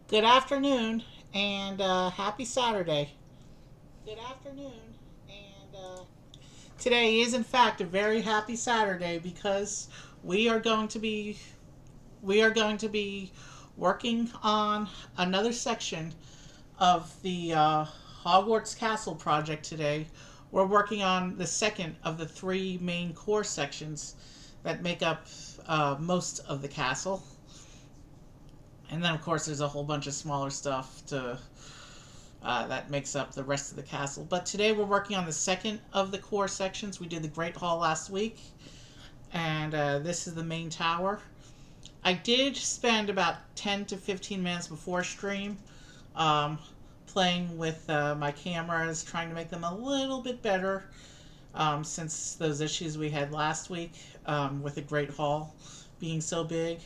Good afternoon and happy Saturday. Good afternoon and today is in fact a very happy Saturday because we are going to be we are going to be working on another section of the Hogwarts Castle project today. We're working on the second of the three main core sections that make up most of the castle. And then, of course, there's a whole bunch of smaller stuff to that makes up the rest of the castle. But today we're working on the second of the core sections. We did the Great Hall last week, and this is the main tower. I did spend about 10 to 15 minutes before stream um, playing with my cameras, trying to make them a little bit better since those issues we had last week with the Great Hall being so big.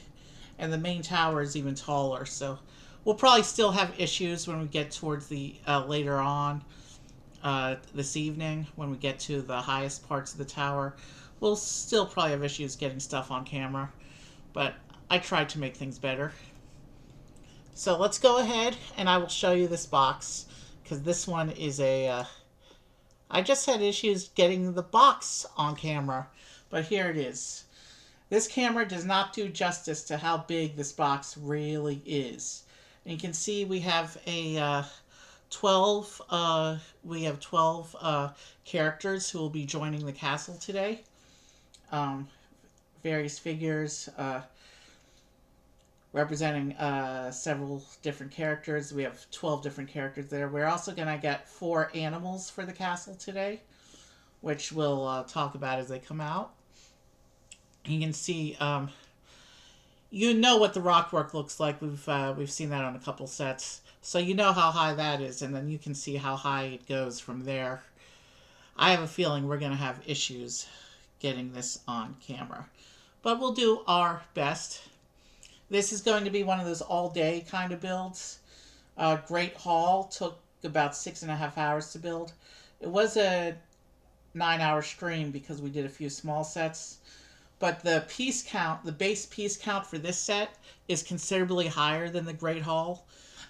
And the main tower is even taller, so we'll probably still have issues when we get towards the later on this evening when we get to the highest parts of the tower. We'll still probably have issues getting stuff on camera, but I tried to make things better. So let's go ahead and I will show you this box because this one is a I just had issues getting the box on camera, but here it is. This camera does not do justice to how big this box really is. And you can see we have a 12 characters who will be joining the castle today. Um, various figures representing several different characters. We have 12 different characters there. We're also going to get 4 animals for the castle today, which we'll talk about as they come out. You can see, you know what the rockwork looks like. We've seen that on a couple sets, so you know how high that is, and then you can see how high it goes from there. I have a feeling we're gonna have issues getting this on camera, but we'll do our best. This is going to be one of those all-day kind of builds. Great Hall took about 6.5 hours to build. It was a 9-hour stream because we did a few small sets. But the piece count, the base piece count for this set is considerably higher than the Great Hall.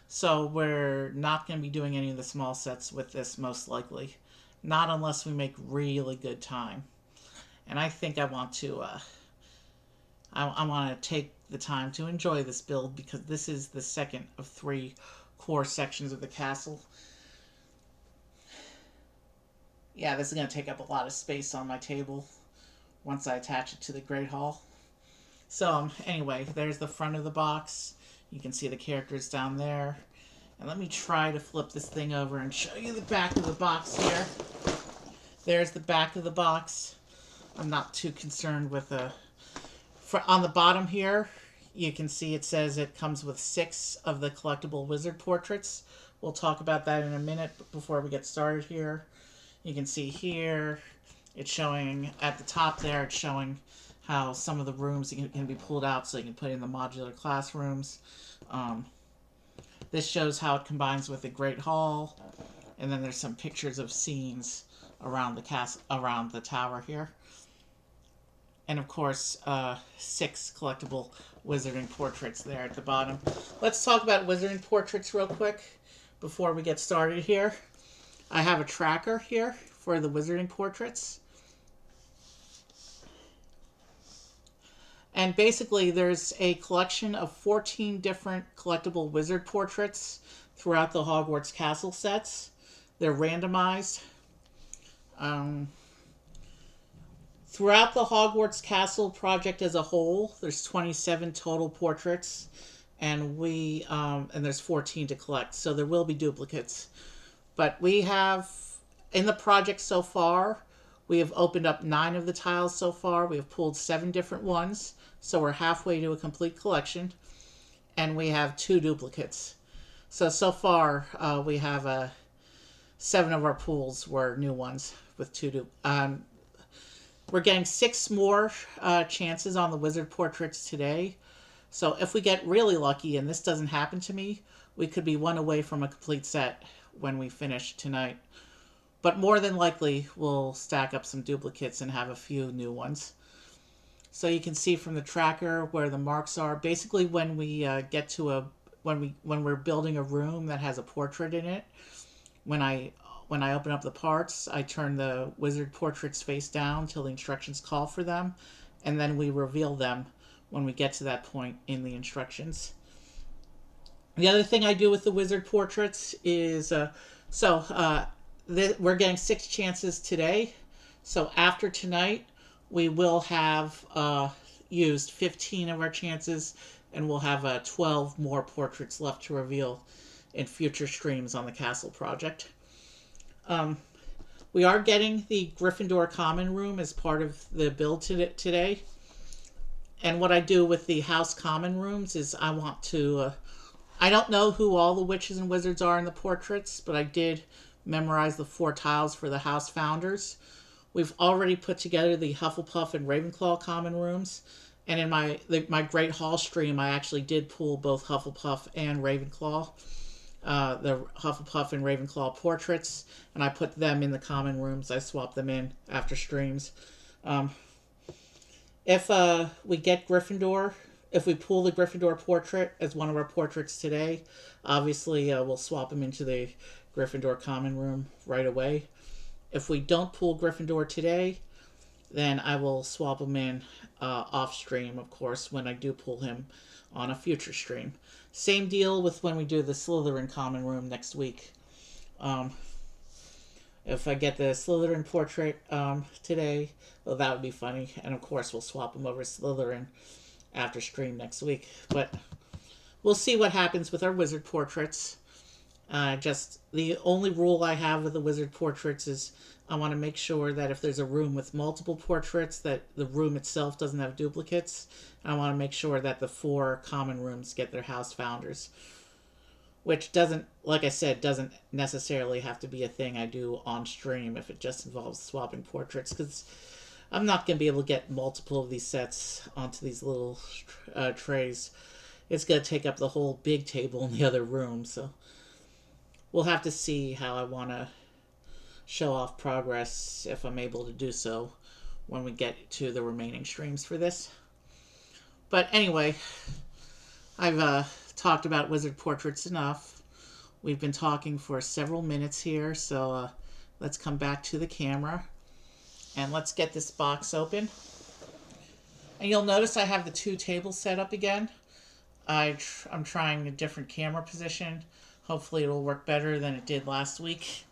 So we're not going to be doing any of the small sets with this most likely. Not unless we make really good time. And I think I want to I want to take the time to enjoy this build because this is the second of 3 core sections of the castle. Yeah, this is going to take up a lot of space on my table once I attach it to the Great Hall. So anyway, there's the front of the box. You can see the characters down there. And let me try to flip this thing over and show you the back of the box here. There's the back of the box. I'm not too concerned with on the bottom here, you can see it says it comes with 6 of the collectible wizard portraits. We'll talk about that in a minute before we get started here. You can see here, it's showing at the top there, it's showing how some of the rooms can be pulled out so you can put in the modular classrooms. This shows how it combines with the Great Hall, and then there's some pictures of scenes around the around the tower here. And of course, 6 collectible wizarding portraits there at the bottom. Let's talk about wizarding portraits real quick before we get started here. I have a tracker here for the wizarding portraits. And basically, there's a collection of 14 different collectible wizard portraits throughout the Hogwarts Castle sets. They're randomized. Throughout the Hogwarts Castle project as a whole, there's 27 total portraits, and there's 14 to collect, so there will be duplicates. But we have, in the project so far, we have opened up 9 of the tiles so far. We have pulled 7 different ones, so we're halfway to a complete collection, and we have 2 duplicates. So far, we have 7 of our pools were new ones with 2 we're getting 6 more chances on the wizard portraits today. So if we get really lucky and this doesn't happen to me, we could be 1 away from a complete set when we finish tonight. But more than likely, we'll stack up some duplicates and have a few new ones. So you can see from the tracker where the marks are. Basically, when we get to when we're building a room that has a portrait in it, when I open up the parts, I turn the wizard portraits face down till the instructions call for them, and then we reveal them when we get to that point in the instructions. The other thing I do with the wizard portraits is we're getting 6 chances today. So after tonight, we will have used 15 of our chances, and we'll have 12 more portraits left to reveal in future streams on the castle project. We are getting the Gryffindor Common Room as part of the build today. And what I do with the house common rooms is I want to... I don't know who all the witches and wizards are in the portraits, but I did memorize the 4 tiles for the house founders. We've already put together the Hufflepuff and Ravenclaw common rooms. And in my Great Hall stream, I actually did pull both Hufflepuff and Ravenclaw. The Hufflepuff and Ravenclaw portraits, and I put them in the common rooms. I swapped them in after streams. If we get Gryffindor, if we pull the Gryffindor portrait as one of our portraits today, obviously we'll swap them into the Gryffindor common room right away. If we don't pull Gryffindor today, then I will swap him in off stream, of course, when I do pull him on a future stream. Same deal with when we do the Slytherin common room next week. If I get the Slytherin portrait today, well, that would be funny. And of course, we'll swap him over to Slytherin after stream next week. But we'll see what happens with our wizard portraits. Just the only rule I have with the wizard portraits is I want to make sure that if there's a room with multiple portraits, that the room itself doesn't have duplicates. I want to make sure that the 4 common rooms get their house founders. Which doesn't, like I said, doesn't necessarily have to be a thing I do on stream if it just involves swapping portraits. Because I'm not going to be able to get multiple of these sets onto these little trays. It's going to take up the whole big table in the other room. So we'll have to see how I want to show off progress, if I'm able to do so, when we get to the remaining streams for this. But anyway, I've talked about wizard portraits enough. We've been talking for several minutes here, so let's come back to the camera and let's get this box open. And you'll notice I have the 2 tables set up again. I'm trying a different camera position. Hopefully it'll work better than it did last week.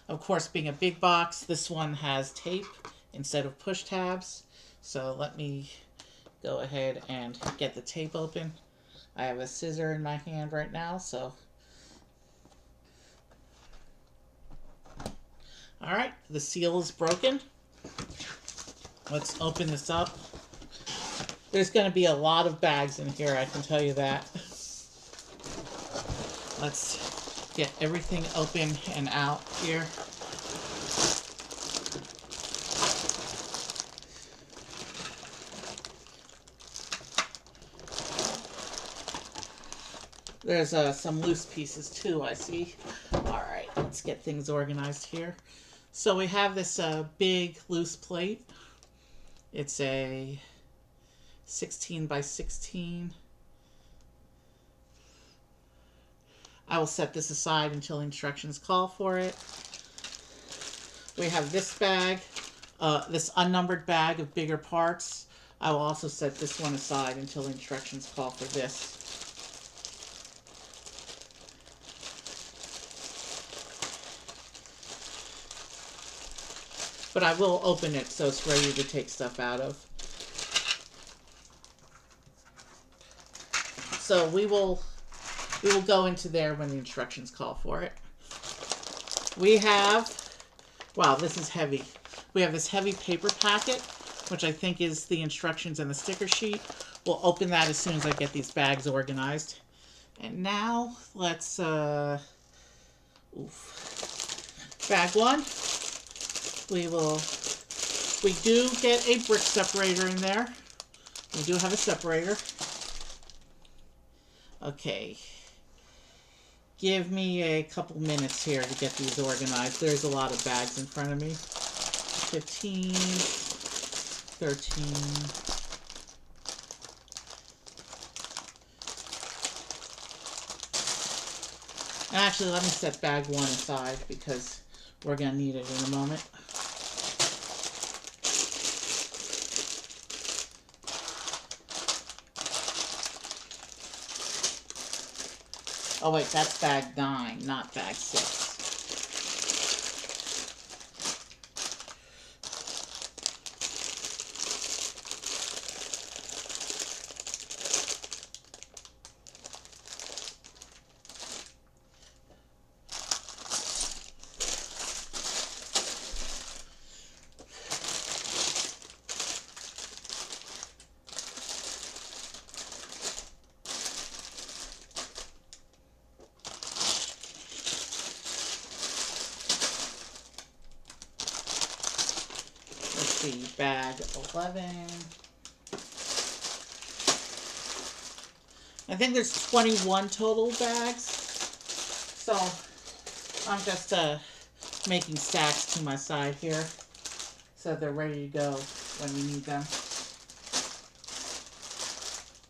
Of course, being a big box, this one has tape instead of push tabs. So let me go ahead and get the tape open. I have a scissor in my hand right now, so... Alright, the seal is broken. Let's open this up. There's going to be a lot of bags in here, I can tell you that. Let's get everything open and out here. There's some loose pieces too, I see. Alright, let's get things organized here. So we have this big loose plate. It's a 16 by 16. I will set this aside until instructions call for it. We have this bag, this unnumbered bag of bigger parts. I will also set this one aside until instructions call for this. But I will open it so it's ready to take stuff out of. So we will go into there when the instructions call for it. We have, wow, this is heavy. We have this heavy paper packet, which I think is the instructions and the sticker sheet. We'll open that as soon as I get these bags organized. And now let's, bag 1. We do get a brick separator in there. We do have a separator. Okay. Give me a couple minutes here to get these organized. There's a lot of bags in front of me. 15, 13. And actually, let me set bag 1 aside because we're going to need it in a moment. Oh wait, that's bag 9, not bag 6. Bag 11. I think there's 21 total bags. So I'm just making stacks to my side here so they're ready to go when we need them.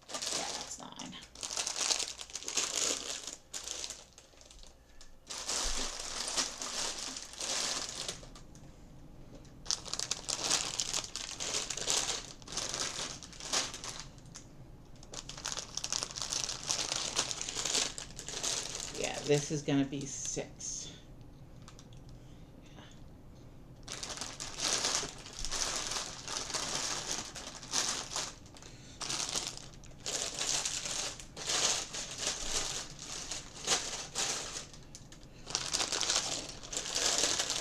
Yeah, that's 9. This is going to be 6. Yeah.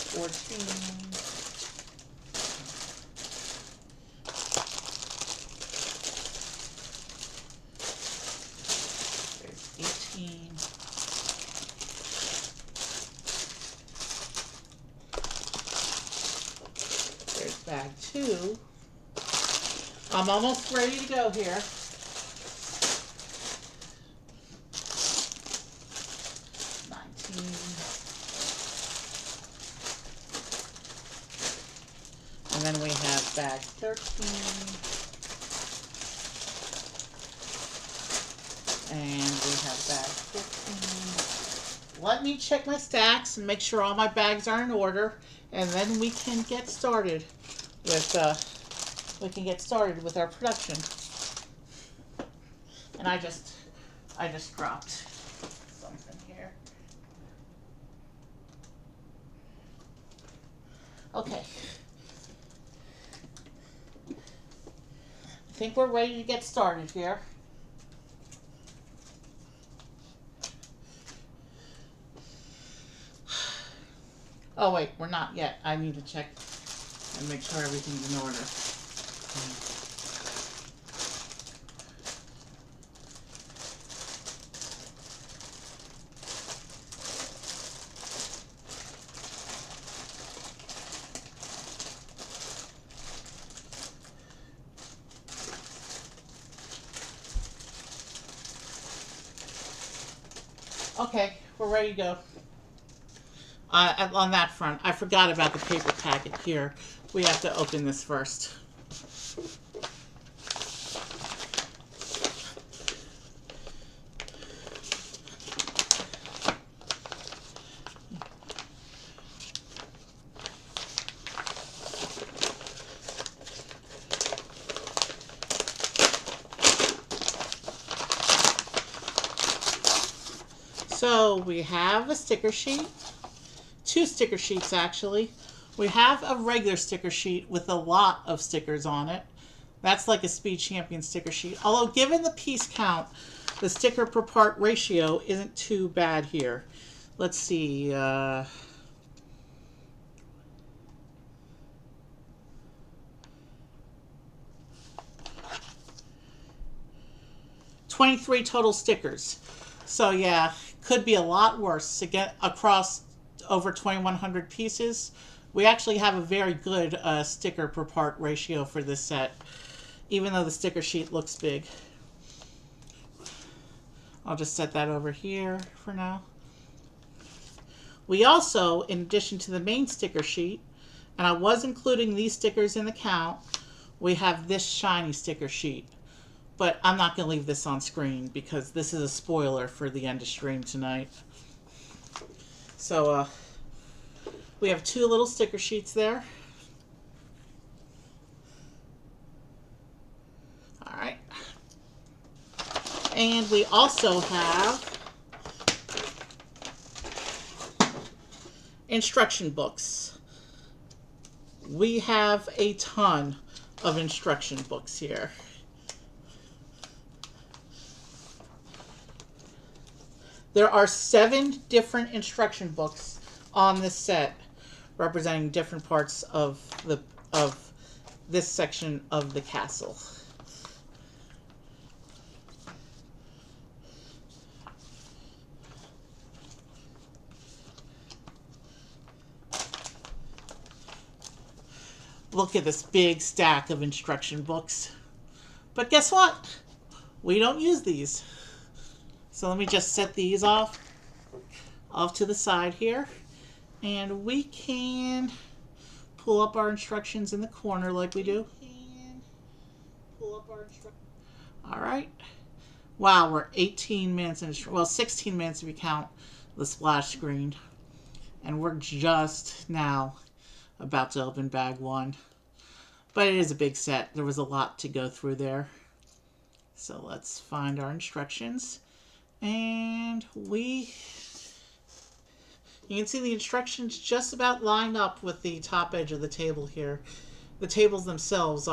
14. There's 18. Bag 2. I'm almost ready to go here. And then we have bag 13. And we have bag 15. Let me check my stacks and make sure all my bags are in order, and then we can get started with our production. And I just dropped something here. Okay. I think we're ready to get started here. Oh wait, we're not yet. I need to check and make sure everything's in order. Okay, we're ready to go. On that front, I forgot about the paper packet here. We have to open this first. So we have a sticker sheet. 2 sticker sheets actually. We have a regular sticker sheet with a lot of stickers on it. That's like a Speed Champion sticker sheet. Although given the piece count, the sticker per part ratio isn't too bad here. Let's see. 23 total stickers. So yeah, could be a lot worse to get across over 2,100 pieces. We actually have a very good sticker per part ratio for this set, even though the sticker sheet looks big. I'll just set that over here for now. We also, in addition to the main sticker sheet, and I was including these stickers in the count, we have this shiny sticker sheet. But I'm not going to leave this on screen because this is a spoiler for the end of stream tonight. So we have 2 little sticker sheets there. All right. And we also have instruction books. We have a ton of instruction books here. There are 7 different instruction books on this set, representing different parts of this section of the castle. Look at this big stack of instruction books. But guess what? We don't use these. So let me just set these off to the side here. And we can pull up our instructions in the corner like we do. All right. Wow, we're 18 minutes in, well, 16 minutes if you count the splash screen. And we're just now about to open bag 1. But it is a big set. There was a lot to go through there. So let's find our instructions. And you can see the instructions just about line up with the top edge of the table here. The tables themselves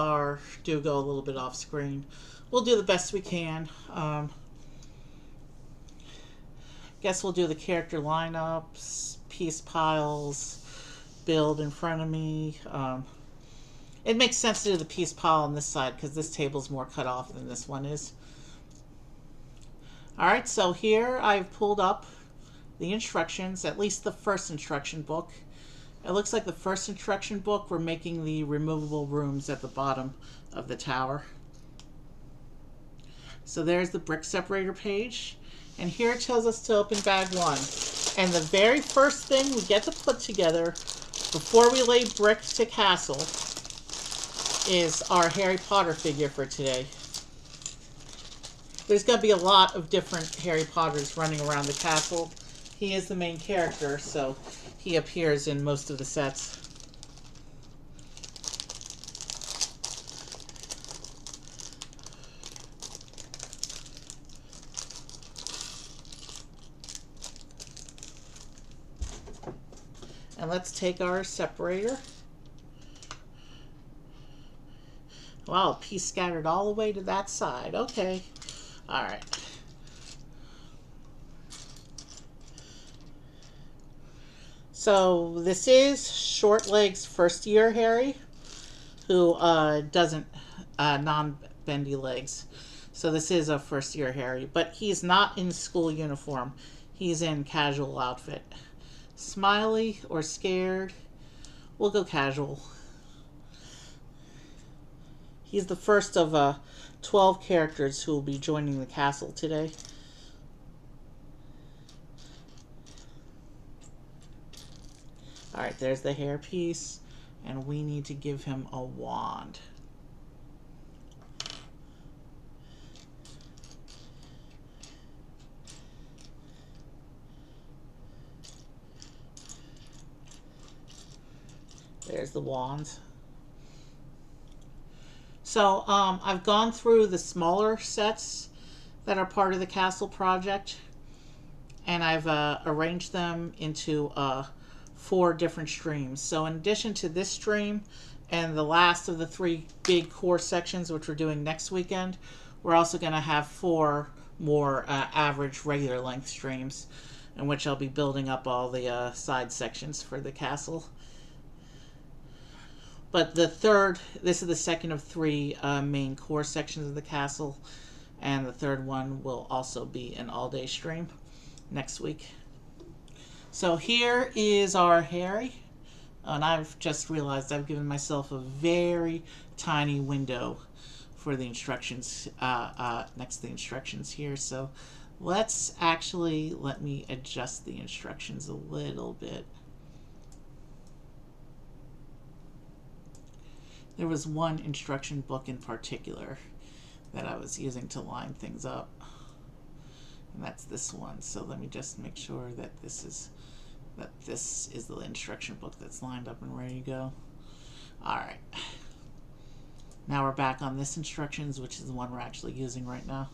do go a little bit off screen. We'll do the best we can. Guess we'll do the character lineups, piece piles, build in front of me. It makes sense to do the piece pile on this side because this table's more cut off than this one is. Alright, so here I've pulled up the instructions, at least the first instruction book. It looks like the first instruction book, we're making the removable rooms at the bottom of the tower. So there's the brick separator page. And here it tells us to open bag 1. And the very first thing we get to put together before we lay brick to castle is our Harry Potter figure for today. There's going to be a lot of different Harry Potters running around the castle. He is the main character, so he appears in most of the sets. And let's take our separator. Wow, a piece scattered all the way to that side. Okay. All right. So this is Short Legs first year Harry, who doesn't non-bendy legs. So this is a first year Harry, but he's not in school uniform. He's in casual outfit. Smiley or scared? We'll go casual. He's the first of 12 characters who will be joining the castle today. Alright, there's the hairpiece, and we need to give him a wand. There's the wand. So I've gone through the smaller sets that are part of the castle project, and I've arranged them into 4 different streams. So in addition to this stream and the last of the 3 big core sections, which we're doing next weekend, we're also going to have 4 more average regular length streams in which I'll be building up all the side sections for the castle. But this is the second of 3 main core sections of the castle, and the third one will also be an all-day stream next week. So here is our Harry, and I've just realized I've given myself a very tiny window for the instructions next to the instructions here. So let me adjust the instructions a little bit. There was one instruction book in particular that I was using to line things up, and that's this one. So let me just make sure that this is that this is the instruction book that's lined up and ready to go. Alright. Now we're back on this instructions, which is the one we're actually using right now.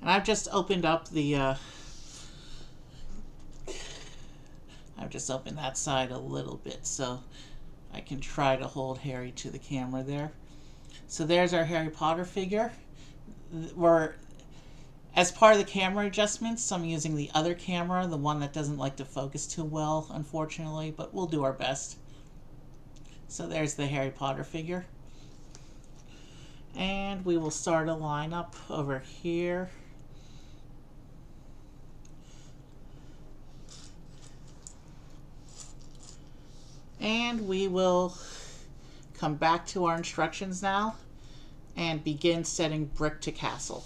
And I've just opened up the I've just opened that side a little bit so I can try to hold Harry to the camera there. So there's our Harry Potter figure. As part of the camera adjustments, I'm using the other camera, the one that doesn't like to focus too well, unfortunately, but we'll do our best. So there's the Harry Potter figure. And we will start a lineup over here. And we will come back to our instructions now and begin setting brick to castle.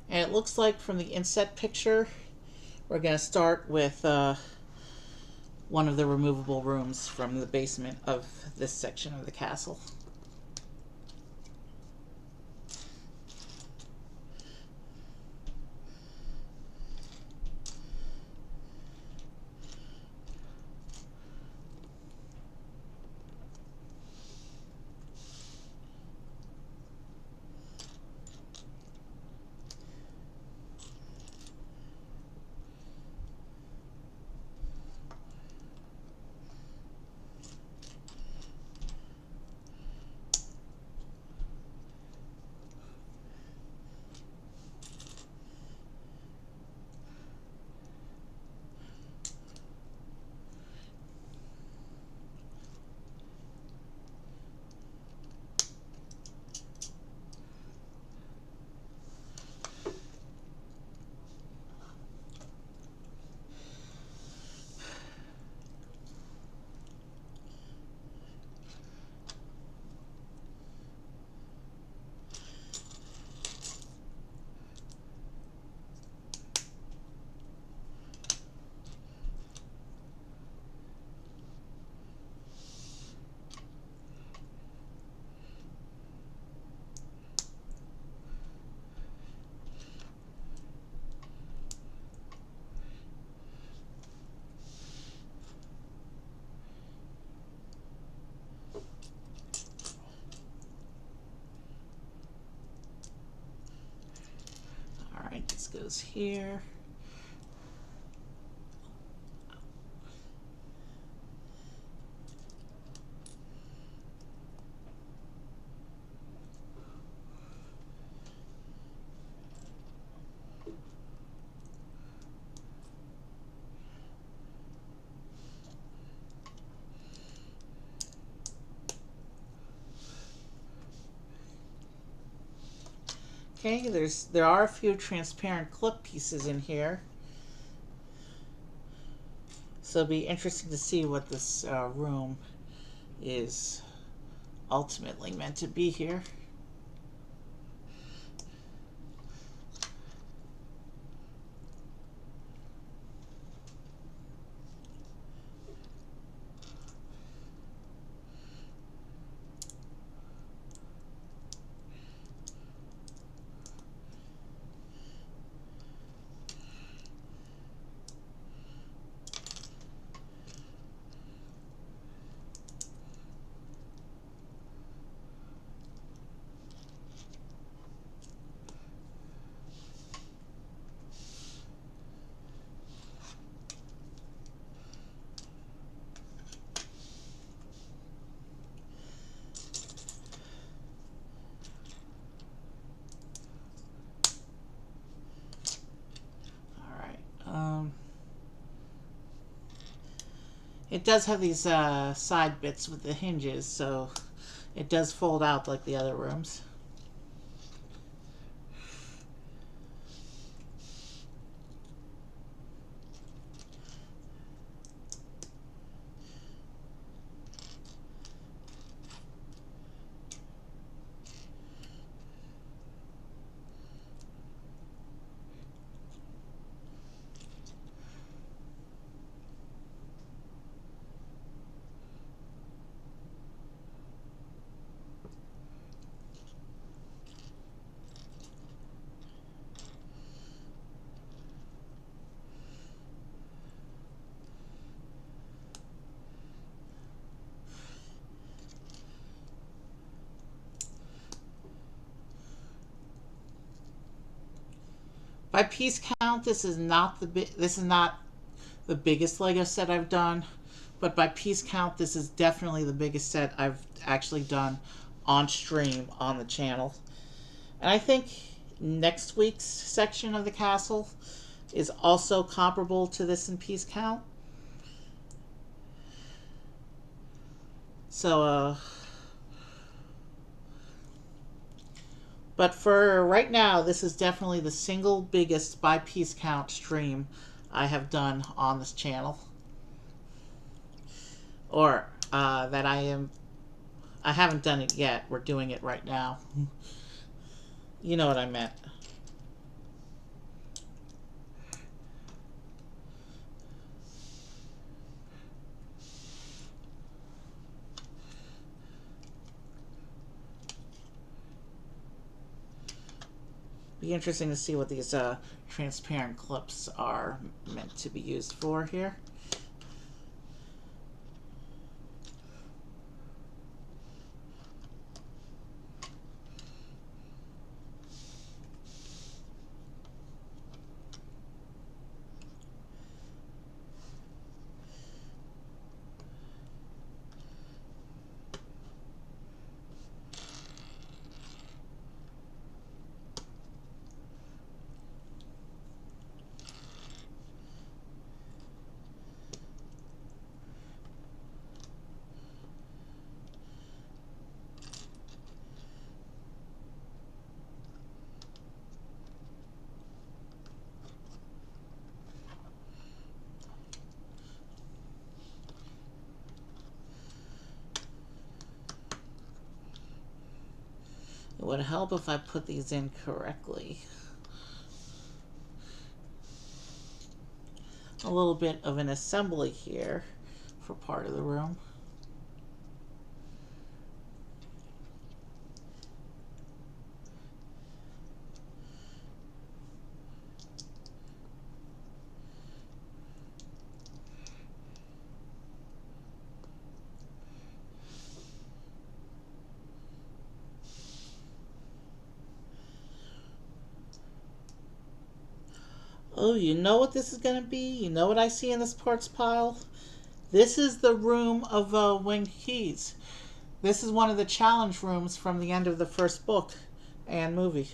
And it looks like from the inset picture, we're going to start with one of the removable rooms from the basement of this section of the castle. Alright, this goes here. Okay, there are a few transparent clip pieces in here. So it'll be interesting to see what this room is ultimately meant to be here. It does have these side bits with the hinges, so it does fold out like the other rooms. By piece count, this is not the biggest Lego set I've done, but by piece count, this is definitely the biggest set I've actually done on stream on the channel. And I think next week's section of the castle is also comparable to this in piece count. So, but for right now, this is definitely the single biggest by piece count stream I have done on this channel. Or that I haven't done it yet. We're doing it right now. You know what I meant. Be interesting to see what these transparent clips are meant to be used for here. It would help if I put these in correctly. A little bit of an assembly here for part of the room. Oh, you know what this is going to be? You know what I see in this parts pile? This is the room of winged keys. This is one of the challenge rooms from the end of the first book and movie.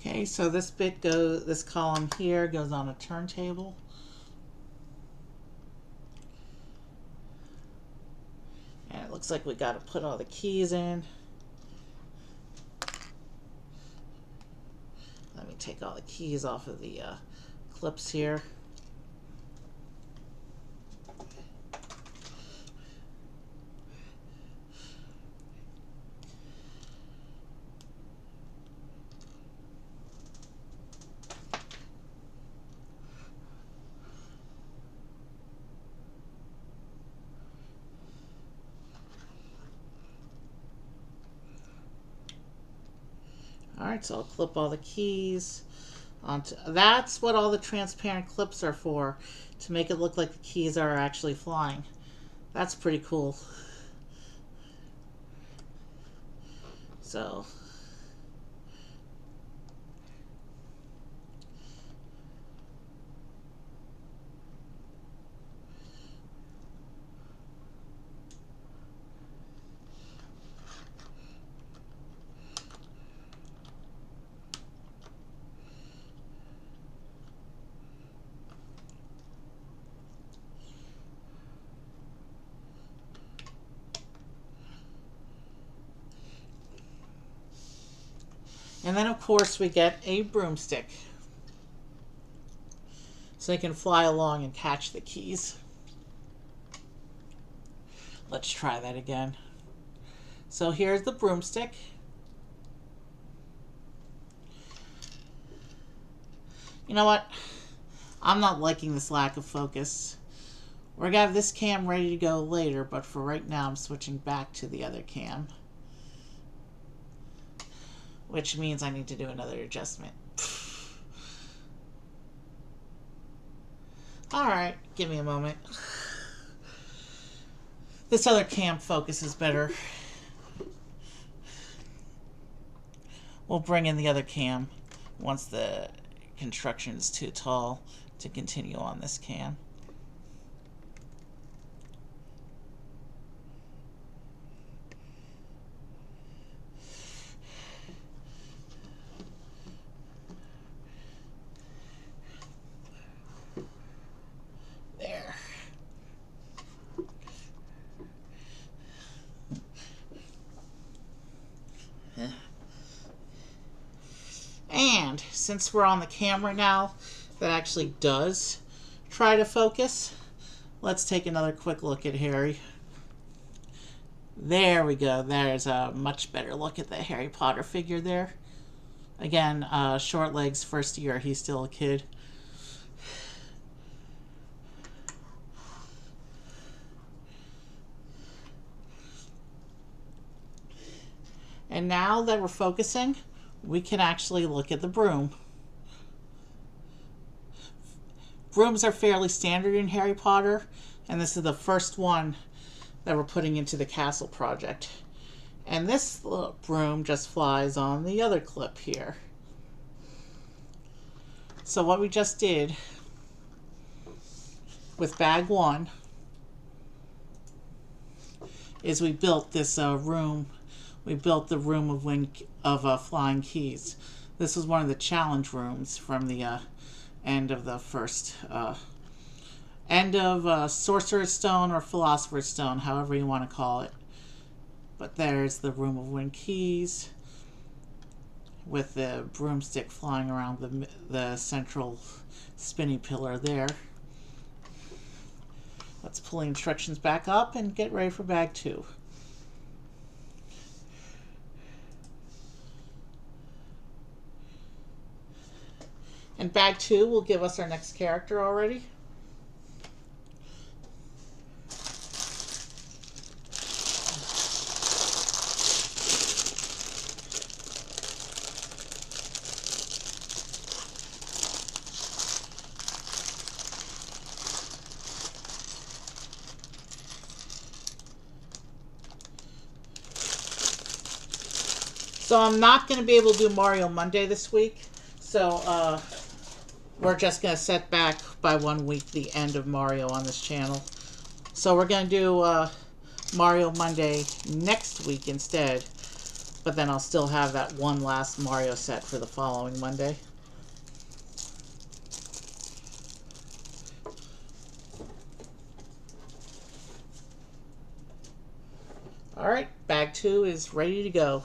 Okay, so this column here goes on a turntable. And it looks like we got to put all the keys in. Let me take all the keys off of the clips here. Alright, so I'll clip all the keys That's what all the transparent clips are for, to make it look like the keys are actually flying. That's pretty cool. So and then of course we get a broomstick, so they can fly along and catch the keys. Let's try that again. So here's the broomstick. You know what? I'm not liking this lack of focus. We're gonna have this cam ready to go later, but for right now I'm switching back to the other cam, which means I need to do another adjustment. Alright, give me a moment. This other cam focuses better. We'll bring in the other cam once the construction is too tall to continue on this cam. There. And since we're on the camera now that actually does try to focus, let's take another quick look at Harry. There we go. There's a much better look at the Harry Potter figure there. Again, short legs, first year, he's still a kid. And now that we're focusing, we can actually look at the broom. Brooms are fairly standard in Harry Potter, and this is the first one that we're putting into the castle project. And this little broom just flies on the other clip here. So what we just did with bag one is we built this room. We built the room of flying keys. This was one of the challenge rooms from the end of the first end of Sorcerer's Stone or Philosopher's Stone, however you want to call it. But there's the room of wind keys with the broomstick flying around the central spinny pillar there. Let's pull the instructions back up and get ready for bag two. And bag two will give us our next character already. So I'm not going to be able to do Mario Monday this week. So we're just going to set back by 1 week the end of Mario on this channel. So we're going to do Mario Monday next week instead. But then I'll still have that one last Mario set for the following Monday. Alright, bag two is ready to go.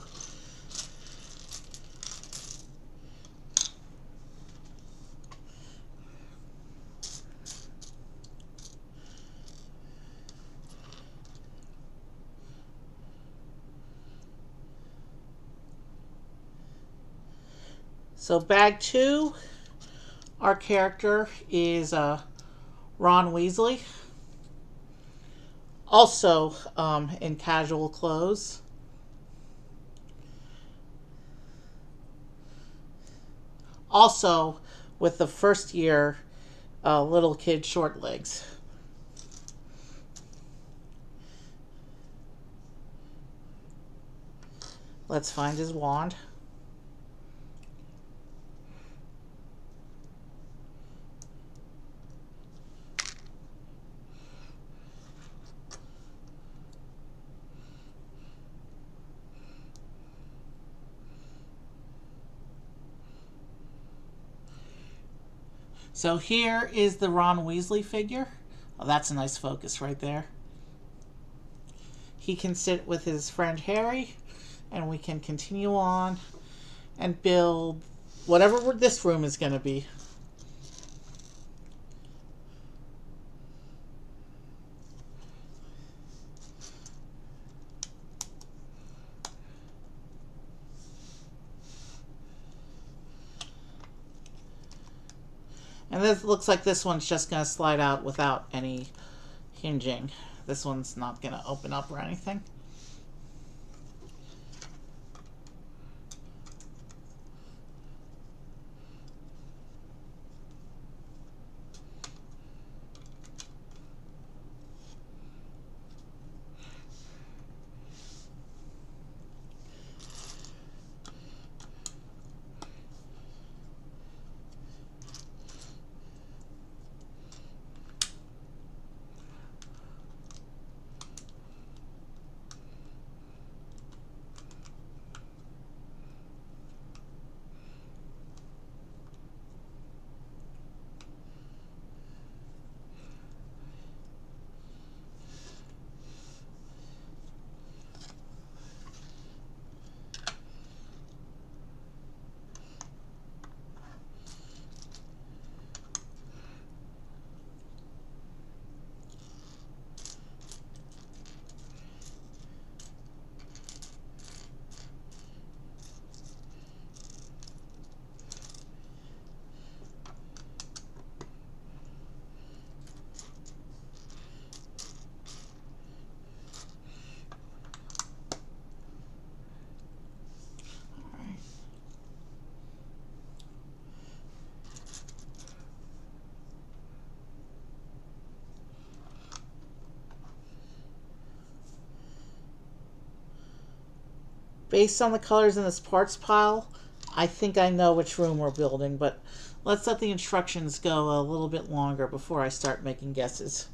So bag two, our character is Ron Weasley, also in casual clothes. Also, with the first year little kid short legs. Let's find his wand. So here is the Ron Weasley figure. Oh, that's a nice focus right there. He can sit with his friend Harry, and we can continue on and build whatever this room is going to be. And this looks like this one's just going to slide out without any hinging. This one's not going to open up or anything. Based on the colors in this parts pile, I think I know which room we're building, but let's let the instructions go a little bit longer before I start making guesses.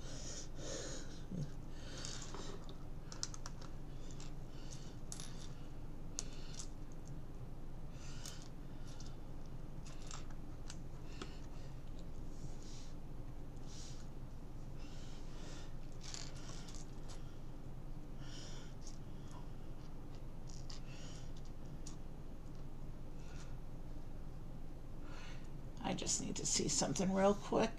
I just need to see something real quick.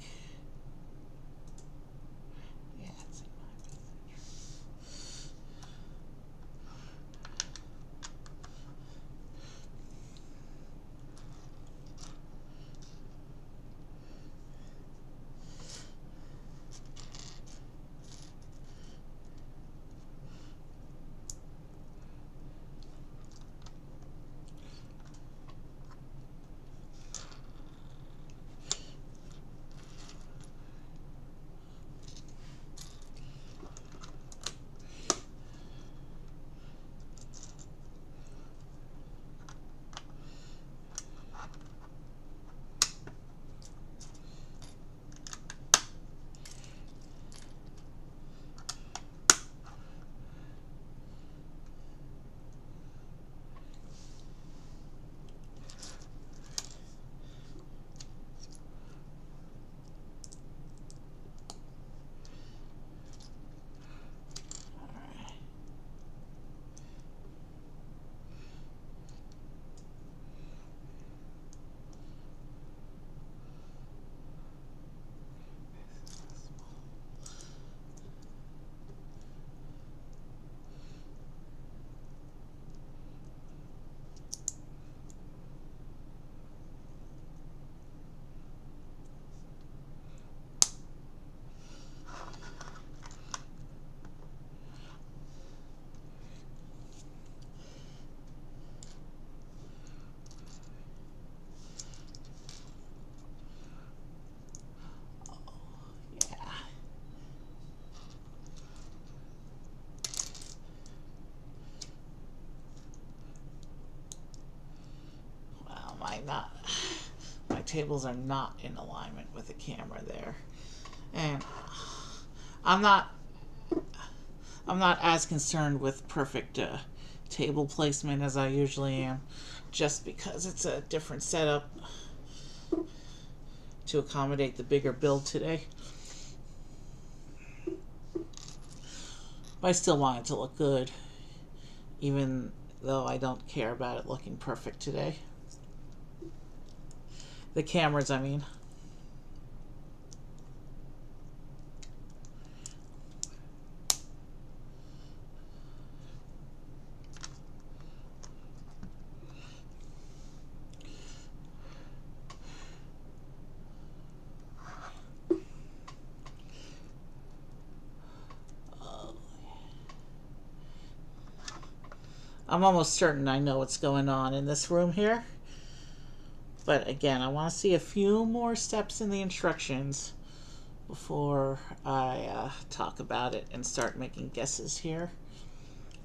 Yeah, it's in my best interest. not, my tables are not in alignment with the camera there. And I'm not as concerned with perfect table placement as I usually am, just because it's a different setup to accommodate the bigger build today. But I still want it to look good, even though I don't care about it looking perfect today. The cameras, I mean. I'm almost certain I know what's going on in this room here. But again, I want to see a few more steps in the instructions before I talk about it and start making guesses here.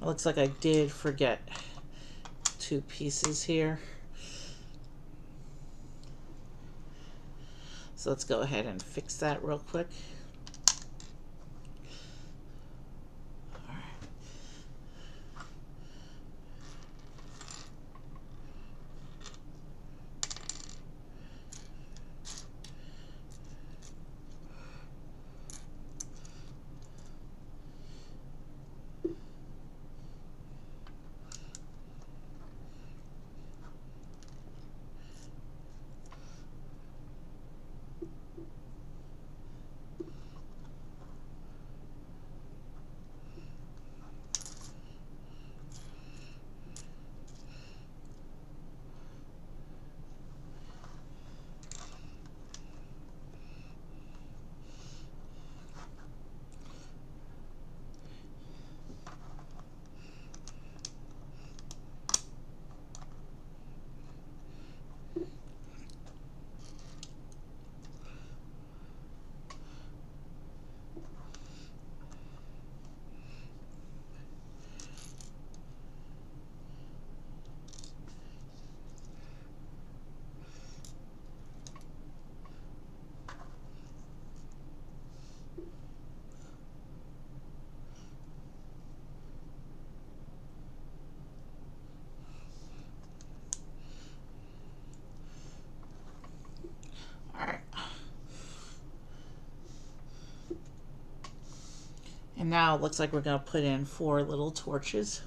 It looks like I did forget 2 pieces here. So let's go ahead and fix that real quick. And now it looks like we're going to put in 4 little torches.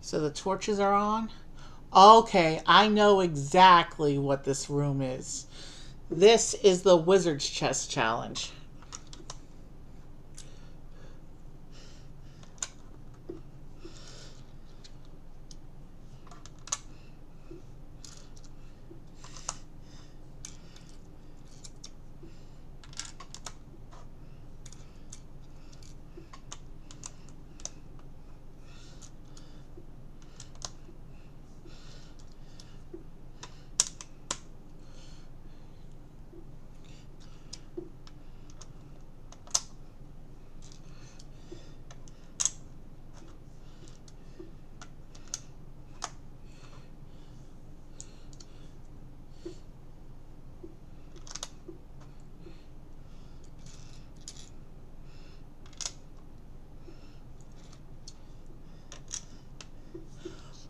So the torches are on. Okay, I know exactly what this room is. This is the Wizard's Chest Challenge.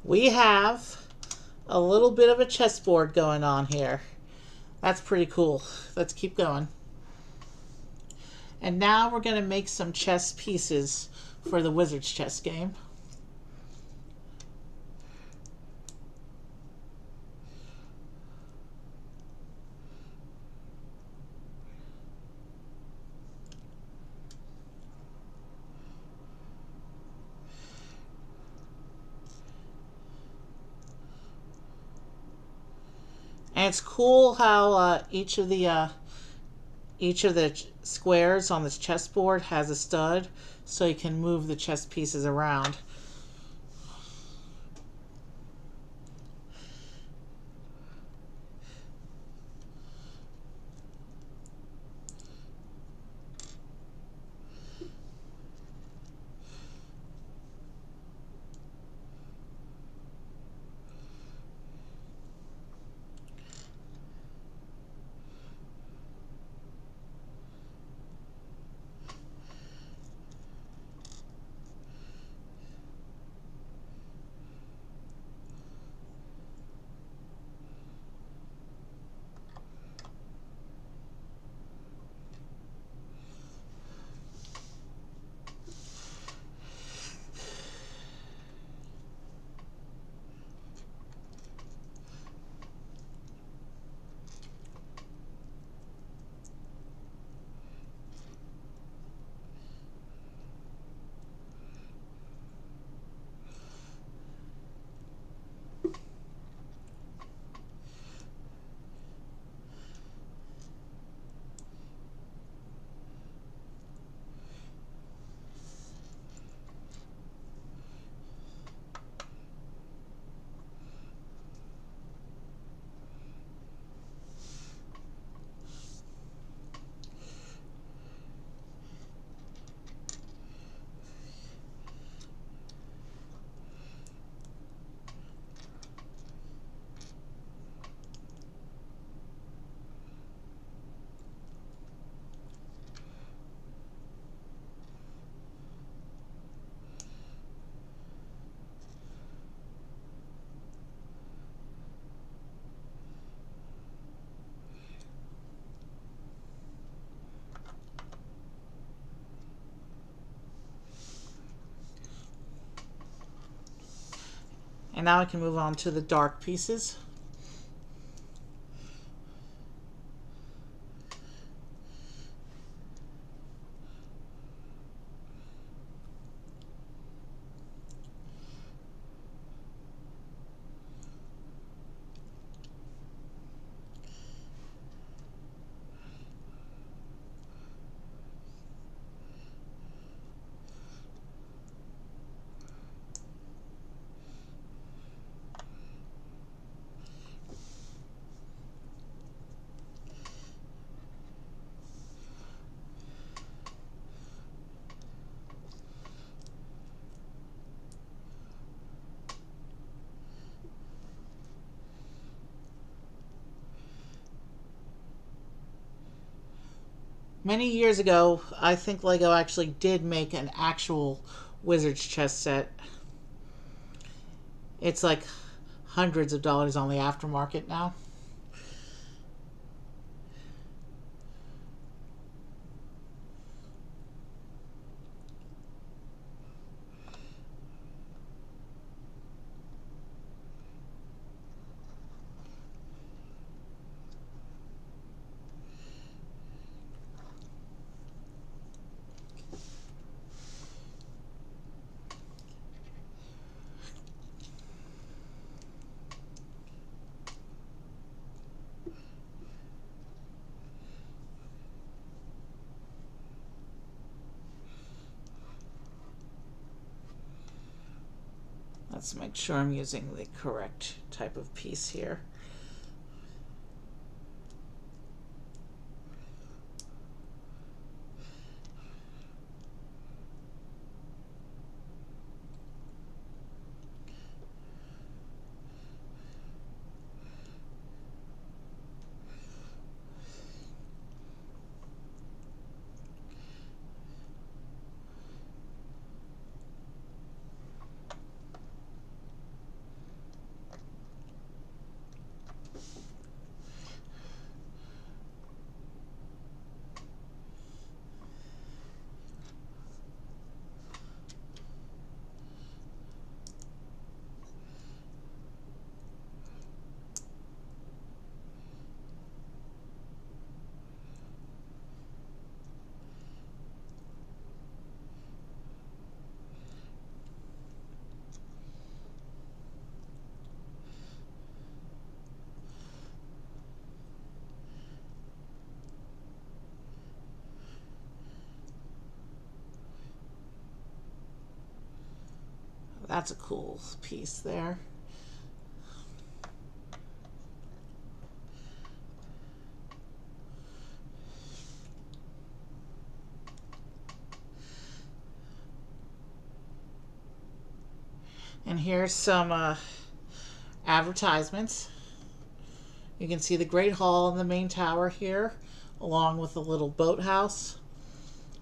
we have a little bit of a chessboard going on here. That's pretty cool. Let's keep going. And now we're going to make some chess pieces for the Wizard's chess game. And it's cool how each of the squares on this chessboard has a stud, so you can move the chess pieces around. And now I can move on to the dark pieces. Many years ago, I think Lego actually did make an actual Wizard's chess set. It's like hundreds of dollars on the aftermarket now. Let's make sure I'm using the correct type of piece here. That's a cool piece there. And here's some advertisements. You can see the Great Hall and the main tower here, along with the little boathouse,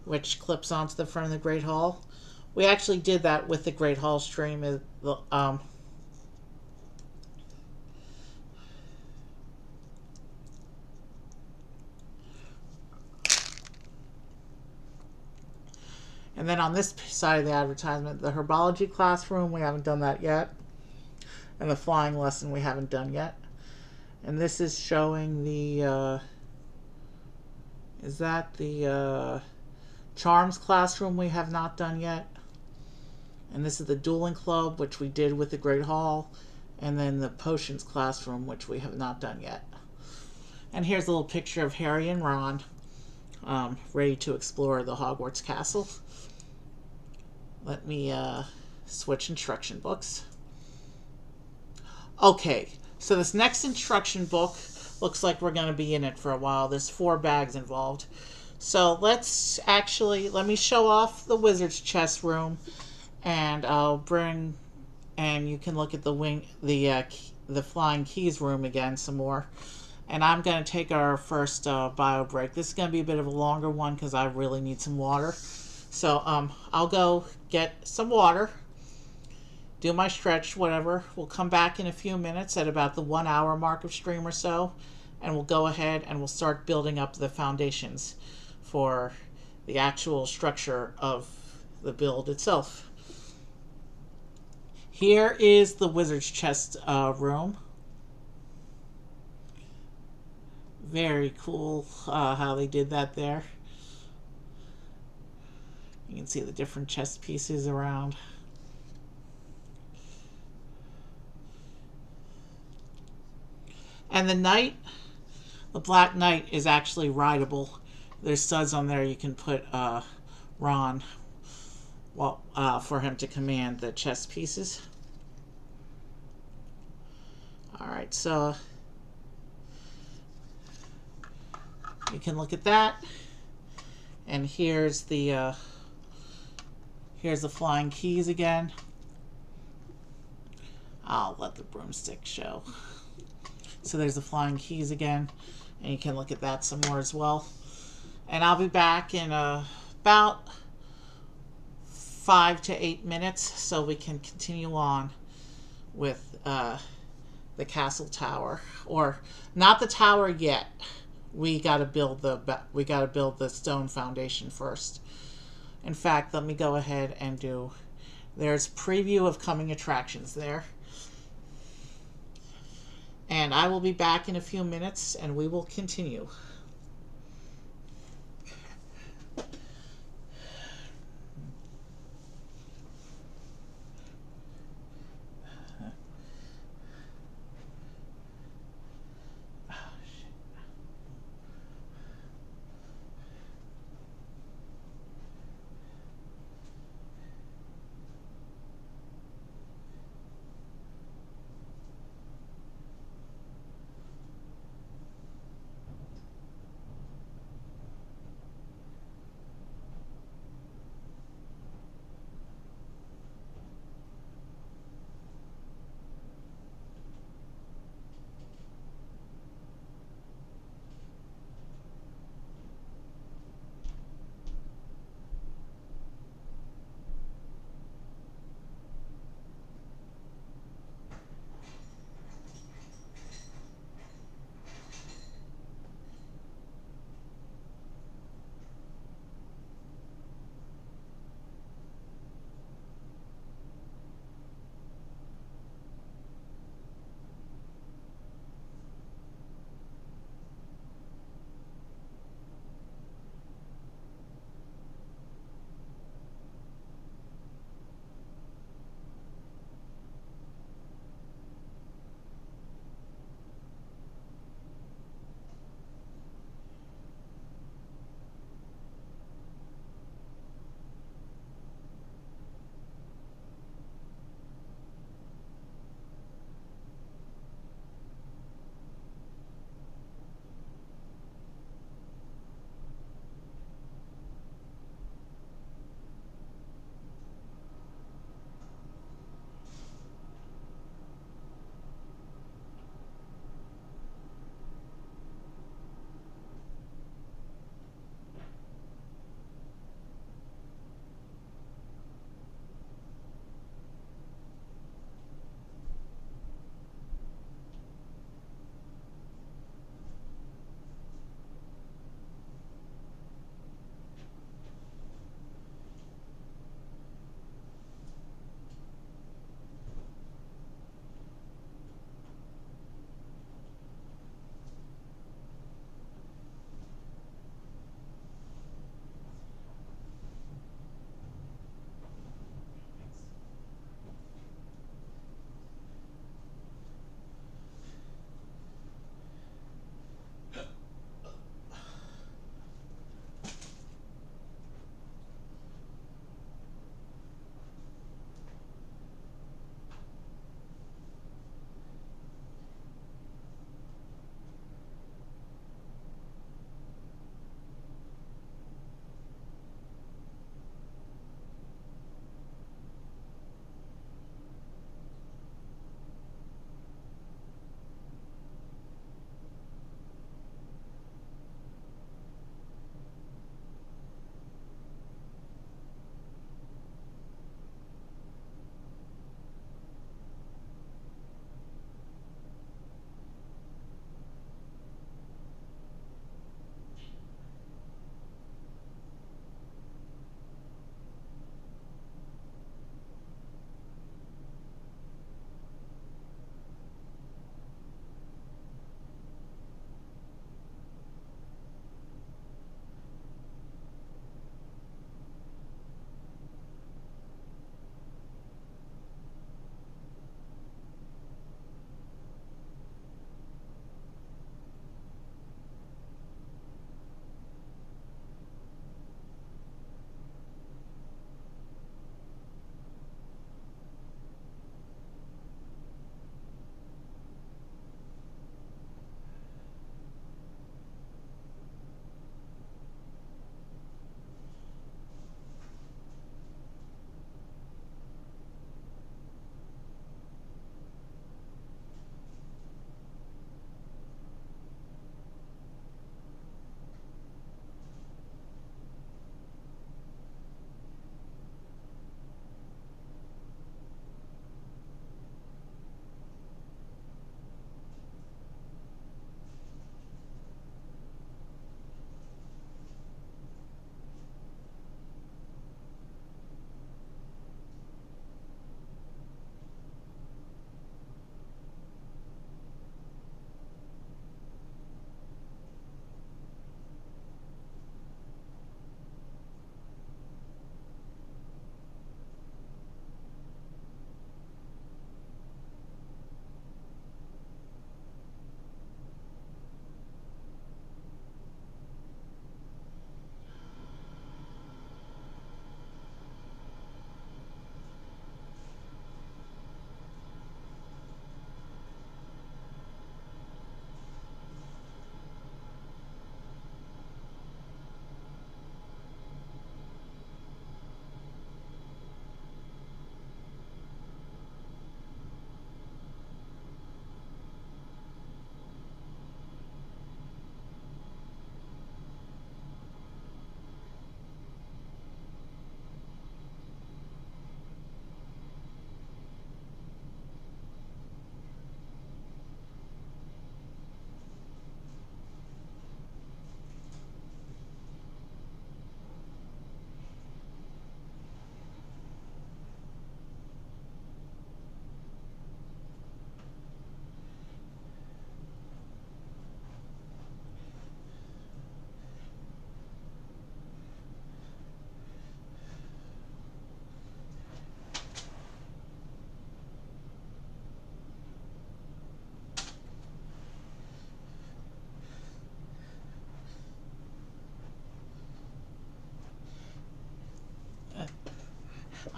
which clips onto the front of the Great Hall. We actually did that with the Great Hall stream. And then on this side of the advertisement, the herbology classroom, we haven't done that yet. And the flying lesson, we haven't done yet. And this is showing the, is that the charms classroom we have not done yet. And this is the dueling club, which we did with the Great Hall. And then the potions classroom, which we have not done yet. And here's a little picture of Harry and Ron, ready to explore the Hogwarts castle. Let me switch instruction books. Okay, so this next instruction book looks like we're going to be in it for a while. There's 4 bags involved. So let me show off the wizard's chess room, and I'll bring, and you can look at the flying keys room again some more. And I'm going to take our first bio break. This is going to be a bit of a longer one because I really need some water. So I'll go get some water, do my stretch, whatever. We'll come back in a few minutes at about the 1 hour mark of stream or so, and we'll go ahead and we'll start building up the foundations for the actual structure of the build itself. Here is the wizard's chest room. Very cool how they did that there. You can see the different chest pieces around. And the knight, the black knight, is actually rideable. There's studs on there you can put Ron for him to command the chess pieces. Alright, so you can look at that. And here's the flying keys again. I'll let the broomstick show. So there's the flying keys again, and you can look at that some more as well. And I'll be back in about 5 to 8 minutes, so we can continue on with the castle tower, or not the tower yet. We got to build the stone foundation first. In fact, let me go ahead and there's preview of coming attractions there. And I will be back in a few minutes and we will continue.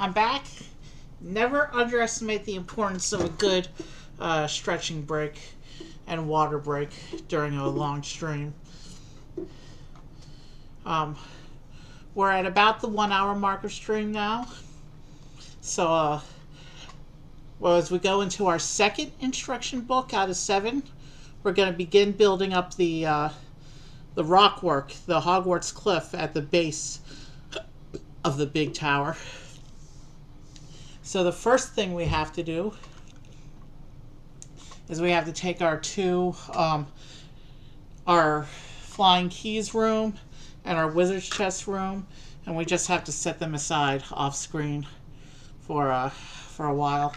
I'm back. Never underestimate the importance of a good stretching break and water break during a long stream. We're at about the 1 hour mark of stream now. So, well, as we go into our second instruction book out of 7, we're going to begin building up the rock work, the Hogwarts cliff at the base of the big tower. So the first thing we have to do is we have to take our our flying keys room and our wizard's chest room, and we just have to set them aside off screen for a while.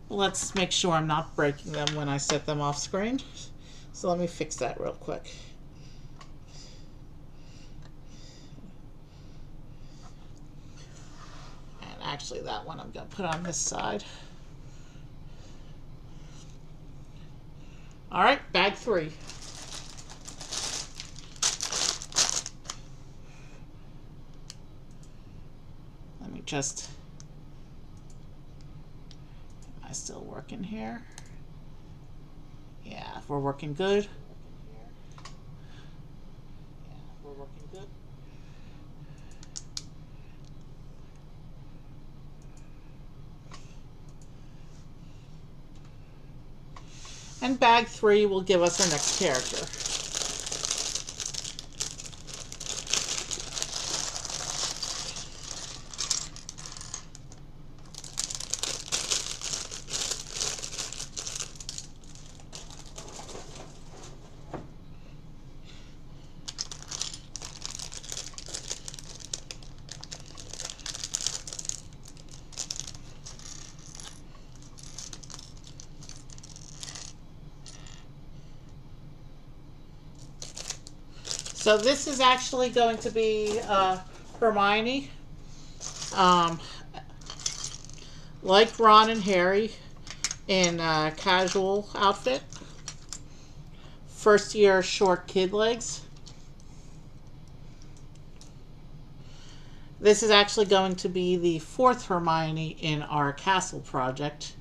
Let's make sure I'm not breaking them when I set them off screen. So let me fix that real quick. And actually that one I'm going to put on this side. All right, bag 3. Let me just... Am I still working here? Yeah, we're working good. Yeah, we're working good. And bag 3 will give us our next character. So this is actually going to be Hermione. Like Ron and Harry in a casual outfit. First year short kid legs. This is actually going to be the 4th Hermione in our castle project.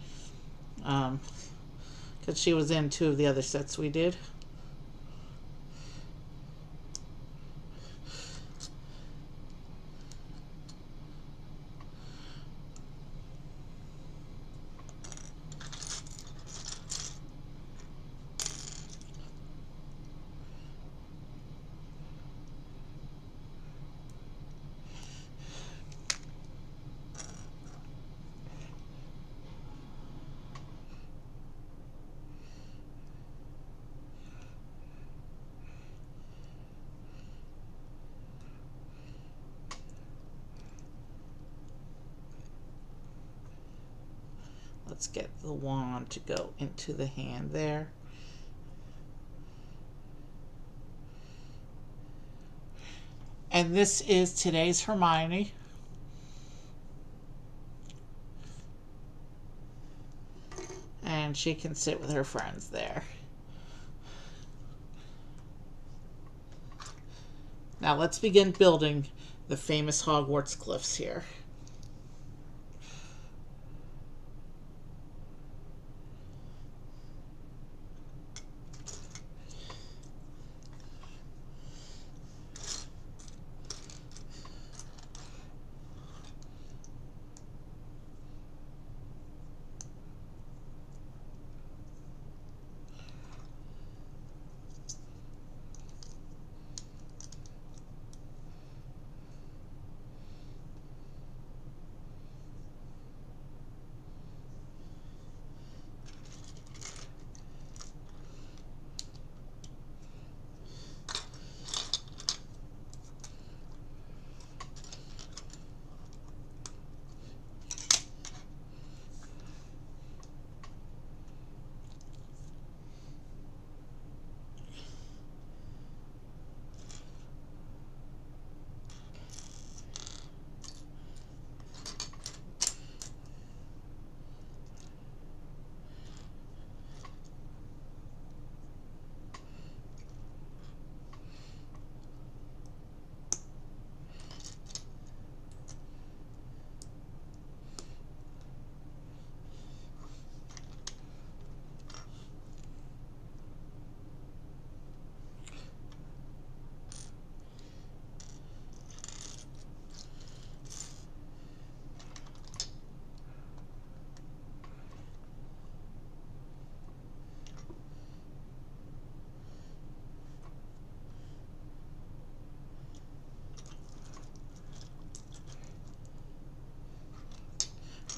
Because she was in 2 of the other sets we did. Let's get the wand to go into the hand there. And this is today's Hermione. And she can sit with her friends there. Now let's begin building the famous Hogwarts cliffs here.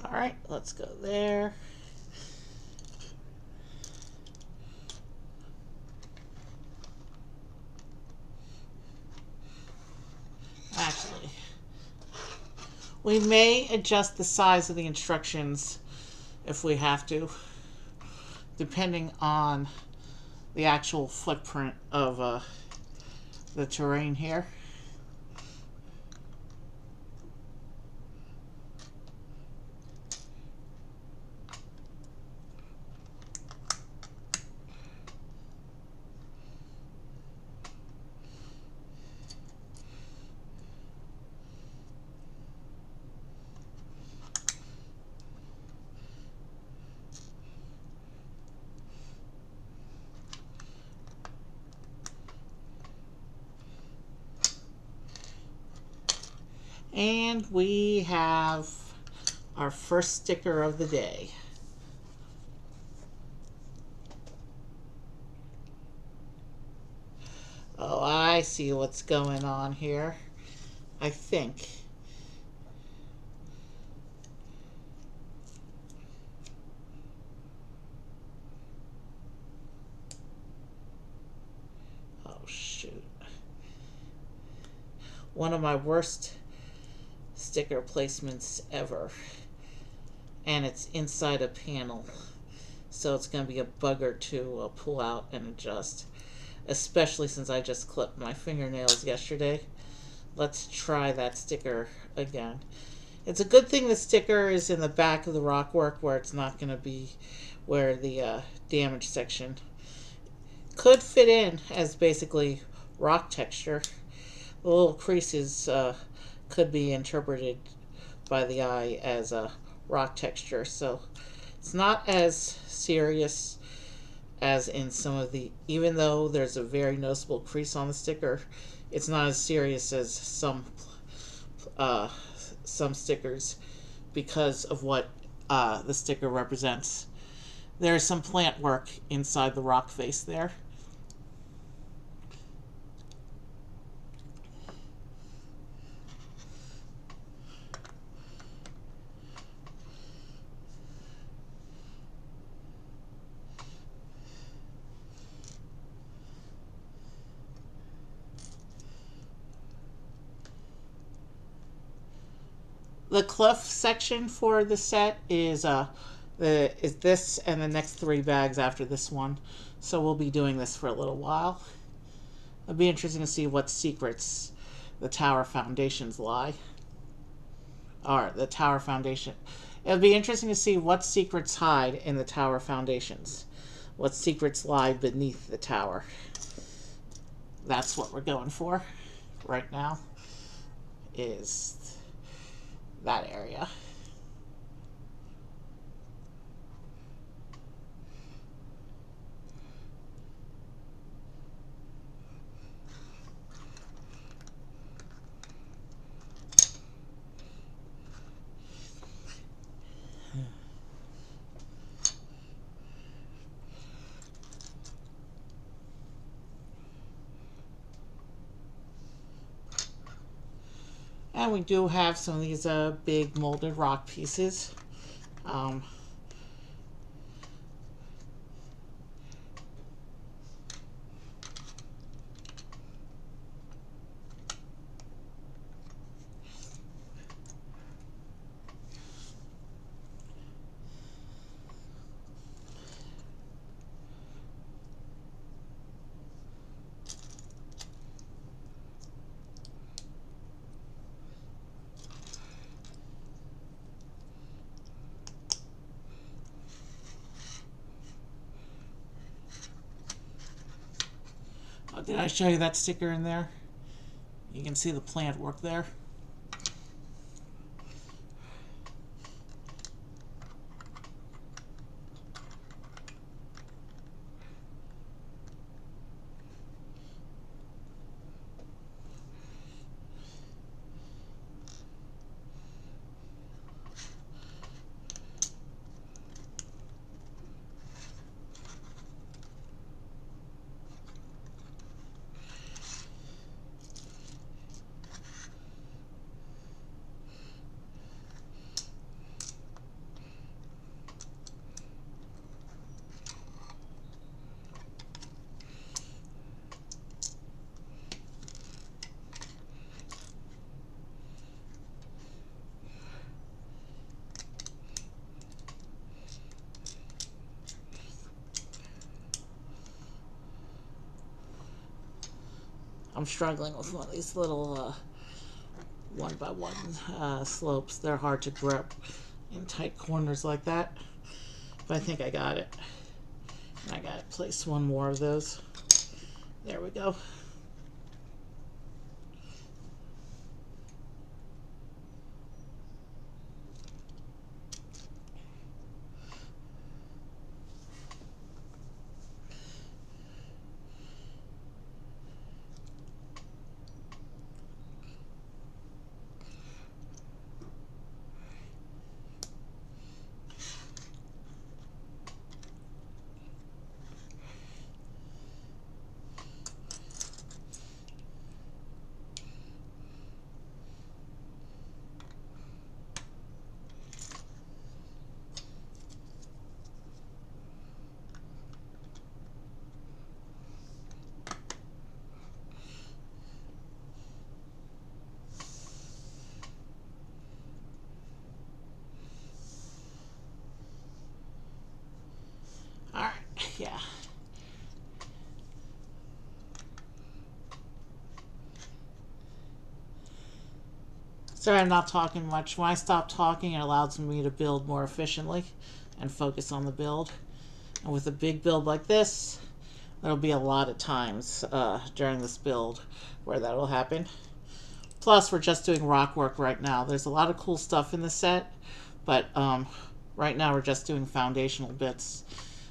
Alright, let's go there. Actually, we may adjust the size of the instructions if we have to, depending on the actual footprint of the terrain here. And we have our first sticker of the day. Oh, I see what's going on here. I think. Oh, shoot. One of my worst sticker placements ever. And it's inside a panel. So it's going to be a bugger to pull out and adjust. Especially since I just clipped my fingernails yesterday. Let's try that sticker again. It's a good thing the sticker is in the back of the rockwork where it's not going to be where the damage section could fit in as basically rock texture. The little creases could be interpreted by the eye as a rock texture, so it's not as serious as in some of the, even though there's a very noticeable crease on the sticker, it's not as serious as some stickers because of what the sticker represents. There's some plant work inside the rock face there. The cliff section for the set is this and the next 3 bags after this one. So we'll be doing this for a little while. It'll be interesting to see what secrets the tower foundations lie. Or the tower foundation. It'll be interesting to see what secrets hide in the tower foundations. What secrets lie beneath the tower. That's what we're going for right now. Is that area. And we do have some of these big molded rock pieces. Did I show you that sticker in there? You can see the plant work there. I'm struggling with one of these little one by one slopes. They're hard to grip in tight corners like that. But I think I got it. And I got to place one more of those. There we go. Alright, yeah. Sorry, I'm not talking much. When I stop talking, it allows me to build more efficiently and focus on the build. And with a big build like this, there'll be a lot of times during this build where that'll happen. Plus, we're just doing rock work right now. There's a lot of cool stuff in the set, but right now we're just doing foundational bits.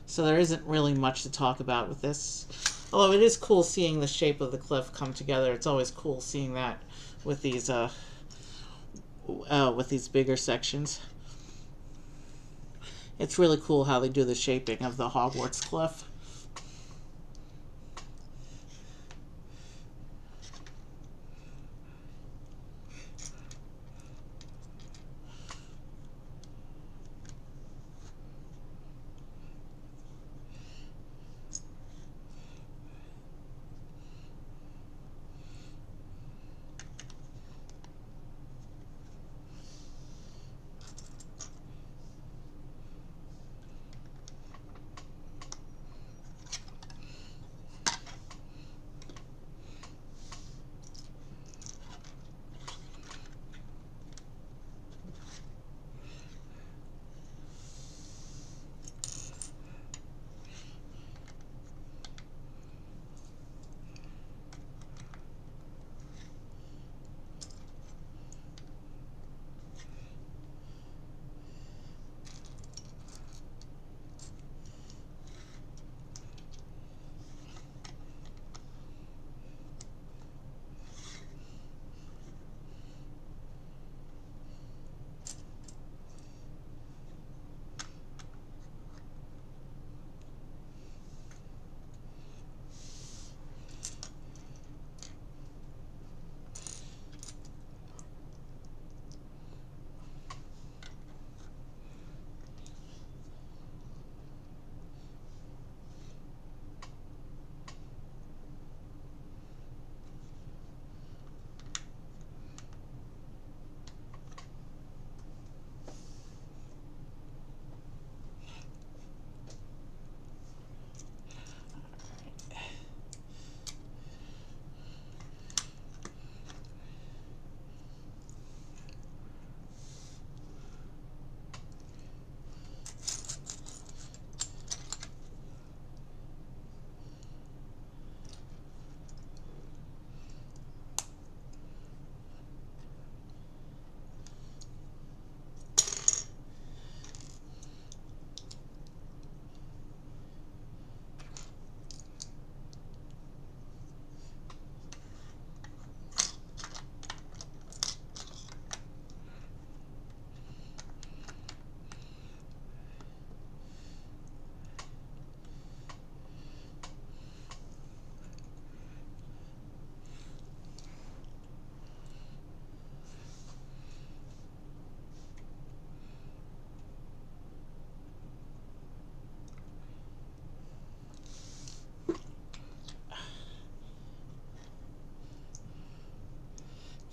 So there isn't really much to talk about with this. Although it is cool seeing the shape of the cliff come together. It's always cool seeing that with these bigger sections. It's really cool how they do the shaping of the Hogwarts cliff.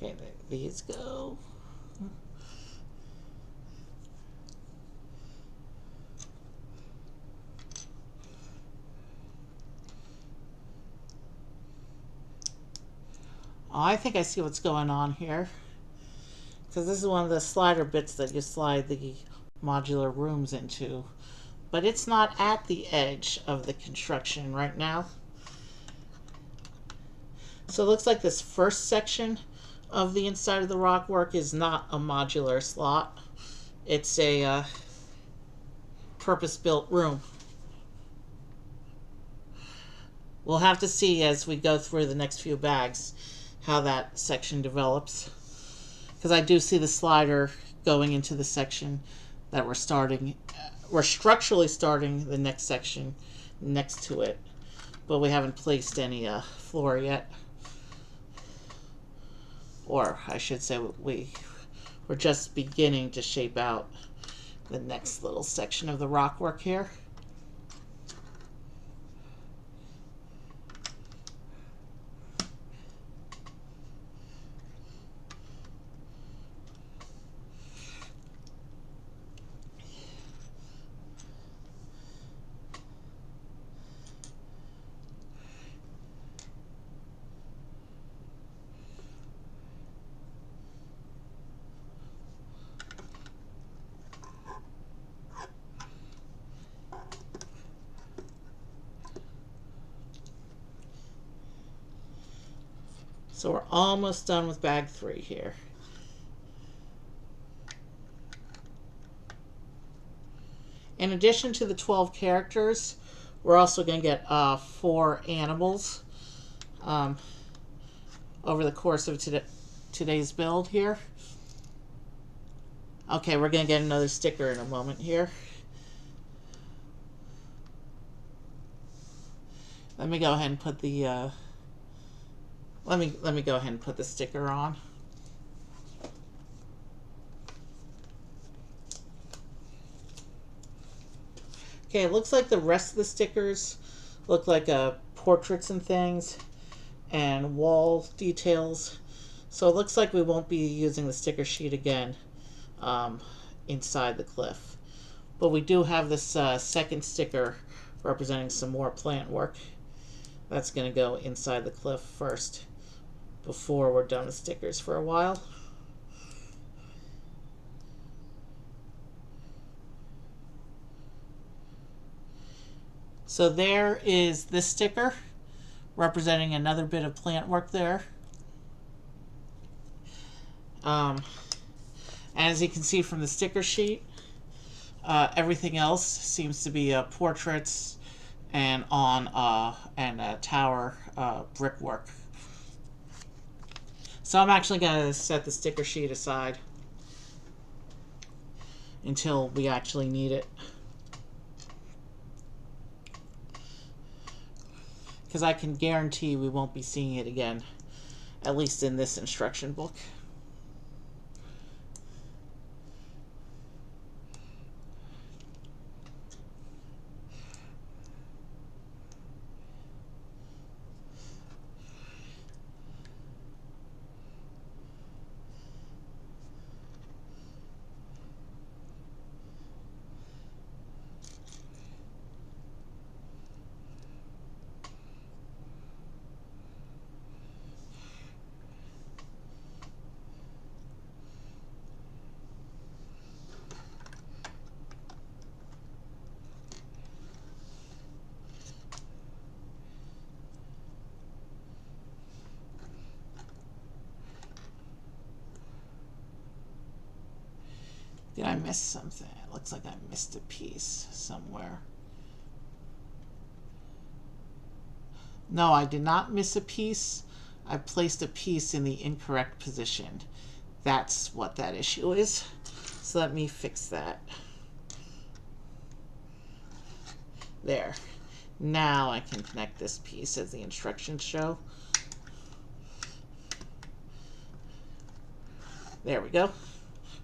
Okay, there these go. Oh, I think I see what's going on here. Because this is one of the slider bits that you slide the modular rooms into. But it's not at the edge of the construction right now. So it looks like this first section of the inside of the rockwork is not a modular slot. It's a purpose-built room. We'll have to see as we go through the next few bags how that section develops. Because I do see the slider going into the section that we're starting. We're structurally starting the next section next to it, but we haven't placed any floor yet. Or I should say we're just beginning to shape out the next little section of the rockwork here. So we're almost done with bag 3 here. In addition to the 12 characters, we're also going to get 4 animals over the course of today's build here. Okay, we're going to get another sticker in a moment here. Let me go ahead and put the let me go ahead and put the sticker on. Okay, it looks like the rest of the stickers look like portraits and things and wall details. So it looks like we won't be using the sticker sheet again inside the cliff. But we do have this second sticker representing some more plant work. That's going to go inside the cliff first before we're done with stickers for a while. So there is this sticker representing another bit of plant work there. As you can see from the sticker sheet, everything else seems to be portraits and tower brickwork. So I'm actually going to set the sticker sheet aside until we actually need it. Because I can guarantee we won't be seeing it again, at least in this instruction book. Did I miss something? It looks like I missed a piece somewhere. No, I did not miss a piece. I placed a piece in the incorrect position. That's what that issue is. So let me fix that. There. Now I can connect this piece as the instructions show. There we go.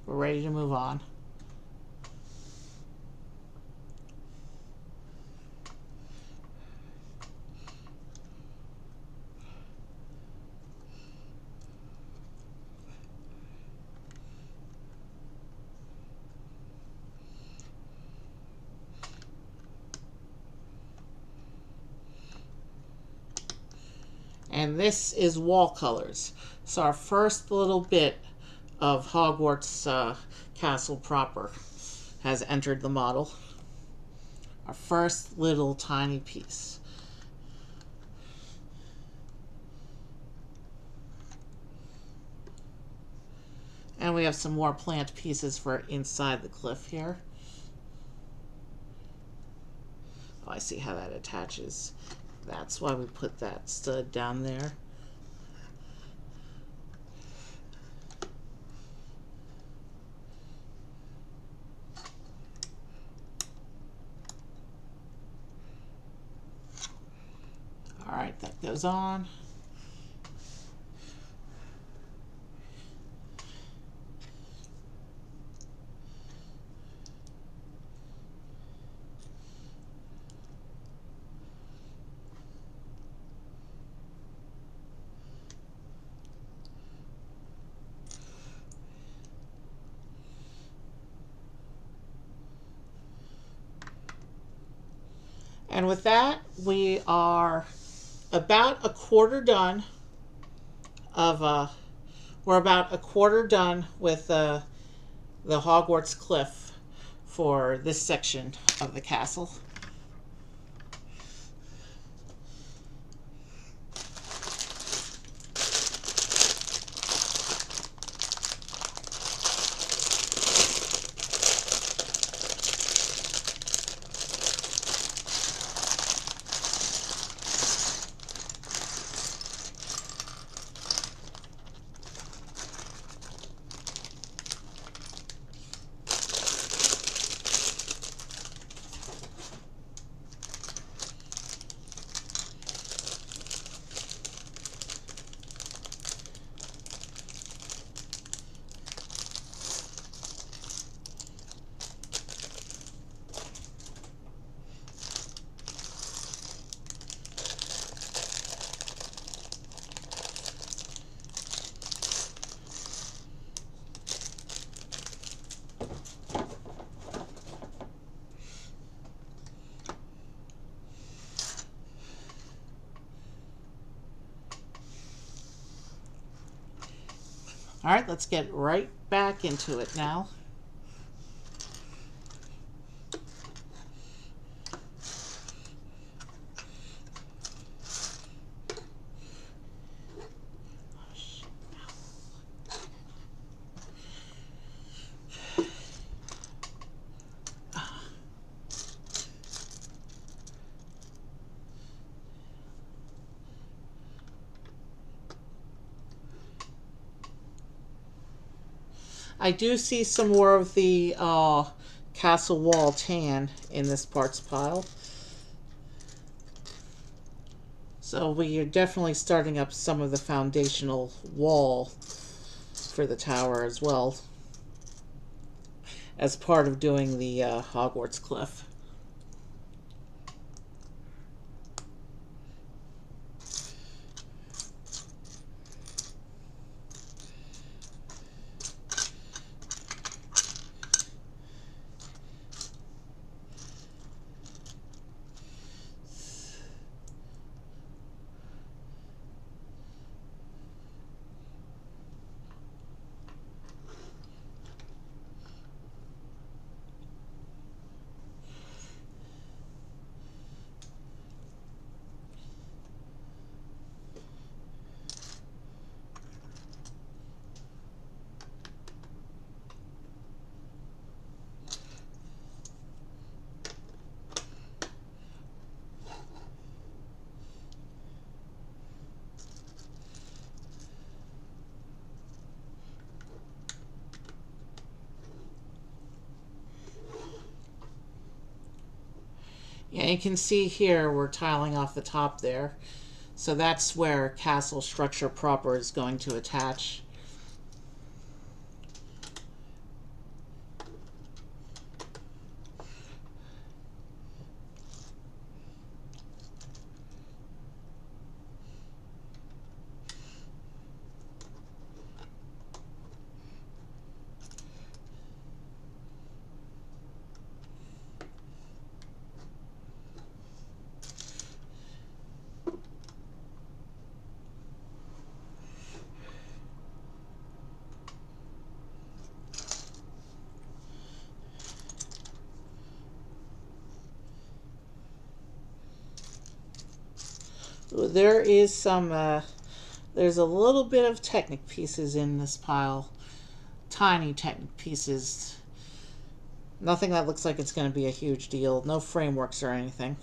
We're ready to move on. And this is wall colors. So our first little bit of Hogwarts castle proper has entered the model. Our first little tiny piece. And we have some more plant pieces for inside the cliff here. Oh, I see how that attaches. That's why we put that stud down there. All right, that goes on. And with that, we are about a quarter done we're about a quarter done with the Hogwarts cliff for this section of the castle. All right, let's get right back into it now. I do see some more of the castle wall tan in this parts pile. So we are definitely starting up some of the foundational wall for the tower as well, as part of doing the Hogwarts cliff. Yeah, you can see here we're tiling off the top there. So that's where castle structure proper is going to attach. There is some, there's a little bit of Technic pieces in this pile. Tiny Technic pieces. Nothing that looks like it's going to be a huge deal. No frameworks or anything.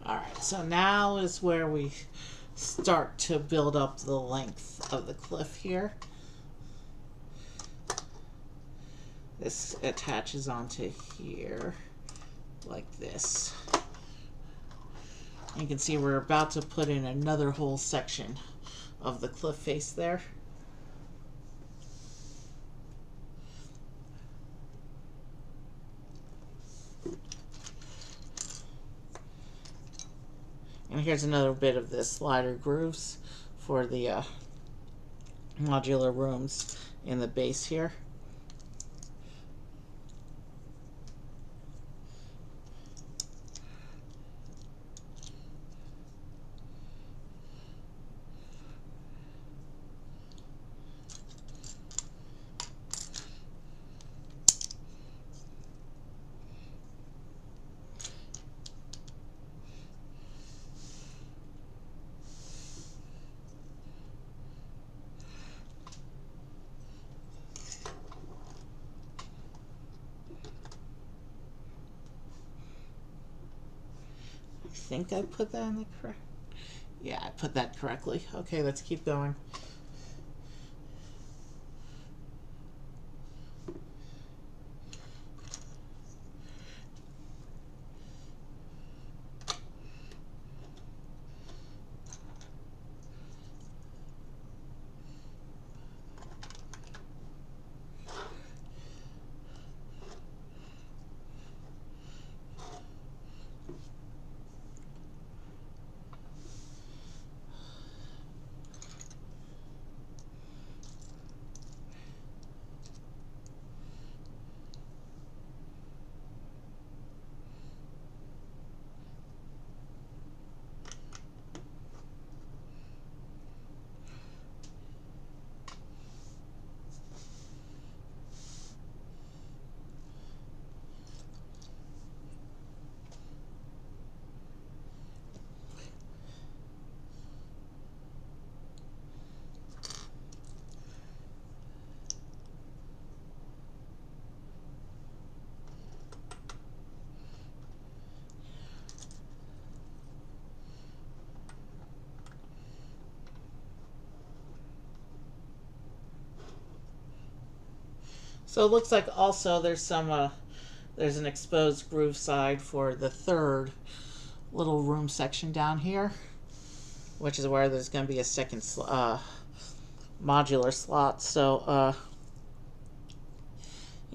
Alright, so now is where we start to build up the length of the cliff here. This attaches onto here like this. You can see we're about to put in another whole section of the cliff face there. And here's another bit of the slider grooves for the modular rooms in the base here. I think I put that in the correct... Yeah, I put that correctly. Okay, let's keep going. So it looks like also there's there's an exposed groove side for the third little room section down here, which is where there's going to be a second modular slot. So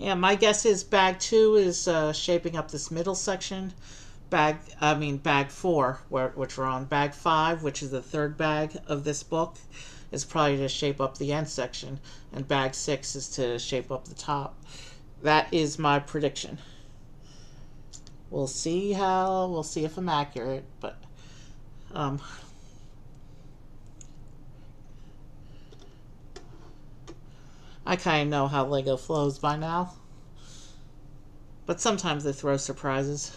Yeah, my guess is bag two is shaping up this middle section. Bag four, which we're on. Bag five, which is the third bag of this book, is probably to shape up the end section, and bag six is to shape up the top. That is my prediction. We'll see if I'm accurate, but um, I kind of know how Lego flows by now. But sometimes they throw surprises.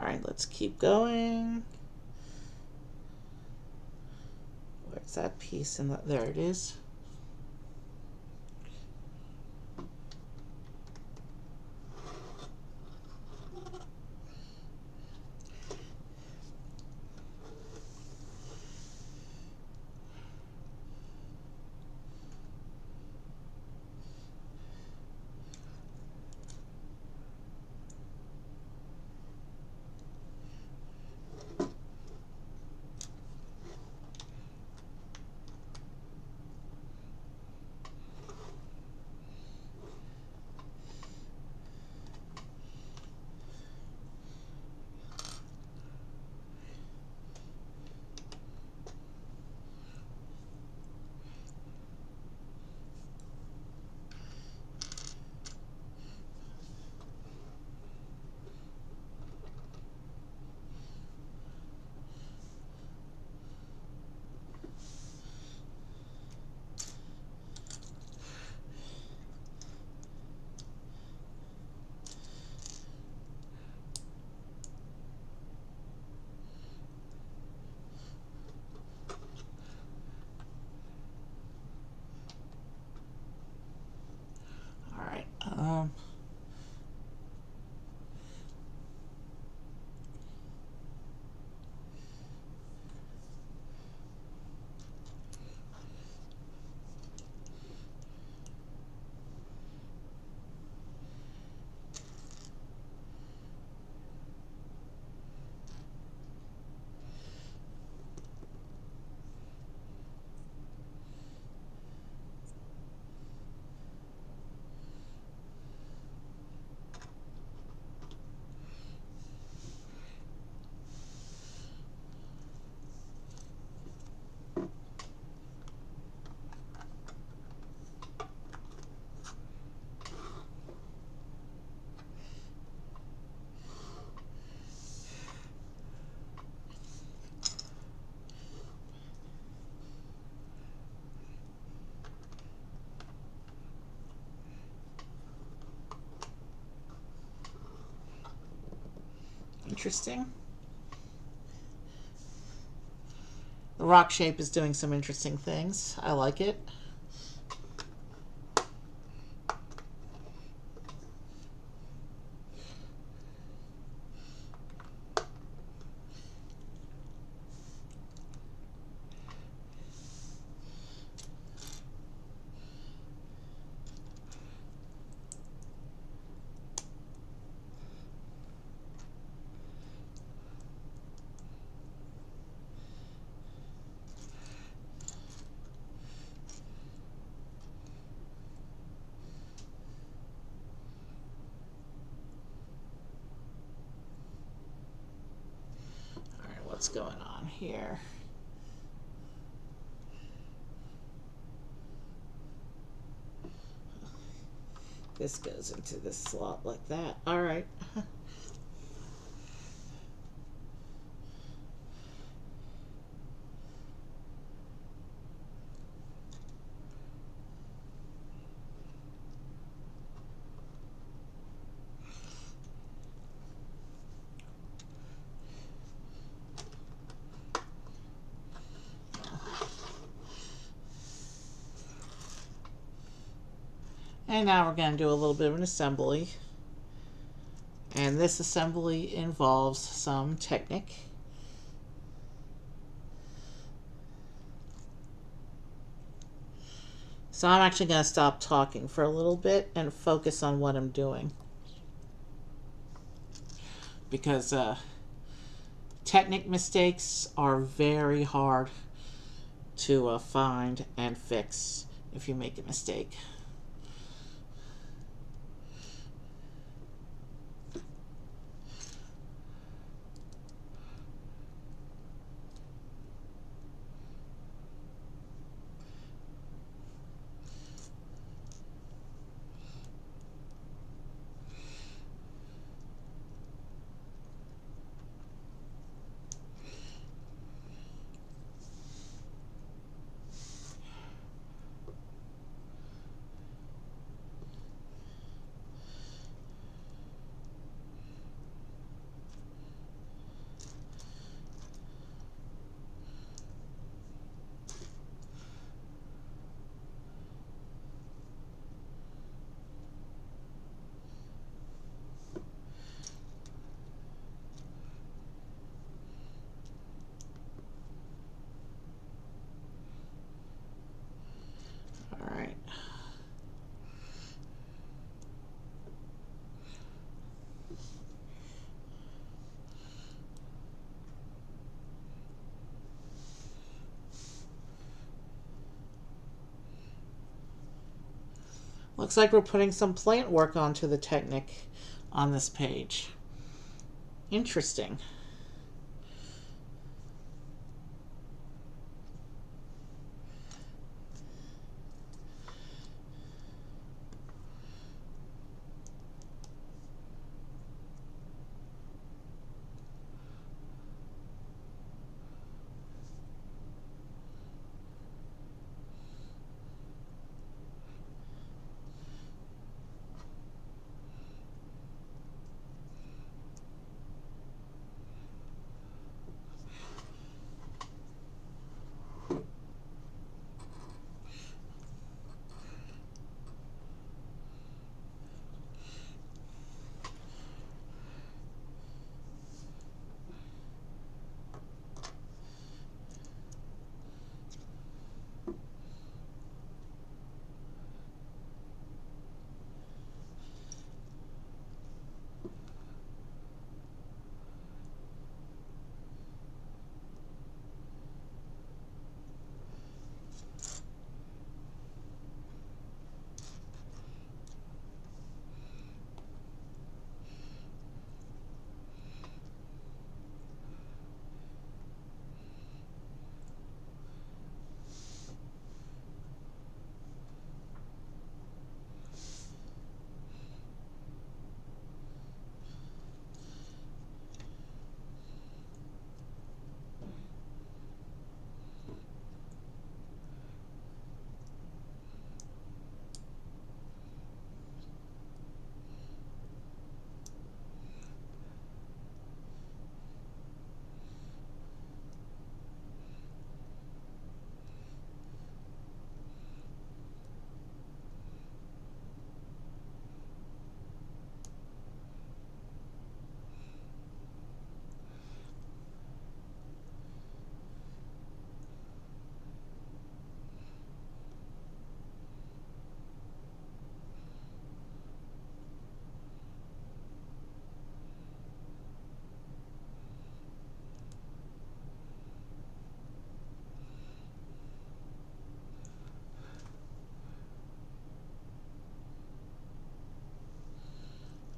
Alright, let's keep going. Where's that piece? There it is. Alright, interesting. The rock shape is doing some interesting things. I like it. what's going on here. This goes into this slot like that. All right. And now we're going to do a little bit of an assembly. And this assembly involves some technique. So I'm actually going to stop talking for a little bit and focus on what I'm doing. Because technique mistakes are very hard to find and fix if you make a mistake. All right. Looks like we're putting some plant work onto the technique on this page. Interesting.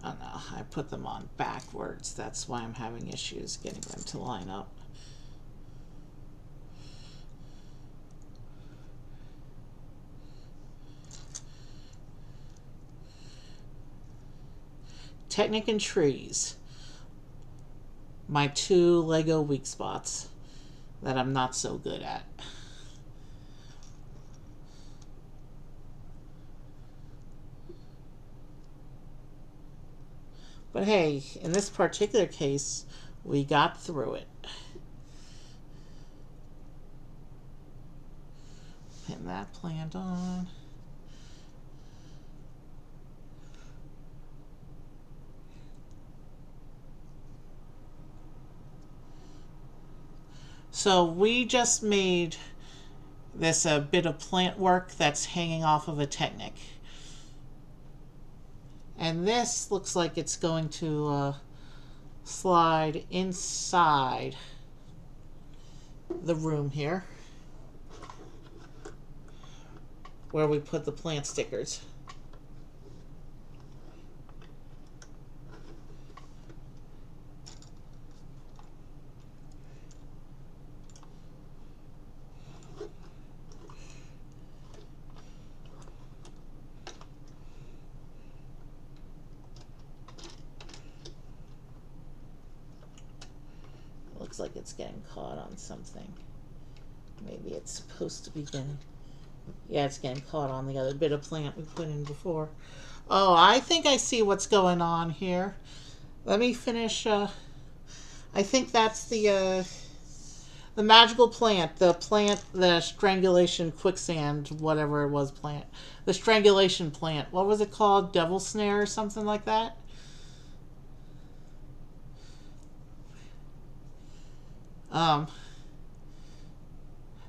Oh no, I put them on backwards. That's why I'm having issues getting them to line up. Technic and trees. My two Lego weak spots that I'm not so good at. But hey, in this particular case, we got through it. Pin that plant on. So we just made this a bit of plant work that's hanging off of a Technic. And this looks like it's going to slide inside the room here where we put the plant stickers. Looks like it's getting caught on something. Maybe it's supposed to be getting... Yeah, it's getting caught on the other bit of plant we put in before. Oh, I think I see what's going on here. Let me finish. I think that's the magical plant. The strangulation quicksand, whatever it was, plant. The strangulation plant. What was it called? Devil Snare or something like that?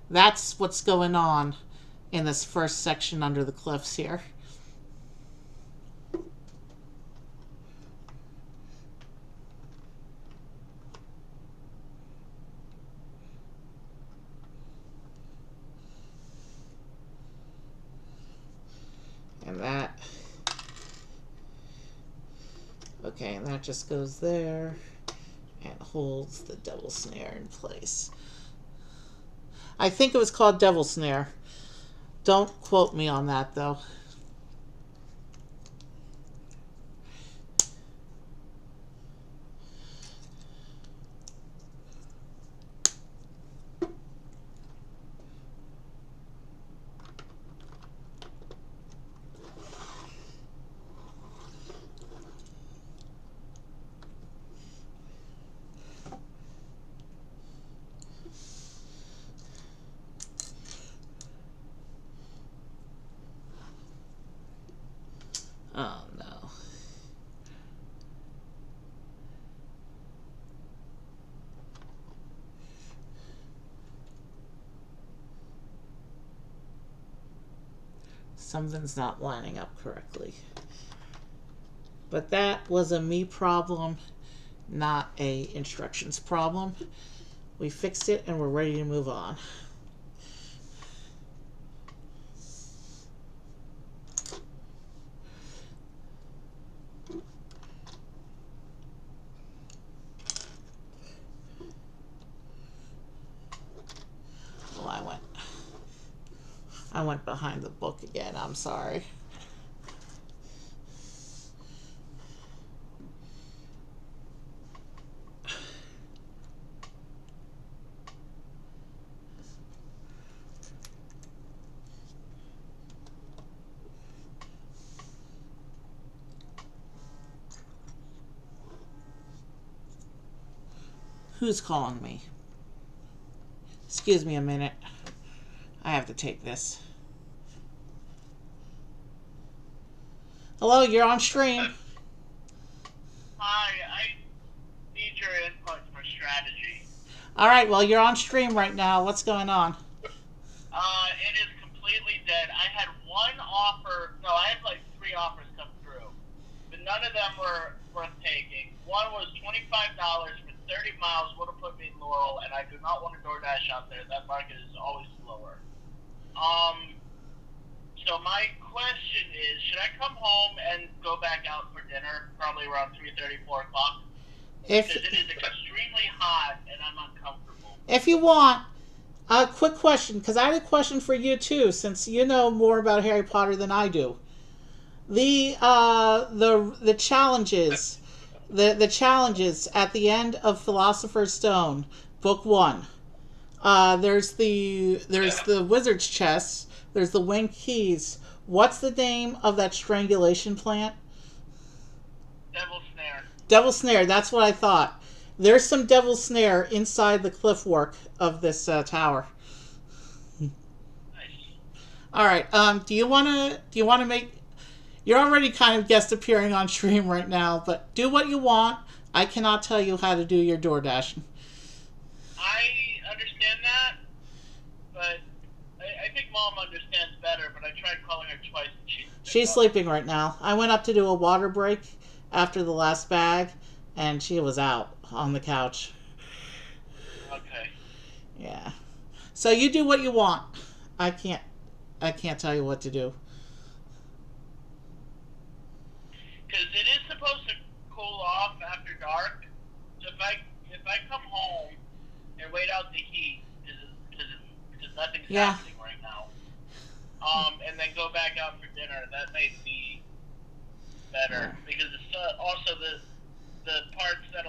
That's what's going on in this first section under the cliffs here. And that, okay, and that just goes there and holds the devil snare in place. I think it was called Devil Snare. Don't quote me on that, though. Oh, no. Something's not lining up correctly. But that was a me problem, not a instructions problem. We fixed it and we're ready to move on. I went behind the book again. I'm sorry. Who's calling me? Excuse me a minute. I have to take this. Hello, you're on stream. Hi, I need your input for strategy. Alright, well, you're on stream right now. What's going on? It is completely dead. I had one offer, no, I had like 3 offers come through, but none of them were worth taking. One was $25 for 30 miles, would have put me in Laurel, and I do not want to DoorDash out there. That market is always slower. So my question is, should I come home and go back out for dinner, probably around 3:30, 4 o'clock? Because it is extremely hot and I'm uncomfortable. If you want, a quick question, because I had a question for you too, since you know more about Harry Potter than I do. The challenges, the challenges at the end of Philosopher's Stone, Book One. There's the wizard's chest. There's the winged keys. What's the name of that strangulation plant? Devil Snare. Devil snare. That's what I thought. There's some devil snare inside the cliffwork of this tower. Nice. All right. Do you wanna make? You're already kind of guest appearing on stream right now, but do what you want. I cannot tell you how to do your door dashing. I understand that, but I think Mom understands better, but I tried calling her twice and She's sleeping right now. I went up to do a water break after the last bag, and she was out on the couch. Okay. Yeah. So you do what you want. I can't. I can't tell you what to do. Because it is supposed to cool off after dark. So if I come home and wait out the heat, because nothing's happening right now, and then go back out for dinner, that may be better. Because it's also the parts of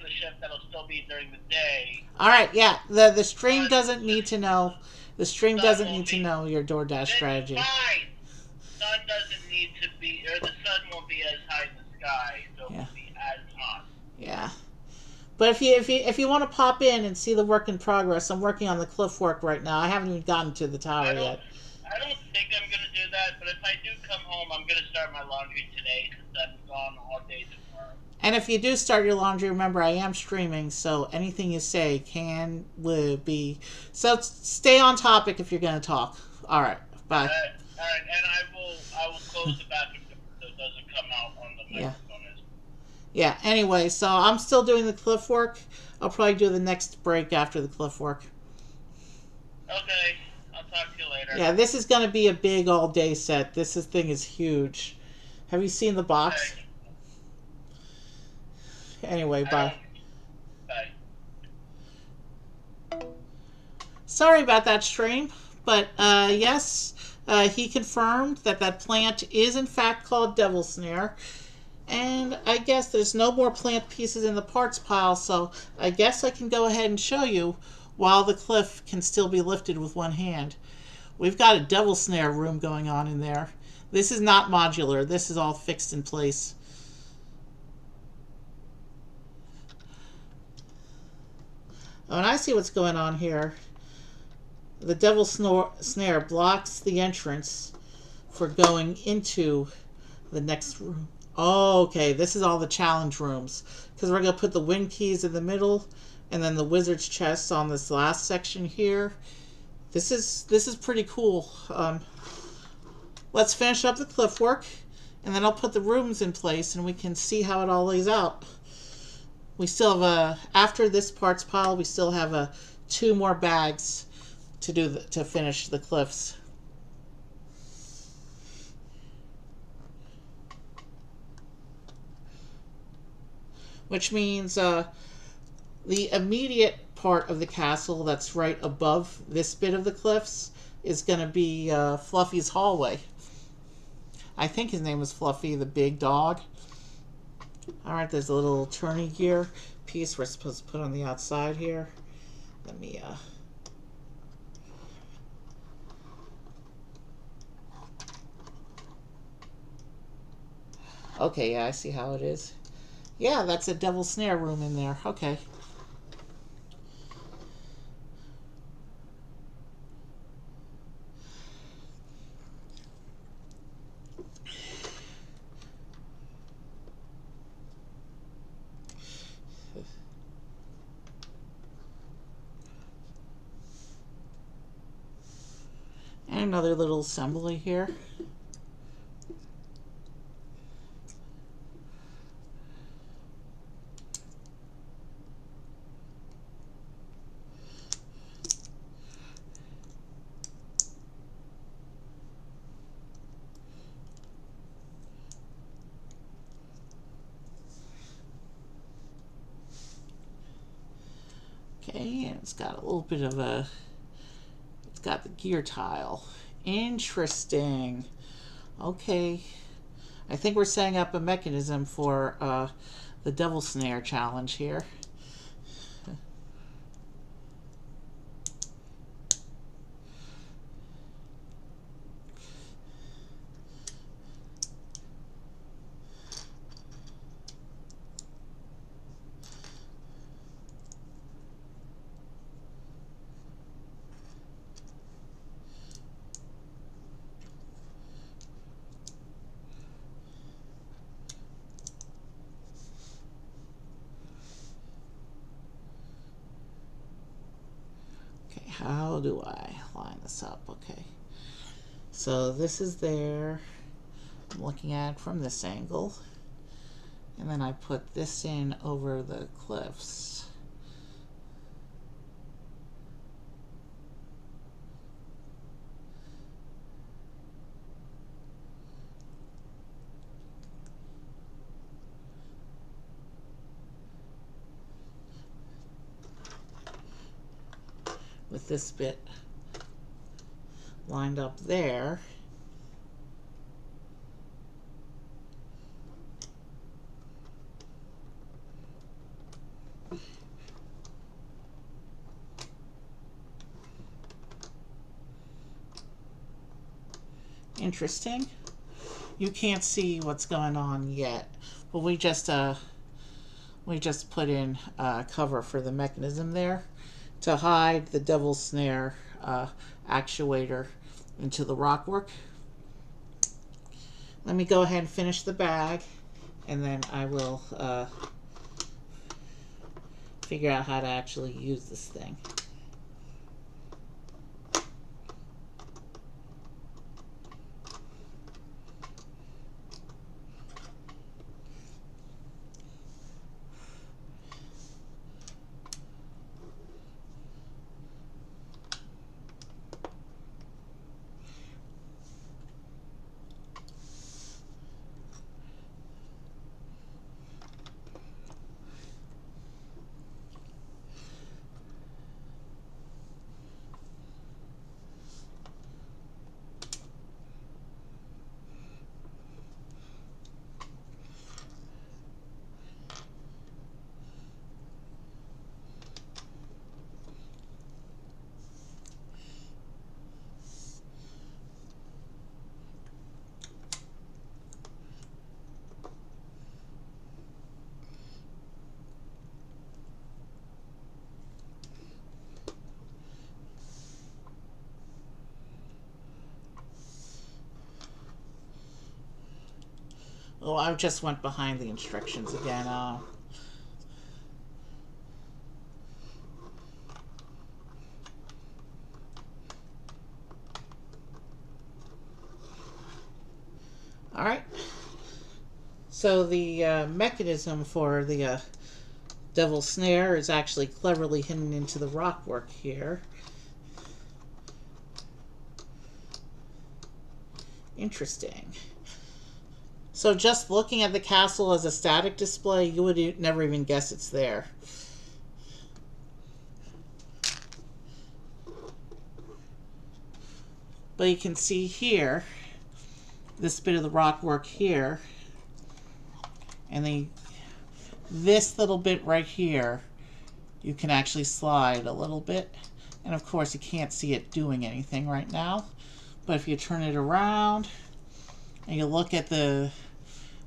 the shift that'll still be during the day. All right. Yeah. The stream doesn't need to know. The stream doesn't need to know your DoorDash strategy. Fine. Sun doesn't need to be, or the sun won't be as high in the sky, so it won't be as hot. Yeah. But if you want to pop in and see the work in progress, I'm working on the cliff work right now. I haven't even gotten to the tower yet. I don't think I'm gonna do that, but if I do come home, I'm gonna start my laundry today since I'm gone all day tomorrow. And if you do start your laundry, remember I am streaming, so anything you say will be. So stay on topic if you're going to talk. All right, bye. All right, and I will close the bathroom door so it doesn't come out on the microphone. Yeah. Anyway, so I'm still doing the cliff work. I'll probably do the next break after the cliff work. Okay, I'll talk to you later. Yeah, this is going to be a big all-day set. This thing is huge. Have you seen the box? Okay. Anyway, bye. Bye. Sorry about that stream, but yes, he confirmed that plant is in fact called Devil Snare. And I guess there's no more plant pieces in the parts pile, so I guess I can go ahead and show you while the cliff can still be lifted with one hand. We've got a Devil Snare room going on in there. This is not modular. This is all fixed in place. Oh, and I see what's going on here. The Devil Snare blocks the entrance for going into the next room. Oh, okay. This is all the challenge rooms. Because we're going to put the wing keys in the middle and then the wizard's chest on this last section here. This is pretty cool. Let's finish up the cliff work and then I'll put the rooms in place and we can see how it all lays out. We still have after this parts pile, we still have 2 more bags to finish the cliffs. Which means the immediate part of the castle that's right above this bit of the cliffs is going to be Fluffy's hallway. I think his name is Fluffy, the big dog. Alright, there's a little turning gear piece we're supposed to put on the outside here. Let me, Okay, yeah, I see how it is. Yeah, that's a Devil Snare room in there. Okay. And another little assembly here. Okay, and it's got a little bit of it's got the gear tile. Interesting. Okay. I think we're setting up a mechanism for the Devil Snare challenge here. Okay, how do I line this up? Okay. So this is there. I'm looking at it from this angle. And then I put this in over the cliffs. With this bit lined up there. Interesting. You can't see what's going on yet, but we just put in cover for the mechanism there to hide the Devil's Snare actuator into the rockwork. Let me go ahead and finish the bag, and then I will figure out how to actually use this thing. Oh, I just went behind the instructions again. Alright. So the mechanism for the Devil's Snare is actually cleverly hidden into the rockwork here. Interesting. So just looking at the castle as a static display, you would never even guess it's there. But you can see here, this bit of the rockwork here, and this little bit right here, you can actually slide a little bit. And of course you can't see it doing anything right now. But if you turn it around, and you look at the,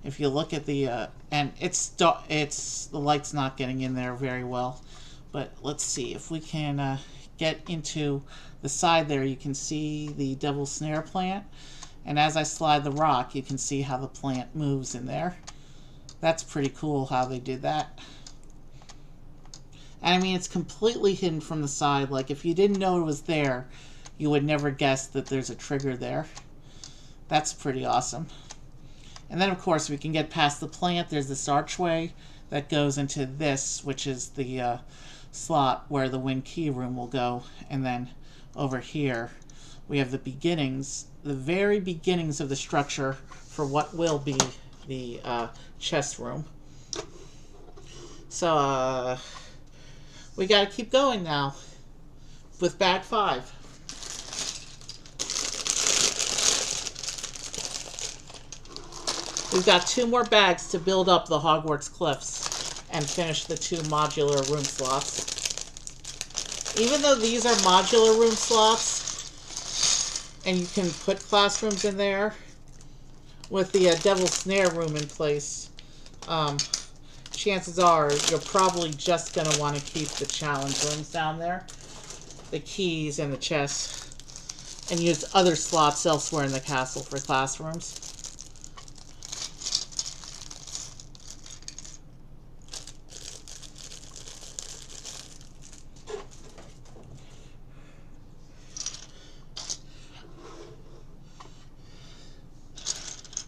and the light's not getting in there very well, but let's see if we can get into the side there. You can see the Devil's Snare plant, and as I slide the rock, you can see how the plant moves in there. That's pretty cool how they did that. And I mean, it's completely hidden from the side. Like if you didn't know it was there, you would never guess that there's a trigger there. That's pretty awesome. And then of course we can get past the plant. There's this archway that goes into this, which is the slot where the Wind Key Room will go. And then over here we have the beginnings, the very beginnings of the structure for what will be the chest room. So we gotta keep going now with bag 5. We've got 2 more bags to build up the Hogwarts cliffs and finish the 2 modular room slots. Even though these are modular room slots, and you can put classrooms in there, with the Devil's Snare room in place, chances are you're probably just going to want to keep the challenge rooms down there, the keys and the chests, and use other slots elsewhere in the castle for classrooms.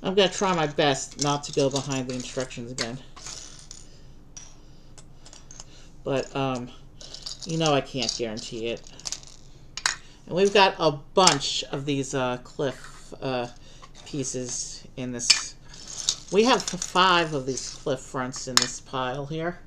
I'm going to try my best not to go behind the instructions again. But, you know I can't guarantee it. And we've got a bunch of these cliff pieces in this. We have 5 of these cliff fronts in this pile here.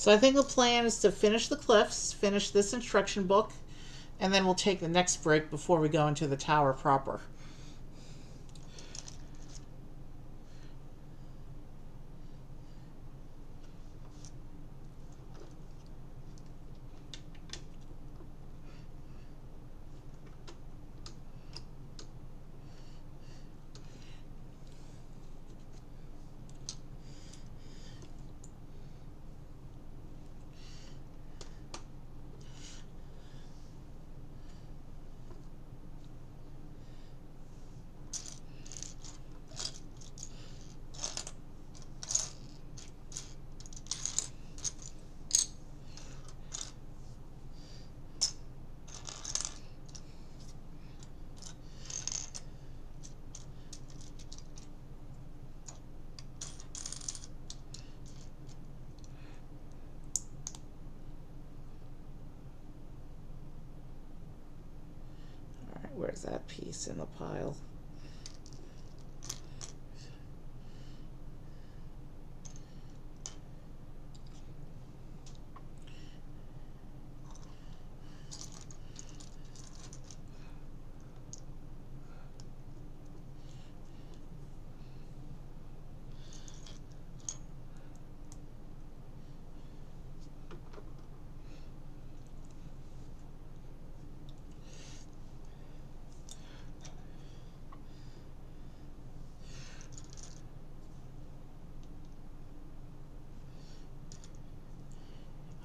So I think the plan is to finish the cliffs, finish this instruction book, and then we'll take the next break before we go into the tower proper. Where's that piece in the pile?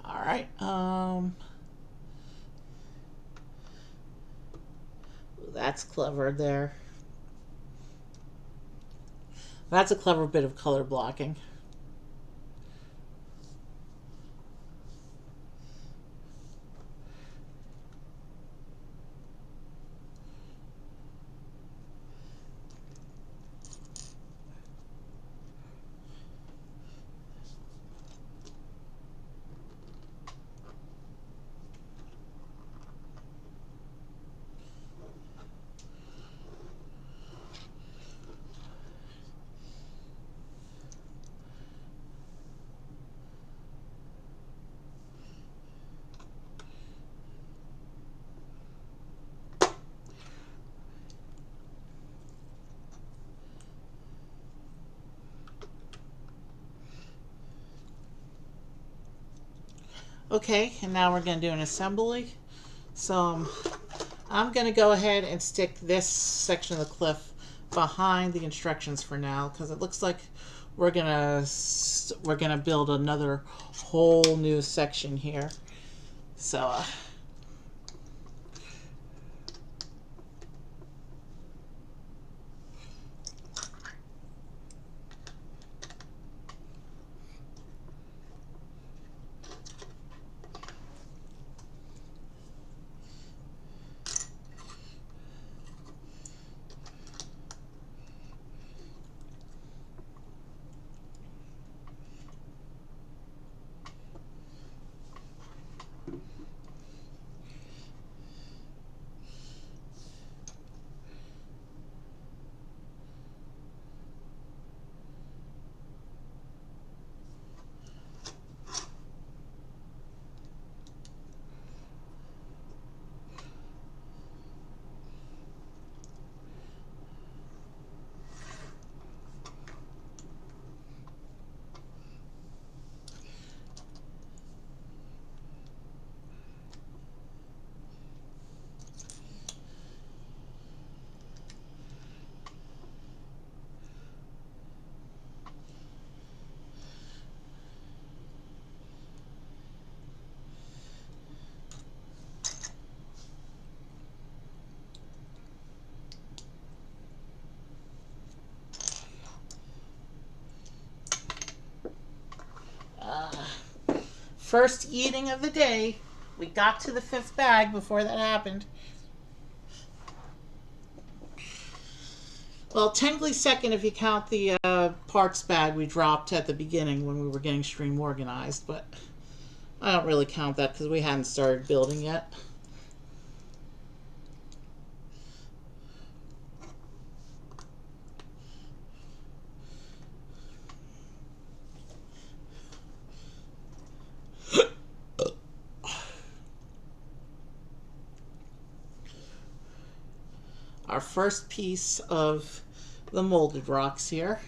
Alright, that's clever there. That's a clever bit of color blocking. Okay, and now we're going to do an assembly. So I'm going to go ahead and stick this section of the cliff behind the instructions for now, because it looks like we're gonna build another whole new section here. So first eating of the day. We got to the 5th bag before that happened. Well, technically second if you count the parts bag we dropped at the beginning when we were getting stream organized, but I don't really count that because we hadn't started building yet. Our first piece of the molded rocks here.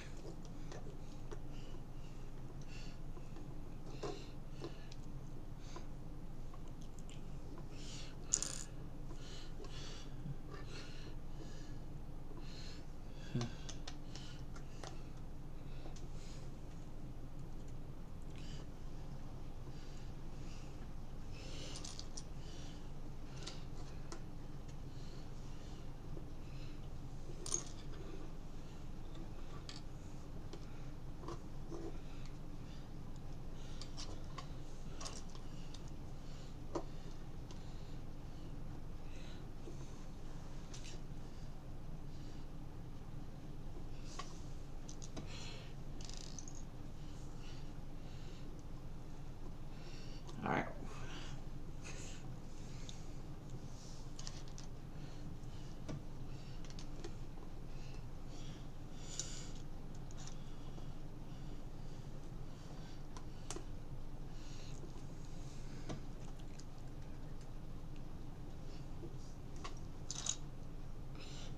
All right.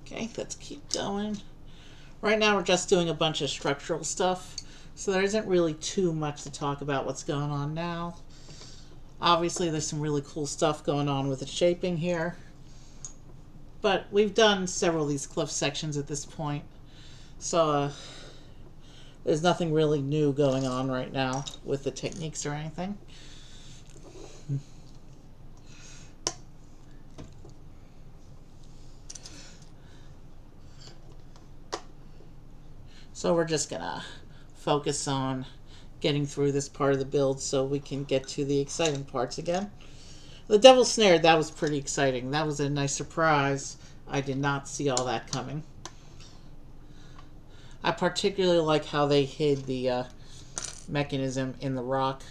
Okay, let's keep going. Right now we're just doing a bunch of structural stuff, so there isn't really too much to talk about what's going on now. Obviously there's some really cool stuff going on with the shaping here, but we've done several of these cliff sections at this point, so there's nothing really new going on right now with the techniques or anything. So we're just gonna focus on getting through this part of the build so we can get to the exciting parts again. The Devil's Snare, that was pretty exciting. That was a nice surprise. I did not see all that coming. I particularly like how they hid the mechanism in the rock.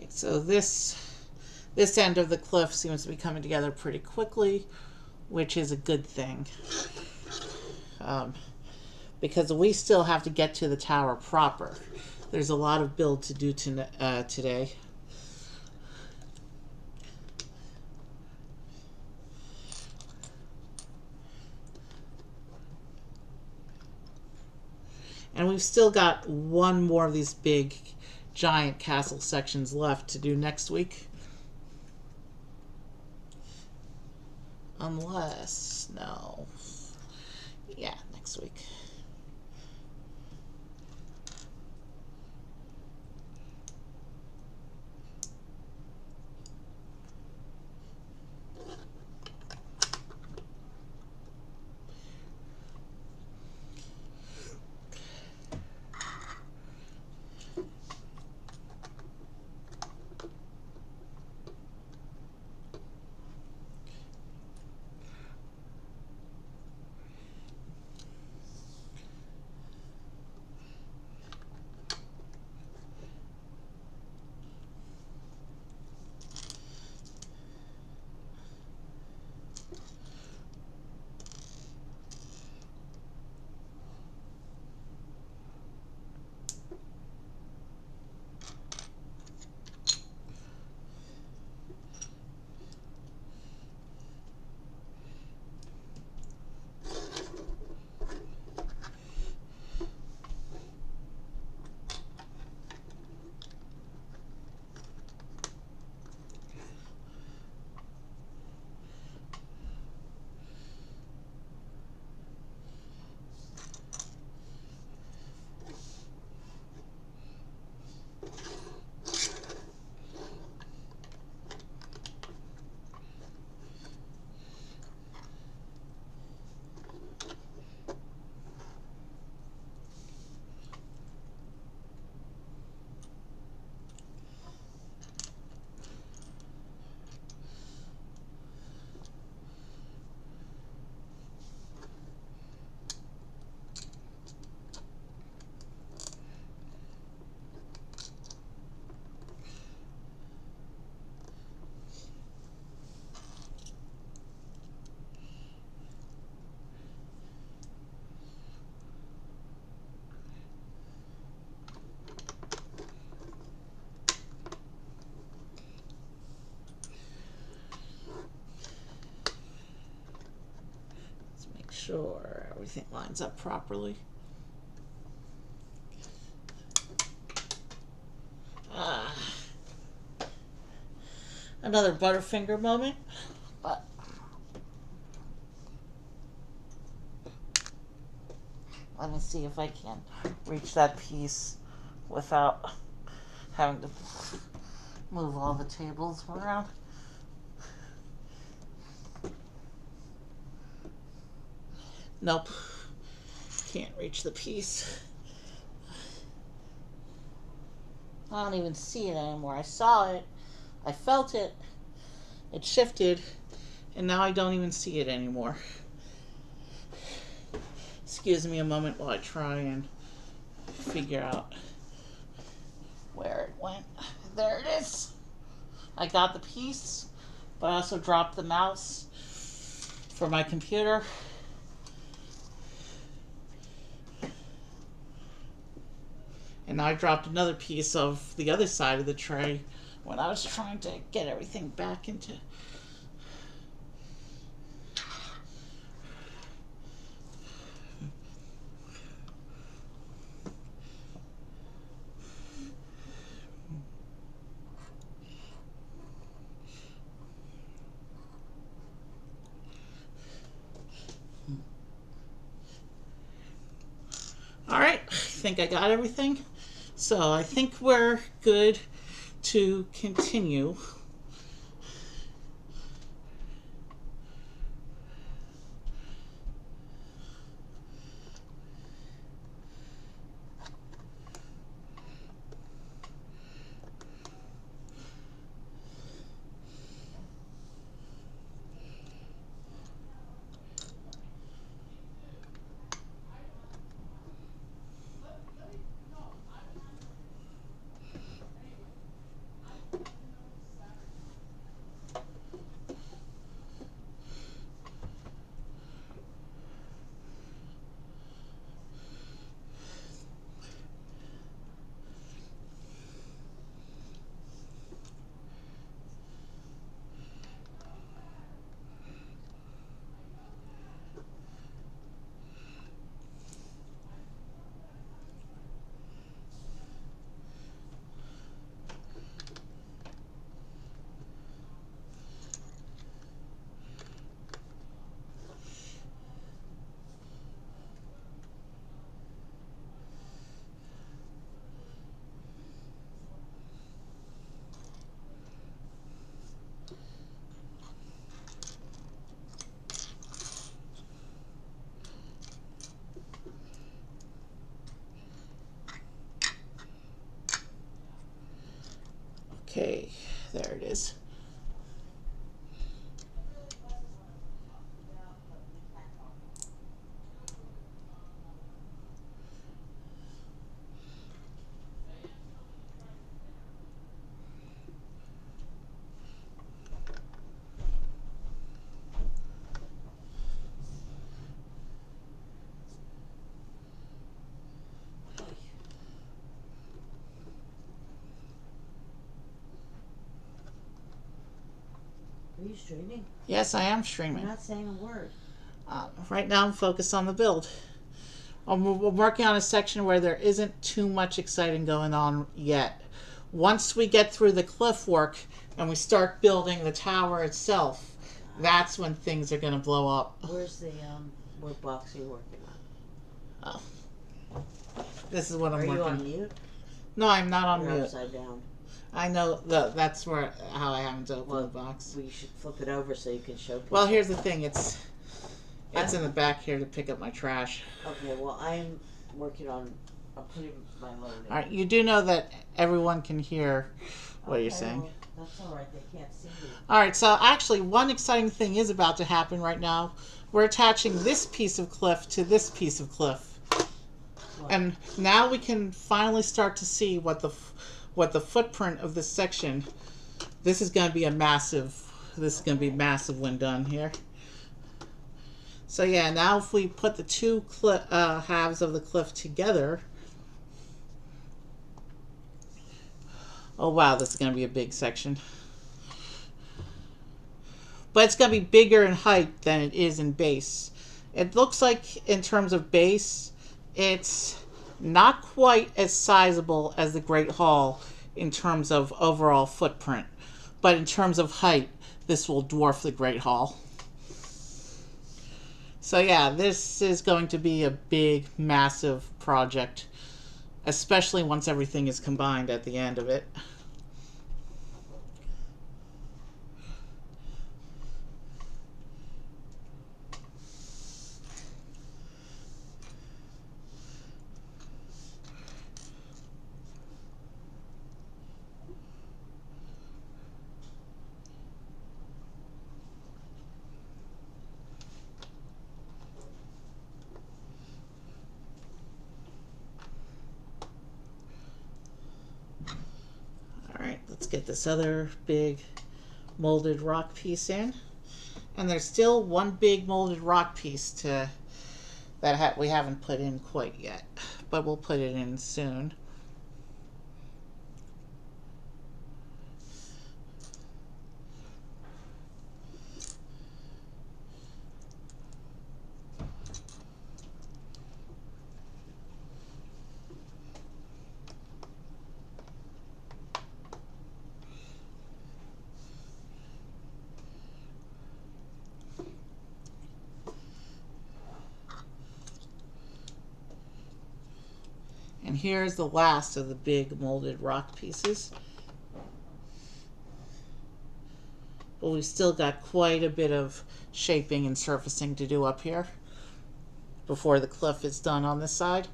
So this end of the cliff seems to be coming together pretty quickly, which is a good thing. Because we still have to get to the tower proper. There's a lot of build to do today. And we've still got one more of these big giant castle sections left to do next week. Unless, no. Yeah, next week. sure everything lines up properly. Another Butterfinger moment, but let me see if I can reach that piece without having to move all the tables around. Nope, can't reach the piece. I don't even see it anymore. I saw it, I felt it, it shifted, and now I don't even see it anymore. Excuse me a moment while I try and figure out where it went. There it is. I got the piece, but I also dropped the mouse for my computer. And I dropped another piece of the other side of the tray when I was trying to get everything back into. All right, I think I got everything. So I think we're good to continue. Okay, there it is. Are you streaming? Yes, I am streaming. You're not saying a word. Right now I'm focused on the build. I'm working on a section where there isn't too much exciting going on yet. Once we get through the cliff work and we start building the tower itself, that's when things are going to blow up. Where's the what box are you working on? Oh. This is what I'm working on. Are you on mute? No, I'm not on You're mute. upside down. I know that's how I haven't opened the box. We should flip it over so you can show people. Well, here's the thing. It's in the back here to pick up my trash. Okay, well, I'm working on putting my load in. All right, you do know that everyone can hear what you're saying. Well, that's all right. They can't see you. All right, so actually one exciting thing is about to happen right now. We're attaching this piece of cliff to this piece of cliff. What? And now we can finally start to see what the footprint of this section. This is going to be massive when done here. So yeah, now if we put the two halves of the cliff together, oh wow, this is going to be a big section. But it's going to be bigger in height than it is in base. It looks like in terms of base, it's not quite as sizable as the Great Hall in terms of overall footprint, but in terms of height, this will dwarf the Great Hall. So yeah, this is going to be a big, massive project, especially once everything is combined at the end of it. Alright, let's get this other big molded rock piece in. And there's still one big molded rock piece that we haven't put in quite yet, but we'll put it in soon. And here's the last of the big molded rock pieces. But we've still got quite a bit of shaping and surfacing to do up here before the cliff is done on this side.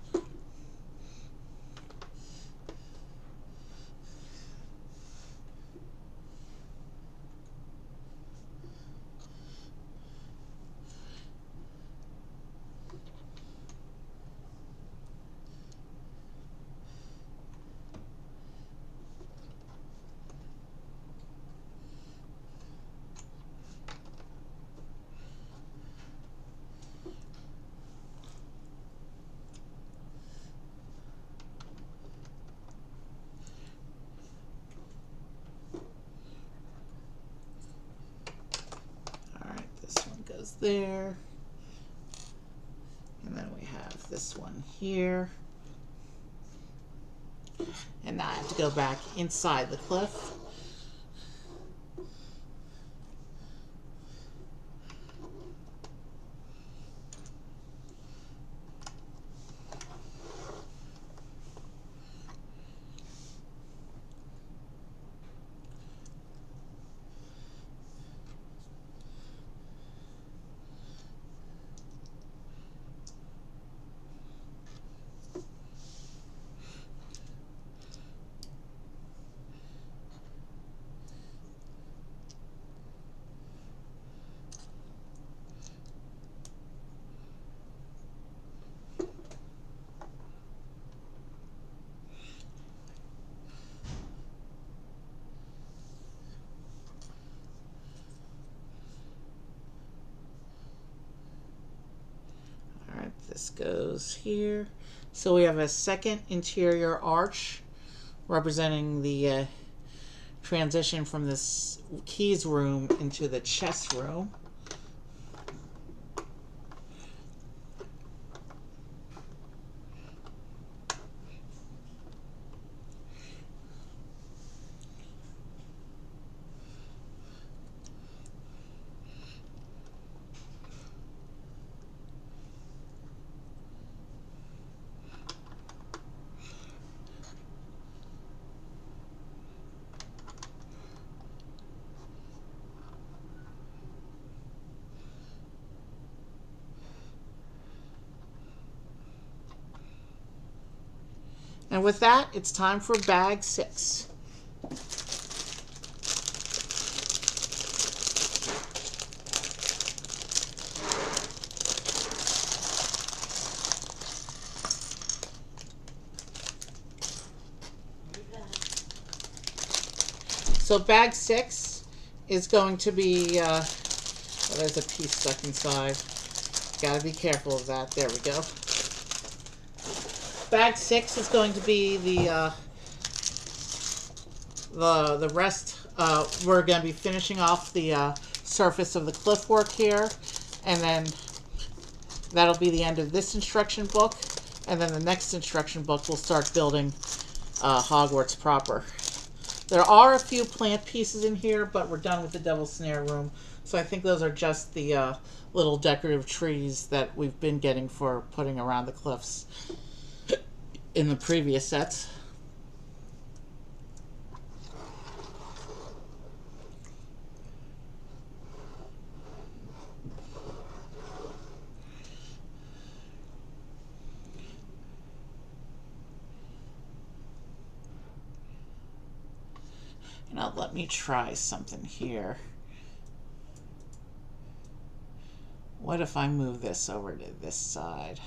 There, and then we have this one here, and now I have to go back inside the cliff. This goes here. So we have a second interior arch representing the transition from this keys room into the chess room. And with that, it's time for bag 6. So bag 6 is going to be, there's a piece stuck inside. Gotta be careful of that. There we go. Bag 6 is going to be the rest. We're going to be finishing off the surface of the cliff work here, and then that'll be the end of this instruction book, and then the next instruction book will start building Hogwarts proper. There are a few plant pieces in here, but we're done with the Devil's Snare room, so I think those are just the little decorative trees that we've been getting for putting around the cliffs in the previous sets. Now let me try something here. What if I move this over to this side?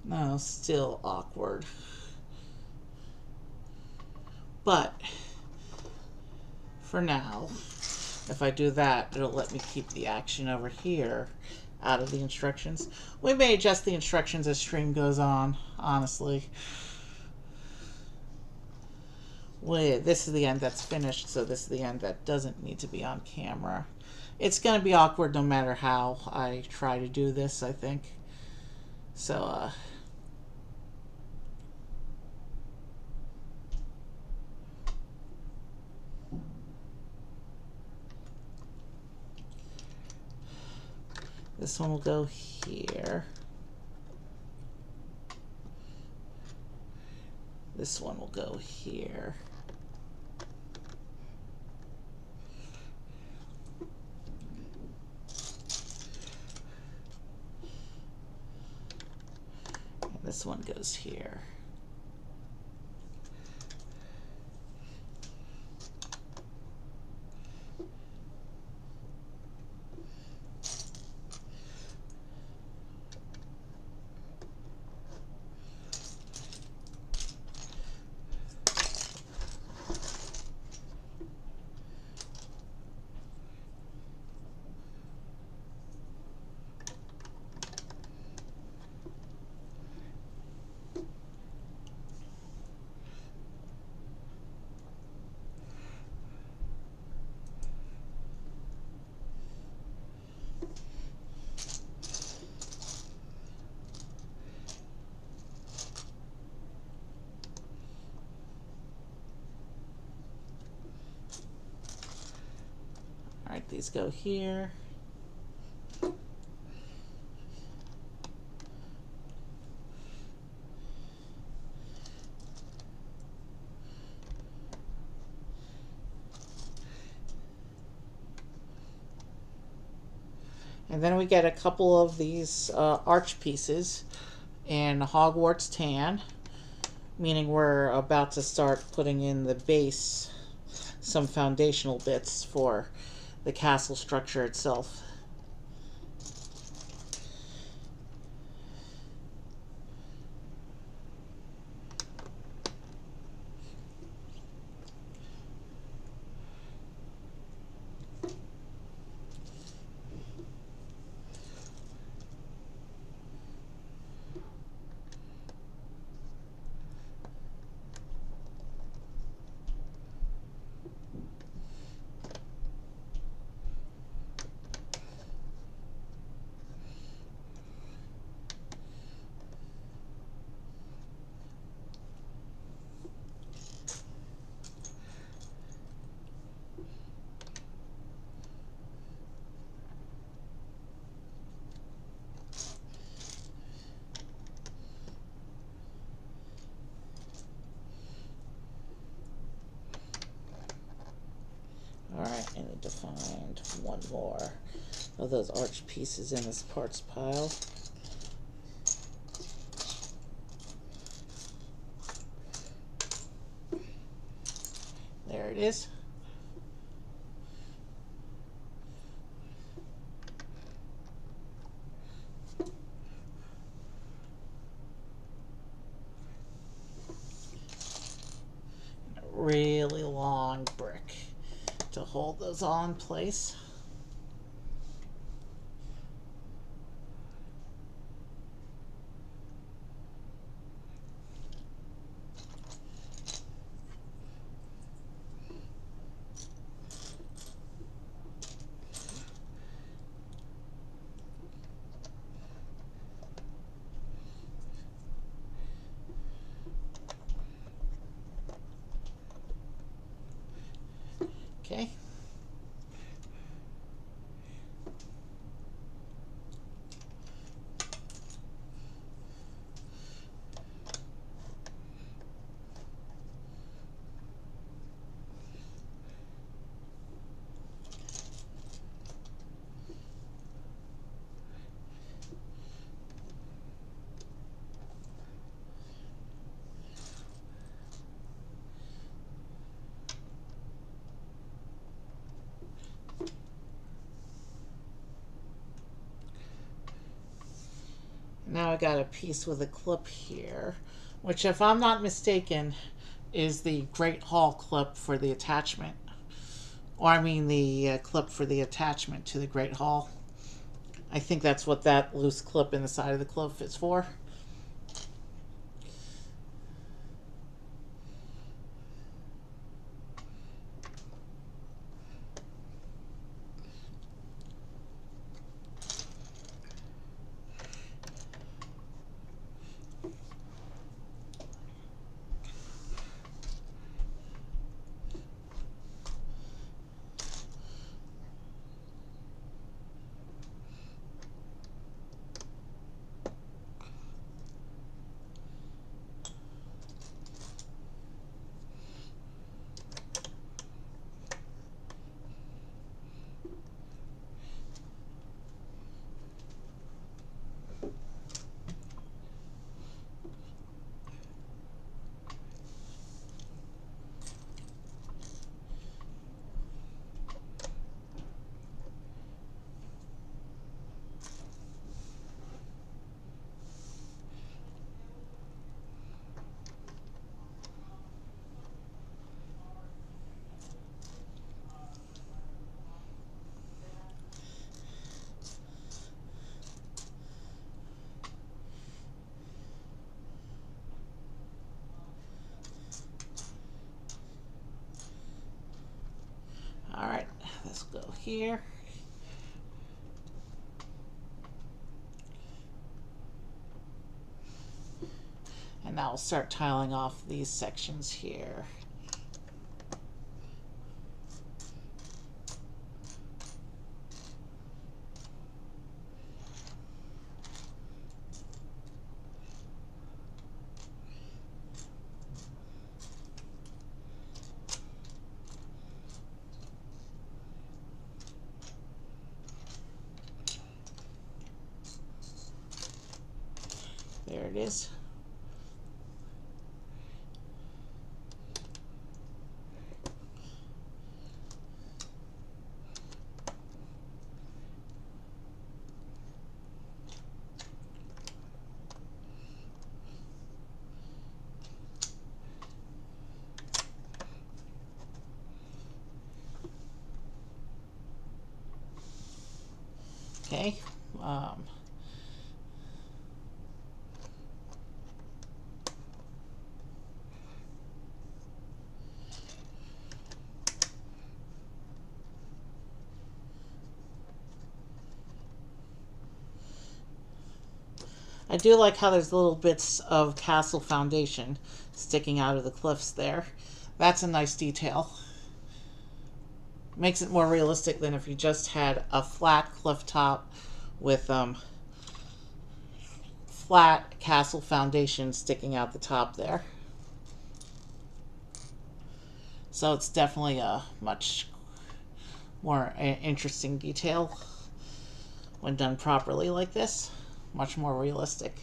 No, still awkward. But for now, if I do that, it'll let me keep the action over here out of the instructions. We may adjust the instructions as stream goes on, honestly. This is the end that's finished, so this is the end that doesn't need to be on camera. It's going to be awkward no matter how I try to do this, I think. So, this one will go here. This one will go here. And this one goes here. Alright, these go here. And then we get a couple of these arch pieces in Hogwarts tan, meaning we're about to start putting in the base, some foundational bits for the castle structure itself. Alright, I need to find one more of those arch pieces in this parts pile. There it is. A really long brick to hold those all in place. I got a piece with a clip here, which, if I'm not mistaken, is the Great Hall clip for the attachment. Or, I mean, the clip for the attachment to the Great Hall. I think that's what that loose clip in the side of the clip is for. Alright, let's go here. And now we'll start tiling off these sections here. There it is. Okay. I do like how there's little bits of castle foundation sticking out of the cliffs there. That's a nice detail. Makes it more realistic than if you just had a flat cliff top with flat castle foundation sticking out the top there. So it's definitely a much more interesting detail when done properly like this. Much more realistic.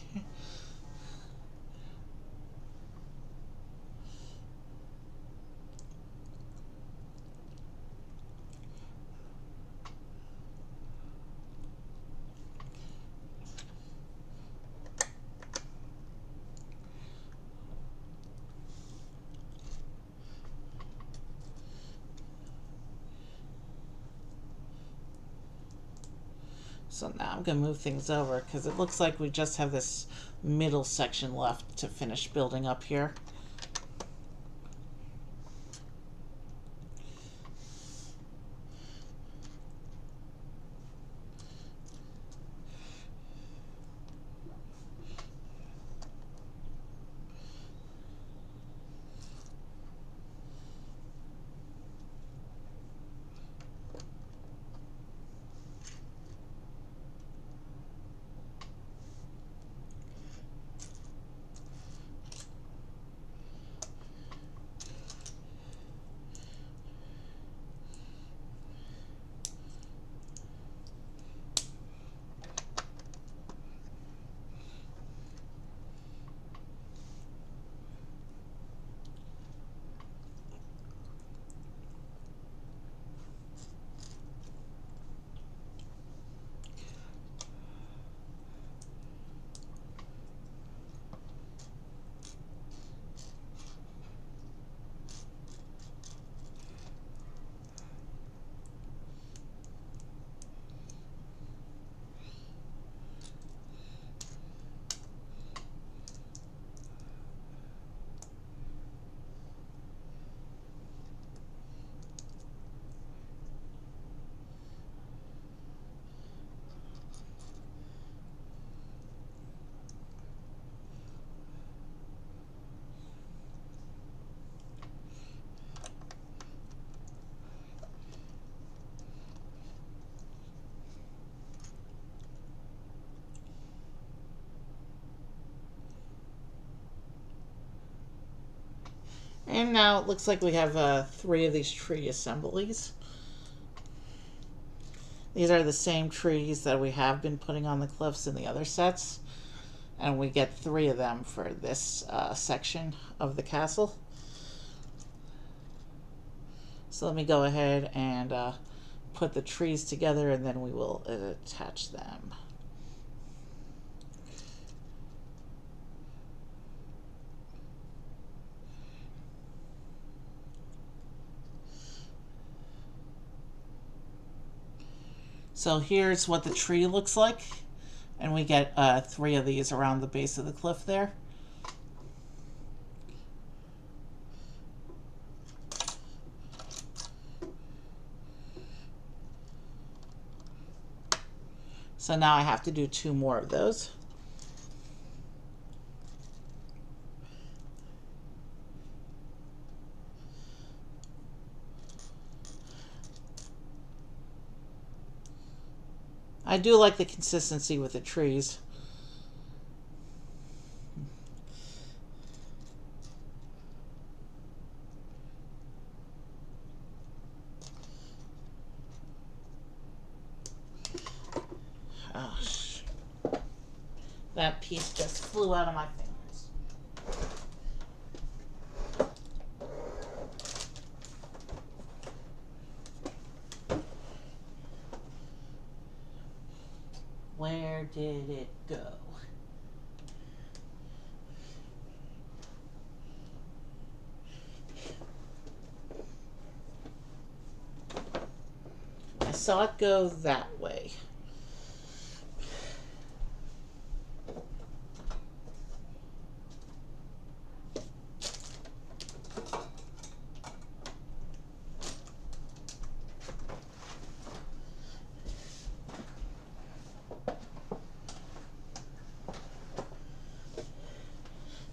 So now I'm going to move things over because it looks like we just have this middle section left to finish building up here. And now it looks like we have 3 of these tree assemblies. These are the same trees that we have been putting on the cliffs in the other sets. And we get 3 of them for this section of the castle. So let me go ahead and put the trees together, and then we will attach them. So here's what the tree looks like, and we get 3 of these around the base of the cliff there. So now I have to do 2 more of those. I do like the consistency with the trees. Oh, that piece just flew out of my fingers. Where did it go? I saw it go that way.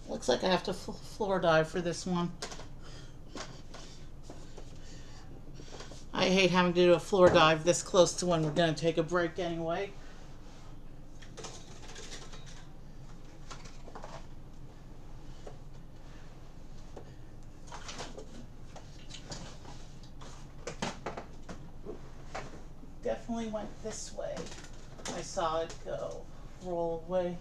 Looks like I have to floor dive for this one. I hate having to do a floor dive this close to when we're going to take a break anyway. Definitely went this way. I saw it go. Roll away.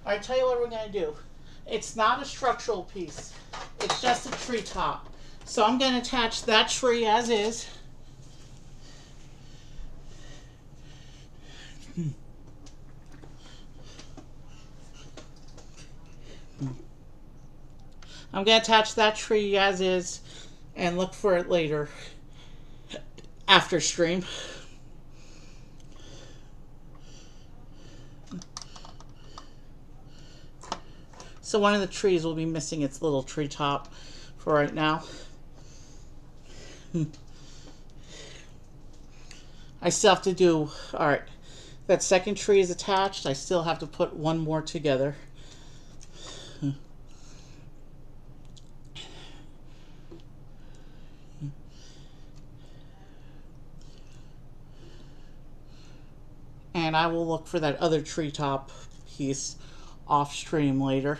Alright, tell you what we're going to do. It's not a structural piece. It's just a tree top. So I'm going to attach that tree as is. I'm going to attach that tree as is and look for it later after stream. So one of the trees will be missing its little tree top for right now. I still have to do, alright, that second tree is attached. I still have to put one more together. And I will look for that other treetop piece off stream later.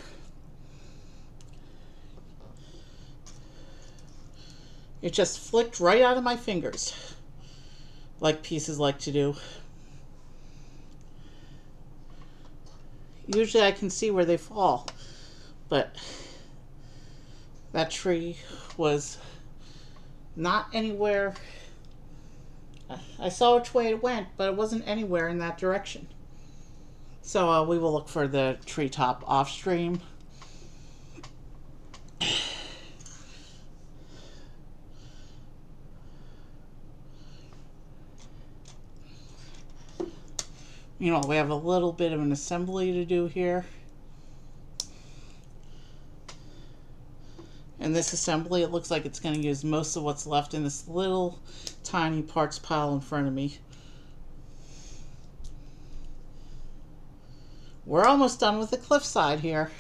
It just flicked right out of my fingers, like pieces like to do. Usually I can see where they fall, but that tree was not anywhere. I saw which way it went, but it wasn't anywhere in that direction. So we will look for the treetop off stream. You know, we have a little bit of an assembly to do here. And this assembly, it looks like it's going to use most of what's left in this little tiny parts pile in front of me. We're almost done with the cliffside here.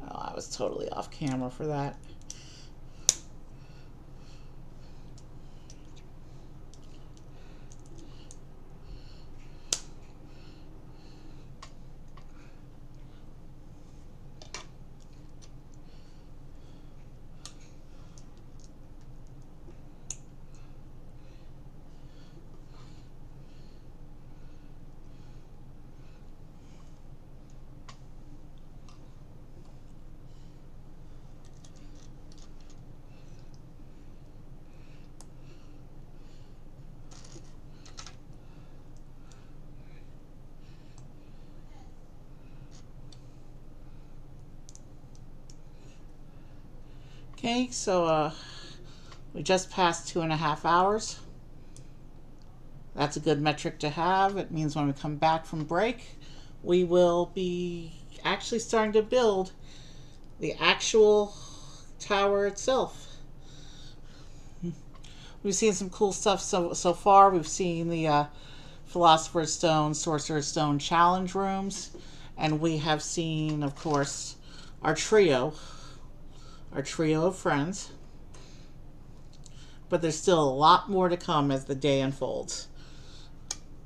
Oh, I was totally off camera for that. Okay, so we just passed 2.5 hours. That's a good metric to have. It means when we come back from break, we will be actually starting to build the actual tower itself. We've seen some cool stuff so far. We've seen the Philosopher's Stone, Sorcerer's Stone challenge rooms, and we have seen, of course, our trio of friends. But there's still a lot more to come as the day unfolds.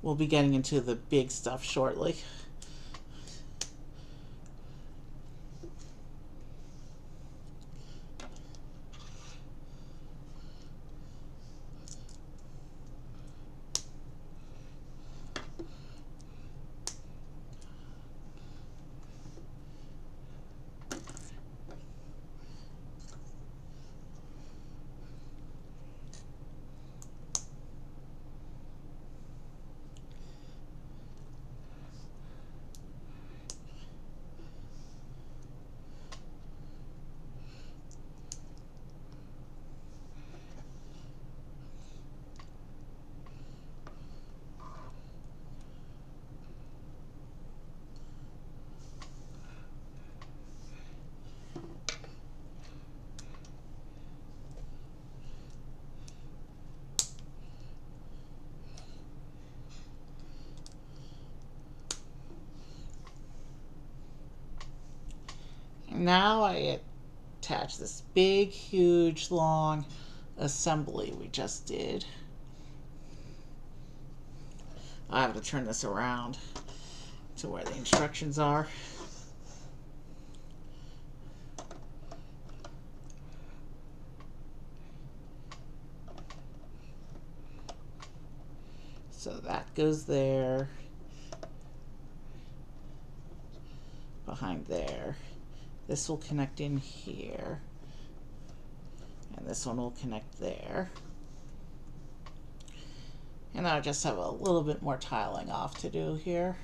We'll be getting into the big stuff shortly. Now I attach this big, huge, long assembly we just did. I have to turn this around to where the instructions are. So that goes there, behind there. This will connect in here, and this one will connect there. And I just have a little bit more tiling off to do here.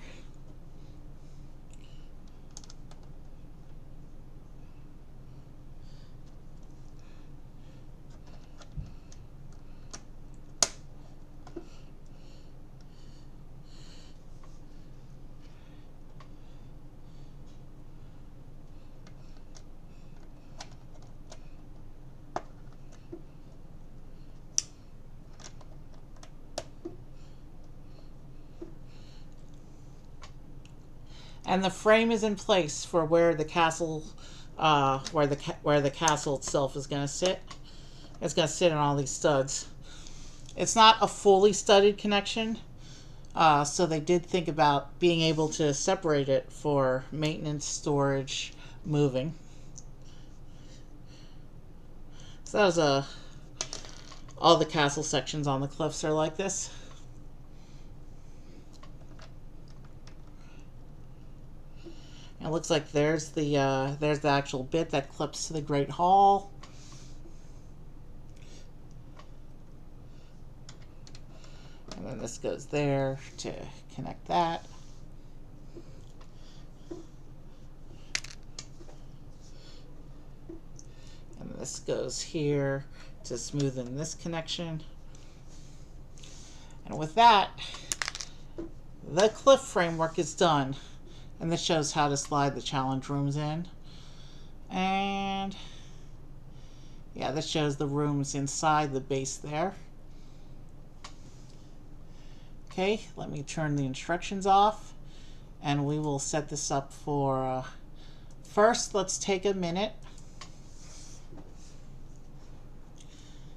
And the frame is in place for where the castle, where the castle itself is going to sit. It's going to sit on all these studs. It's not a fully studded connection, so they did think about being able to separate it for maintenance, storage, moving. So that was all the castle sections on the cliffs are like this. It looks like there's the actual bit that clips to the Great Hall. And then this goes there to connect that. And this goes here to smoothen this connection. And with that, the cliff framework is done. And this shows how to slide the challenge rooms in. And yeah, this shows the rooms inside the base there. Okay, let me turn the instructions off and we will set this up for first. Let's take a minute.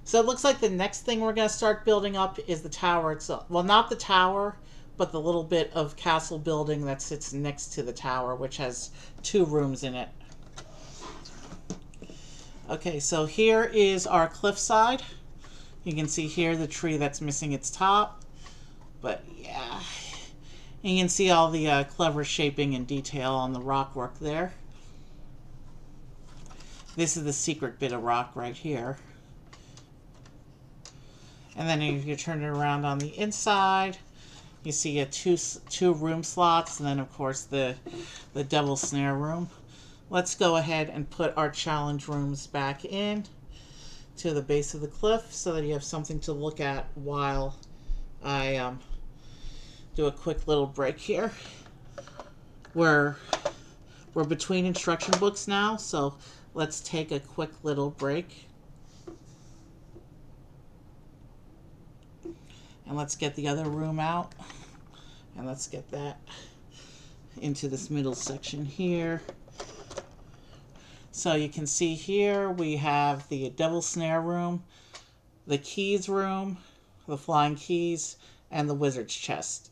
So it looks like the next thing we're going to start building up is the tower itself. Well, not the tower, but the little bit of castle building that sits next to the tower, which has 2 rooms in it. Okay, so here is our cliffside. You can see here the tree that's missing its top. But yeah, you can see all the clever shaping and detail on the rock work there. This is the secret bit of rock right here. And then if you turn it around on the inside, you see two room slots, and then of course the double snare room. Let's go ahead and put our challenge rooms back in to the base of the cliff so that you have something to look at while I do a quick little break here. We're between instruction books now, so let's take a quick little break. And let's get the other room out. And let's get that into this middle section here. So you can see here we have the double snare room, the keys room, the flying keys, and the wizard's chest.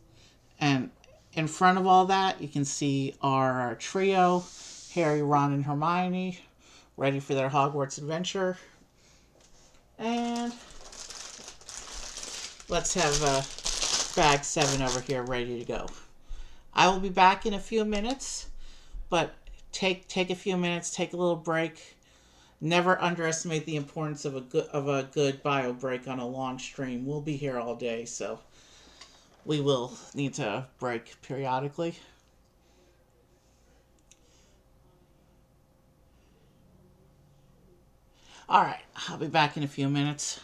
And in front of all that, you can see our trio, Harry, Ron, and Hermione, ready for their Hogwarts adventure. And let's have bag 7 over here ready to go. I will be back in a few minutes, but take a few minutes, take a little break. Never underestimate the importance of a good bio break on a long stream. We'll be here all day, so we will need to break periodically. All right, I'll be back in a few minutes.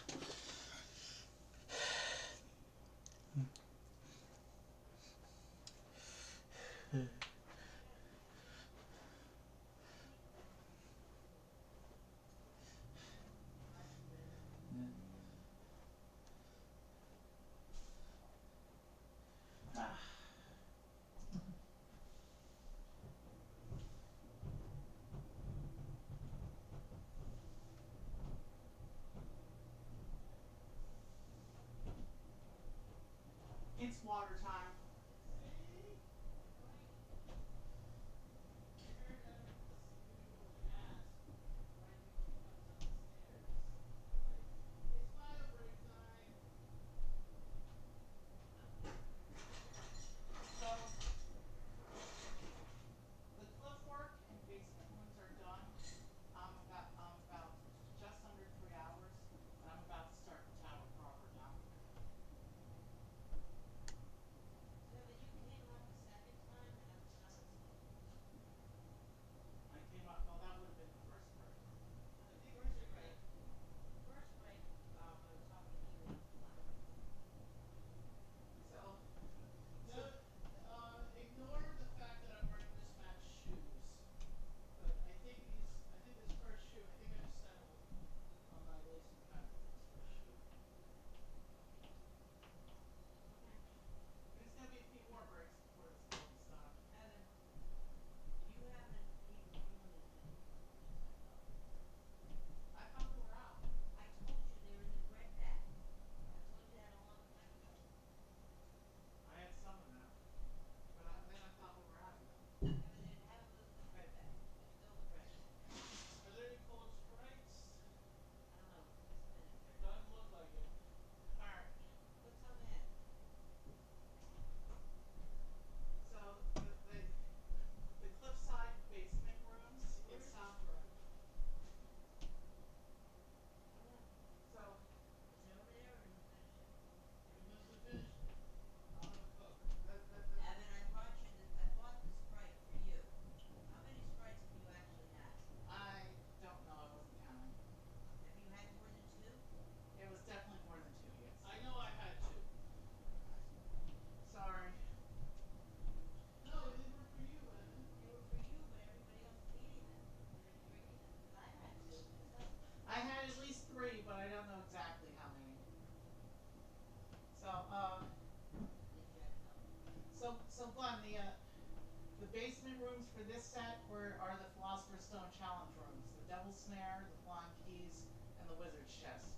set are the Philosopher's Stone challenge rooms: the Devil's Snare, the Flying Keys, and the Wizard's Chest.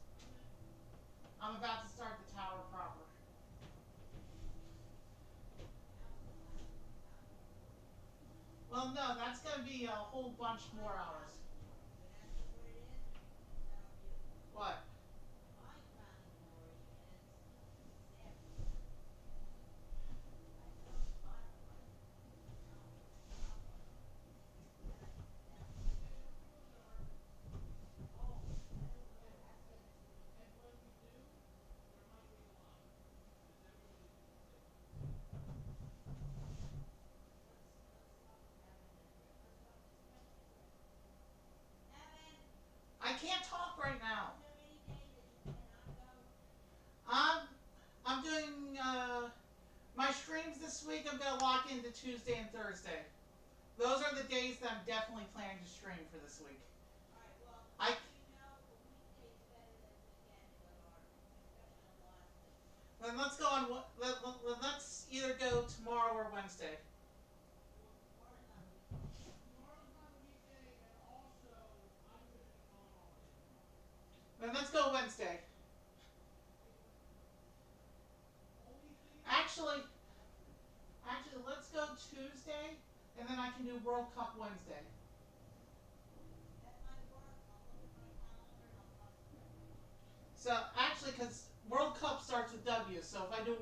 I'm about to start the tower proper. Well, no, that's going to be a whole bunch more hours. What? I can't talk right now. I'm I'm doing my streams this week. I'm gonna lock into Tuesday and Thursday. Those are the days that I'm definitely planning to stream for this week. I Then let's go on. Let's either go tomorrow or Wednesday. Then let's go Wednesday. Actually, let's go Tuesday, and then I can do World Cup Wednesday. So actually, because World Cup starts with W, so if I do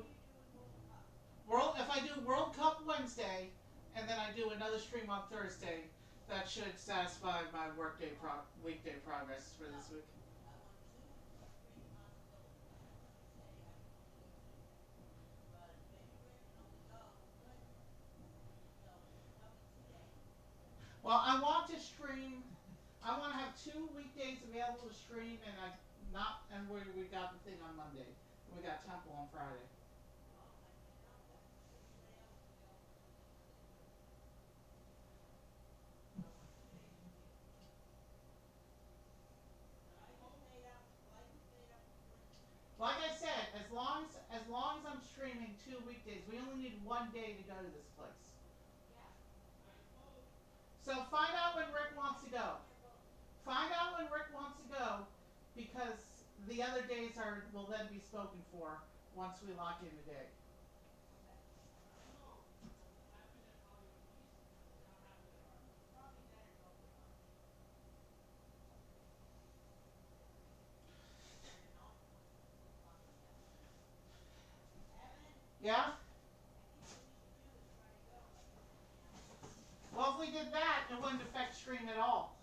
World Cup Wednesday, and then I do another stream on Thursday, that should satisfy my weekday progress for this week. Well, I want to stream. I want to have 2 weekdays available to stream, and I not and we got the thing on Monday. And we got Temple on Friday. Like I said, as long as I'm streaming 2 weekdays, we only need 1 day to go to this place. So find out when Rick wants to go. Find out when Rick wants to go, because the other days will then be spoken for once we lock in the day. Yeah? Well, if we did that, it wouldn't affect stream at all.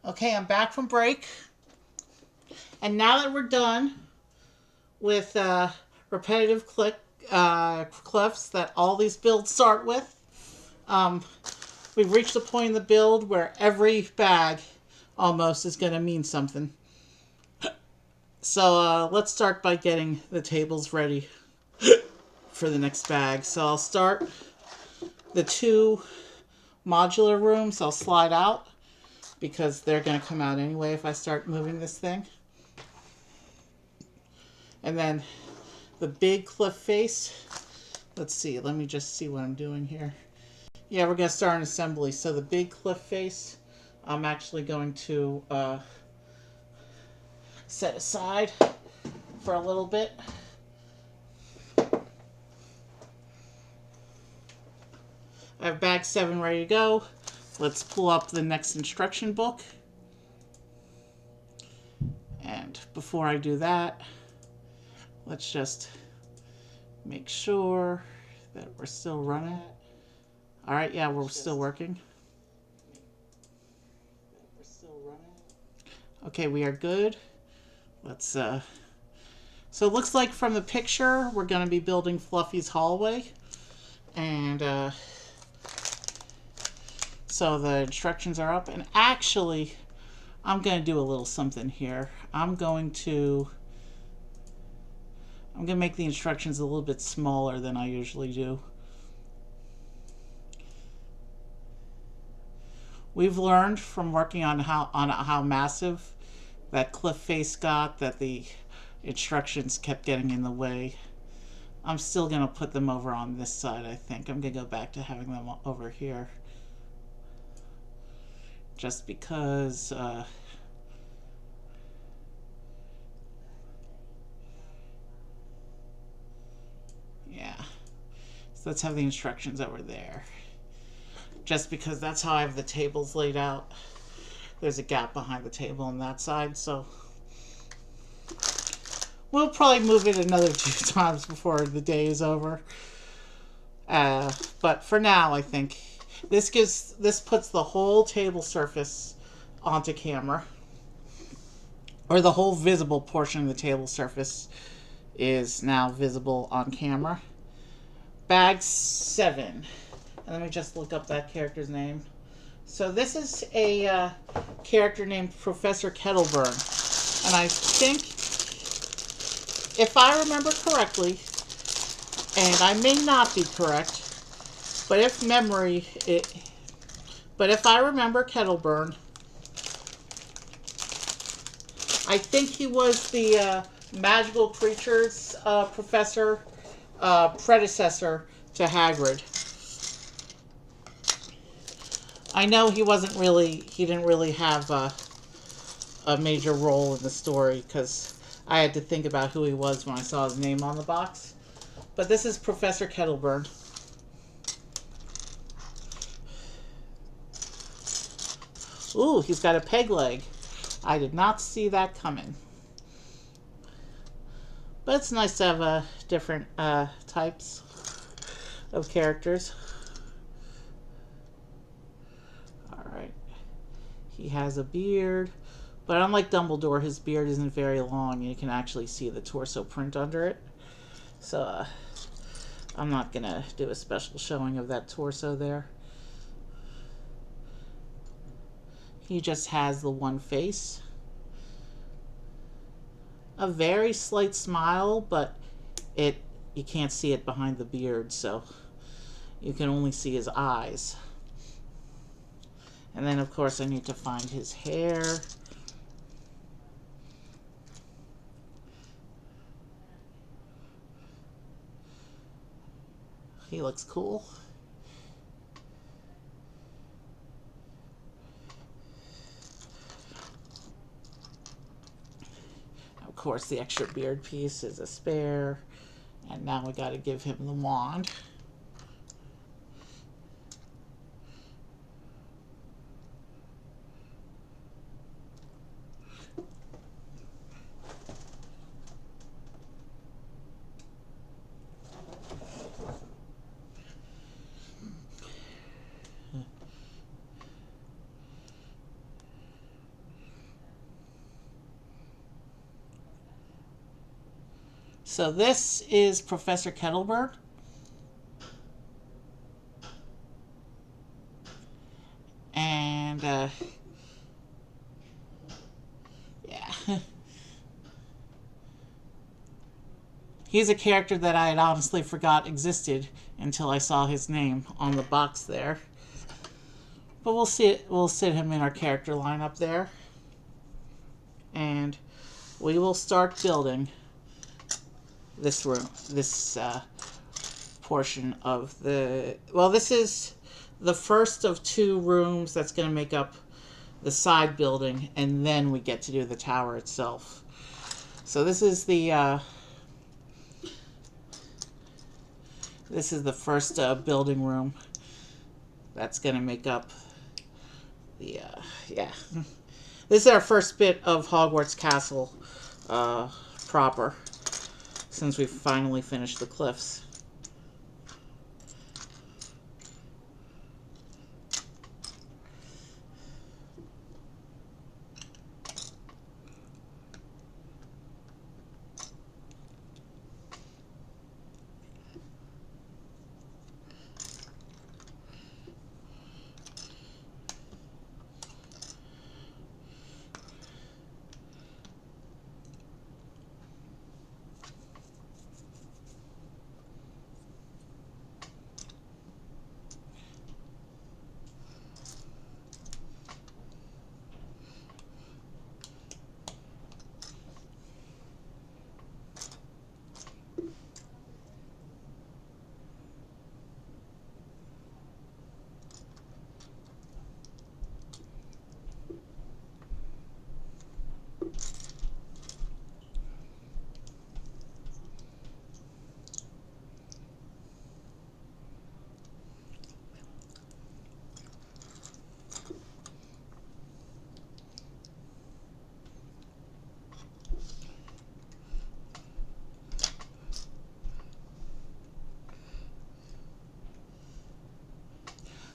Okay, I'm back from break. And now that we're done with repetitive cliffs that all these builds start with, um, we've reached a point in the build where every bag almost is going to mean something. So let's start by getting the tables ready for the next bag. So I'll start the two modular rooms. I'll slide out because they're going to come out anyway if I start moving this thing. And then the big cliff face. Let's see. Let me just see what I'm doing here. Yeah, we're going to start an assembly. So the big cliff face, I'm actually going to set aside for a little bit. I have bag 7 ready to go. Let's pull up the next instruction book. And before I do that, let's just make sure that we're still running. All right, yeah, we're still working. Okay, we are good. Let's so it looks like from the picture we're going to be building Fluffy's hallway. And so the instructions are up, and actually I'm going to do a little something here. I'm going to make the instructions a little bit smaller than I usually do. We've learned from working on how massive that cliff face got that the instructions kept getting in the way. I'm still going to put them over on this side, I think. I'm going to go back to having them over here. Just because yeah. So let's have the instructions over there. Just because that's how I have the tables laid out. There's a gap behind the table on that side, so we'll probably move it another 2 times before the day is over. But for now, I think this puts the whole table surface onto camera, or the whole visible portion of the table surface is now visible on camera. Bag 7. And let me just look up that character's name. So this is a character named Professor Kettleburn. And I think, if I remember correctly, and I may not be correct, but if I remember Kettleburn, I think he was the magical creatures professor, predecessor to Hagrid. I know he didn't really have a major role in the story because I had to think about who he was when I saw his name on the box. But this is Professor Kettleburn. Ooh, he's got a peg leg. I did not see that coming. But it's nice to have different types of characters. Alright. He has a beard. But unlike Dumbledore, his beard isn't very long, and you can actually see the torso print under it. So, I'm not going to do a special showing of that torso there. He just has the one face. A very slight smile, but you can't see it behind the beard, so you can only see his eyes. And then, of course, I need to find his hair. He looks cool. Of course, the extra beard piece is a spare. And now we got to give him the wand. So this is Professor Kettlebird. And, yeah. He's a character that I had honestly forgot existed until I saw his name on the box there. But we'll sit him in our character lineup there. And we will start building this room, this portion of the... Well, this is the first of 2 rooms that's going to make up the side building, and then we get to do the tower itself. So this is the first building room that's going to make up the yeah. This is our first bit of Hogwarts Castle proper, since we've finally finished the cliffs.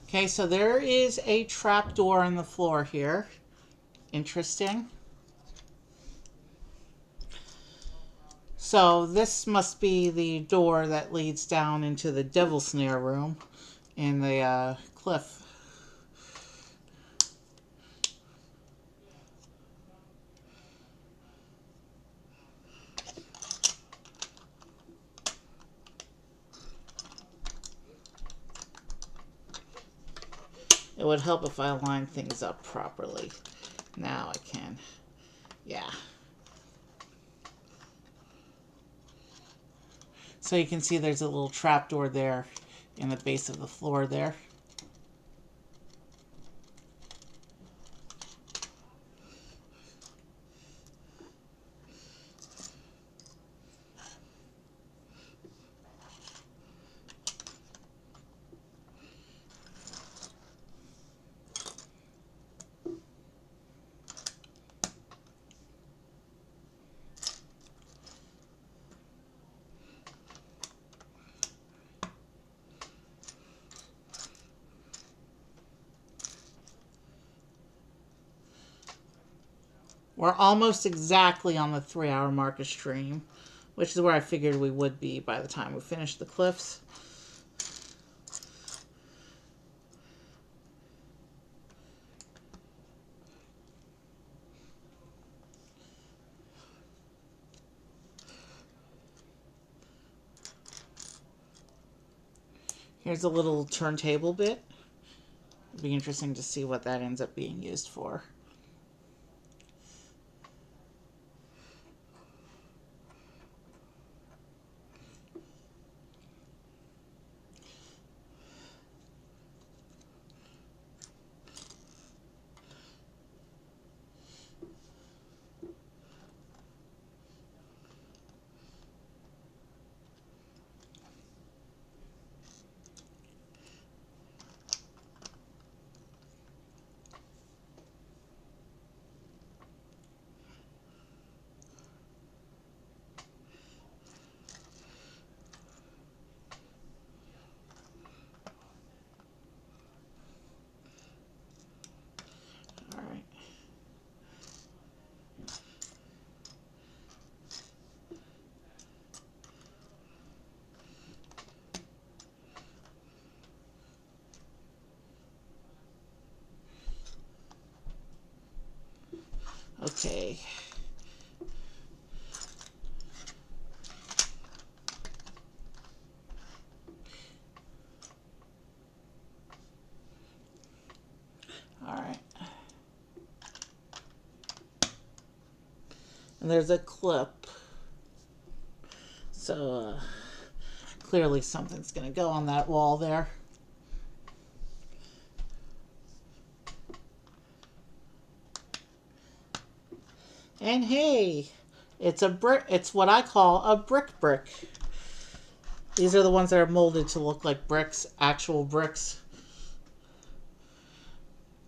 Okay, so there is a trapdoor in the floor here. Interesting. So this must be the door that leads down into the Devil Snare room in the cliff. It would help if I aligned things up properly. Now I can. Yeah. So you can see there's a little trapdoor there in the base of the floor there. We're almost exactly on the 3-hour mark of stream, which is where I figured we would be by the time we finish the cliffs. Here's a little turntable bit. It'll be interesting to see what that ends up being used for. Okay. All right. And there's a clip. So clearly something's going to go on that wall there. And hey, it's a brick. It's what I call a brick. These are the ones that are molded to look like bricks, actual bricks.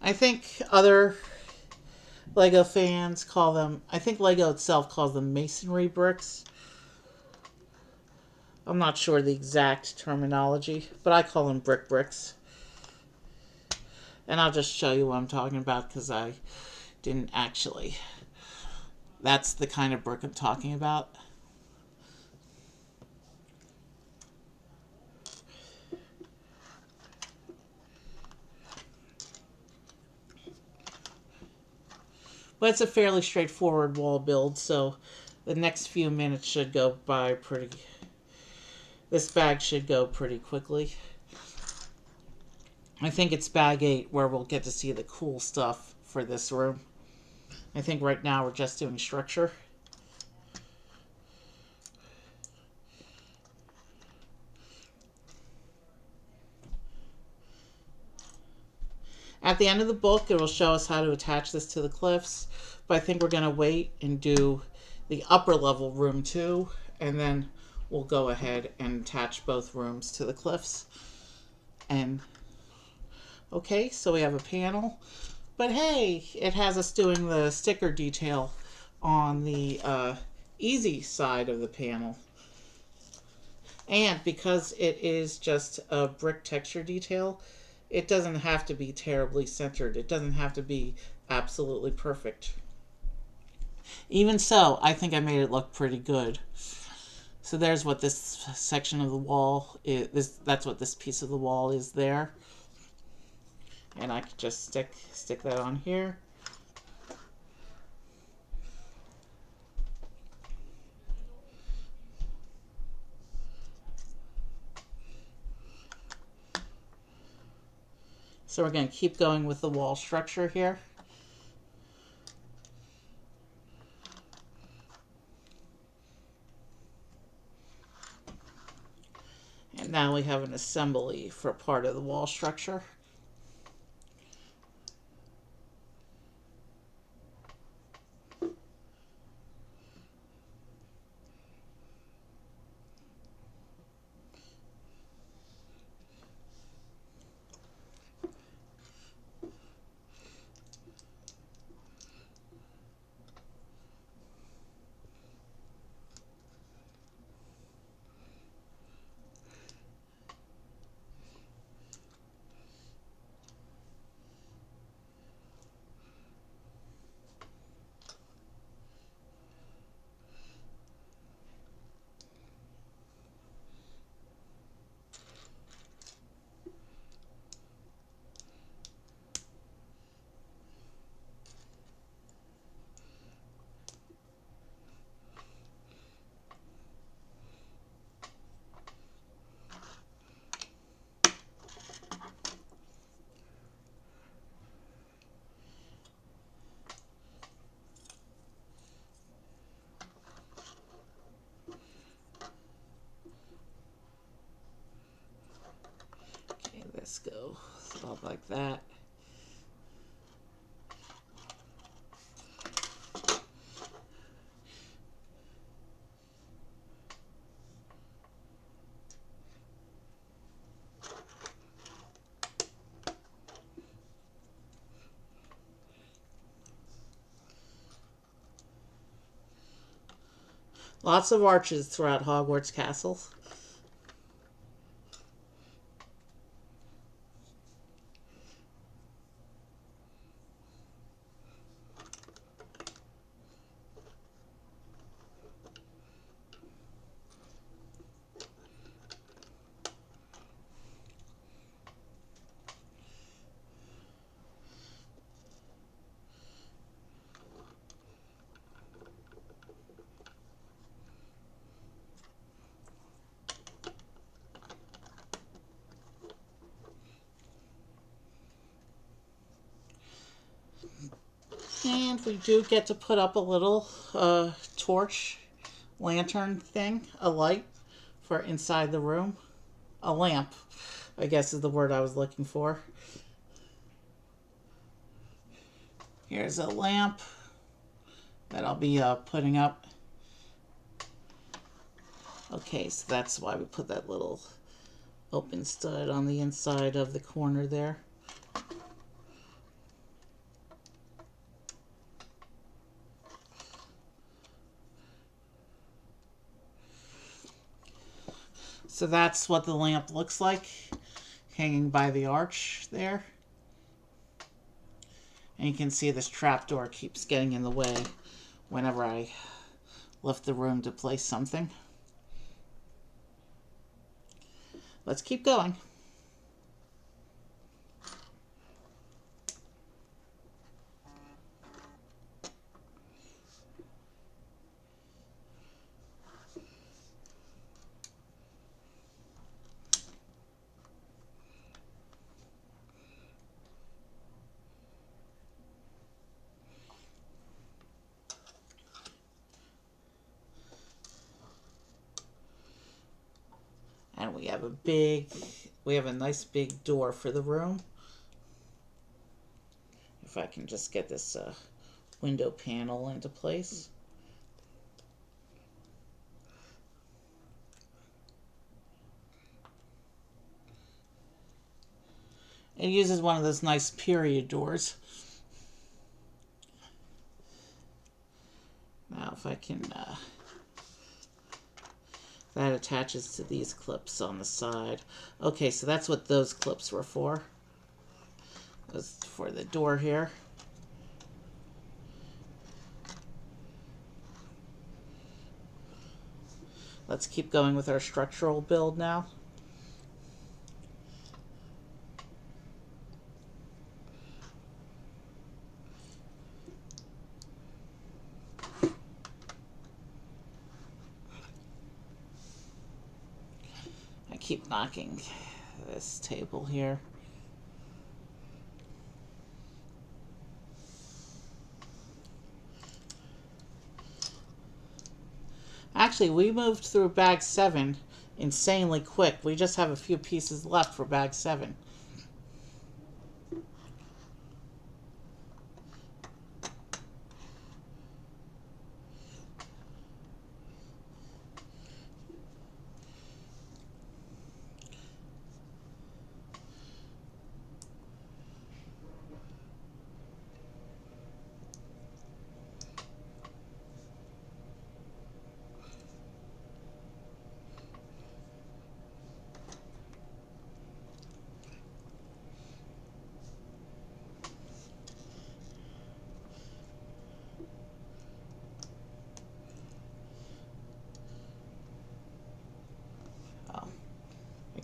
I think other Lego fans call them, I think Lego itself calls them masonry bricks. I'm not sure the exact terminology, but I call them bricks. And I'll just show you what I'm talking about because I didn't actually. That's the kind of brick I'm talking about. But it's a fairly straightforward wall build, so the next few minutes should go by pretty. This bag should go pretty quickly. I think it's bag 8 where we'll get to see the cool stuff for this room. I think right now we're just doing structure. At the end of the book, it will show us how to attach this to the cliffs, but I think we're going to wait and do the upper level room too, and then we'll go ahead and attach both rooms to the cliffs. And okay, so we have a panel, but hey, it has us doing the sticker detail on the easy side of the panel. And because it is just a brick texture detail, it doesn't have to be terribly centered. It doesn't have to be absolutely perfect. Even so, I think I made it look pretty good. So there's what this section of the wall is. That's what this piece of the wall is there. And I could just stick that on here. So we're going to keep going with the wall structure here. And now we have an assembly for part of the wall structure. Okay, let's go about like that. Lots of arches throughout Hogwarts Castle. And we do get to put up a little torch, lantern thing, a light for inside the room. A lamp, I guess is the word I was looking for. Here's a lamp that I'll be putting up. Okay, so that's why we put that little open stud on the inside of the corner there. So that's what the lamp looks like, hanging by the arch there. And you can see this trapdoor keeps getting in the way whenever I lift the room to place something. Let's keep going. And we have a nice big door for the room. If I can just get this window panel into place. It uses one of those nice period doors. Now if I can, that attaches to these clips on the side. Okay, so that's what those clips were for. Those for the door here. Let's keep going with our structural build now. I keep knocking this table here. Actually, we moved through bag 7 insanely quick. We just have a few pieces left for bag 7.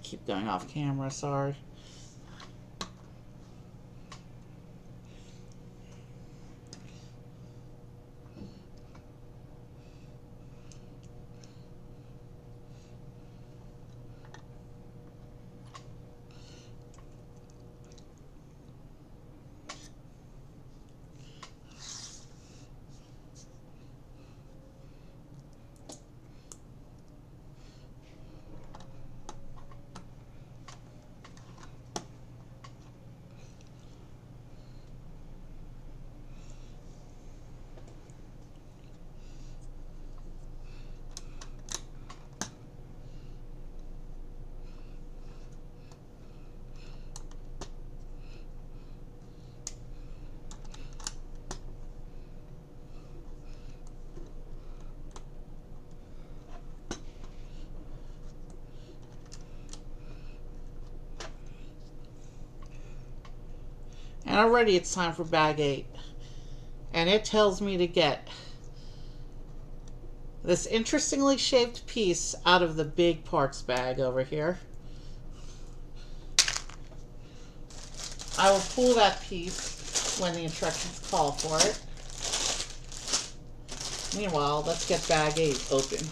Keep going off camera, sorry. And already it's time for bag 8. And it tells me to get this interestingly shaped piece out of the big parts bag over here. I will pull that piece when the instructions call for it. Meanwhile, let's get bag 8 open.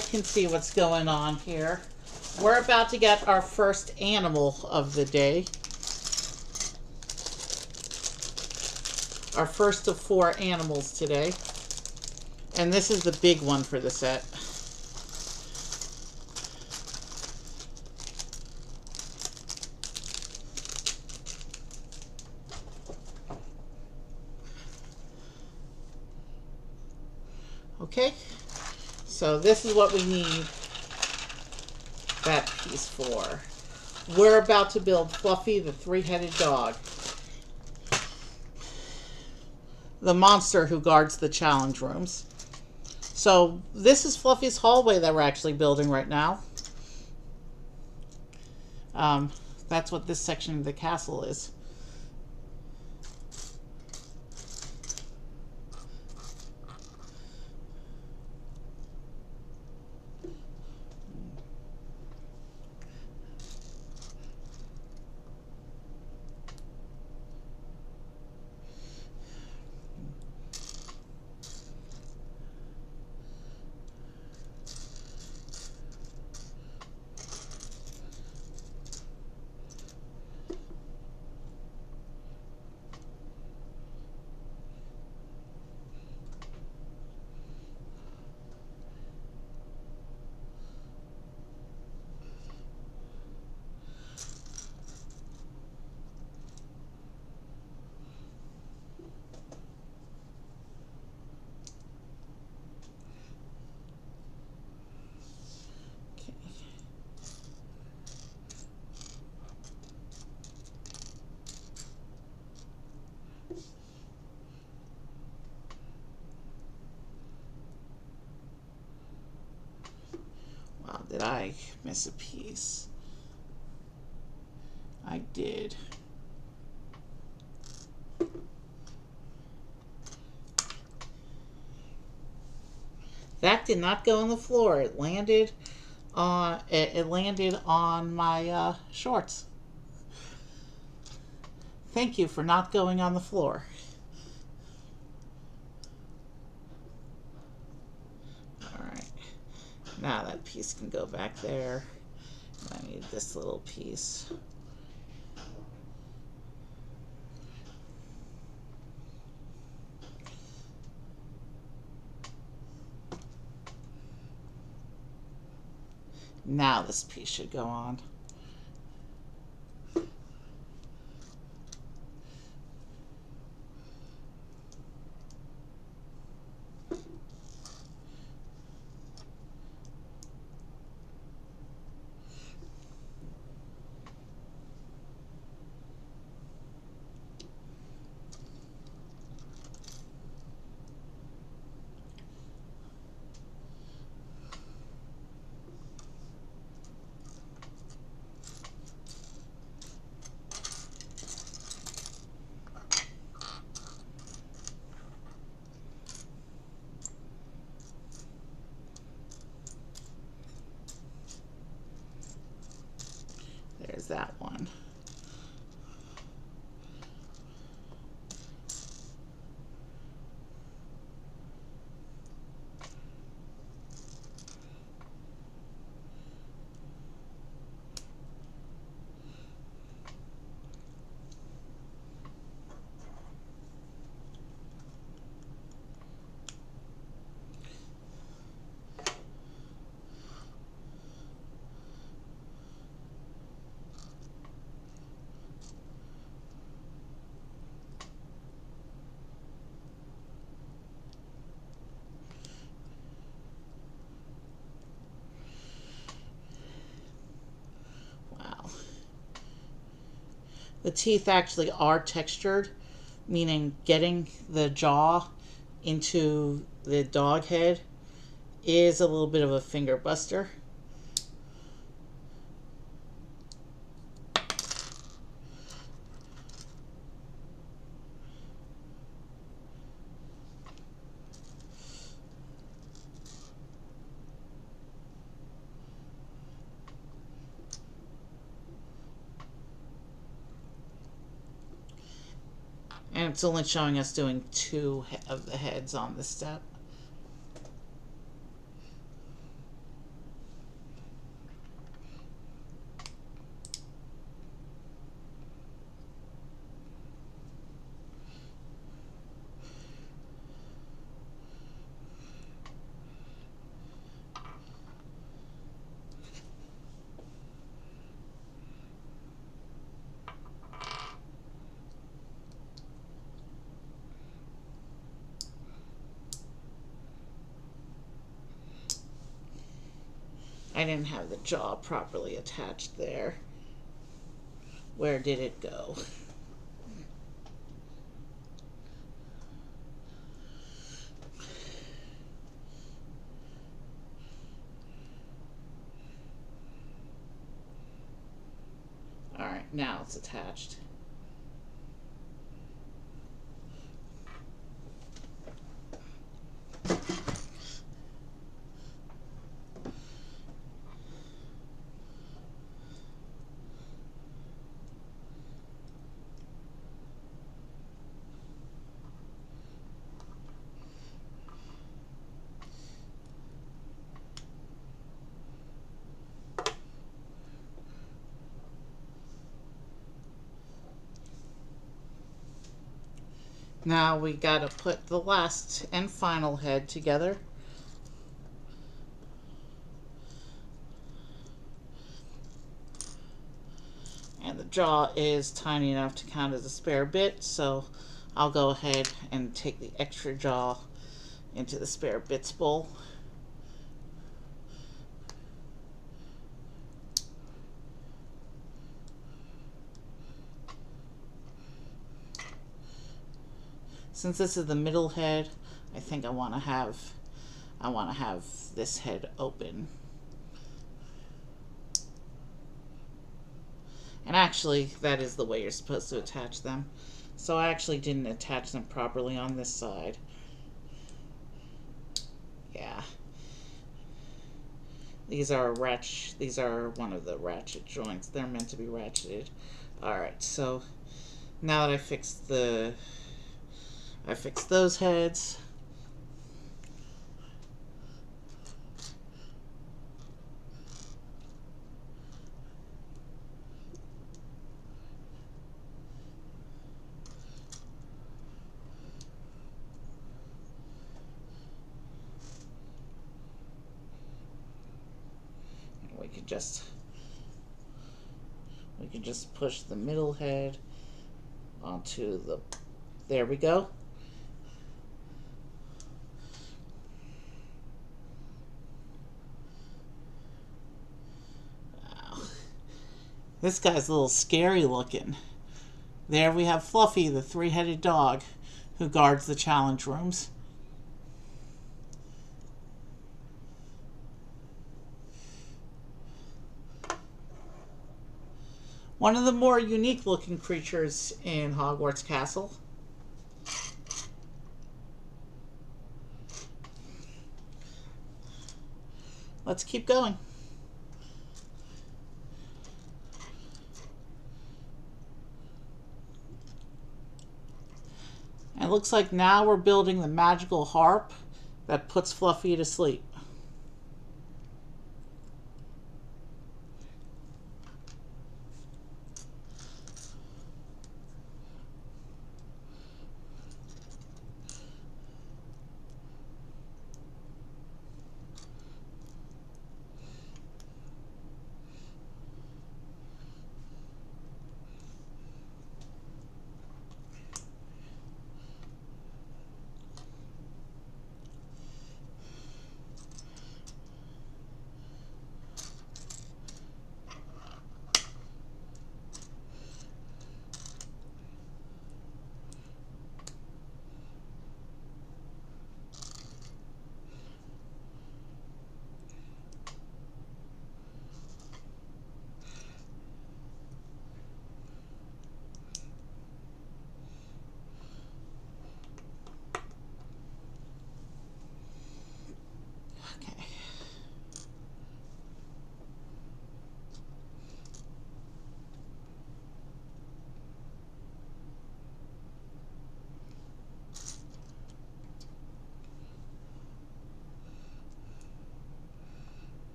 I can see what's going on here. We're about to get our first animal of the day. Our first of 4 animals today. And this is the big one for the set. Okay, so this is what we need that piece for. We're about to build Fluffy the 3-headed dog. The monster who guards the challenge rooms. So this is Fluffy's hallway that we're actually building right now. That's what this section of the castle is. Wow, did I miss a piece? I did. That did not go on the floor. It landed on my shorts. Thank you for not going on the floor. All right. Now that piece can go back there. I need this little piece. Now this piece should go on. There's that one. The teeth actually are textured, meaning getting the jaw into the dog head is a little bit of a finger buster. And it's only showing us doing 2 of the heads on this step. I didn't have the jaw properly attached there. Where did it go? Alright, now it's attached. Now we gotta put the last and final head together. And the jaw is tiny enough to count as a spare bit, so I'll go ahead and take the extra jaw into the spare bits bowl. Since this is the middle head, I think I want to have this head open. And actually, that is the way you're supposed to attach them. So I actually didn't attach them properly on this side. Yeah. These are one of the ratchet joints. They're meant to be ratcheted. Alright, so now that I fixed those heads. We can just push the middle head onto the, there we go. Wow. This guy's a little scary looking. There we have Fluffy, the three-headed dog who guards the challenge rooms. One of the more unique looking creatures in Hogwarts Castle. Let's keep going. And it looks like now we're building the magical harp that puts Fluffy to sleep.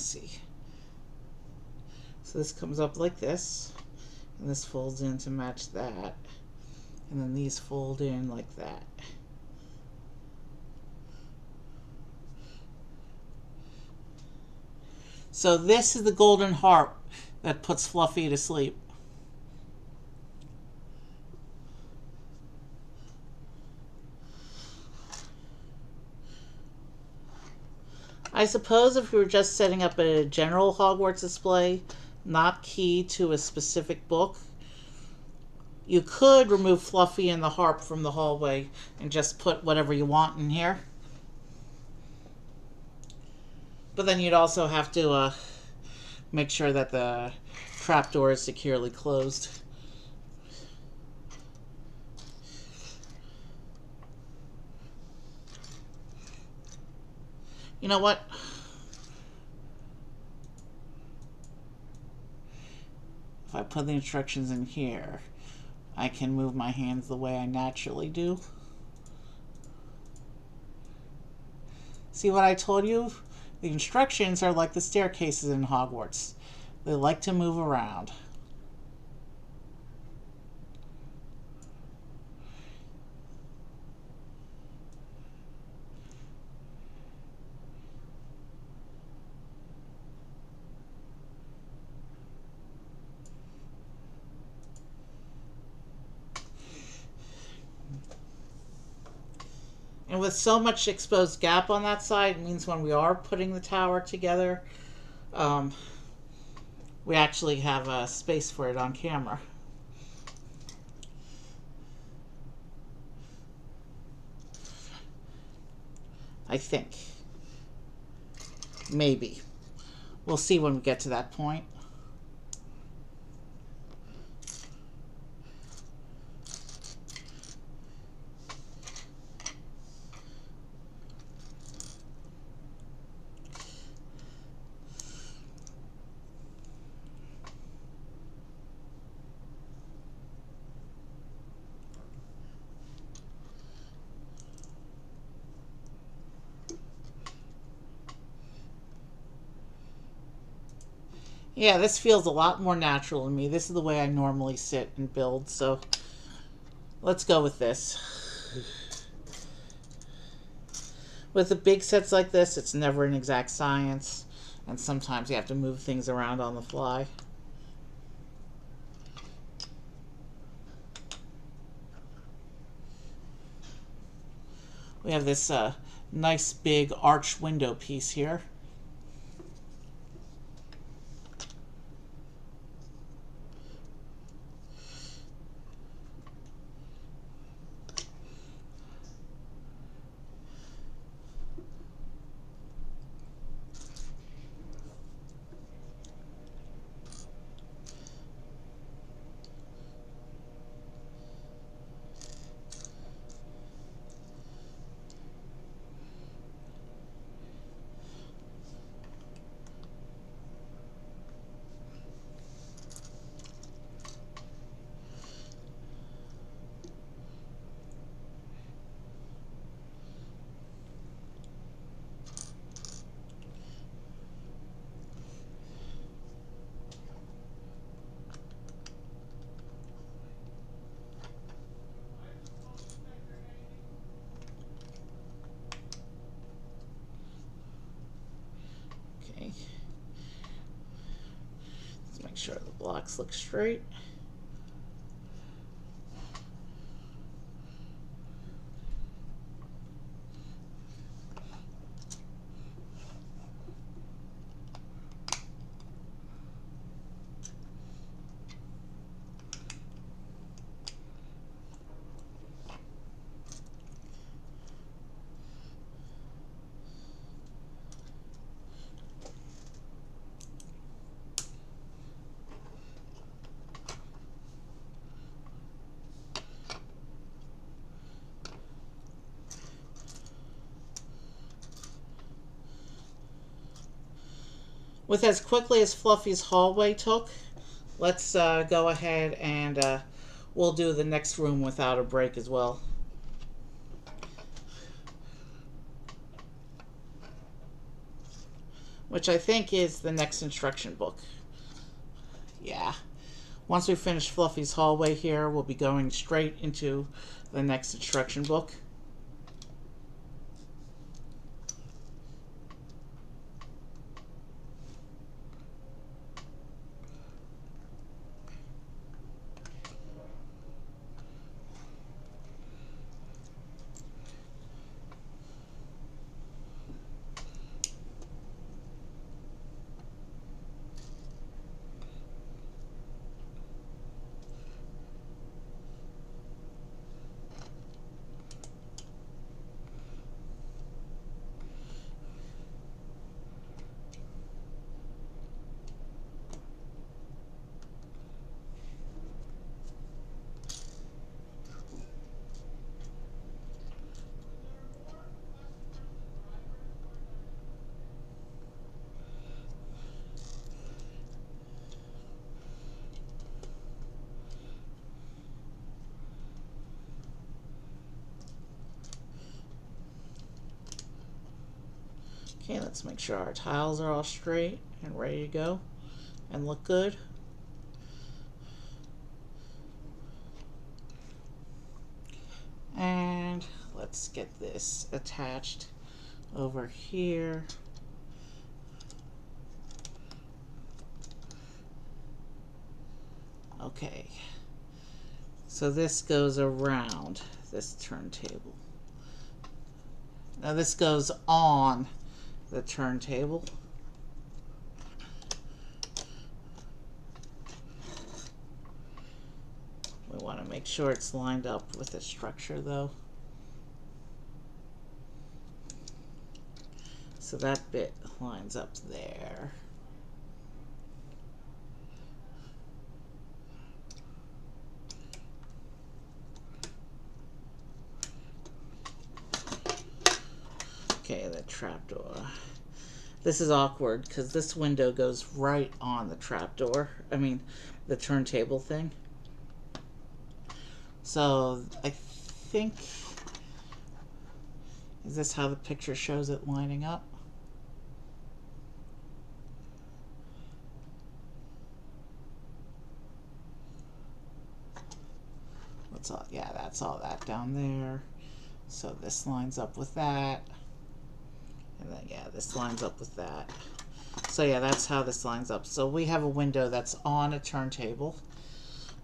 See. So this comes up like this, and this folds in to match that, and then these fold in like that. So this is the golden harp that puts Fluffy to sleep. I suppose if we were just setting up a general Hogwarts display, not key to a specific book, you could remove Fluffy and the harp from the hallway and just put whatever you want in here. But then you'd also have to make sure that the trapdoor is securely closed. You know what? If I put the instructions in here, I can move my hands the way I naturally do. See what I told you? The instructions are like the staircases in Hogwarts. They like to move around. And with so much exposed gap on that side, it means when we are putting the tower together, we actually have a space for it on camera. I think. Maybe. We'll see when we get to that point. Yeah, this feels a lot more natural to me. This is the way I normally sit and build, so let's go with this. With the big sets like this, it's never an exact science, and sometimes you have to move things around on the fly. We have this nice big arch window piece here. Okay. Let's make sure the blocks look straight. With as quickly as Fluffy's hallway took, let's go ahead and we'll do the next room without a break as well. Which I think is the next instruction book. Yeah. Once we finish Fluffy's hallway here, we'll be going straight into the next instruction book. Okay, let's make sure our tiles are all straight and ready to go and look good. And let's get this attached over here. Okay, so this goes around this turntable. Now this goes on the turntable. We want to make sure it's lined up with the structure though. So that bit lines up there. Okay, the trapdoor. This is awkward because this window goes right on the trapdoor. I mean, the turntable thing. So I think, is this how the picture shows it lining up? What's all? Yeah, that's all that down there. So this lines up with that. And then, yeah, this lines up with that. So, yeah, that's how this lines up. So, we have a window that's on a turntable.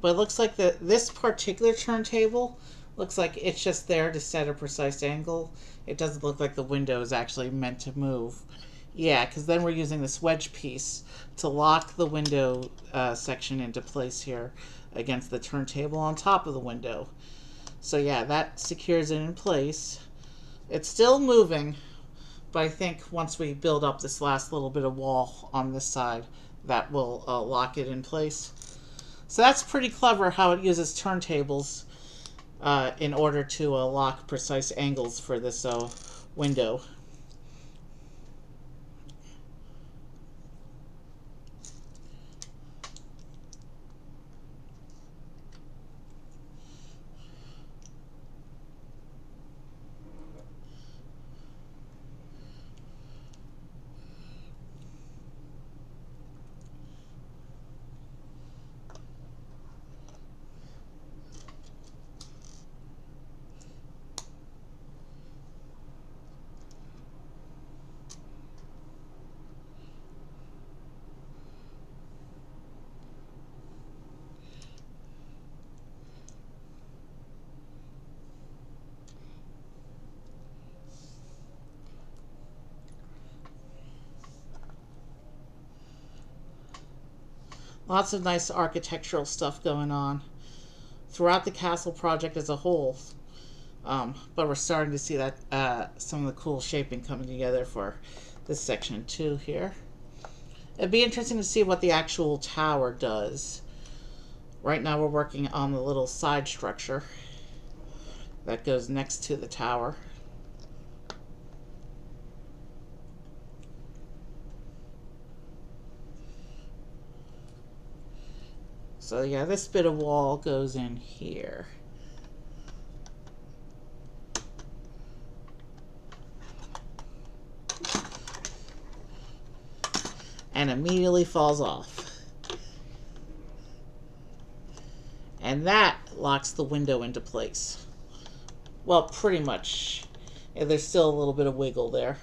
But it looks like this particular turntable looks like it's just there to set a precise angle. It doesn't look like the window is actually meant to move. Yeah, because then we're using this wedge piece to lock the window section into place here against the turntable on top of the window. So, yeah, that secures it in place. It's still moving. But I think once we build up this last little bit of wall on this side, that will lock it in place. So that's pretty clever how it uses turntables in order to lock precise angles for this window. Lots of nice architectural stuff going on throughout the castle project as a whole. But we're starting to see that some of the cool shaping coming together for this section too here. It'd be interesting to see what the actual tower does. Right now we're working on the little side structure that goes next to the tower. So yeah, this bit of wall goes in here. And immediately falls off. And that locks the window into place. Well, pretty much. There's still a little bit of wiggle there.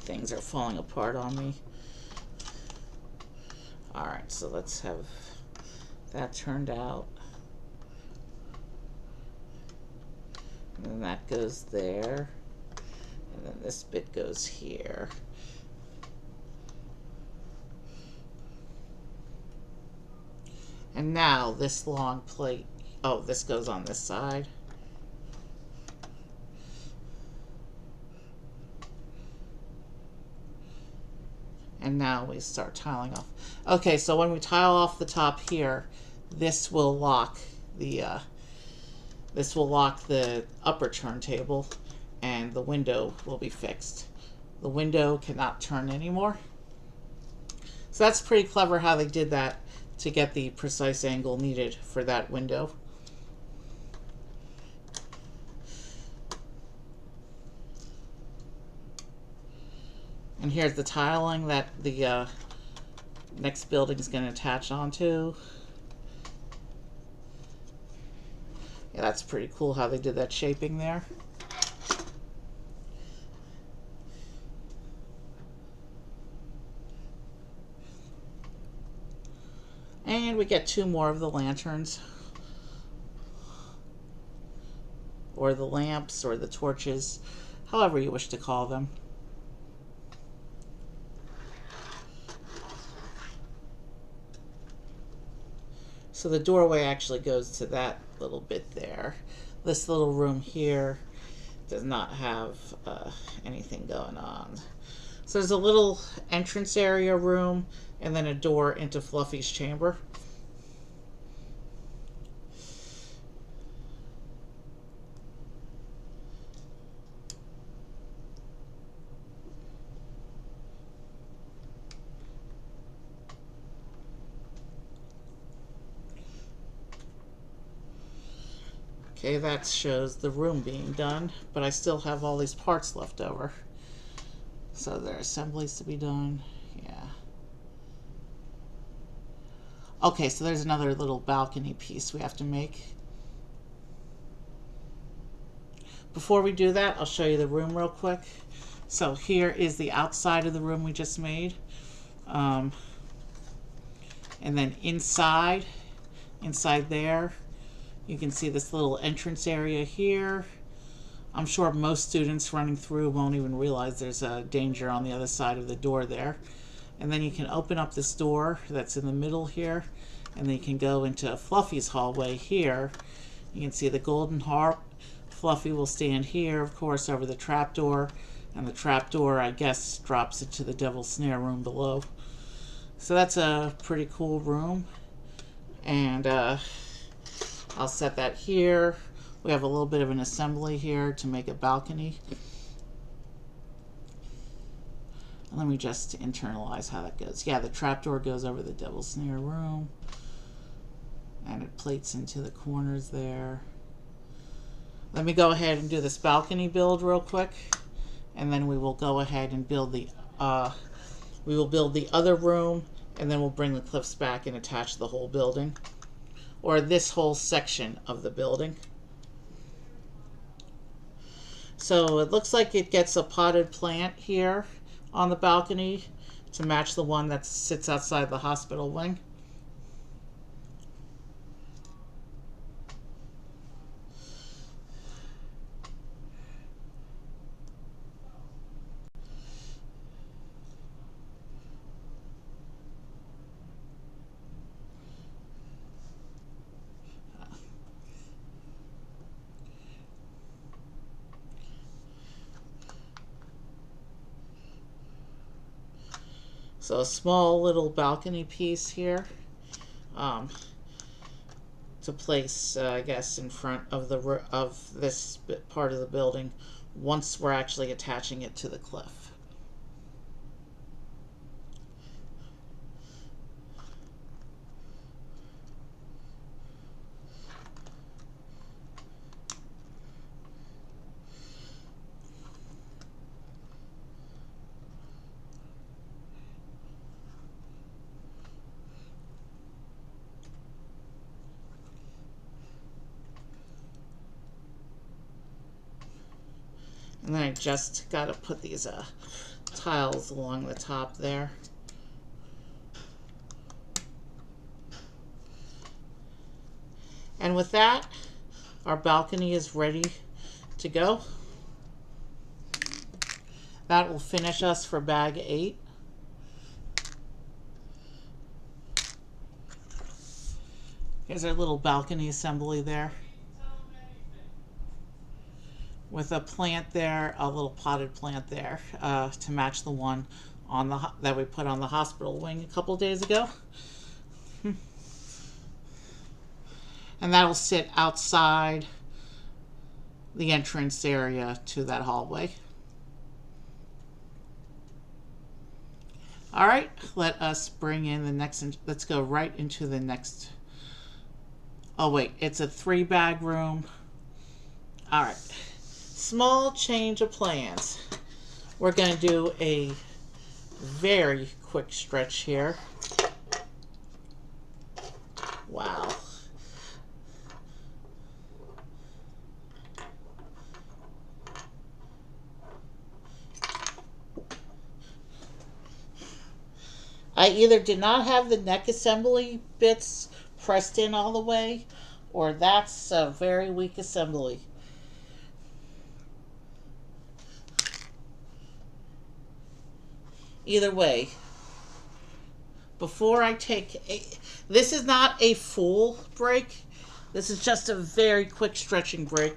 Things are falling apart on me. Alright, so let's have that turned out. And then that goes there. And then this bit goes here. And now this long plate, oh, this goes on this side. And now we start tiling off. Okay, so when we tile off the top here, this will lock the upper turntable, and the window will be fixed. The window cannot turn anymore. So that's pretty clever how they did that to get the precise angle needed for that window. And here's the tiling that the next building is going to attach onto. Yeah, that's pretty cool how they did that shaping there. And we get 2 more of the lanterns, or the lamps, or the torches, however you wish to call them. So the doorway actually goes to that little bit there. This little room here does not have anything going on. So there's a little entrance area room and then a door into Fluffy's chamber. Okay, that shows the room being done, but I still have all these parts left over. So there are assemblies to be done. Yeah. Okay, so there's another little balcony piece we have to make. Before we do that, I'll show you the room real quick. So here is the outside of the room we just made. And then inside there, you can see this little entrance area here. I'm sure most students running through won't even realize there's a danger on the other side of the door there. And then you can open up this door that's in the middle here, and then you can go into Fluffy's hallway here. You can see the golden harp. Fluffy will stand here, of course, over the trapdoor, and the trapdoor, I guess, drops into the Devil's Snare room below. So that's a pretty cool room, and I'll set that here. We have a little bit of an assembly here to make a balcony. Let me just internalize how that goes. Yeah, the trapdoor goes over the Devil's Snare room, and it plates into the corners there. Let me go ahead and do this balcony build real quick, and then we will go ahead and build the other room, and then we'll bring the cliffs back and attach the whole building, or this whole section of the building. So it looks like it gets a potted plant here on the balcony to match the one that sits outside the hospital wing. So a small little balcony piece here to place, I guess, in front of this part of the building once we're actually attaching it to the cliff. And then I just got to put these tiles along the top there. And with that, our balcony is ready to go. That will finish us for bag 8. Here's our little balcony assembly there, with a plant there, a little potted plant there, to match the one on that we put on the hospital wing a couple days ago. And that'll sit outside the entrance area to that hallway. All right, let us bring in the next. Let's go right into the next. Oh wait, it's a 3-bag room. All right, small change of plans. We're going to do a very quick stretch here. Wow. I either did not have the neck assembly bits pressed in all the way, or that's a very weak assembly. Either way, before I this is not a full break. This is just a very quick stretching break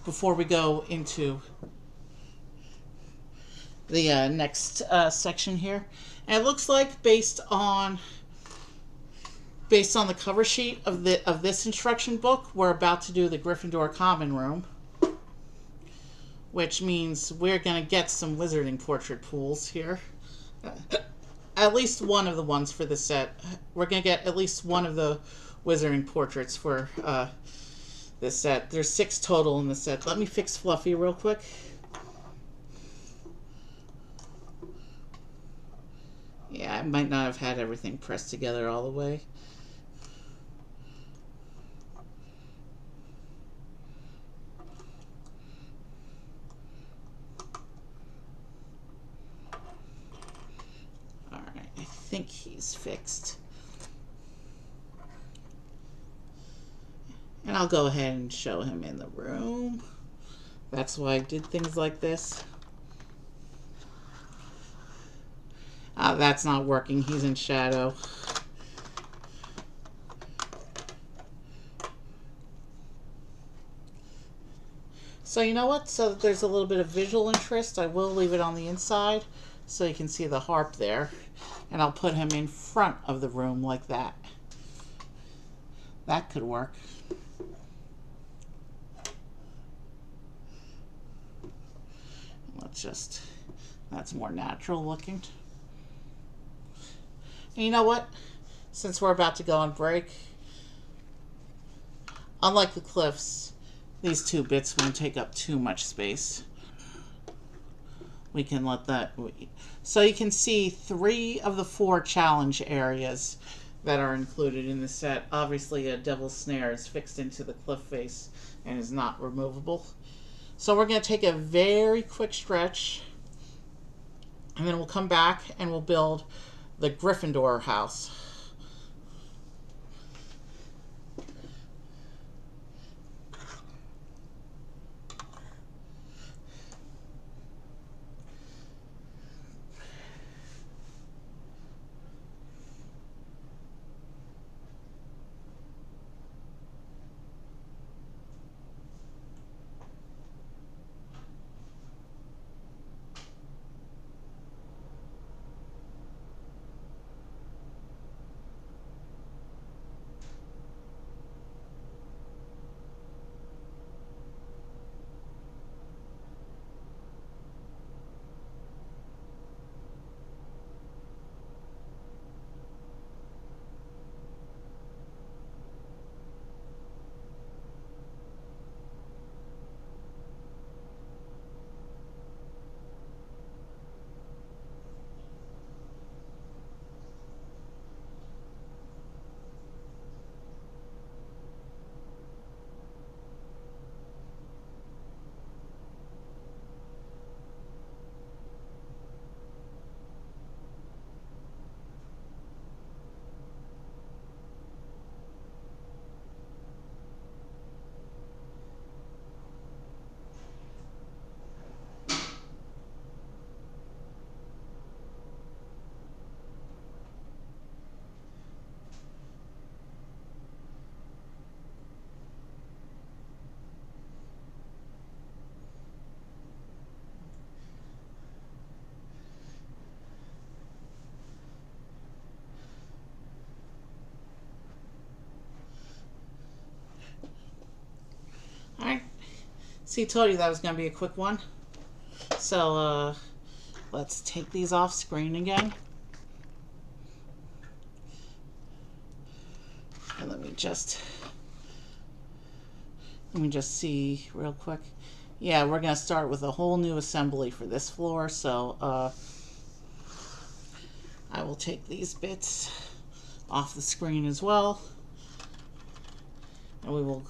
before we go into the next section here. And it looks like based on the cover sheet of this instruction book, we're about to do the Gryffindor Common Room, which means we're going to get some wizarding portrait pools here. At least one of the ones for the set. We're going to get at least one of the wizarding portraits for this set. There's 6 total in the set. Let me fix Fluffy real quick. Yeah, I might not have had everything pressed together all the way. Alright, I think he's fixed. And I'll go ahead and show him in the room. That's why I did things like this. That's not working. He's in shadow. So you know what? So that there's a little bit of visual interest, I will leave it on the inside so you can see the harp there. And I'll put him in front of the room like that. That could work. That's more natural looking. And you know what? Since we're about to go on break, unlike the cliffs, these 2 bits won't take up too much space. We can let that... So you can see 3 of the 4 challenge areas that are included in the set. Obviously, a devil's snare is fixed into the cliff face and is not removable. So we're going to take a very quick stretch, and then we'll come back and we'll build the Gryffindor house. See, told you that was going to be a quick one. So, let's take these off screen again. And let me just see real quick. Yeah, we're going to start with a whole new assembly for this floor. So, I will take these bits off the screen as well. And we will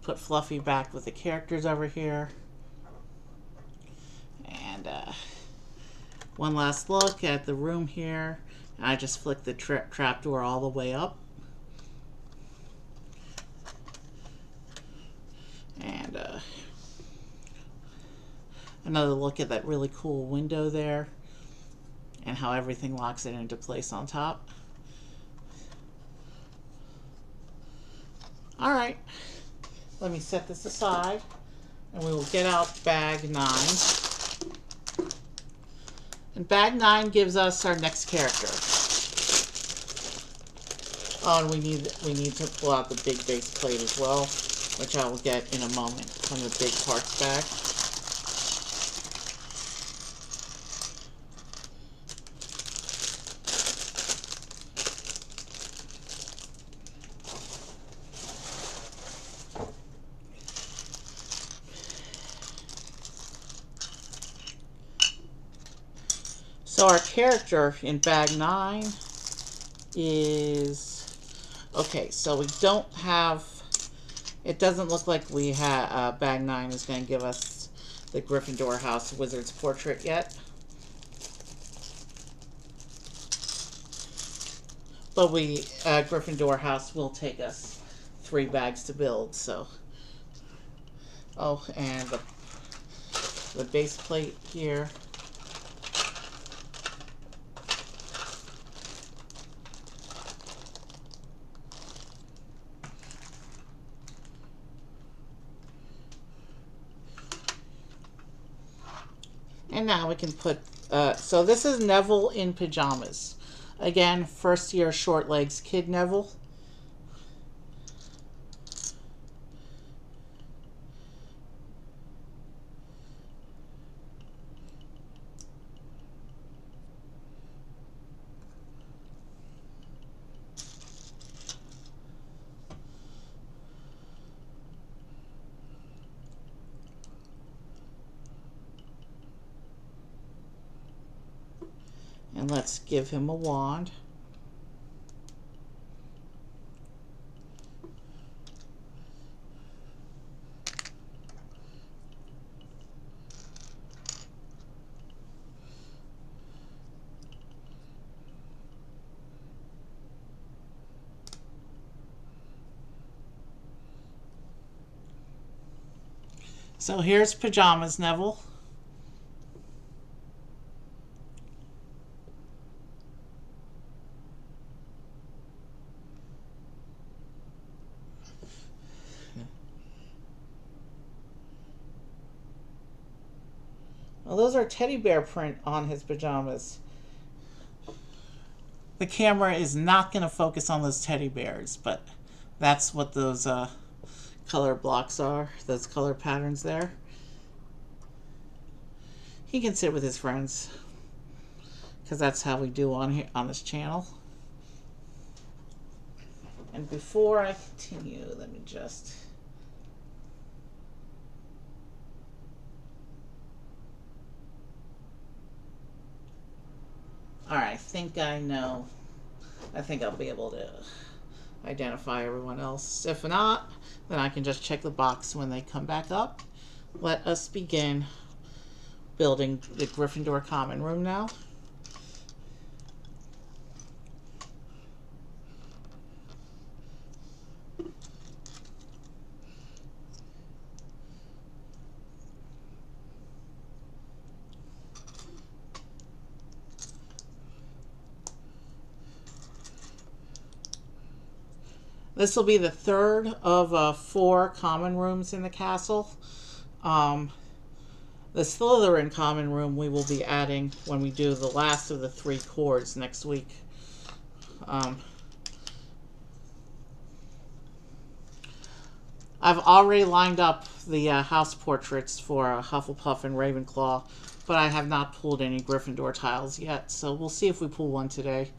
put Fluffy back with the characters over here. And one last look at the room here. I just flicked the trapdoor all the way up. And another look at that really cool window there and how everything locks it into place on top. Alright, let me set this aside and we will get out bag 9. And bag 9 gives us our next character. Oh, and we need to pull out the big base plate as well, which I will get in a moment from the big parts bag. So our character in bag 9 is, okay, so we don't have, it doesn't look like we have, bag 9 is going to give us the Gryffindor House Wizard's portrait yet. But Gryffindor House will take us 3 bags to build, so. Oh, and the base plate here. And now we can put, so this is Neville in pajamas. Again, first year short legs kid Neville. And let's give him a wand. So here's pajamas, Neville. Well, those are teddy bear print on his pajamas. The camera is not going to focus on those teddy bears, but that's what those color blocks are, those color patterns there. He can sit with his friends, because that's how we do on here on this channel. And before I continue, let me just... Alright, I think I know. I think I'll be able to identify everyone else. If not, then I can just check the box when they come back up. Let us begin building the Gryffindor Common Room now. This will be the third of 4 common rooms in the castle. The Slytherin common room we will be adding when we do the last of the 3 cores next week. I've already lined up the house portraits for Hufflepuff and Ravenclaw, but I have not pulled any Gryffindor tiles yet, so we'll see if we pull one today.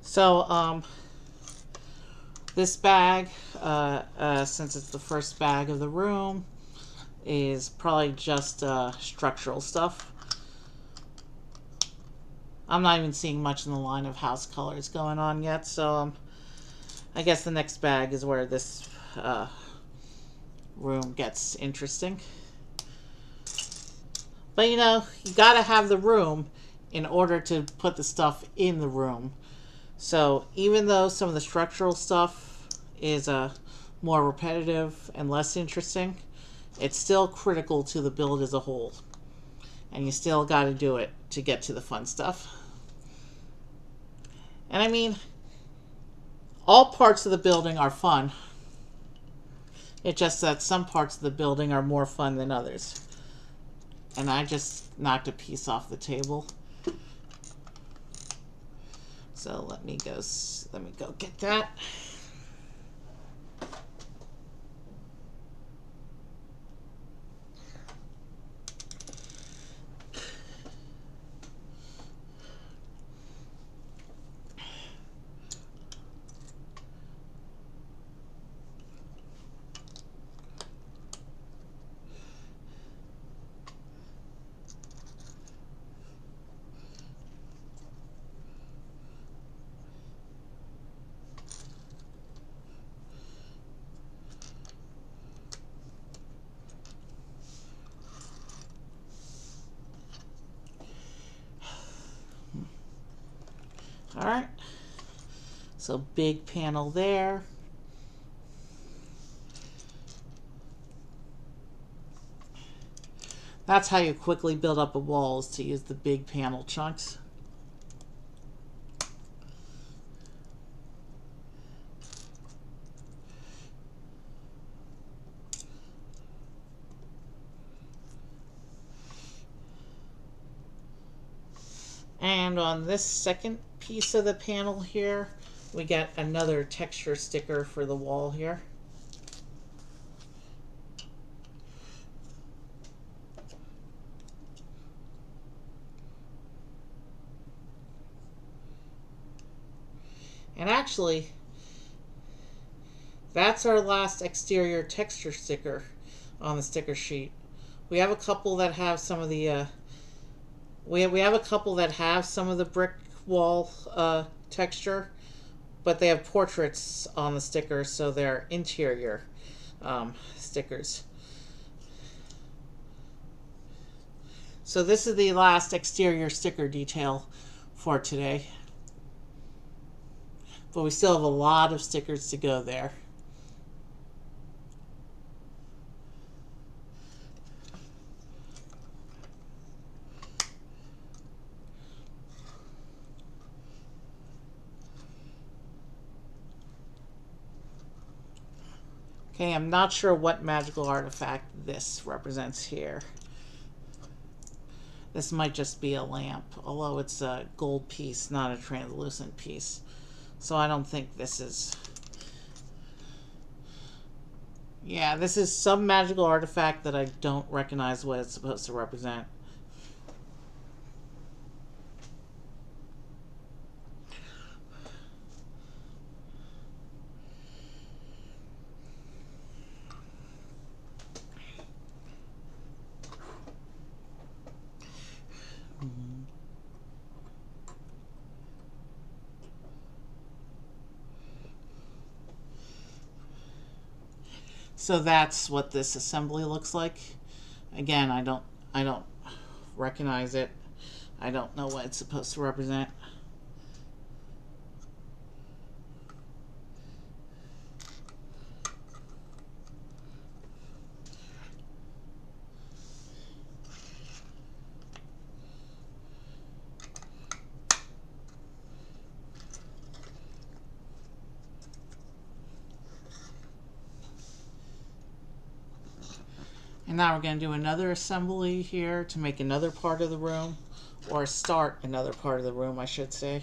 So, this bag, since it's the first bag of the room, is probably just structural stuff. I'm not even seeing much in the line of house colors going on yet, so I guess the next bag is where this room gets interesting. But you know, you gotta have the room in order to put the stuff in the room. So even though some of the structural stuff is more repetitive and less interesting, it's still critical to the build as a whole. And you still gotta do it to get to the fun stuff. And I mean, all parts of the building are fun. It's just that some parts of the building are more fun than others. And I just knocked a piece off the table. So let me go get that. Alright, so big panel there. That's how you quickly build up a wall, is to use the big panel chunks. And on this second piece of the panel here, we get another texture sticker for the wall here. And actually, that's our last exterior texture sticker on the sticker sheet. We have a couple that have some of the we have a couple that have some of the brick wall texture, but they have portraits on the stickers, so they're interior stickers. So this is the last exterior sticker detail for today. But we still have a lot of stickers to go there. Okay, I'm not sure what magical artifact this represents here. This might just be a lamp, although it's a gold piece, not a translucent piece. So I don't think this is... Yeah, this is some magical artifact that I don't recognize what it's supposed to represent. So that's what this assembly looks like. Again, I don't recognize it. I don't know what it's supposed to represent. And now we're going to do another assembly here to make another part of the room, or start another part of the room, I should say.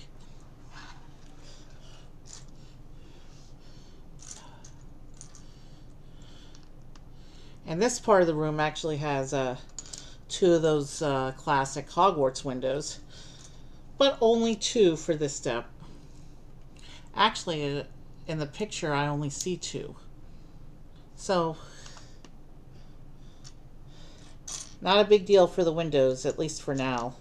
And this part of the room actually has two of those classic Hogwarts windows, but only two for this step. Actually, in the picture, I only see two. So, not a big deal for the windows, at least for now.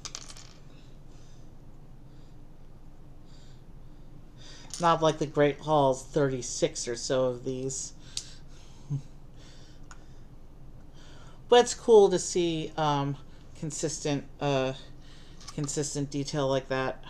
Not like the Great Hall's 36 or so of these. But it's cool to see consistent detail like that.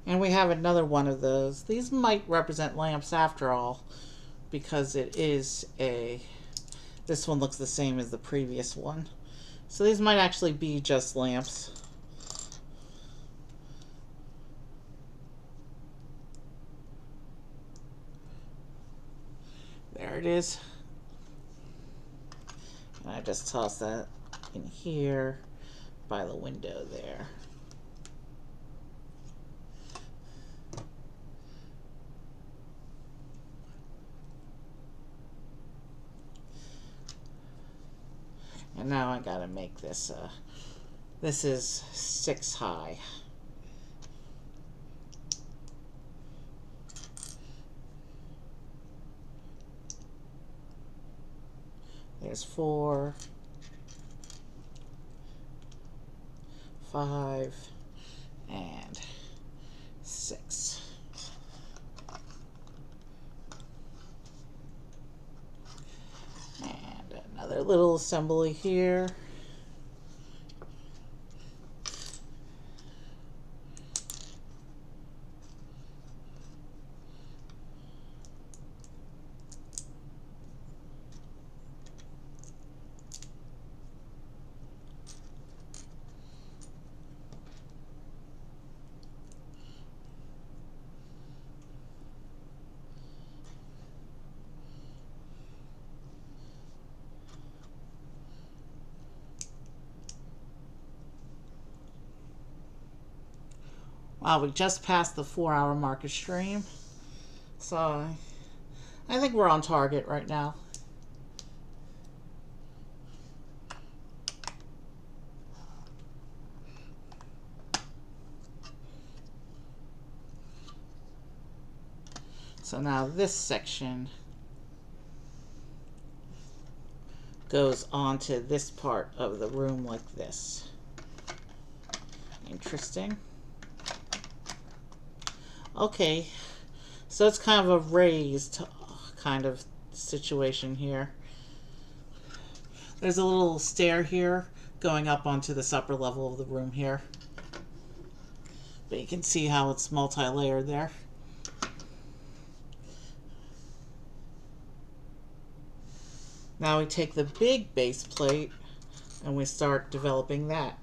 And we have another one of those. These might represent lamps after all, because it is a... This one looks the same as the previous one. So these might actually be just lamps. There it is. And I just toss that in here by the window there. And now I gotta make this, this is 6 high. There's 4, 5, and 6. And another little assembly here. Wow, we just passed the 4-hour mark of stream. So I think we're on target right now. So now this section goes onto this part of the room like this. Interesting. Okay, so it's kind of a raised kind of situation here. There's a little stair here going up onto this upper level of the room here. But you can see how it's multi-layered there. Now we take the big base plate and we start developing that.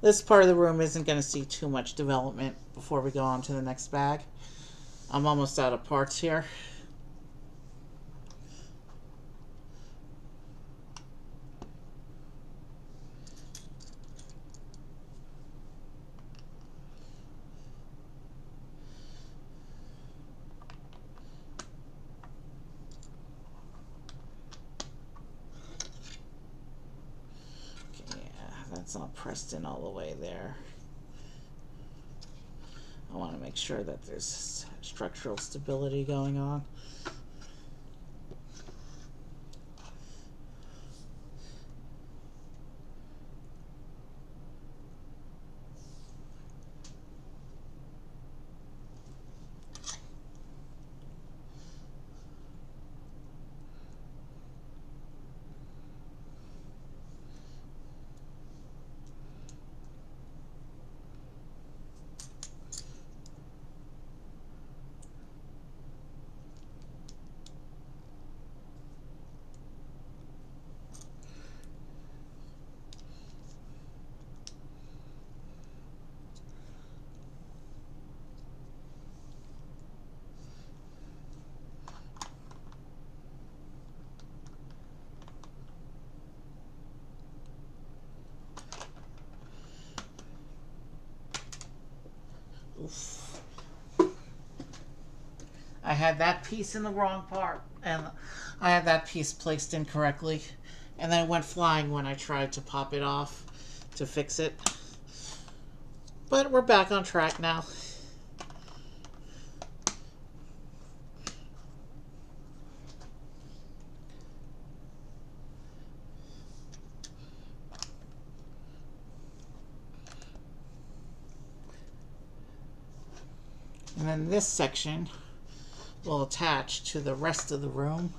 This part of the room isn't going to see too much development before we go on to the next bag. I'm almost out of parts here. That's not pressed in all the way there. I want to make sure that there's structural stability going on. Oof. I had that piece in the wrong part, and I had that piece placed incorrectly, and then it went flying when I tried to pop it off to fix it. But we're back on track now. And then this section will attach to the rest of the room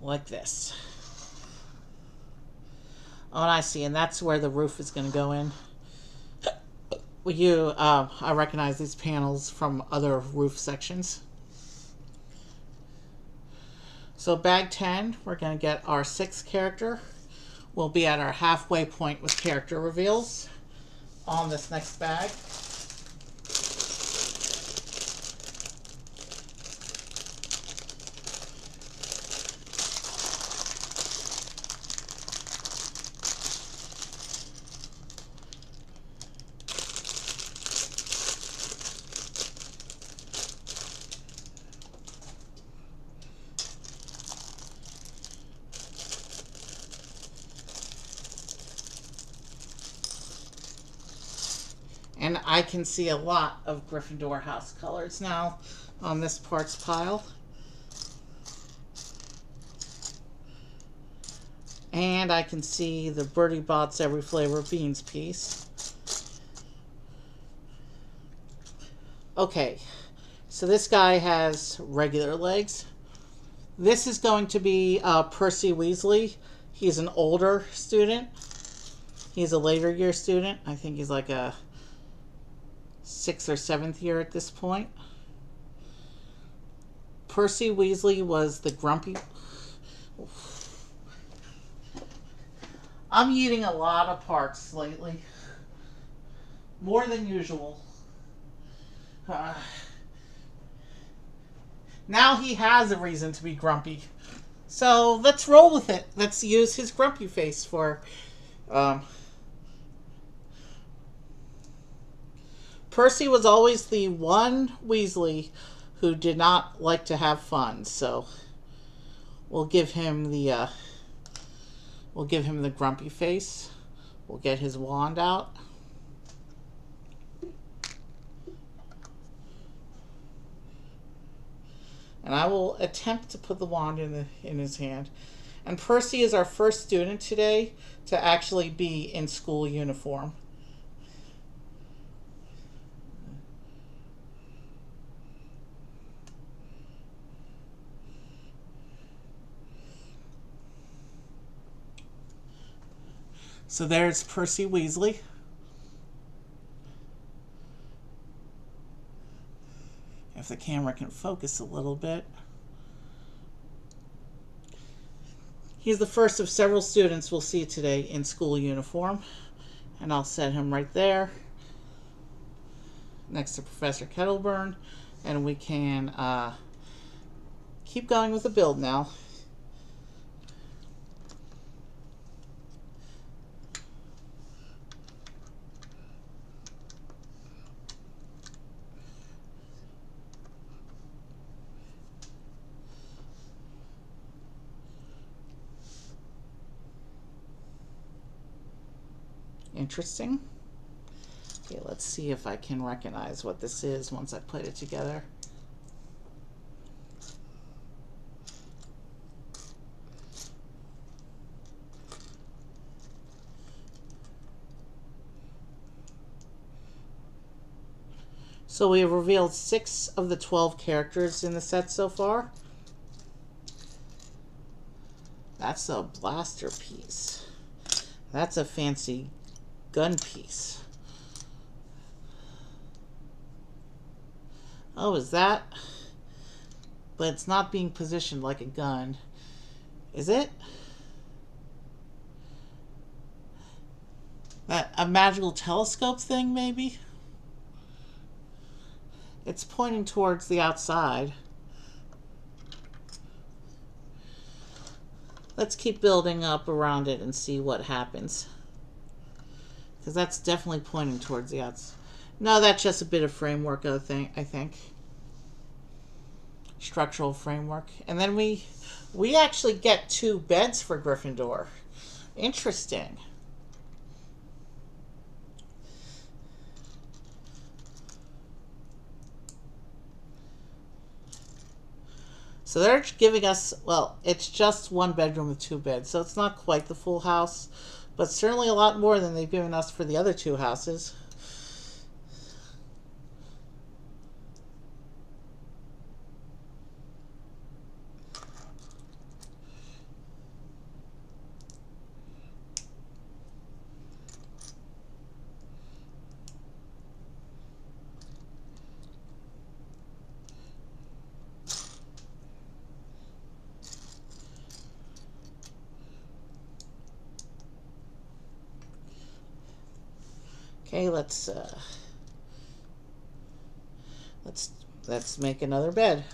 like this. Oh, and I see, and that's where the roof is going to go in. I recognize these panels from other roof sections. So bag 10, we're going to get our 6th character. We'll be at our halfway point with character reveals on this next bag. And I can see a lot of Gryffindor house colors now on this parts pile. And I can see the Birdie Bots Every Flavor Beans piece. Okay, so this guy has regular legs. This is going to be Percy Weasley. He's an older student. He's a later year student. I think he's like a 6th or 7th year at this point. Percy Weasley was the grumpy... I'm eating a lot of parts lately. More than usual. Now he has a reason to be grumpy. So let's roll with it. Let's use his grumpy face for... Percy was always the one Weasley who did not like to have fun, so we'll give him the grumpy face. We'll get his wand out. And I will attempt to put the wand in his hand. And Percy is our first student today to actually be in school uniform. So there's Percy Weasley. If the camera can focus a little bit. He's the first of several students we'll see today in school uniform. And I'll set him right there next to Professor Kettleburn. And we can keep going with the build now. Interesting. Okay, let's see if I can recognize what this is once I put it together. So we have revealed 6 of the 12 characters in the set so far. That's a blaster piece. That's a fancy gun piece. Oh, is that? But it's not being positioned like a gun. Is it? That a magical telescope thing, maybe? It's pointing towards the outside. Let's keep building up around it and see what happens. Because that's definitely pointing towards the outside. No, that's just a bit of framework, I think. Structural framework. And then we actually get 2 beds for Gryffindor. Interesting. So they're giving us, well, it's just 1 bedroom with 2 beds, so it's not quite the full house, but certainly a lot more than they've given us for the other 2 houses. Okay, let's make another bed.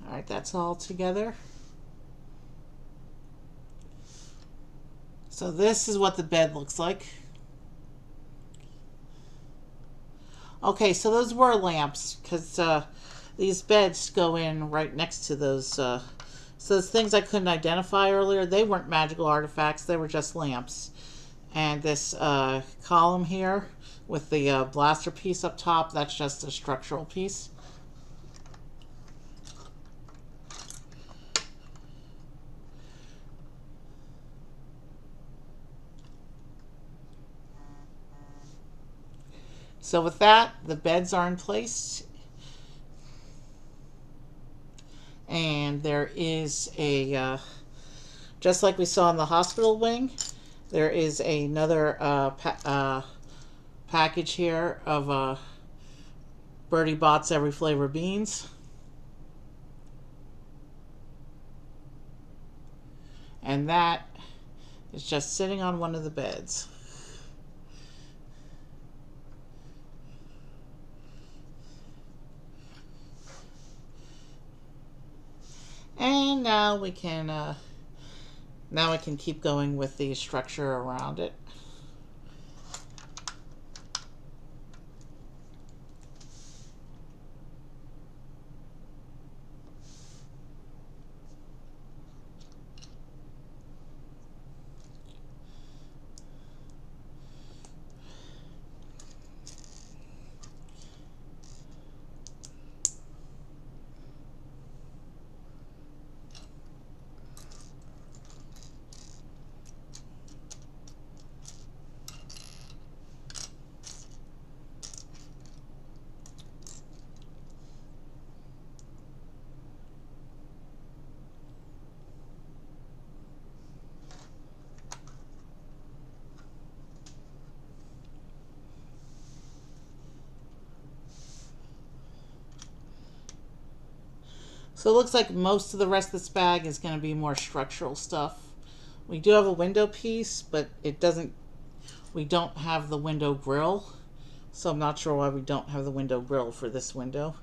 Alright, that's all together. So this is what the bed looks like. Okay, so those were lamps, because these beds go in right next to those. So those things I couldn't identify earlier, they weren't magical artifacts, they were just lamps. And this column here with the blaster piece up top, that's just a structural piece. So with that, the beds are in place. And there is a, just like we saw in the hospital wing, there is another package here of Birdie Bot's Every Flavor beans. And that is just sitting on one of the beds. And now we can keep going with the structure around it. So it looks like most of the rest of this bag is going to be more structural stuff. We do have a window piece, but it doesn't, we don't have the window grill. So I'm not sure why we don't have the window grill for this window.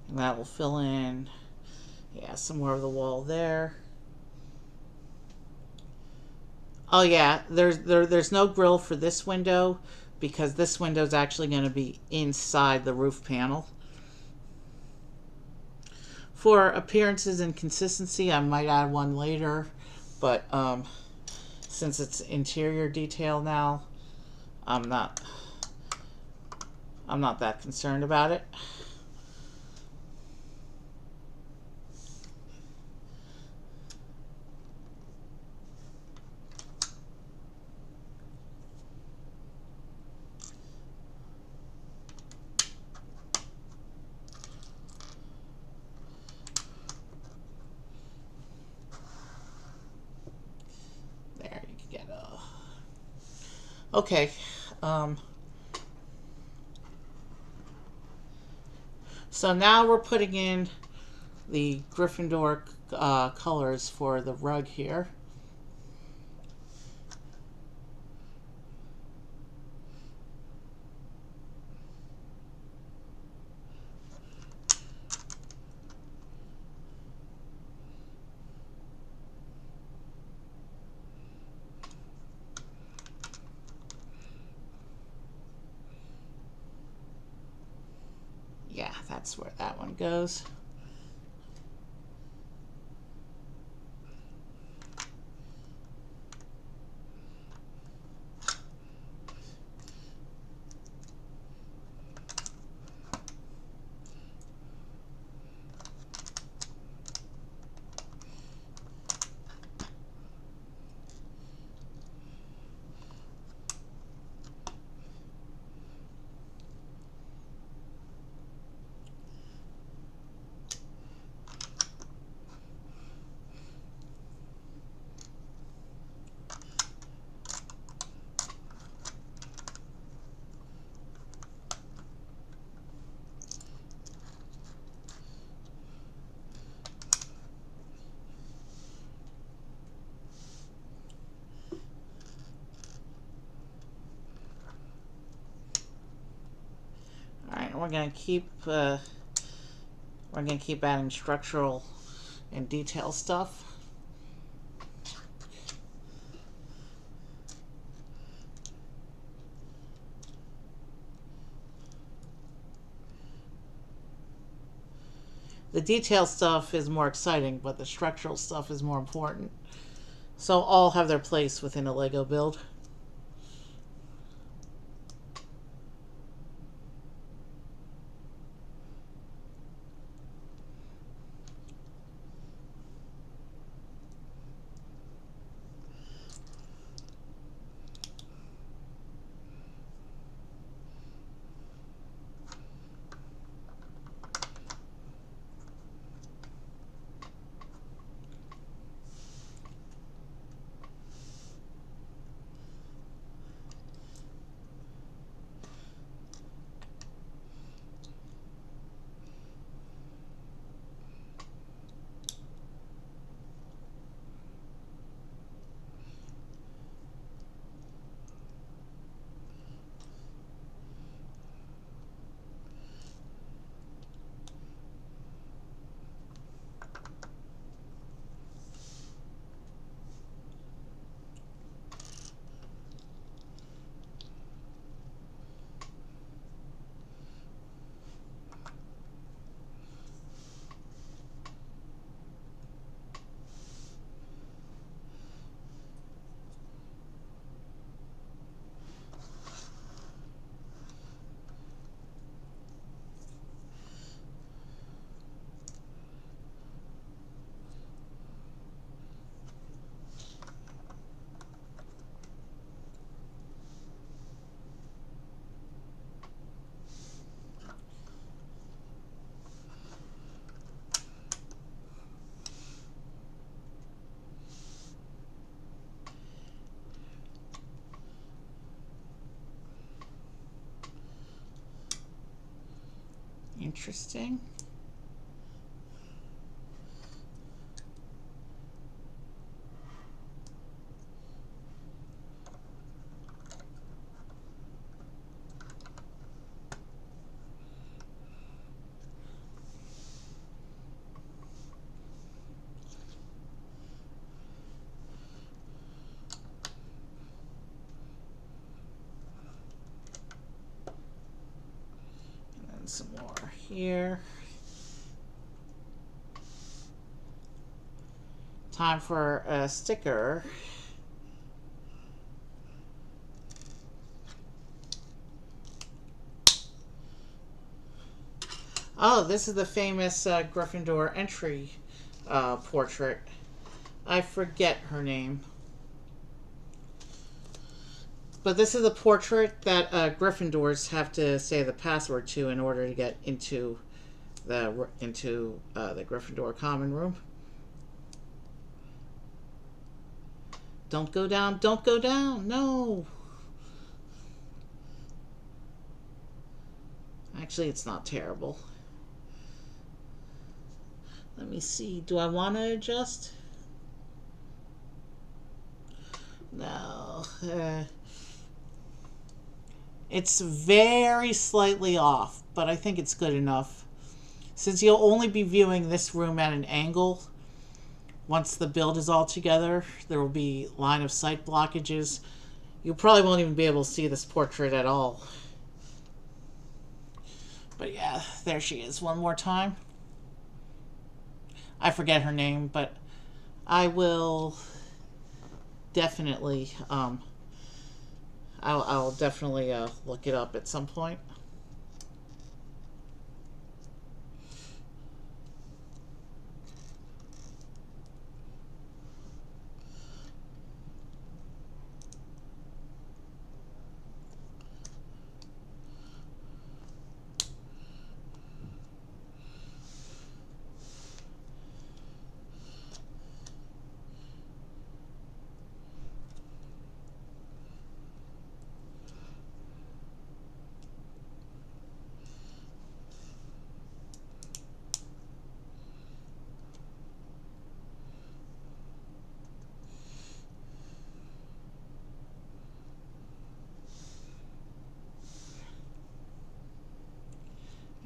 And that will fill in, yeah, some more of the wall there. Oh yeah, there's no grill for this window because this window is actually going to be inside the roof panel. For appearances and consistency, I might add one later, but since it's interior detail now, I'm not that concerned about it. There, you can get a. Okay. So now we're putting in the Gryffindor colors for the rug here. Yeah, that's where that one goes. Alright, we're gonna keep adding structural and detail stuff. The detail stuff is more exciting, but the structural stuff is more important. So all have their place within a Lego build. Interesting. Some more here. Time for a sticker. Oh, this is the famous Gryffindor entry portrait. I forget her name. But this is a portrait that Gryffindors have to say the password to in order to get into the Gryffindor Common Room. Don't go down! Don't go down! No. Actually, it's not terrible. Let me see. Do I want to adjust? No. It's very slightly off, but I think it's good enough. Since you'll only be viewing this room at an angle, once the build is all together, there will be line of sight blockages. You probably won't even be able to see this portrait at all. But yeah, there she is one more time. I forget her name, but I will definitely I'll definitely look it up at some point.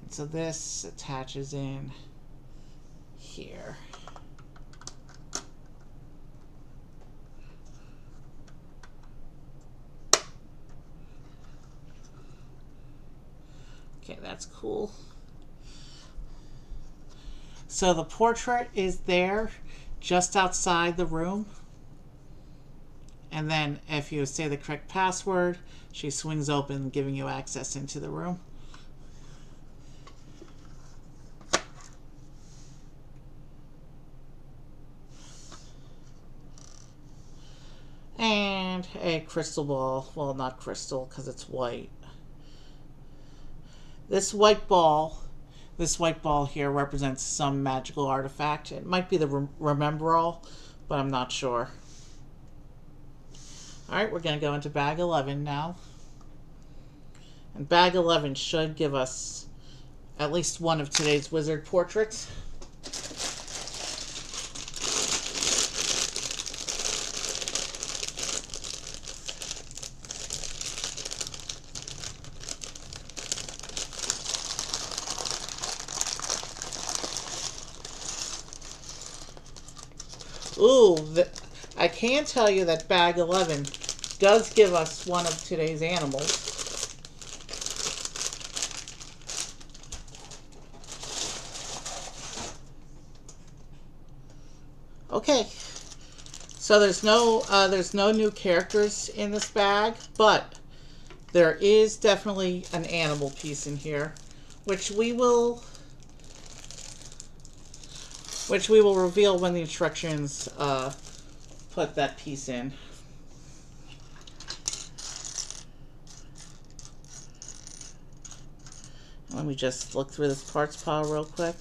So this attaches in here. Okay, that's cool. So the portrait is there just outside the room. And then if you say the correct password, she swings open, giving you access into the room. And a crystal ball. Well, not crystal because it's white. This white ball here represents some magical artifact. It might be the Remember All, but I'm not sure. Alright, we're going to go into bag 11 now. And bag 11 should give us at least one of today's wizard portraits. Ooh, I can tell you that bag 11 does give us one of today's animals. Okay, so there's no new characters in this bag, but there is definitely an animal piece in here, which we will reveal when the instructions put that piece in. Let me just look through this parts pile real quick.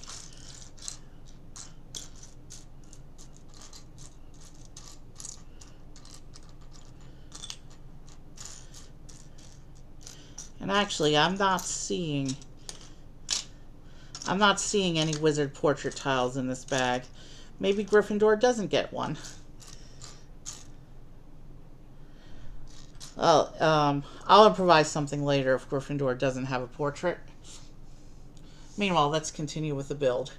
And actually, I'm not seeing I'm not seeing any wizard portrait tiles in this bag. Maybe Gryffindor doesn't get one. I'll improvise something later if Gryffindor doesn't have a portrait. Meanwhile, let's continue with the build.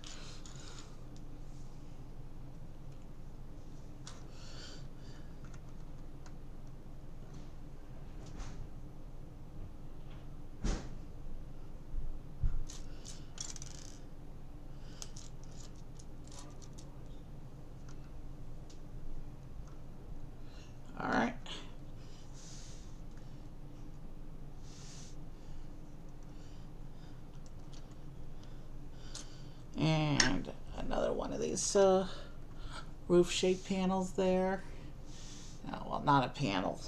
All right. And another one of these roof shape panels there. Oh, well, not a panel.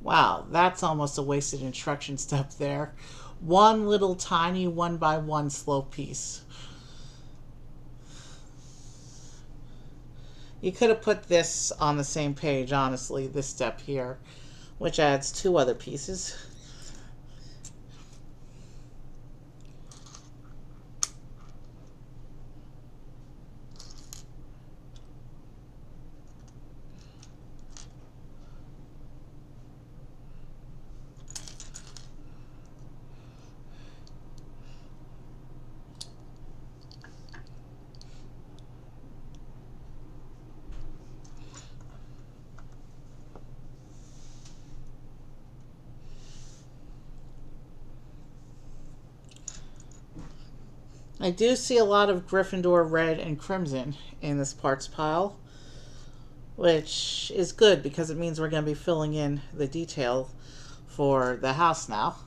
Wow, that's almost a wasted instruction step there. One little tiny 1x1 slope piece. You could have put this on the same page, honestly, this step here, which adds 2 other pieces. I do see a lot of Gryffindor red and crimson in this parts pile, which is good because it means we're going to be filling in the detail for the house now.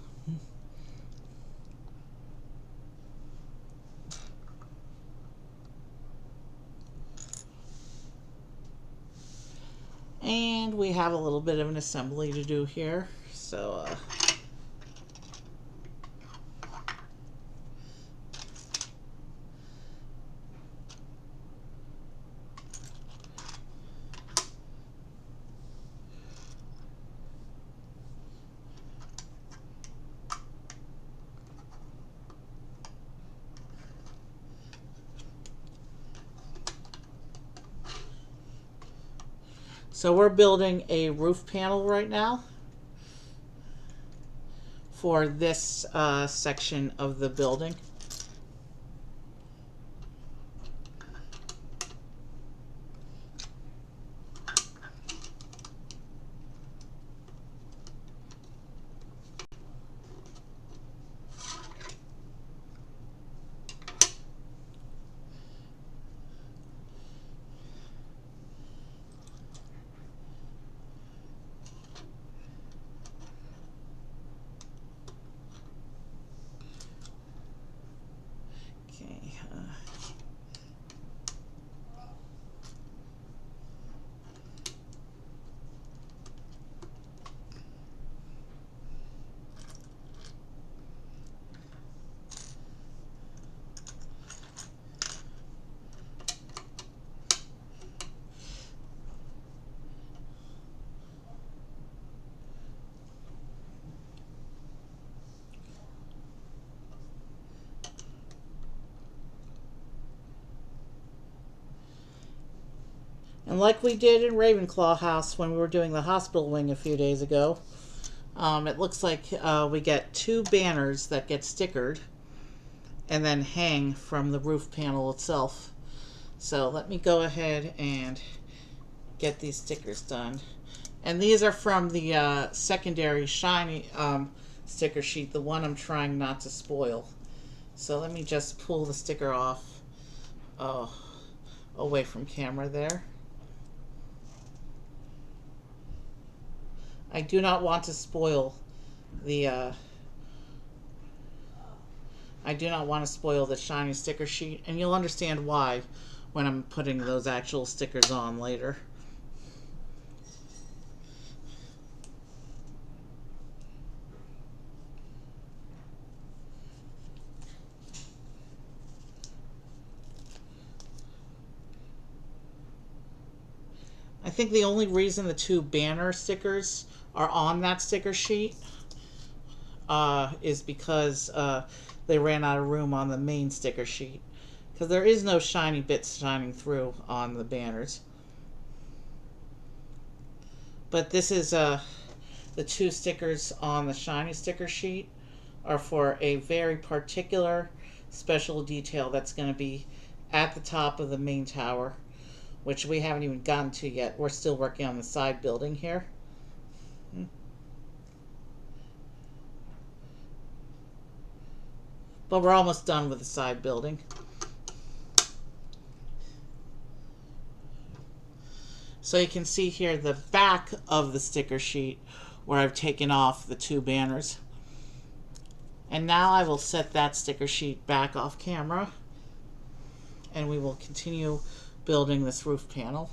And we have a little bit of an assembly to do here. So, So we're building a roof panel right now for this section of the building. And like we did in Ravenclaw House when we were doing the hospital wing a few days ago, it looks like we get 2 banners that get stickered and then hang from the roof panel itself. So let me go ahead and get these stickers done. And these are from the secondary shiny sticker sheet, the one I'm trying not to spoil. So let me just pull the sticker off away from camera there. I do not want to spoil the I do not want to spoil the shiny sticker sheet, and you'll understand why when I'm putting those actual stickers on later. I think the only reason the two banner stickers are on that sticker sheet is because they ran out of room on the main sticker sheet. Because there is no shiny bits shining through on the banners. But this is the two stickers on the shiny sticker sheet are for a very particular special detail that's going to be at the top of the main tower, which we haven't even gotten to yet. We're still working on the side building here. But we're almost done with the side building. So you can see here the back of the sticker sheet where I've taken off the two banners. And now I will set that sticker sheet back off camera, and we will continue building this roof panel.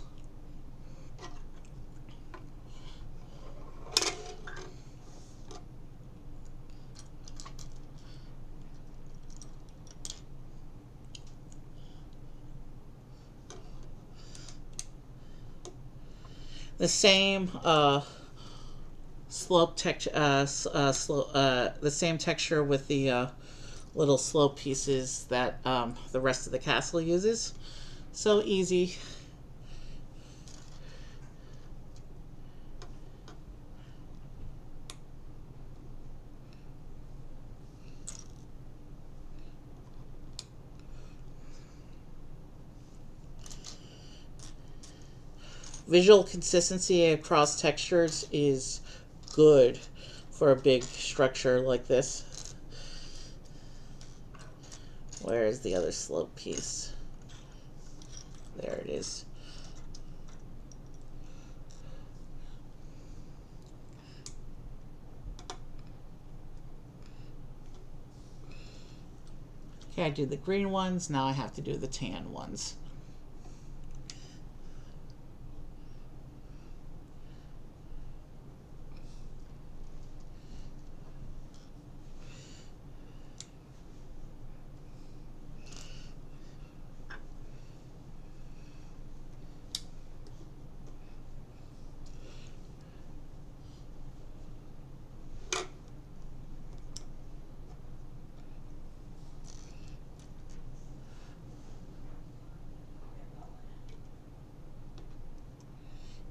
The same slope texture, the same texture with the little slope pieces that the rest of the castle uses. So easy. Visual consistency across textures is good for a big structure like this. Where is the other slope piece? There it is. Okay, I did the green ones, now I have to do the tan ones.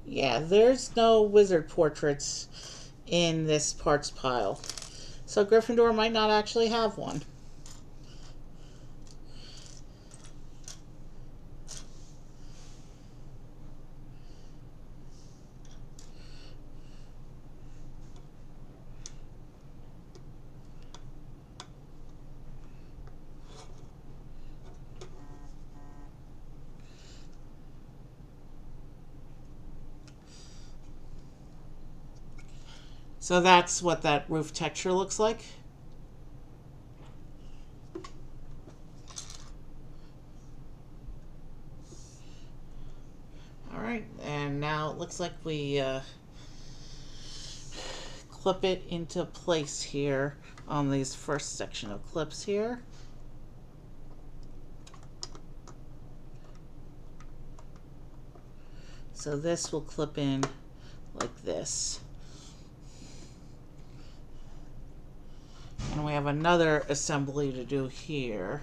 Yeah, there's no wizard portraits in this parts pile. So Gryffindor might not actually have one. So that's what that roof texture looks like. Alright, and now it looks like we clip it into place here on these first section of clips here. So this will clip in like this. And we have another assembly to do here.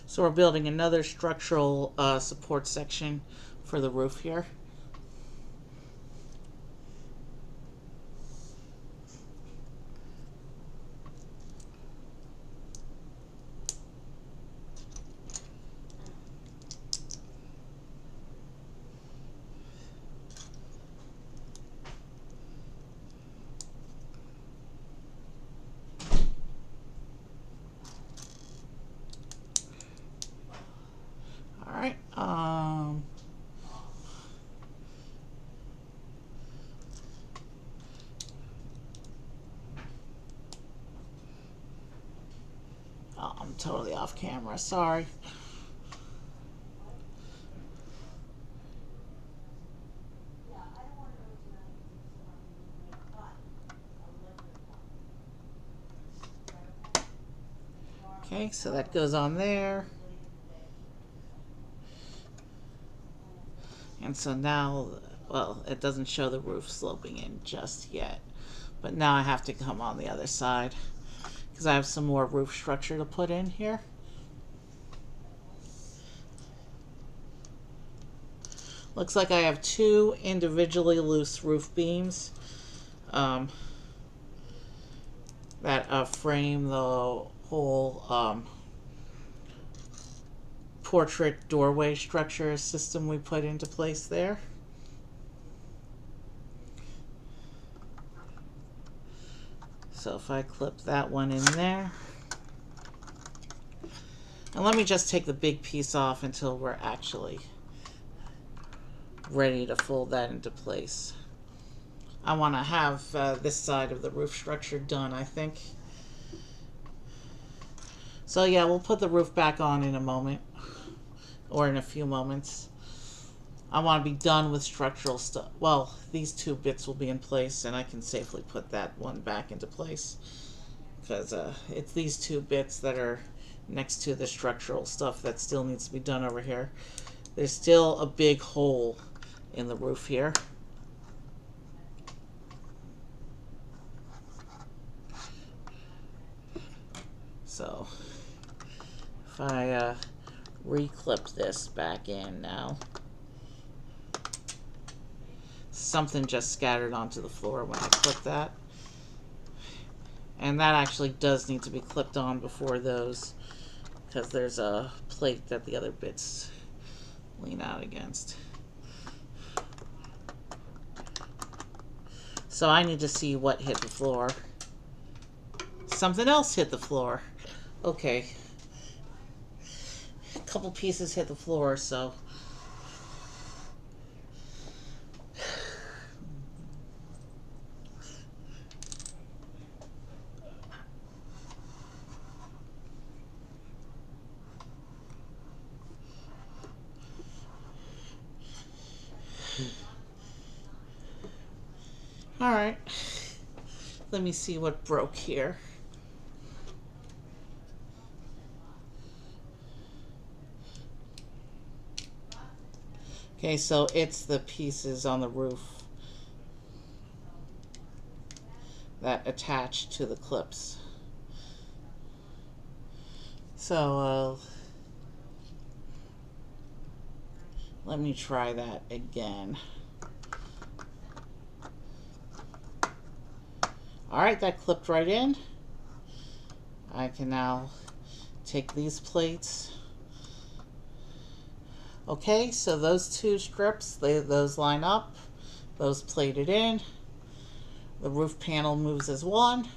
So we're building another structural support section for the roof here. totally off camera. Sorry. Okay, so that goes on there. And so now, well, it doesn't show the roof sloping in just yet. But now I have to come on the other side because I have some more roof structure to put in here. Looks like I have 2 individually loose roof beams that frame the whole portrait doorway structure system we put into place there. So if I clip that one in there, and let me just take the big piece off until we're actually ready to fold that into place. I want to have this side of the roof structure done, I think. So yeah, we'll put the roof back on in a moment, or in a few moments. I want to be done with structural stuff. Well, these 2 bits will be in place, and I can safely put that one back into place. Because it's these 2 bits that are next to the structural stuff that still needs to be done over here. There's still a big hole in the roof here. So if I re-clip this back in now, something just scattered onto the floor when I clip that. And that actually does need to be clipped on before those, because there's a plate that the other bits lean out against. So I need to see what hit the floor. Something else hit the floor. Okay. A couple pieces hit the floor, so. Alright. Let me see what broke here. Okay, so it's the pieces on the roof that attach to the clips. So, let me try that again. Alright, that clipped right in. I can now take these plates. Okay, so those 2 strips, those line up. Those plated in. The roof panel moves as one.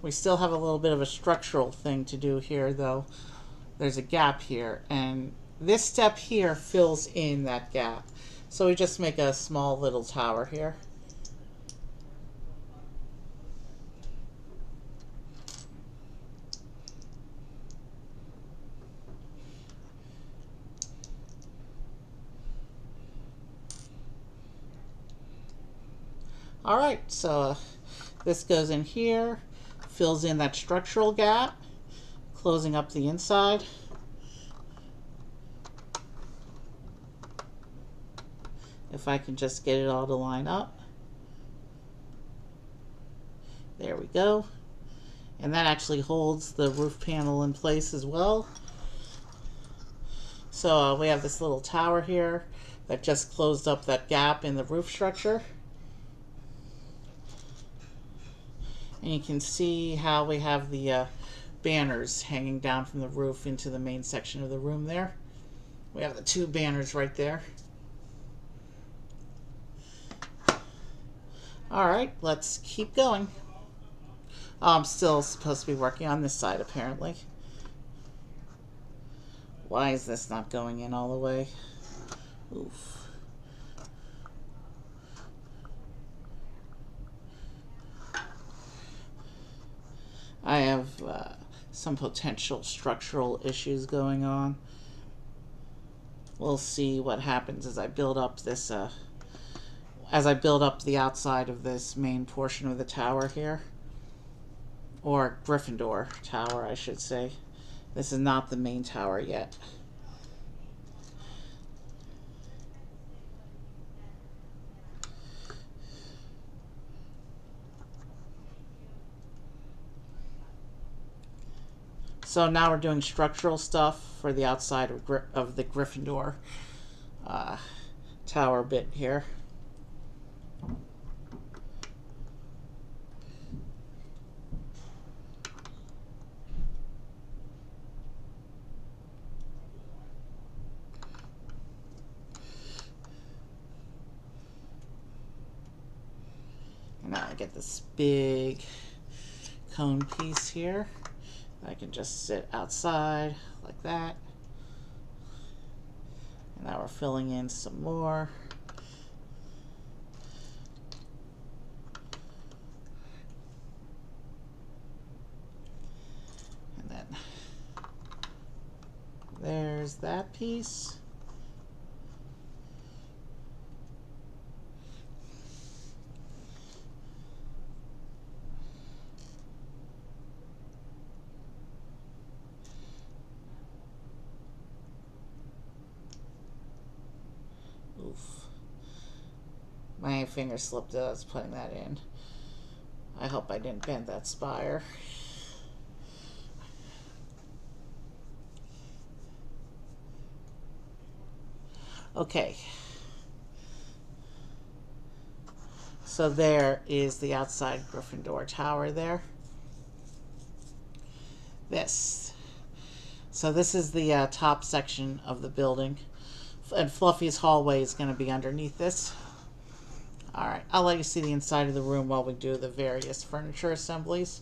We still have a little bit of a structural thing to do here, though. There's a gap here, and this step here fills in that gap. So we just make a small little tower here. Alright, so this goes in here, fills in that structural gap, closing up the inside. If I can just get it all to line up. There we go. And that actually holds the roof panel in place as well. So we have this little tower here that just closed up that gap in the roof structure. And you can see how we have the banners hanging down from the roof into the main section of the room there. We have the 2 banners right there. Alright, let's keep going. Oh, I'm still supposed to be working on this side, apparently. Why is this not going in all the way? Oof. I have some potential structural issues going on. We'll see what happens as I build up this, as I build up the outside of this main portion of the tower here. Or Gryffindor Tower, I should say. This is not the main tower yet. So now we're doing structural stuff for the outside of the Gryffindor tower bit here. And now I get this big cone piece here. I can just sit outside like that. And now we're filling in some more. And then there's that piece. Oof. My finger slipped as I was putting that in. I hope I didn't bend that spire. Okay. So there is the outside Gryffindor tower there. So this is the top section of the building. And Fluffy's hallway is going to be underneath this. Alright, I'll let you see the inside of the room while we do the various furniture assemblies.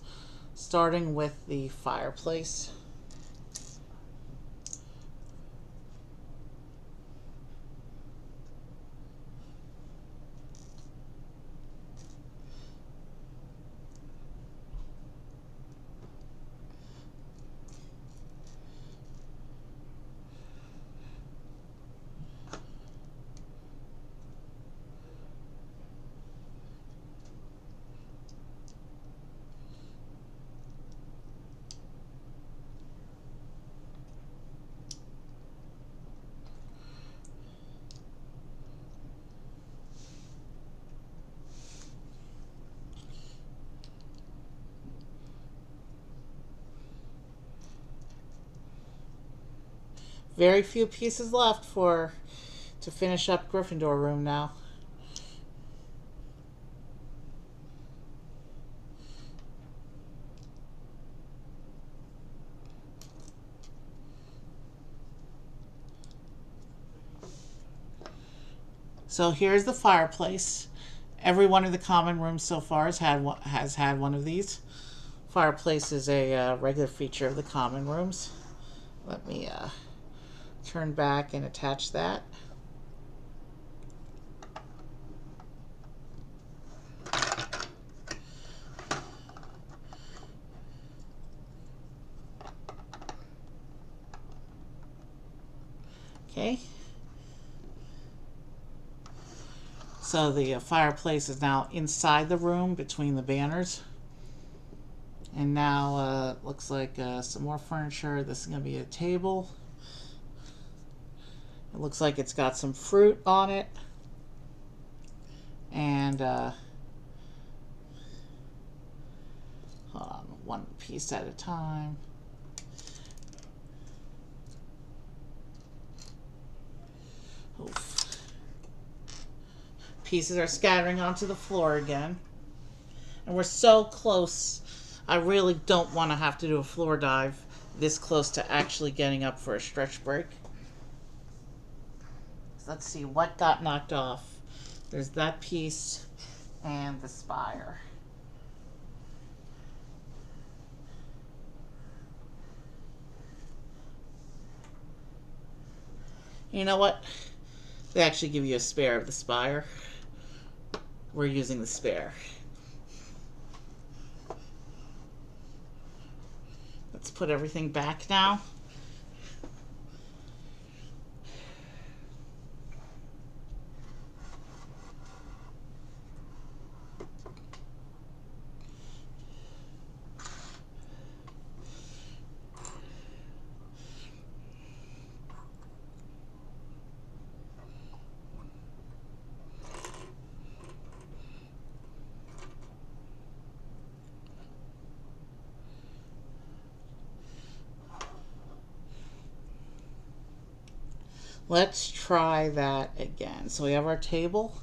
Starting with the fireplace. Very few pieces left to finish up Gryffindor room now. So here's the fireplace. Every one of the common rooms so far has had one of these. Fireplace is a regular feature of the common rooms. Let me turn back and attach that. Okay. So the fireplace is now inside the room between the banners. And now looks like some more furniture. This is going to be a table. It looks like it's got some fruit on it. And hold on, one piece at a time. Oof. Pieces are scattering onto the floor again. And we're so close. I really don't want to have to do a floor dive this close to actually getting up for a stretch break. So let's see what got knocked off. There's that piece and the spire. You know what? They actually give you a spare of the spire. We're using the spare. Let's put everything back now. Let's try that again. So we have our table.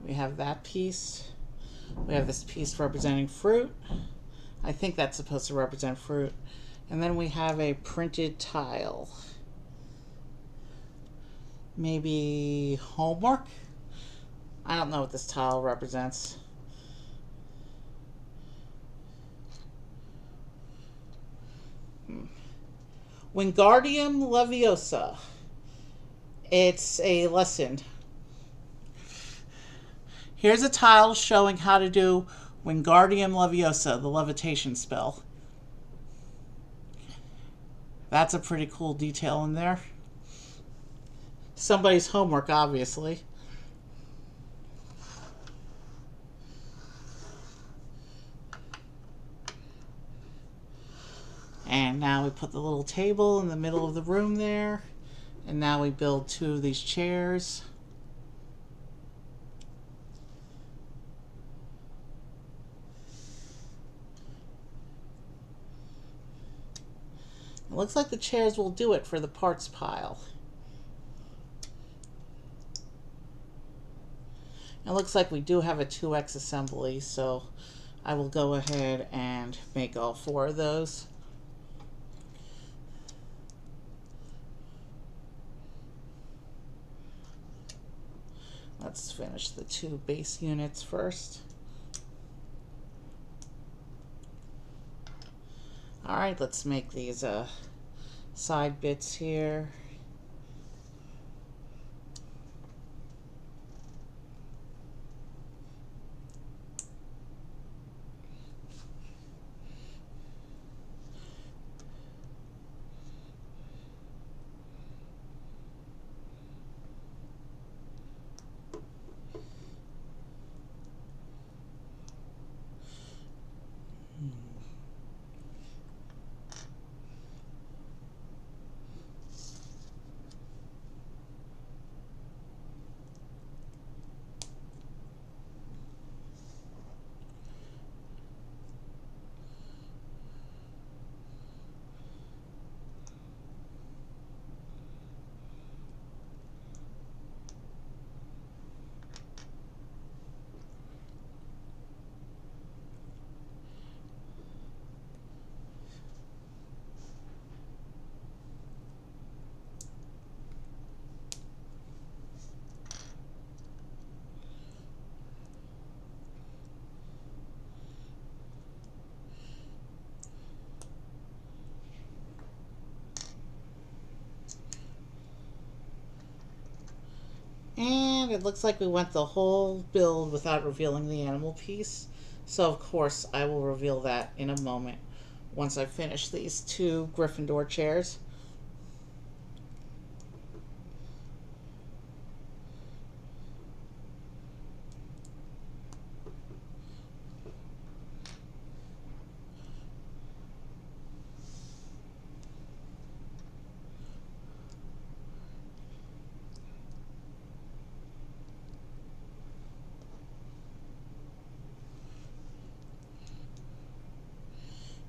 We have that piece. We have this piece representing fruit. I think that's supposed to represent fruit. And then we have a printed tile. Maybe homework? I don't know what this tile represents. Wingardium Leviosa. It's a lesson. Here's a tile showing how to do Wingardium Leviosa, the levitation spell. That's a pretty cool detail in there. Somebody's homework, obviously. And now we put the little table in the middle of the room there. And now we build 2 of these chairs. It looks like the chairs will do it for the parts pile. It looks like we do have a 2x assembly, so I will go ahead and make all 4 of those. Let's finish the 2 base units first. Alright, let's make these side bits here. And it looks like we went the whole build without revealing the animal piece. So of course I will reveal that in a moment once I finish these 2 Gryffindor chairs.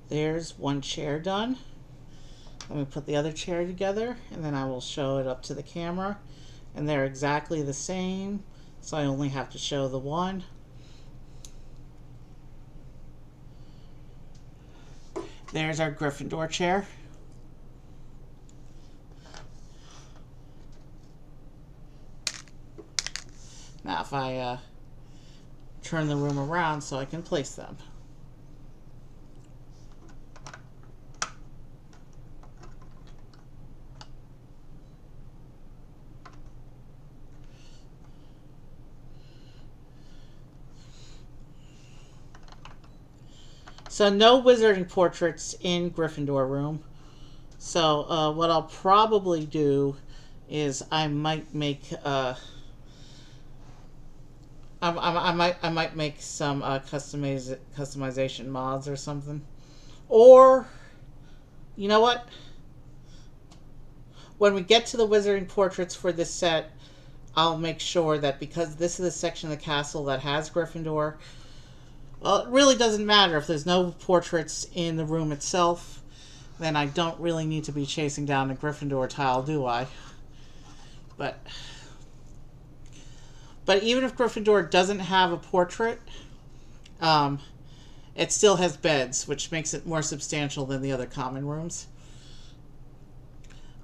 There's 1 chair done. Let me put the other chair together and then I will show it up to the camera. And they're exactly the same, so I only have to show the one. There's our Gryffindor chair. Now if I turn the room around so I can place them. So no wizarding portraits in Gryffindor room. So what I'll probably do is I might make I might make some customization mods or something. Or you know what? When we get to the wizarding portraits for this set, I'll make sure that because this is the section of the castle that has Gryffindor, well, it really doesn't matter if there's no portraits in the room itself. Then I don't really need to be chasing down a Gryffindor tile, do I? But even if Gryffindor doesn't have a portrait, it still has beds, which makes it more substantial than the other common rooms.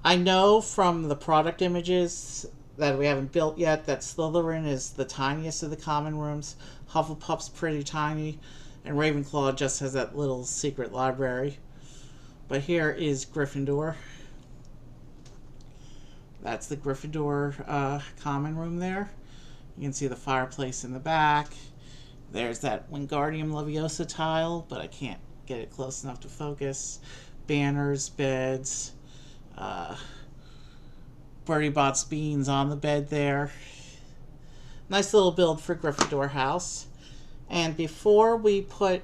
I know from the product images that we haven't built yet that Slytherin is the tiniest of the common rooms. Hufflepuff's pretty tiny, and Ravenclaw just has that little secret library. But here is Gryffindor. That's the Gryffindor common room there. You can see the fireplace in the back. There's that Wingardium Leviosa tile, but I can't get it close enough to focus. Banners, beds. Bertie Bott's beans on the bed there. Nice little build for Gryffindor house. And before we put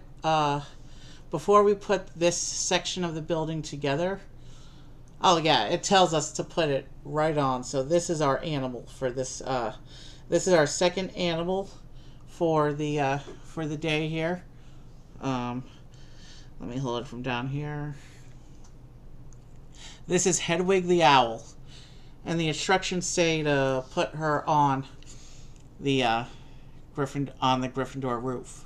this section of the building together, oh yeah, it tells us to put it right on. So this is our animal for this. This is our second animal for the day here. Let me hold it from down here. This is Hedwig the owl, and the instructions say to put her on the Gryffindor roof.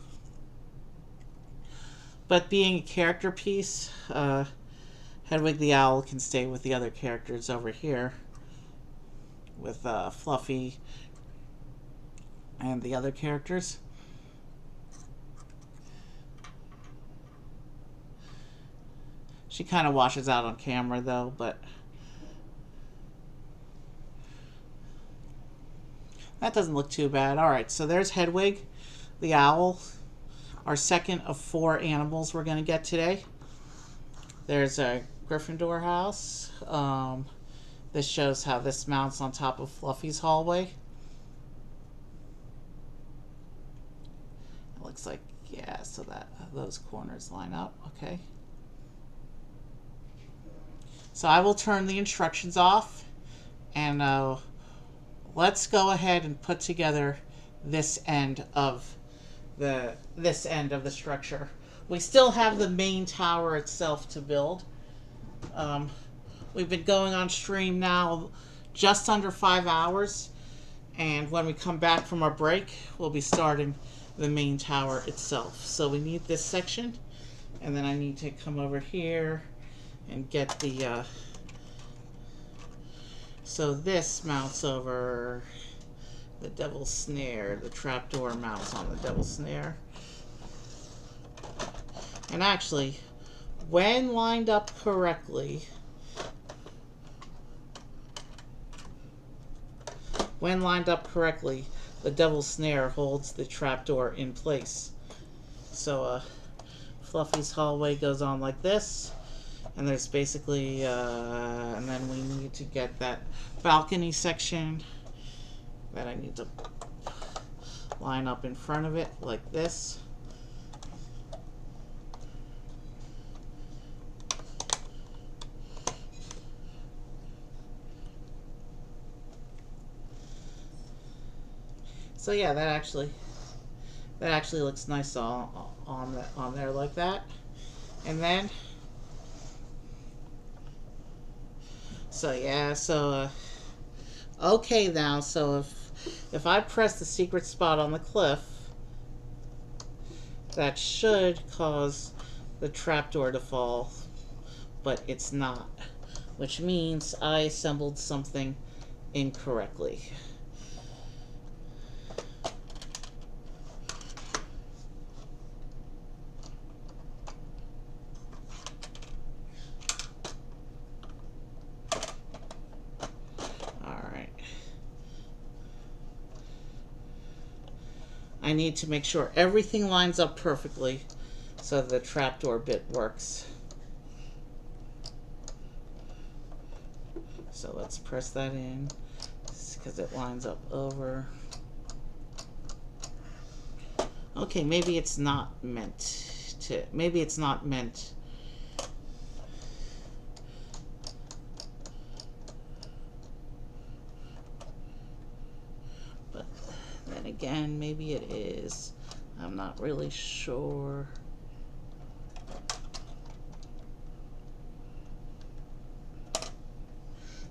But being a character piece, Hedwig the owl can stay with the other characters over here, with Fluffy and the other characters. She kind of washes out on camera though, but that doesn't look too bad. Alright, so there's Hedwig, the owl, our second of 4 animals we're going to get today. There's a Gryffindor house. This shows how this mounts on top of Fluffy's hallway. It looks like, yeah, so that those corners line up. Okay. So I will turn the instructions off, and let's go ahead and put together this end of the structure. We still have the main tower itself to build. We've been going on stream now just under 5 hours, and when we come back from our break, we'll be starting the main tower itself. So we need this section, and then I need to come over here and get the so this mounts over the Devil's Snare. The trapdoor mounts on the Devil's Snare. And actually, when lined up correctly, the Devil's Snare holds the trapdoor in place. So Fluffy's hallway goes on like this. And there's basically, and then we need to get that balcony section that I need to line up in front of it like this. So yeah, that actually looks nice on there like that. And then so yeah, so okay now, so if I press the secret spot on the cliff, that should cause the trapdoor to fall, but it's not, which means I assembled something incorrectly. I need to make sure everything lines up perfectly so the trapdoor bit works. So let's press that in because it lines up over. Okay, maybe it's not meant to. Maybe it's not meant. But then again, maybe it is. I'm not really sure.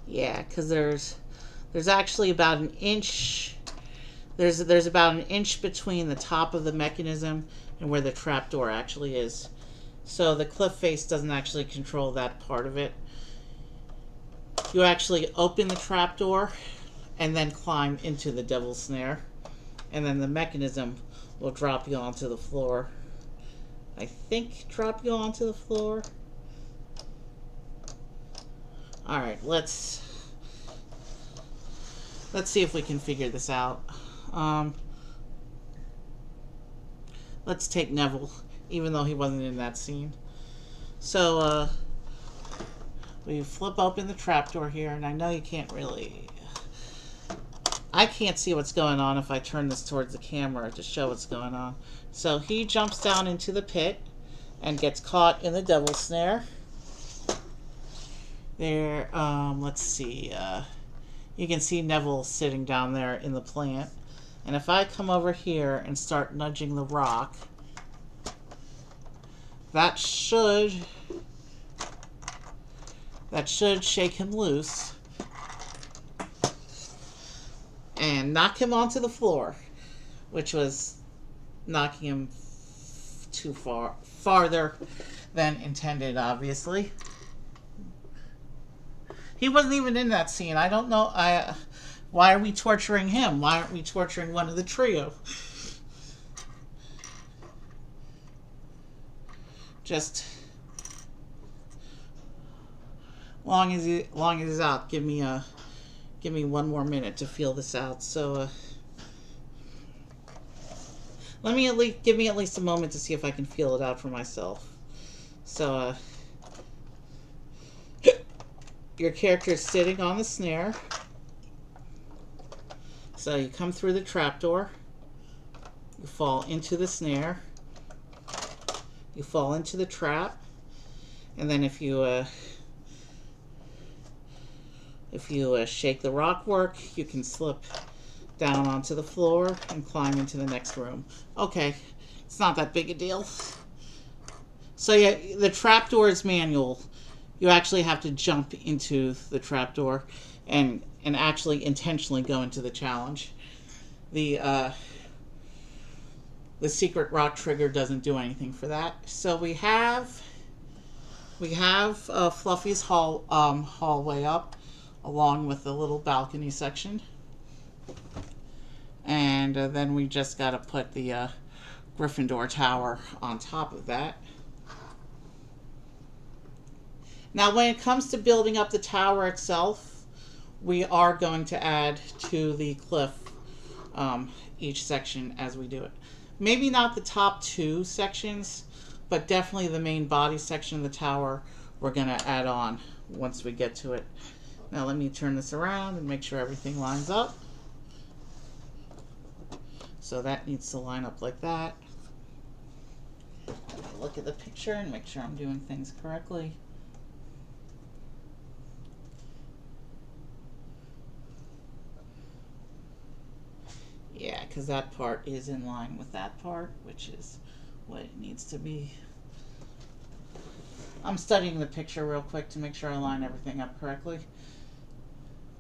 Yeah, because there's actually about an inch. There's about an inch between the top of the mechanism and where the trapdoor actually is. So the cliff face doesn't actually control that part of it. You actually open the trapdoor and then climb into the devil's snare. And then the mechanism will drop you onto the floor. I think drop you onto the floor. Alright, let's see if we can figure this out. Let's take Neville, even though he wasn't in that scene. So, we flip open the trapdoor here, and I know you can't really... I can't see what's going on if I turn this towards the camera to show what's going on. So he jumps down into the pit and gets caught in the devil's snare. There, let's see, you can see Neville sitting down there in the plant. And if I come over here and start nudging the rock, that should shake him loose and knock him onto the floor, which was knocking him too farther than intended, obviously. He wasn't even in that scene. I don't know. Why are we torturing him? Why aren't we torturing one of the trio? Just long as he's out, give me one more minute to feel this out. So give me at least a moment to see if I can feel it out for myself. So your character is sitting on the snare. So you come through the trapdoor, you fall into the snare, you fall into the trap, and then if you shake the rock work, you can slip down onto the floor and climb into the next room. Okay, it's not that big a deal. So yeah, the trapdoor is manual. You actually have to jump into the trapdoor and actually intentionally go into the challenge. The secret rock trigger doesn't do anything for that. So we have Fluffy's hallway up, along with the little balcony section, and then we just got to put the Gryffindor Tower on top of that. Now, when it comes to building up the tower itself, we are going to add to the cliff each section as we do it. Maybe not the top two sections, but definitely the main body section of the tower we're going to add on once we get to it. Now let me turn this around and make sure everything lines up. So that needs to line up like that. Look at the picture and make sure I'm doing things correctly. Yeah, because that part is in line with that part, which is what it needs to be. I'm studying the picture real quick to make sure I line everything up correctly.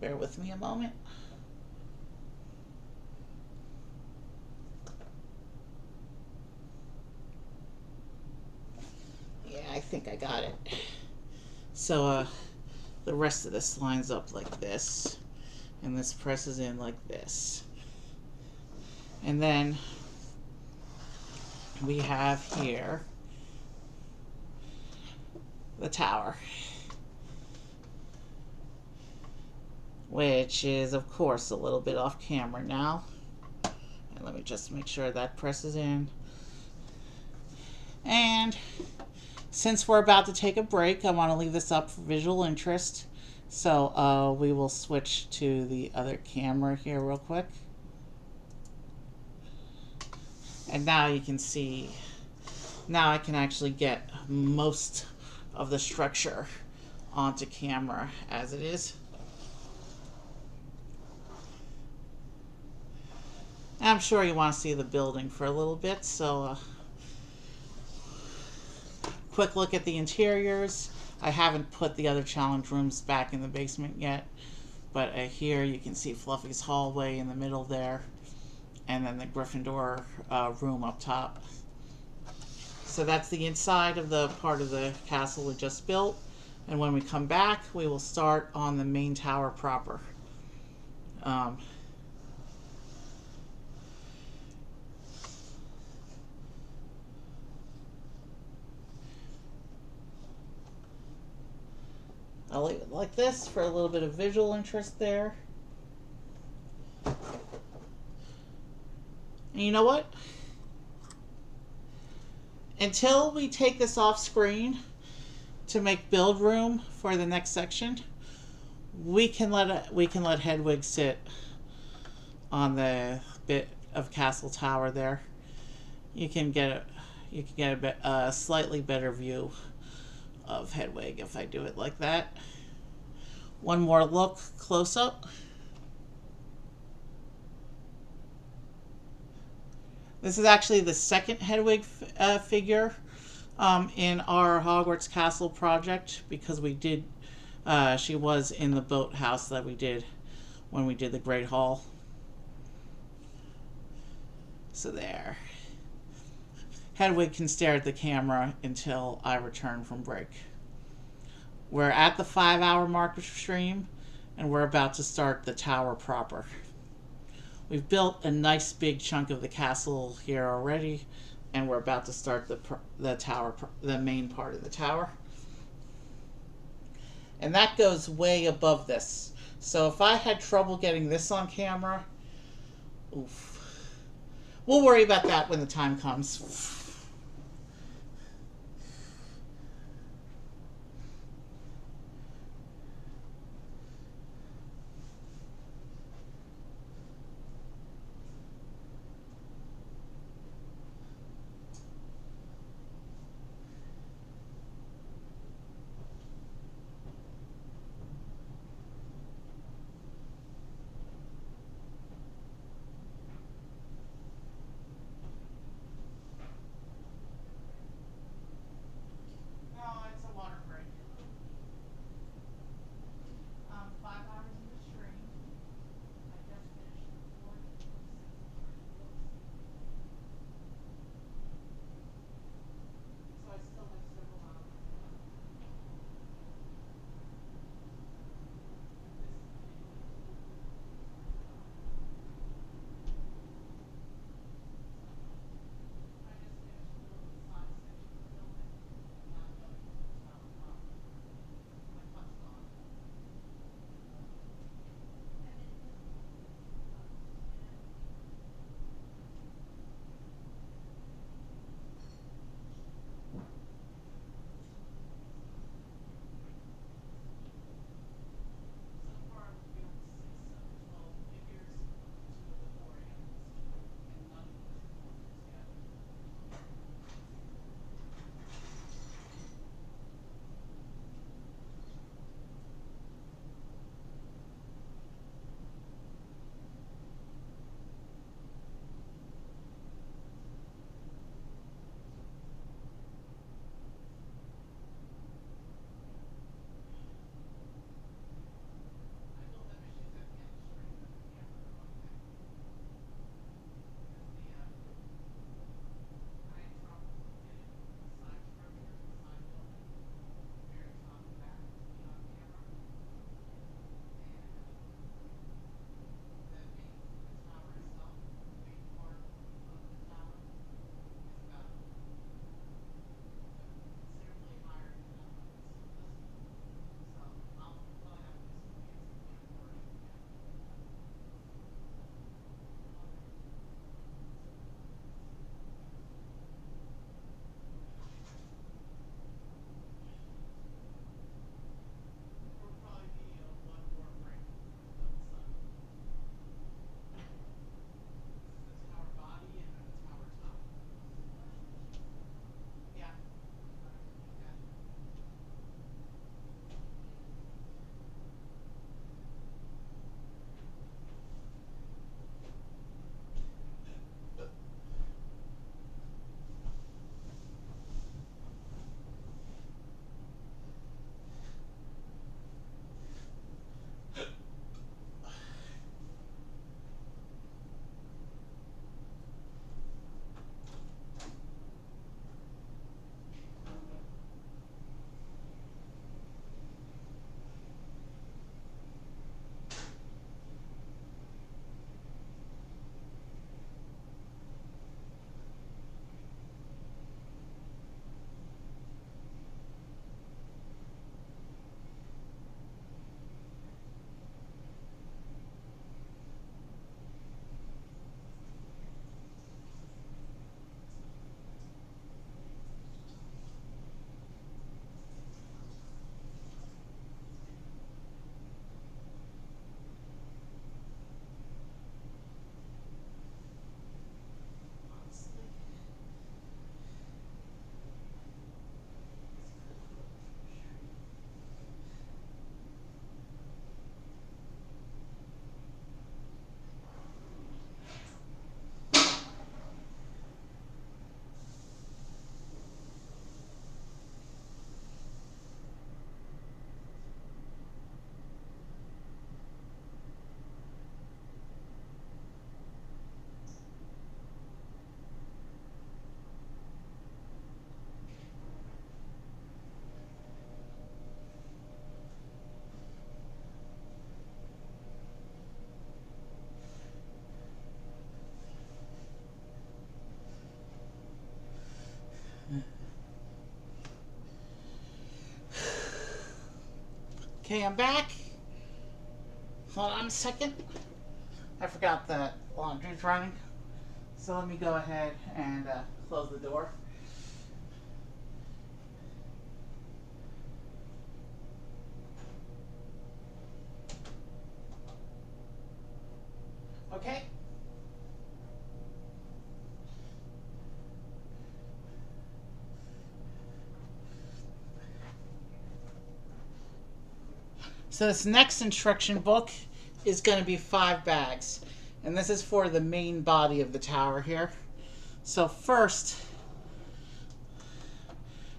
Bear with me a moment. Yeah, I think I got it. So, the rest of this lines up like this, and this presses in like this. And then we have here the tower, which is of course a little bit off camera now. And let me just make sure that presses in. And since we're about to take a break, I want to leave this up for visual interest. So we will switch to the other camera here real quick. And now you can see, now I can actually get most of the structure onto camera as it is. I'm sure you want to see the building for a little bit, so quick look at the interiors. I haven't put the other challenge rooms back in the basement yet, but here you can see Fluffy's hallway in the middle there, and then the Gryffindor room up top. So that's the inside of the part of the castle we just built, and when we come back we will start on the main tower proper. I'll leave it like this for a little bit of visual interest there. And you know what? Until we take this off screen to make build room for the next section, we can let Hedwig sit on the bit of castle tower there. You can get a slightly better view of Hedwig if I do it like that. One more look close up. This is actually the second Hedwig figure in our Hogwarts Castle project, because we did she was in the boathouse that we did when we did the Great Hall. So there. Hedwig can stare at the camera until I return from break. We're at the 5-hour mark of stream, and we're about to start the tower proper. We've built a nice big chunk of the castle here already, and we're about to start the tower, the main part of the tower. And that goes way above this. So if I had trouble getting this on camera, oof. We'll worry about that when the time comes. Okay, I'm back. Hold on a second. I forgot that laundry's running. So let me go ahead and close the door. Okay. So this next instruction book is going to be 5 bags. And this is for the main body of the tower here. So first,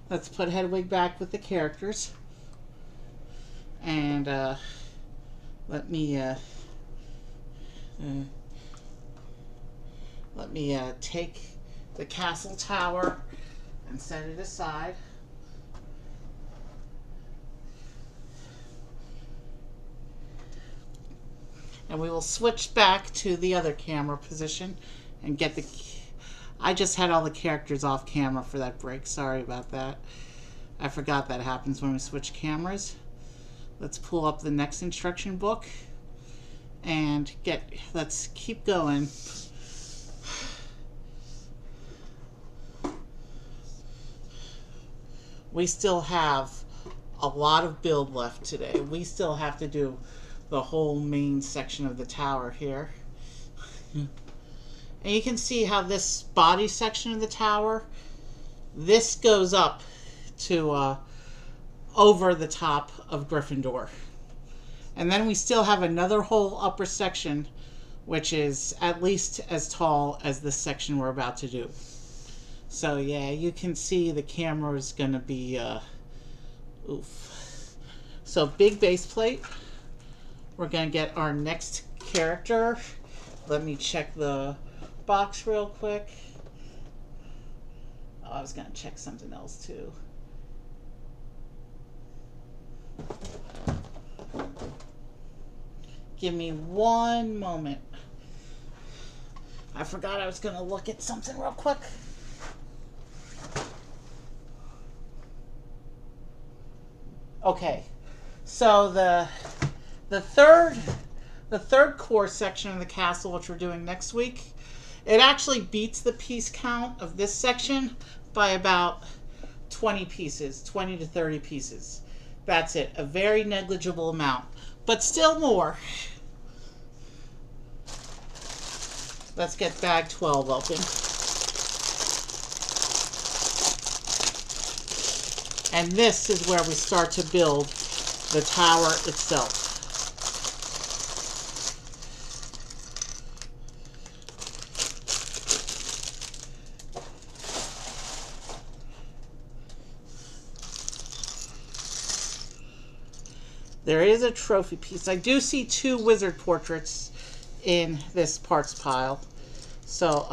let's put Hedwig back with the characters. And let me take the castle tower and set it aside. And we will switch back to the other camera position and get the... I just had all the characters off camera for that break. Sorry about that. I forgot that happens when we switch cameras. Let's pull up the next instruction book and let's keep going. We still have a lot of build left today. We still have to do the whole main section of the tower here. And you can see how this body section of the tower, this goes up to over the top of Gryffindor. And then we still have another whole upper section, which is at least as tall as this section we're about to do. So yeah, you can see the camera is going to be, oof. So big base plate. We're going to get our next character. Let me check the box real quick. Oh, I was going to check something else too. Give me one moment. I forgot I was going to look at something real quick. Okay. So the third core section of the castle, which we're doing next week, it actually beats the piece count of this section by about 20 pieces, 20 to 30 pieces. That's it, a very negligible amount, but still more. Let's get bag 12 open. And this is where we start to build the tower itself. There is a trophy piece. I do see 2 wizard portraits in this parts pile. So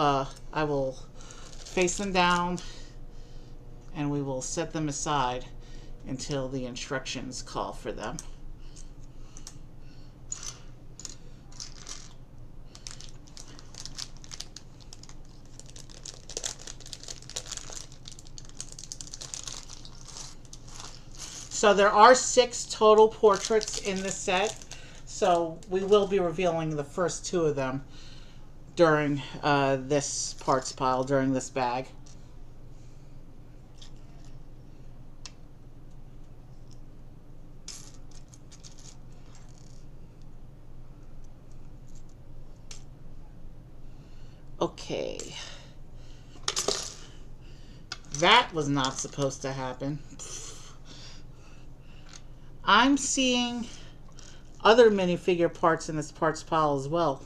I will face them down and we will set them aside until the instructions call for them. So there are 6 total portraits in this set. So we will be revealing the first 2 of them during this parts pile, during this bag. Okay. That was not supposed to happen. I'm seeing other minifigure parts in this parts pile as well.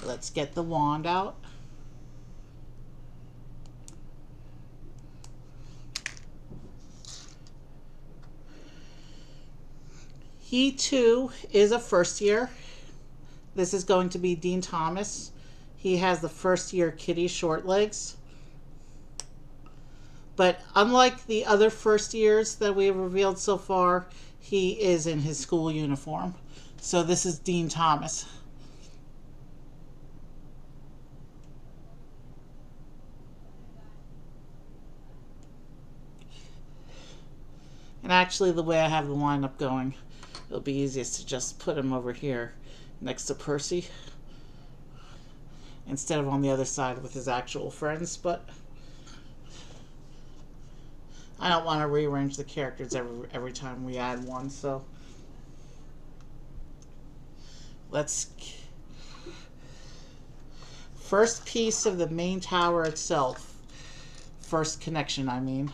Let's get the wand out. He too is a first year. This is going to be Dean Thomas. He has the first year kitty short legs. But unlike the other first years that we have revealed so far, he is in his school uniform. So this is Dean Thomas. And actually, the way I have the lineup going, it'll be easiest to just put him over here next to Percy instead of on the other side with his actual friends. But I don't want to rearrange the characters every time we add one, so let's... First piece of the main tower itself. First connection, I mean.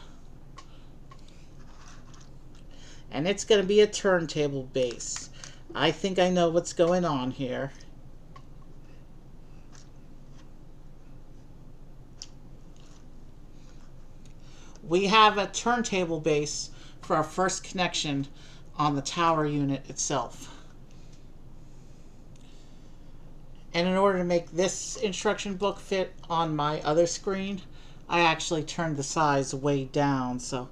And it's going to be a turntable base. I think I know what's going on here. We have a turntable base for our first connection on the tower unit itself. And in order to make this instruction book fit on my other screen, I actually turned the size way down, so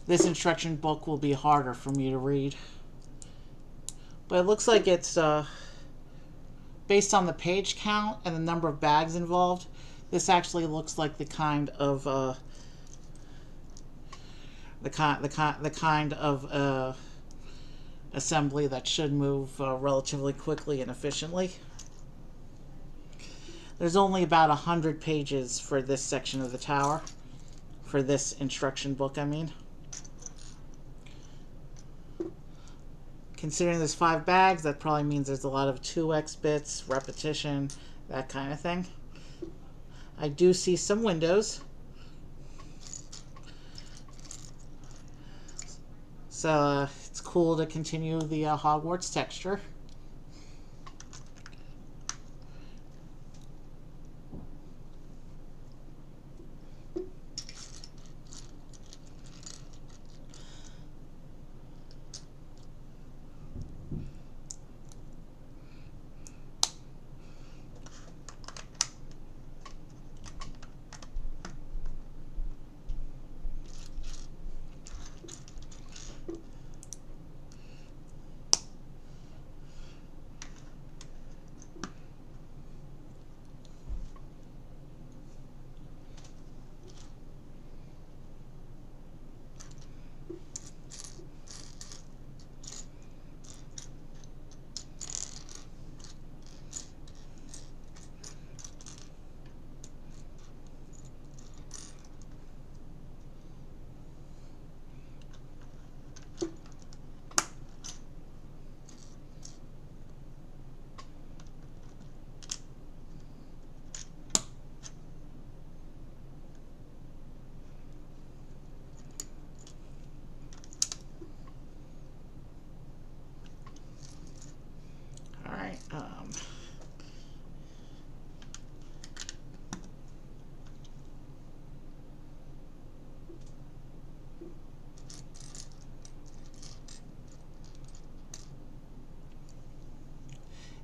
this instruction book will be harder for me to read. But it looks like it's based on the page count and the number of bags involved. This actually looks like the kind of assembly that should move relatively quickly and efficiently. There's only about 100 pages for this section of the tower, for this instruction book, I mean. Considering there's 5 bags, that probably means there's a lot of 2x bits, repetition, that kind of thing. I do see some windows. So it's cool to continue the Hogwarts texture.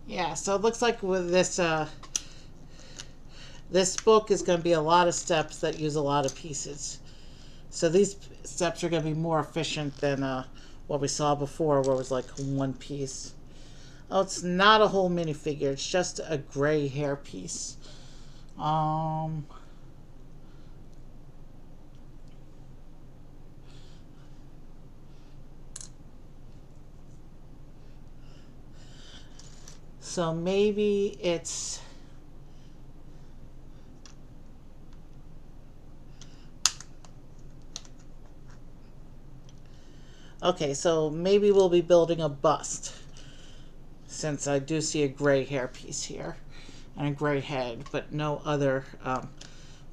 Yeah, so it looks like with this this book is going to be a lot of steps that use a lot of pieces. So these steps are going to be more efficient than what we saw before, where it was like one piece. Oh, it's not a whole minifigure. It's just a gray hair piece. So maybe it's... Okay, so maybe we'll be building a bust, since I do see a gray hair piece here and a gray head, but no other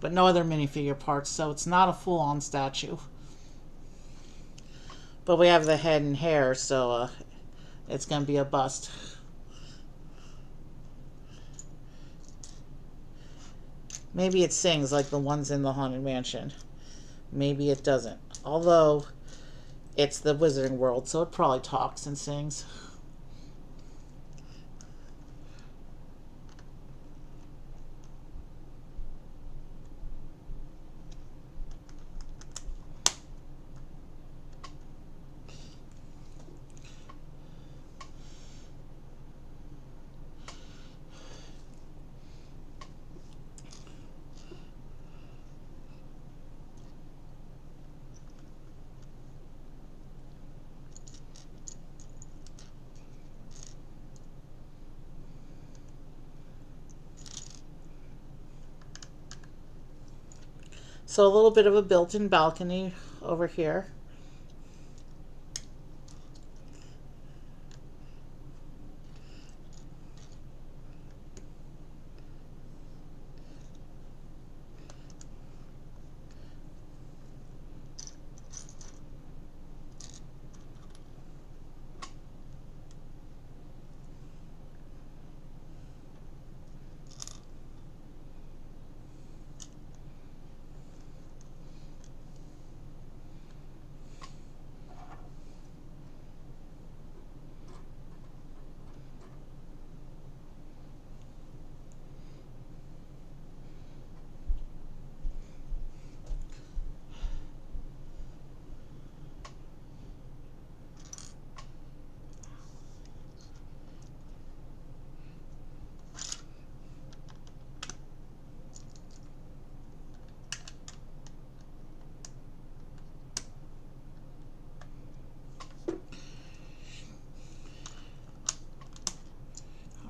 minifigure parts. So it's not a full-on statue, but we have the head and hair, so it's gonna be a bust. Maybe it sings like the ones in the Haunted Mansion. Maybe it doesn't. Although it's the Wizarding World, so it probably talks and sings. So a little bit of a built-in balcony over here.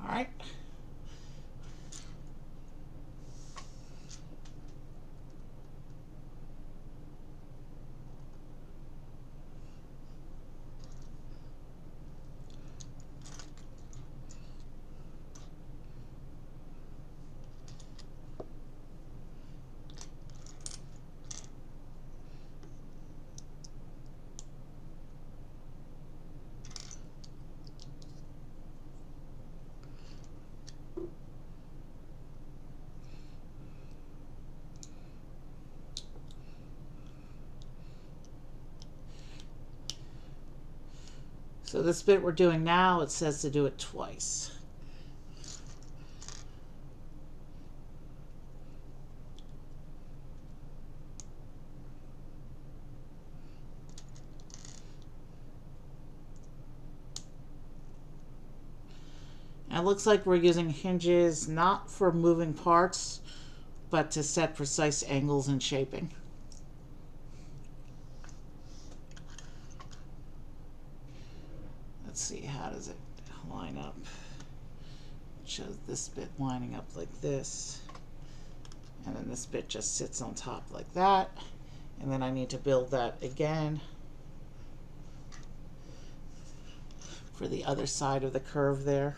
All right. So this bit we're doing now, it says to do it twice. And it looks like we're using hinges not for moving parts, but to set precise angles and shaping. Let's see, how does it line up? It shows this bit lining up like this, and then this bit just sits on top like that, and then I need to build that again for the other side of the curve there.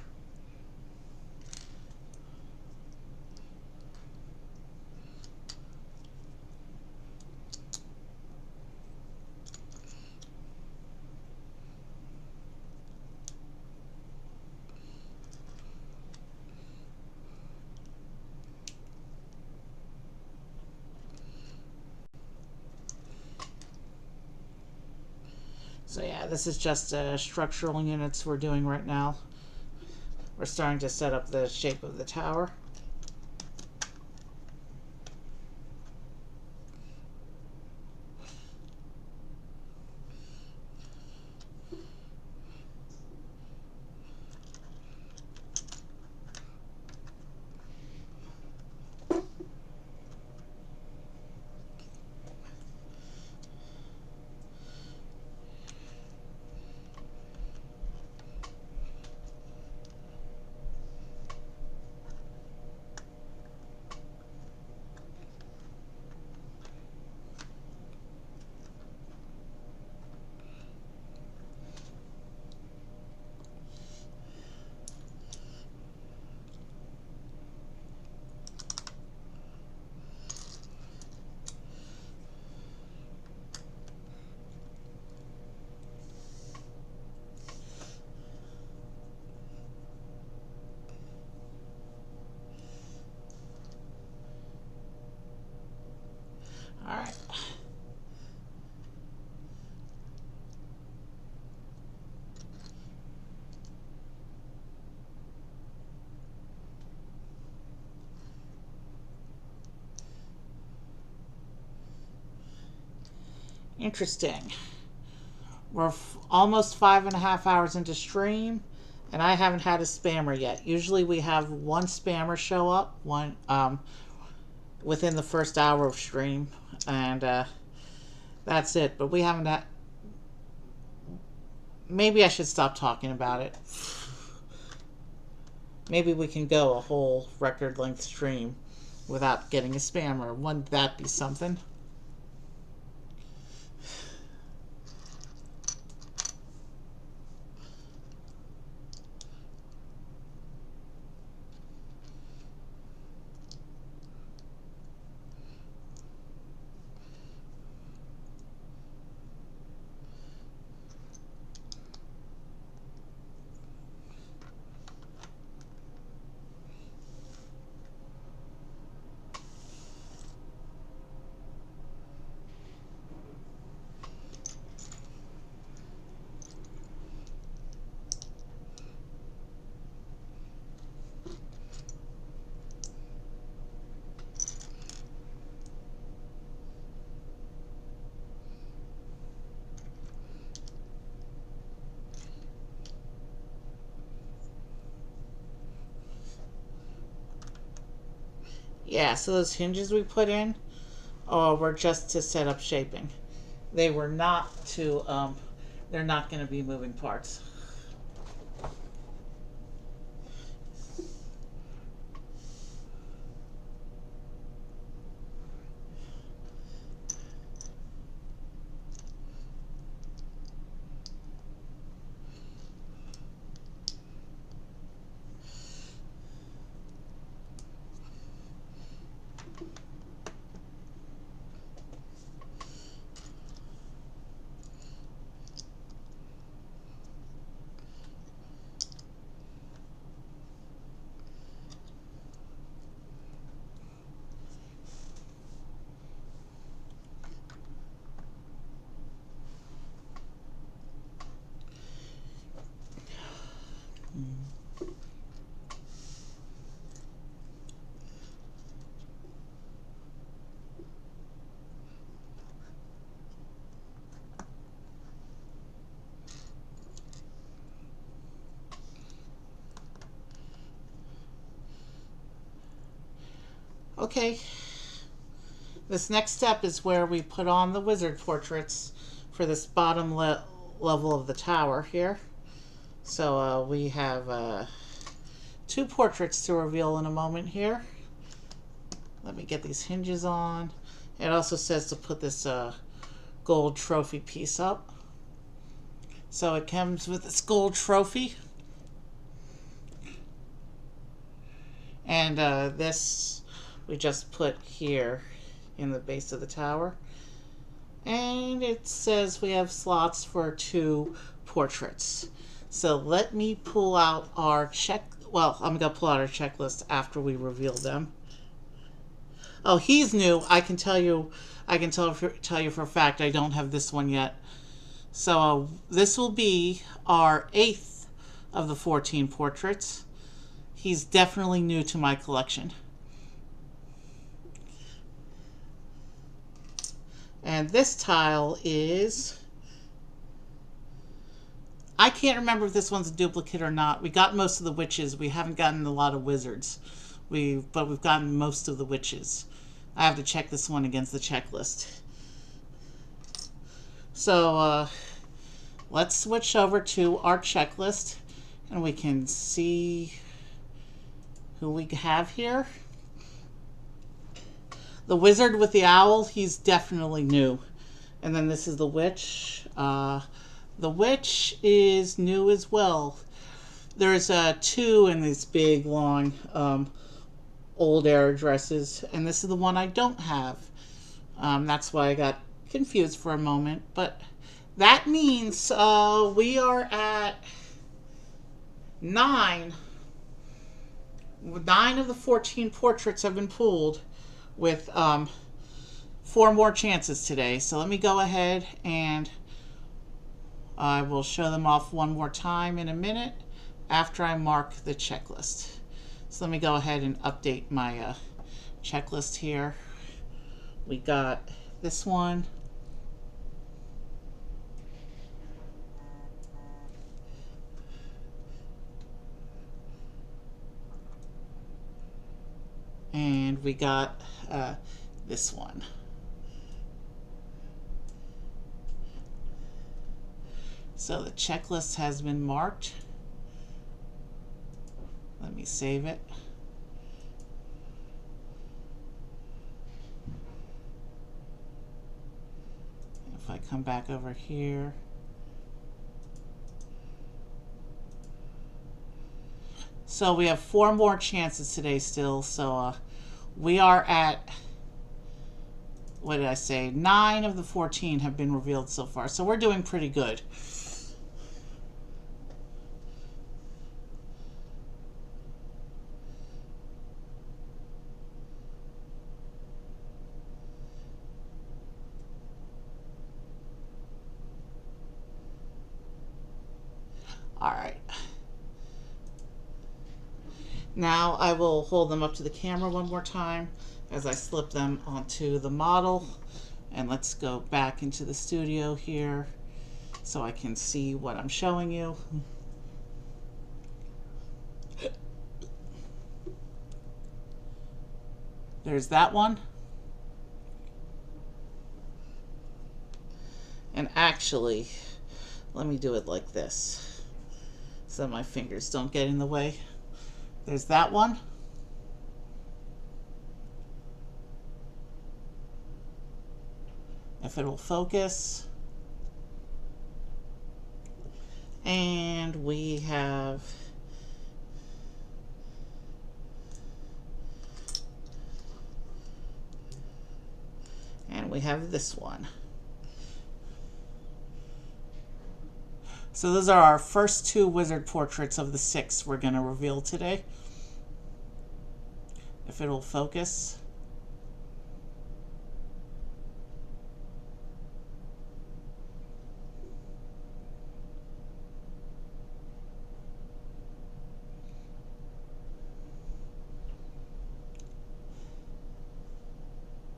So yeah, this is just structural units we're doing right now. We're starting to set up the shape of the tower. All right. Interesting. We're almost 5.5 hours into stream, and I haven't had a spammer yet. Usually we have one spammer show up within the first hour of stream, and that's it. But we haven't had. Maybe I should stop talking about it. Maybe we can go a whole record length stream without getting a spammer. Wouldn't that be something? Yeah, so those hinges we put in were just to set up shaping. They were not to, they're not going to be moving parts. Okay, this next step is where we put on the wizard portraits for this bottom level of the tower here. So we have two portraits to reveal in a moment here. Let me get these hinges on. It also says to put this gold trophy piece up. So it comes with this gold trophy. And this we just put here in the base of the tower. And it says we have slots for 2 portraits. So let me pull out our I'm going to pull out our checklist after we reveal them. Oh, he's new. I can tell you for a fact I don't have this one yet. So this will be our 8th of the 14 portraits. He's definitely new to my collection. And this tile is... I can't remember if this one's a duplicate or not. We got most of the witches. We haven't gotten a lot of wizards. But we've gotten most of the witches. I have to check this one against the checklist. So let's switch over to our checklist and we can see who we have here. The wizard with the owl, he's definitely new. And then this is the witch. The witch is new as well. There's 2 in these big, long, old era dresses. And this is the one I don't have. That's why I got confused for a moment. But that means we are at 9. 9 of the 14 portraits have been pulled with 4 more chances today. So let me go ahead and I will show them off one more time in a minute after I mark the checklist. So let me go ahead and update my checklist here. We got this one. And we got this one. So the checklist has been marked. Let me save it. If I come back over here. So we have 4 more chances today still. So we are at, what did I say? 9 of the 14 have been revealed so far. So we're doing pretty good. All right. Now I will hold them up to the camera one more time as I slip them onto the model. And let's go back into the studio here so I can see what I'm showing you. There's that one. And actually, let me do it like this so my fingers don't get in the way. There's that one. If it will focus. And we have this one. So those are our first two wizard portraits of the 6 we're going to reveal today. If it will focus.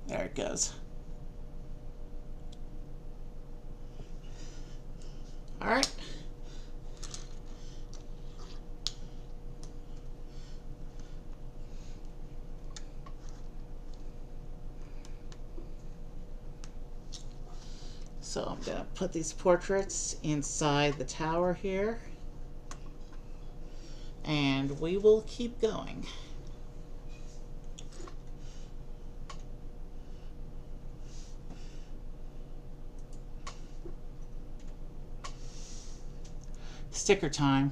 There it goes. All right. So I'm going to put these portraits inside the tower here. And we will keep going. Sticker time.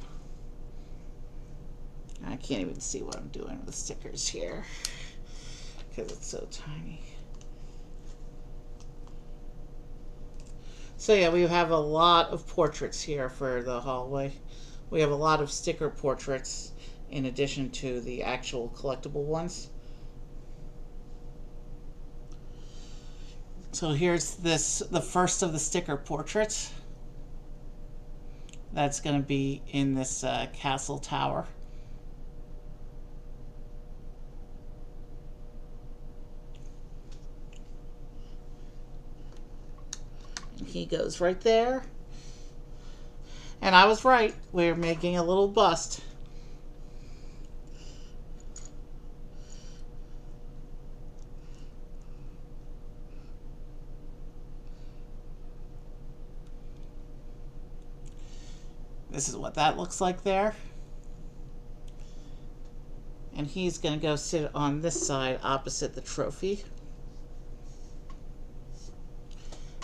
I can't even see what I'm doing with the stickers here because it's so tiny. So yeah, we have a lot of portraits here for the hallway. We have a lot of sticker portraits in addition to the actual collectible ones. So here's the first of the sticker portraits. That's going to be in this castle tower. And he goes right there. And I was right. We're making a little bust. This is what that looks like there. And he's going to go sit on this side opposite the trophy.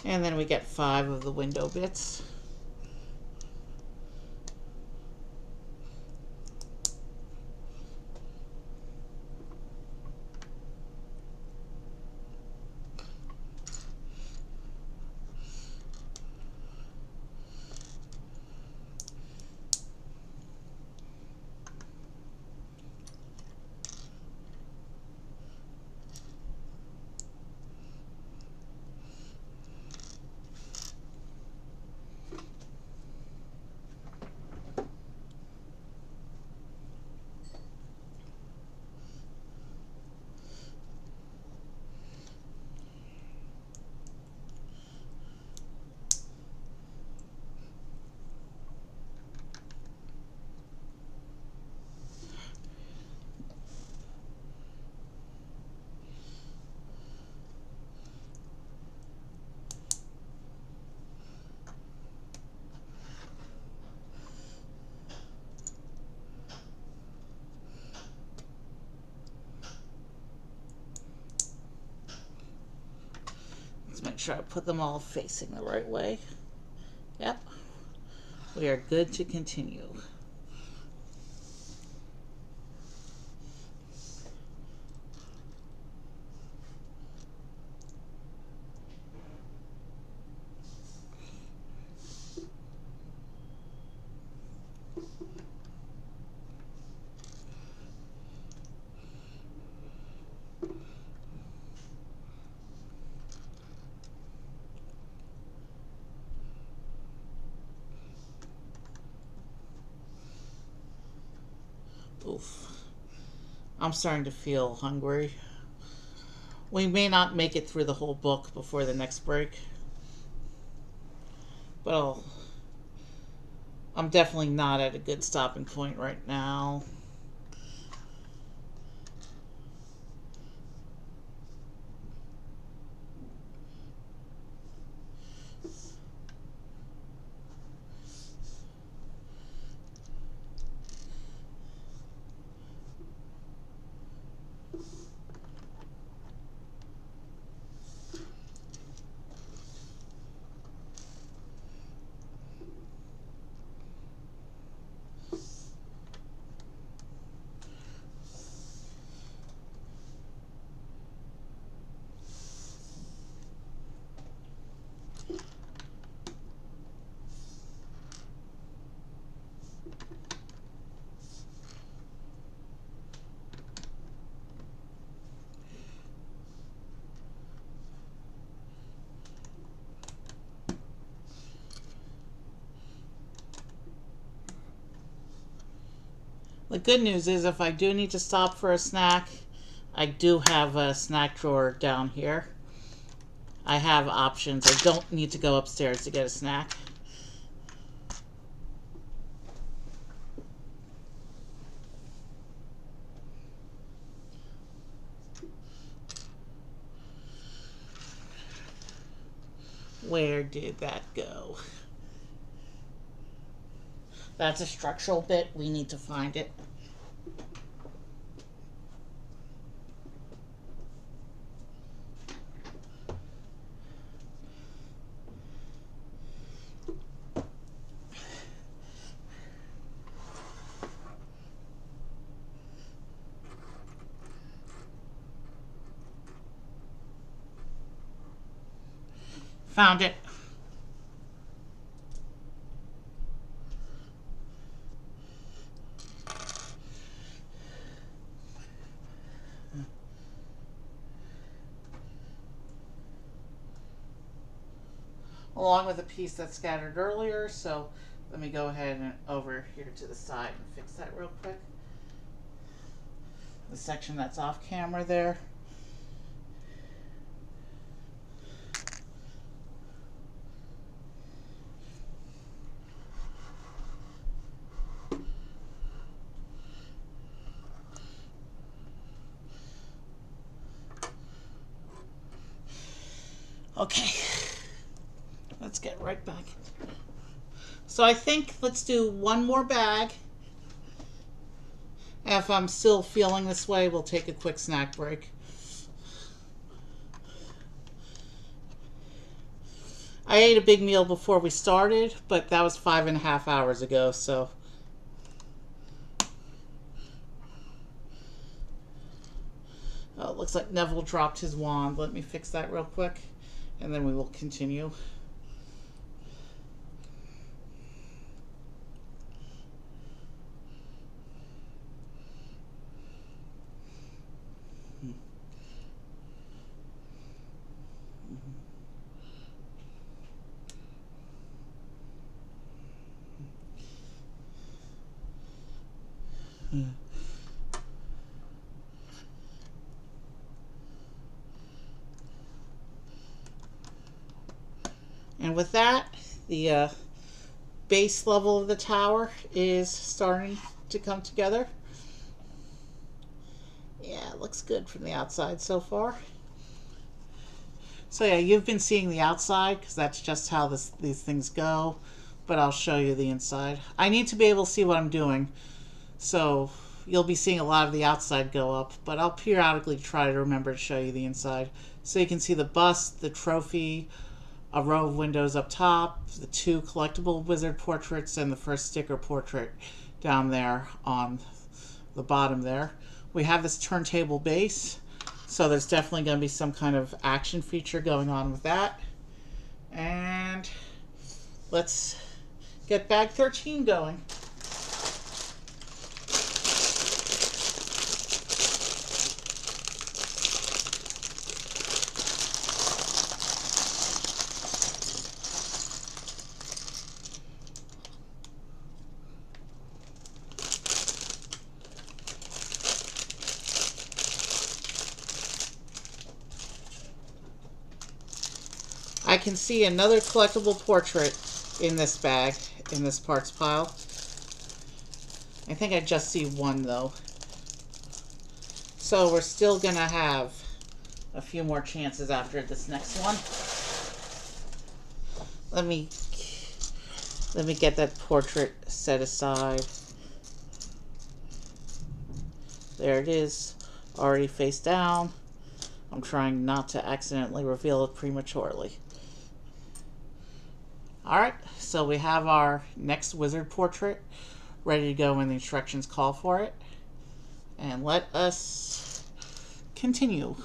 And then we get 5 of the window bits. Make sure I put them all facing the right way. Yep. We are good to continue. Oof. I'm starting to feel hungry. We may not make it through the whole book before the next break. But I'm definitely not at a good stopping point right now. The good news is if I do need to stop for a snack, I do have a snack drawer down here. I have options. I don't need to go upstairs to get a snack. Where did that go? That's a structural bit. We need to find it. Found it. Along with a piece that scattered earlier, so let me go ahead and over here to the side and fix that real quick. The section that's off camera there. Okay, let's get right back. So I think let's do one more bag. If I'm still feeling this way, we'll take a quick snack break. I ate a big meal before we started, but that was 5.5 hours ago, so. Oh, it looks like Neville dropped his wand. Let me fix that real quick, and then we will continue. And with that, the base level of the tower is starting to come together. Yeah, it looks good from the outside so far. So yeah, you've been seeing the outside because that's just how these things go, but I'll show you the inside. I need to be able to see what I'm doing, so you'll be seeing a lot of the outside go up, but I'll periodically try to remember to show you the inside. So you can see the bust, the trophy, a row of windows up top, the 2 collectible wizard portraits, and the first sticker portrait down there on the bottom there. We have this turntable base, so there's definitely going to be some kind of action feature going on with that. And let's get bag 13 going. I can see another collectible portrait in this bag, in this parts pile. I think I just see one though. So we're still gonna have a few more chances after this next one. Let me get that portrait set aside. There it is, already face down. I'm trying not to accidentally reveal it prematurely. Alright, so we have our next wizard portrait ready to go when the instructions call for it. And let us continue.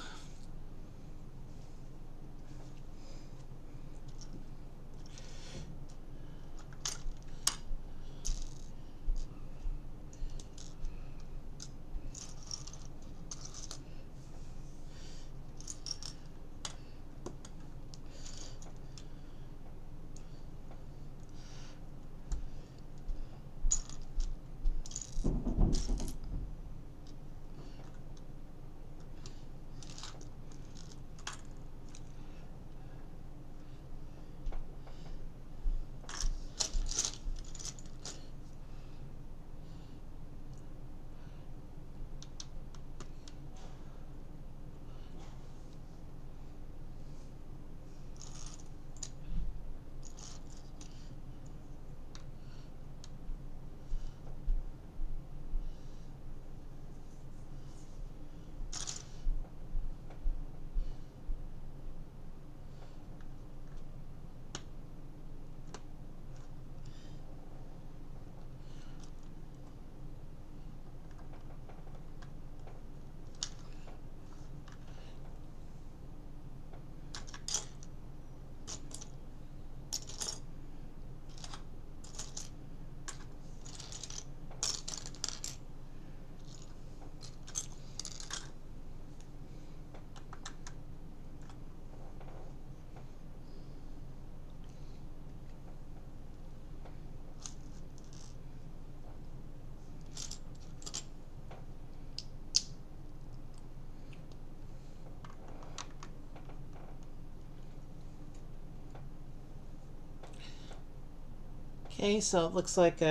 Okay, so it looks like we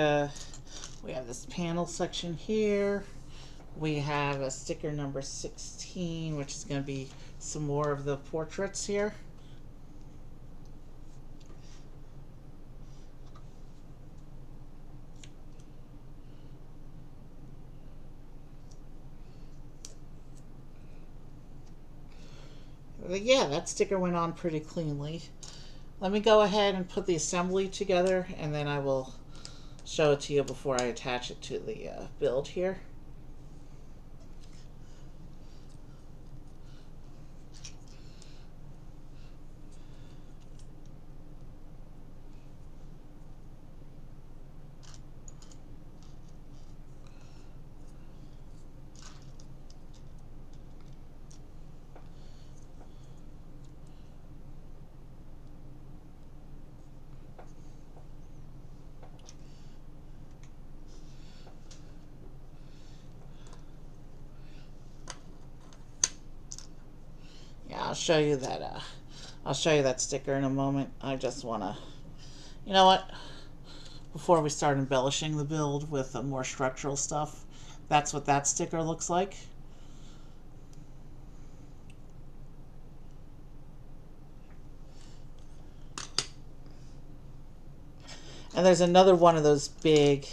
have this panel section here. We have a sticker number 16, which is going to be some more of the portraits here. But yeah, that sticker went on pretty cleanly. Let me go ahead and put the assembly together, and then I will show it to you before I attach it to the build here. Yeah, I'll show you that. I'll show you that sticker in a moment. I just wanna, you know what? Before we start embellishing the build with more structural stuff, that's what that sticker looks like. And there's another one of those big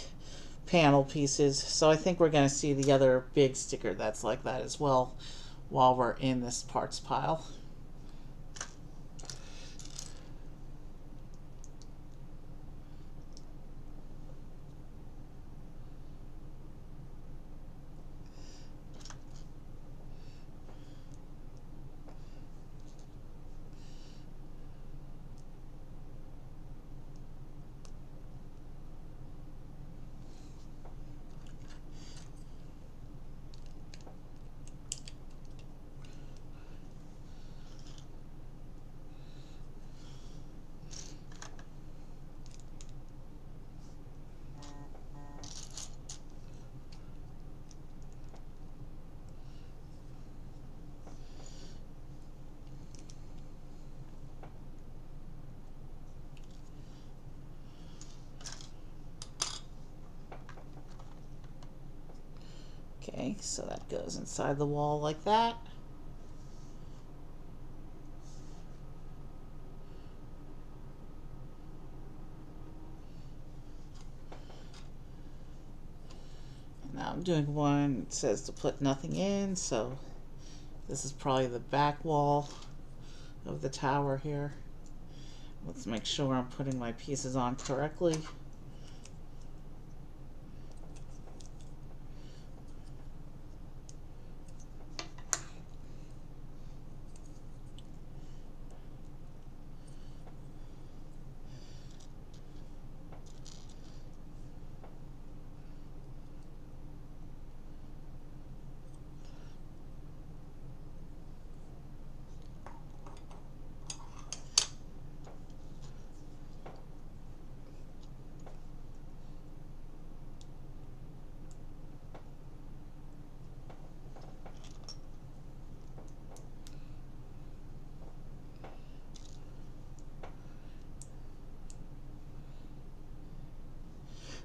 panel pieces, so I think we're going to see the other big sticker that's like that as well while we're in this parts pile. Okay, so that goes inside the wall like that. Now I'm doing one that says to put nothing in, so this is probably the back wall of the tower here. Let's make sure I'm putting my pieces on correctly.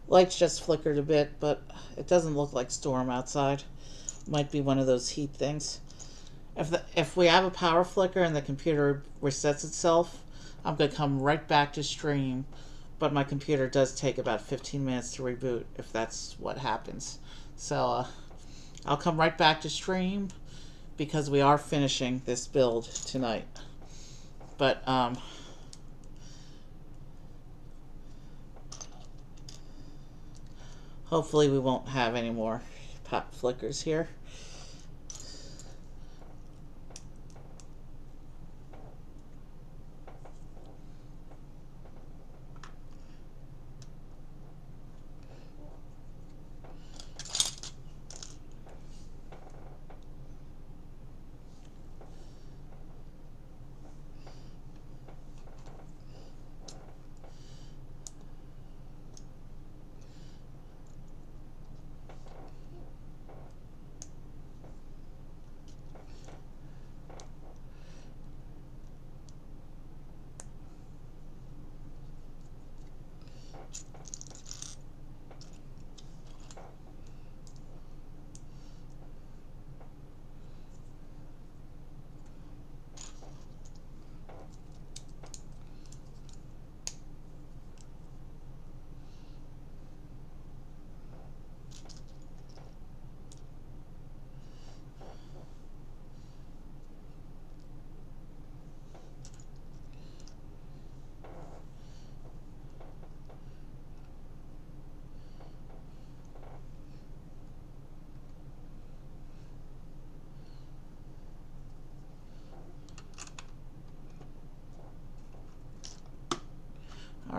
Lights just flickered a bit, but it doesn't look like storm outside. Might be one of those heat things. If we have a power flicker and the computer resets itself, I'm going to come right back to stream. But my computer does take about 15 minutes to reboot if that's what happens. So I'll come right back to stream because we are finishing this build tonight. But hopefully we won't have any more pop flickers here.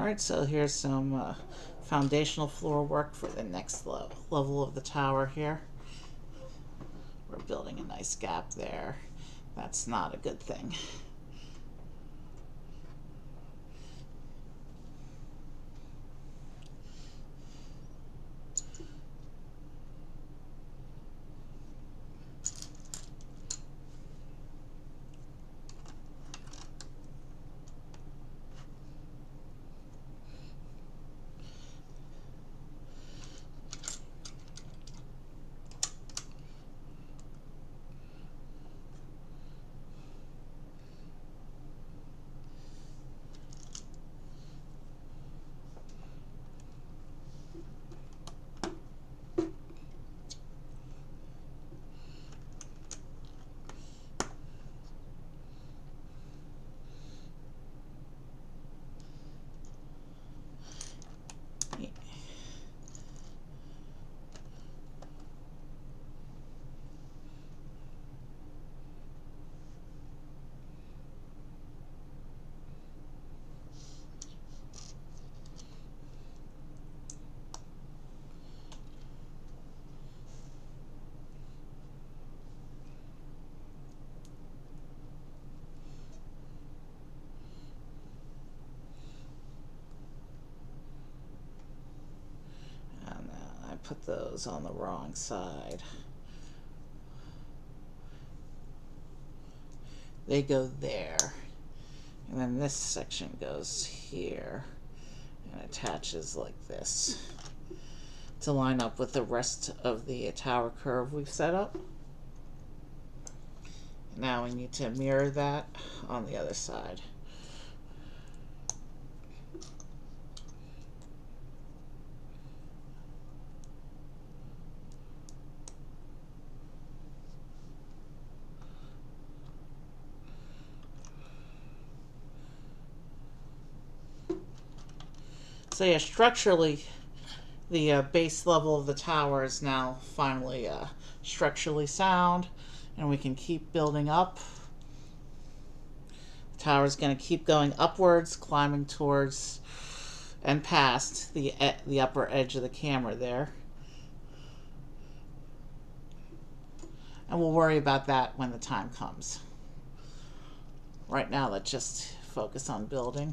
Alright, so here's some foundational floor work for the next level of the tower here. We're building a nice gap there. That's not a good thing. Put those on the wrong side. They go there. And then this section goes here and attaches like this to line up with the rest of the tower curve we've set up. Now we need to mirror that on the other side. So yeah, structurally, the base level of the tower is now finally structurally sound, and we can keep building up. The tower is going to keep going upwards, climbing towards and past the upper edge of the camera there. And we'll worry about that when the time comes. Right now, let's just focus on building.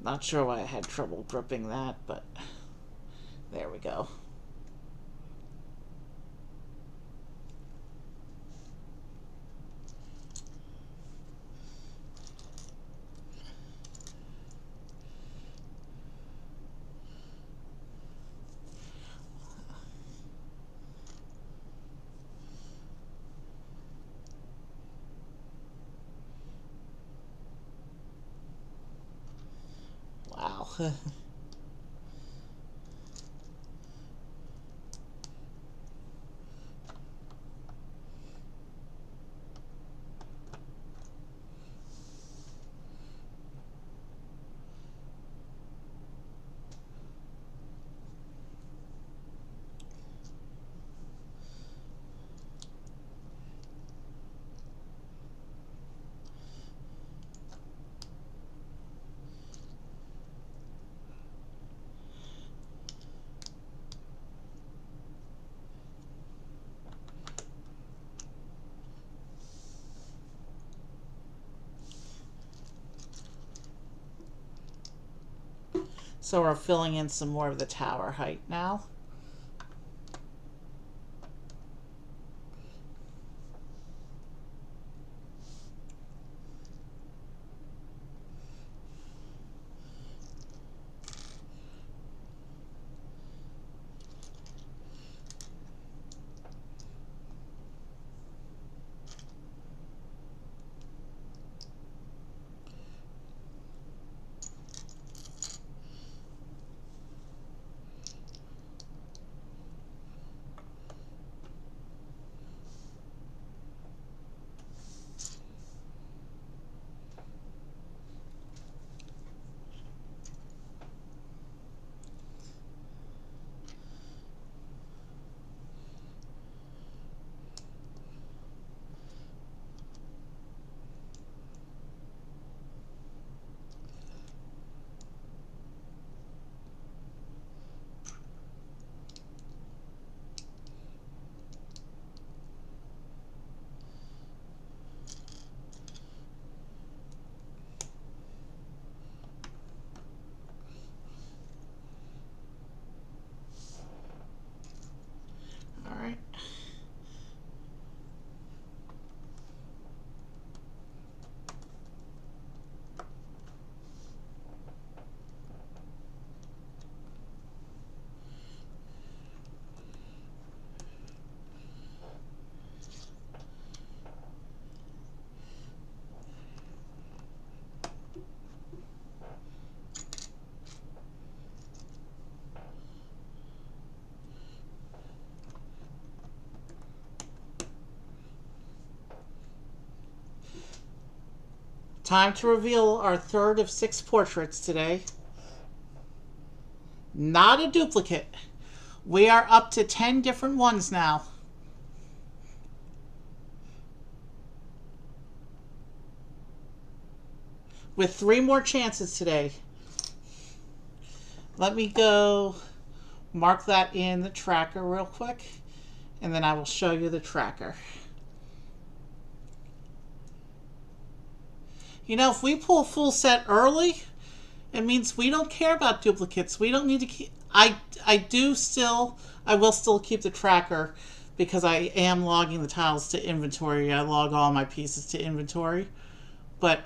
Not sure why I had trouble gripping that, but there we go. Wow. So we're filling in some more of the tower height now. Time to reveal our third of 6 portraits today. Not a duplicate. We are up to 10 different ones now. With 3 more chances today. Let me go mark that in the tracker real quick, and then I will show you the tracker. You know, if we pull a full set early, it means we don't care about duplicates. We don't need to keep... I will still keep the tracker because I am logging the tiles to inventory. I log all my pieces to inventory. But,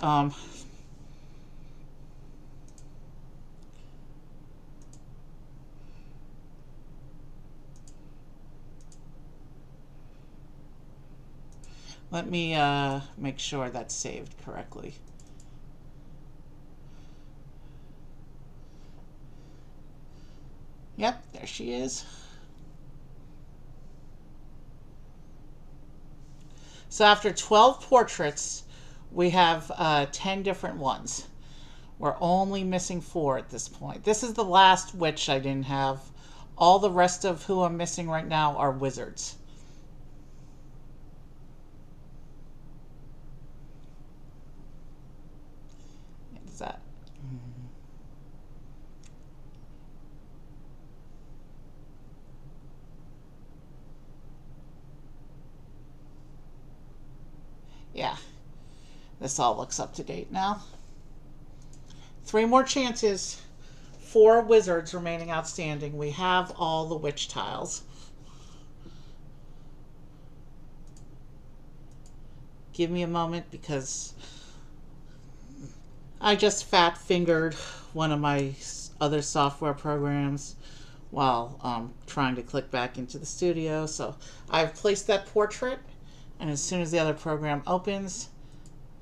let me make sure that's saved correctly. Yep, there she is. So after 12 portraits, we have 10 different ones. We're only missing 4 at this point. This is the last witch I didn't have. All the rest of who I'm missing right now are wizards. Is that? Yeah, this all looks up to date now. 3 more chances. 4 wizards remaining outstanding. We have all the witch tiles. Give me a moment because I just fat fingered one of my other software programs while trying to click back into the studio. So I've placed that portrait, and as soon as the other program opens,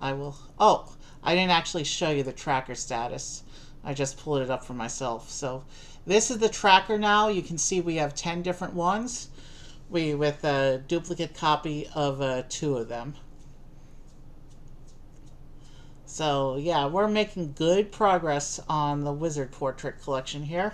I will... Oh, I didn't actually show you the tracker status. I just pulled it up for myself. So this is the tracker now. You can see we have 10 different ones with a duplicate copy of 2 of them. So yeah, we're making good progress on the wizard portrait collection here.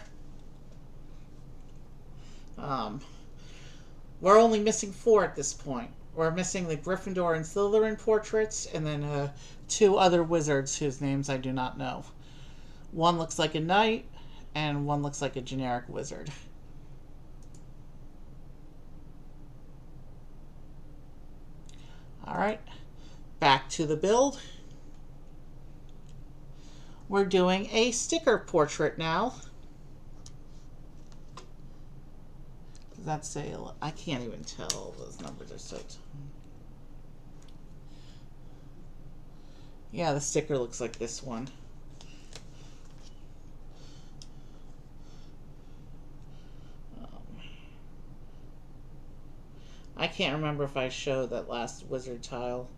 We're only missing 4 at this point. We're missing the Gryffindor and Slytherin portraits, and then 2 other wizards whose names I do not know. One looks like a knight, and one looks like a generic wizard. Alright, back to the build. We're doing a sticker portrait now. Does that say... I can't even tell. Those numbers are so... Yeah, the sticker looks like this one. I can't remember if I showed that last wizard tile.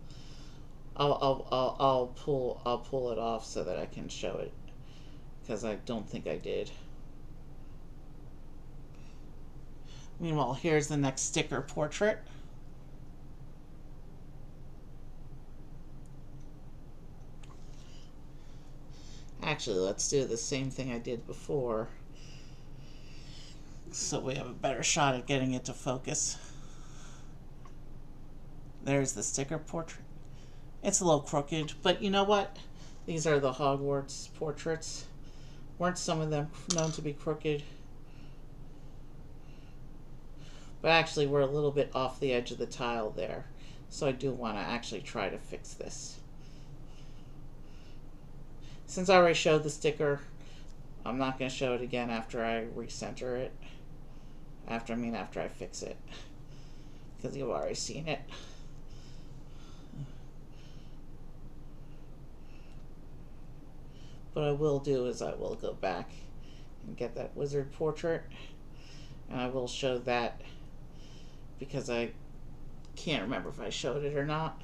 I'll pull it off so that I can show it, because I don't think I did. Meanwhile, here's the next sticker portrait. Actually, let's do the same thing I did before, so we have a better shot at getting it to focus. There's the sticker portrait. It's a little crooked, but you know what? These are the Hogwarts portraits. Weren't some of them known to be crooked? But actually, we're a little bit off the edge of the tile there. So I do want to actually try to fix this. Since I already showed the sticker, I'm not going to show it again after I recenter it. After I fix it. Because you've already seen it. What I will do is I will go back and get that wizard portrait, and I will show that because I can't remember if I showed it or not.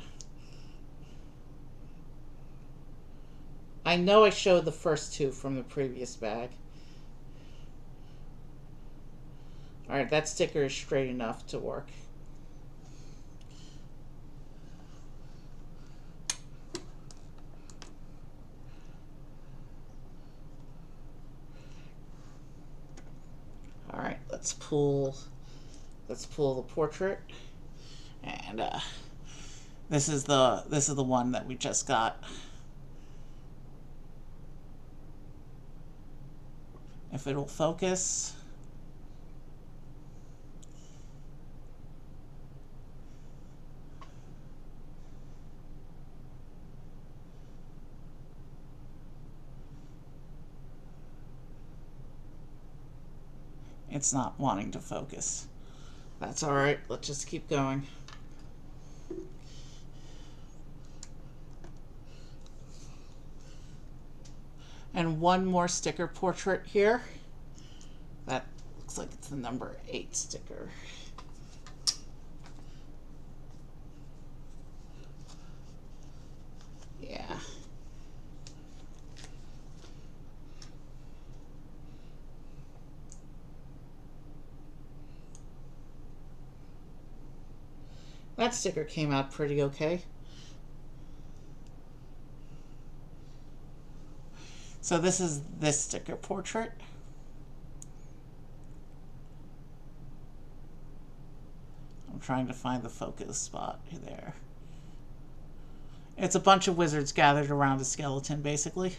I know I showed the first 2 from the previous bag. Alright, that sticker is straight enough to work. let's pull the portrait, and this is the one that we just got. If it'll focus. It's not wanting to focus. That's all right. Let's just keep going. And one more sticker portrait here. That looks like it's the number 8 sticker. Yeah. That sticker came out pretty okay. So this is this sticker portrait. I'm trying to find the focus spot there. It's a bunch of wizards gathered around a skeleton, basically.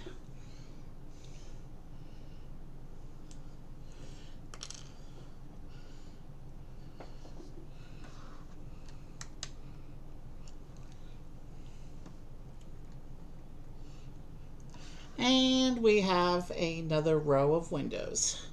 And we have another row of windows.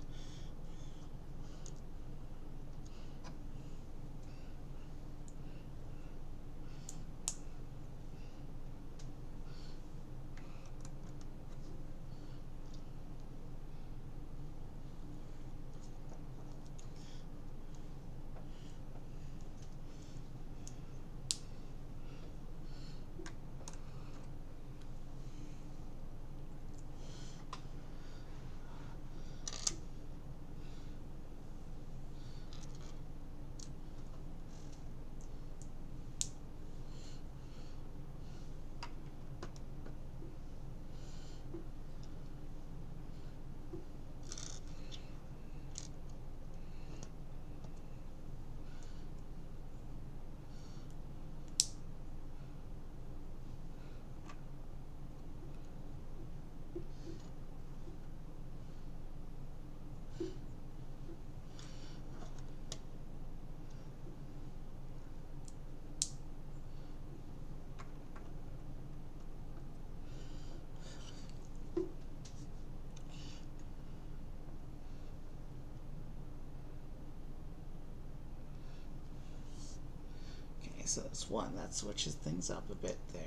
So that's one that switches things up a bit there.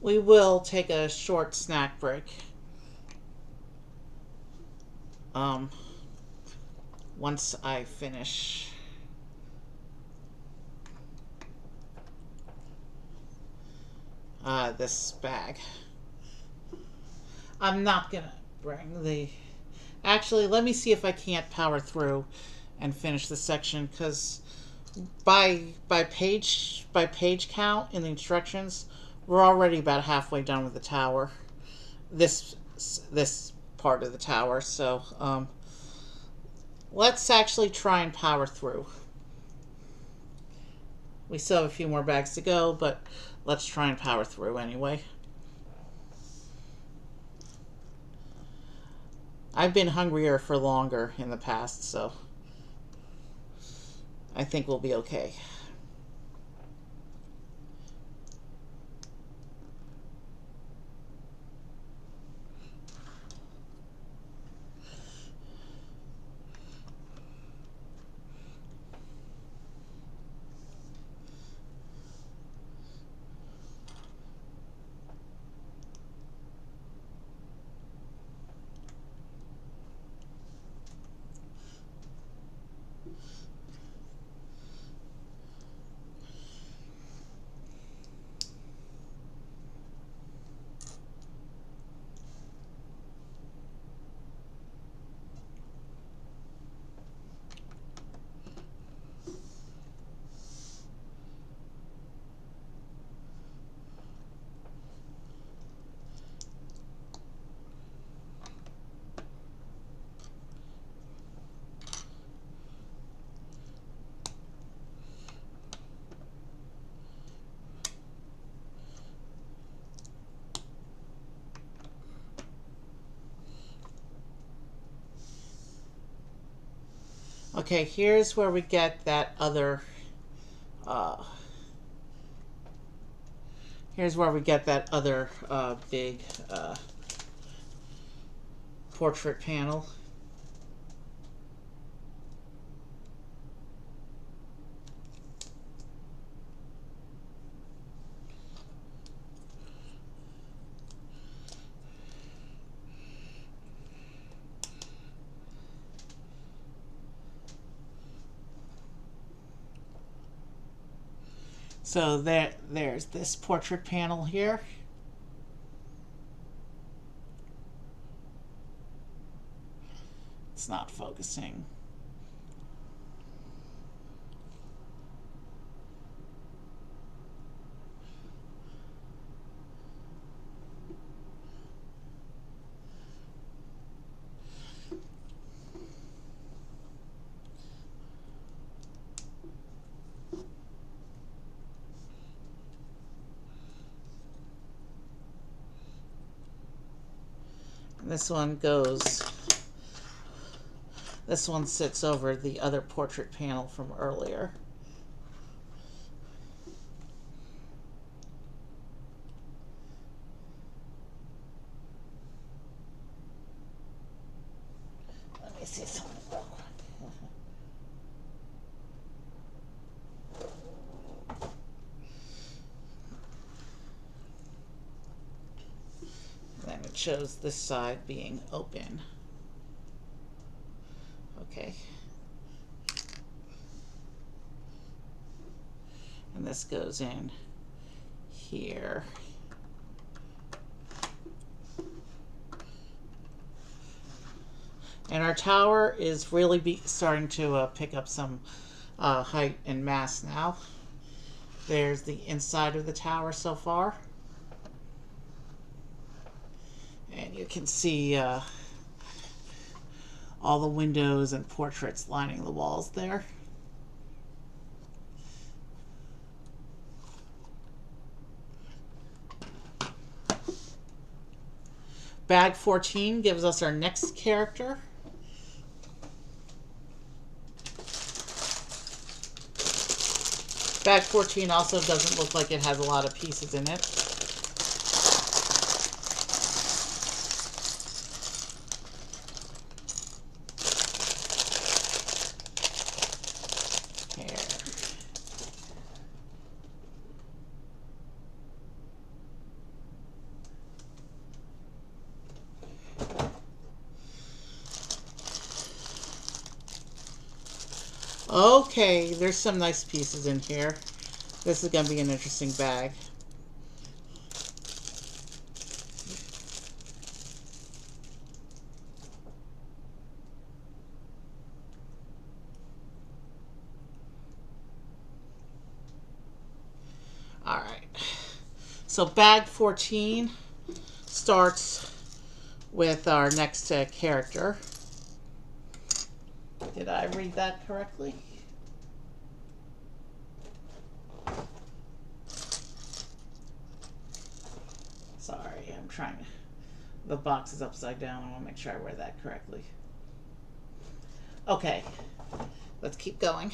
We will take a short snack break. Once I finish this bag. I'm not gonna bring the... Actually, let me see if I can't power through and finish the section, because by page count in the instructions, we're already about halfway done with the tower. This part of the tower, so let's actually try and power through. We still have a few more bags to go, but let's try and power through anyway. I've been hungrier for longer in the past, so I think we'll be okay. Okay, here's where we get that other uh, big portrait panel. So there's this portrait panel here. It's not focusing. This one sits over the other portrait panel from earlier. Let me see something real quick. Then it shows this side being open. Okay. And this goes in here. And our tower is really starting to pick up some height and mass now. There's the inside of the tower so far. And you can see all the windows and portraits lining the walls there. Bag 14 gives us our next character. Bag 14 also doesn't look like it has a lot of pieces in it. Okay, there's some nice pieces in here. This is going to be an interesting bag. Alright, so bag 14 starts with our next character. Did I read that correctly? Sorry, I'm trying to... The box is upside down. I want to make sure I read that correctly. Okay, let's keep going.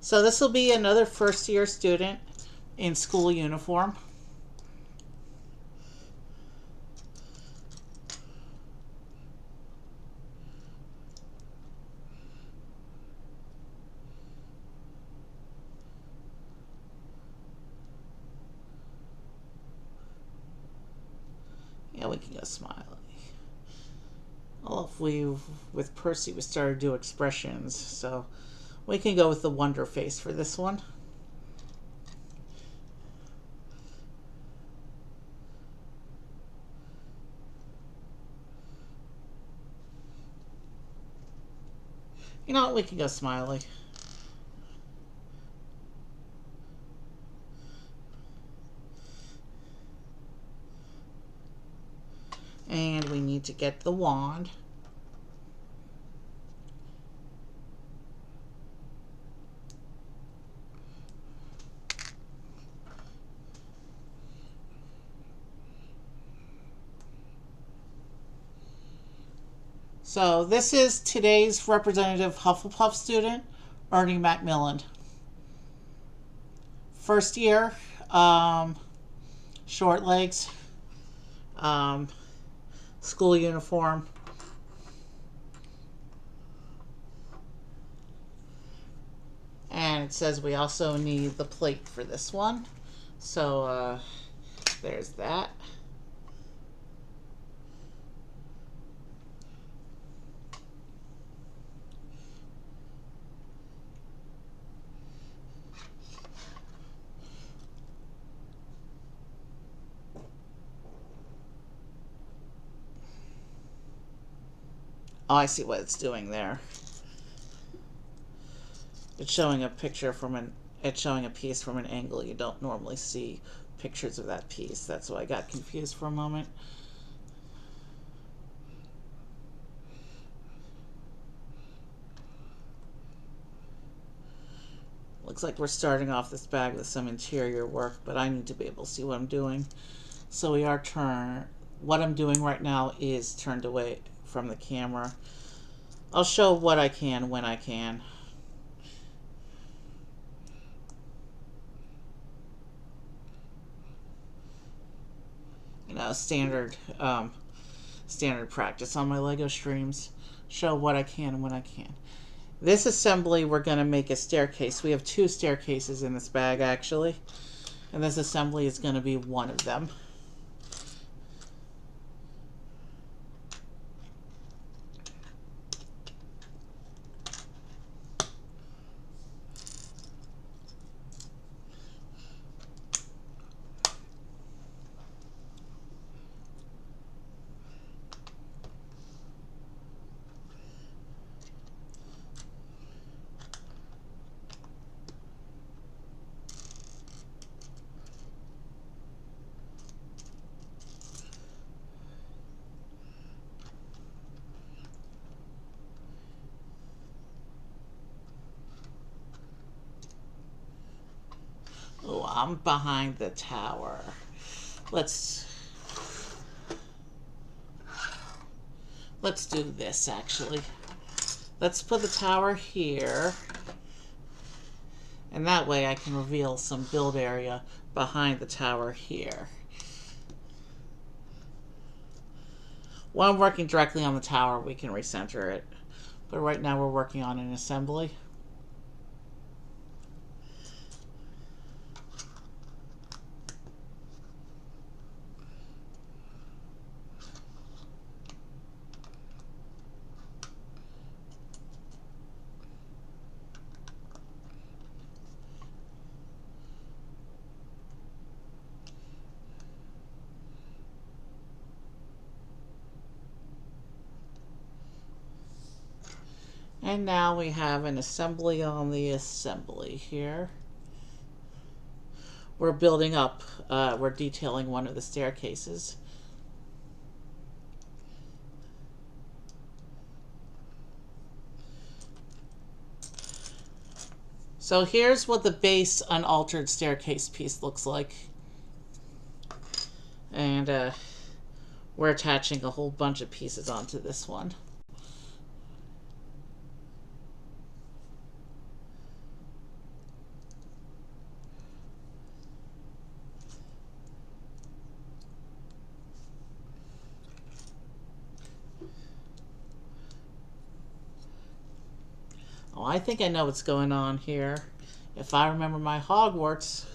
So this will be another first-year student in school uniform. Yeah, we can go smiley. Well, with Percy, we started to do expressions, so we can go with the wonder face for this one. You know what, we can go smiley. And we need to get the wand. So this is today's representative Hufflepuff student, Ernie Macmillan. First year, short legs, school uniform. And it says we also need the plate for this one. So there's that. Oh, I see what it's doing there. It's showing a picture from it's showing a piece from an angle you don't normally see pictures of that piece. That's why I got confused for a moment. Looks like we're starting off this bag with some interior work, but I need to be able to see what I'm doing. So we are what I'm doing right now is turned away from the camera. I'll show what I can when I can. You know, standard practice on my Lego streams. Show what I can when I can. This assembly, we're going to make a staircase. We have 2 staircases in this bag, actually. And this assembly is going to be one of them. Oh, I'm behind the tower. Let's do this, actually. Let's put the tower here. And that way I can reveal some build area behind the tower here. While I'm working directly on the tower, we can recenter it. But right now we're working on an assembly. And now we have an assembly on the assembly here. We're building up, we're detailing one of the staircases. So here's what the base unaltered staircase piece looks like. And we're attaching a whole bunch of pieces onto this one. Oh, I think I know what's going on here. If I remember my Hogwarts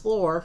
lore.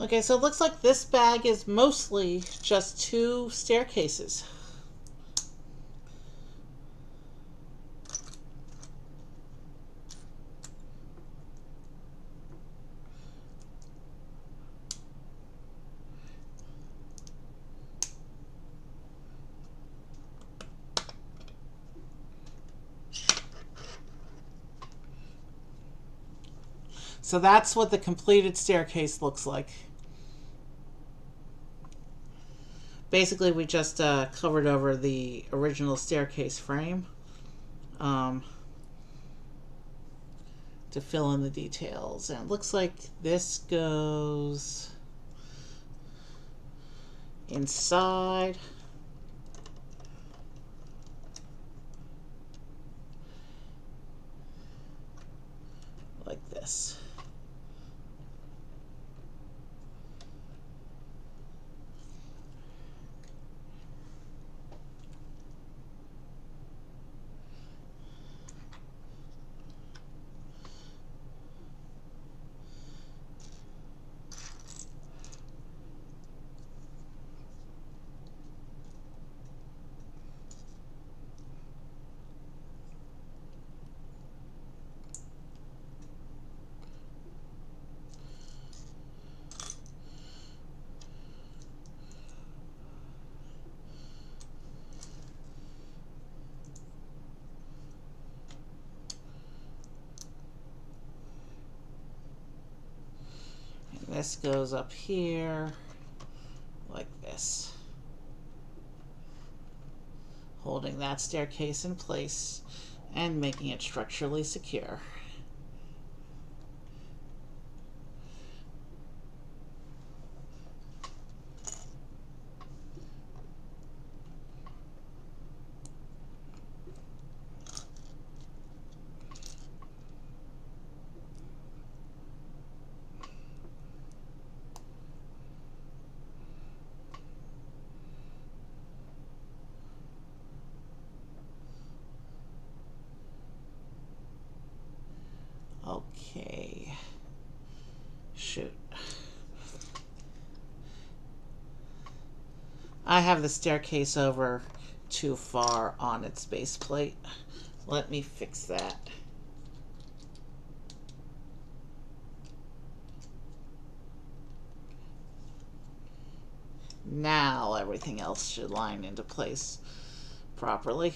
Okay, so it looks like this bag is mostly just 2 staircases. So that's what the completed staircase looks like. Basically, we just covered over the original staircase frame to fill in the details. And it looks like this goes inside. Like this. This goes up here like this, holding that staircase in place and making it structurally secure. Okay. Shoot. I have the staircase over too far on its base plate. Let me fix that. Now everything else should line into place properly.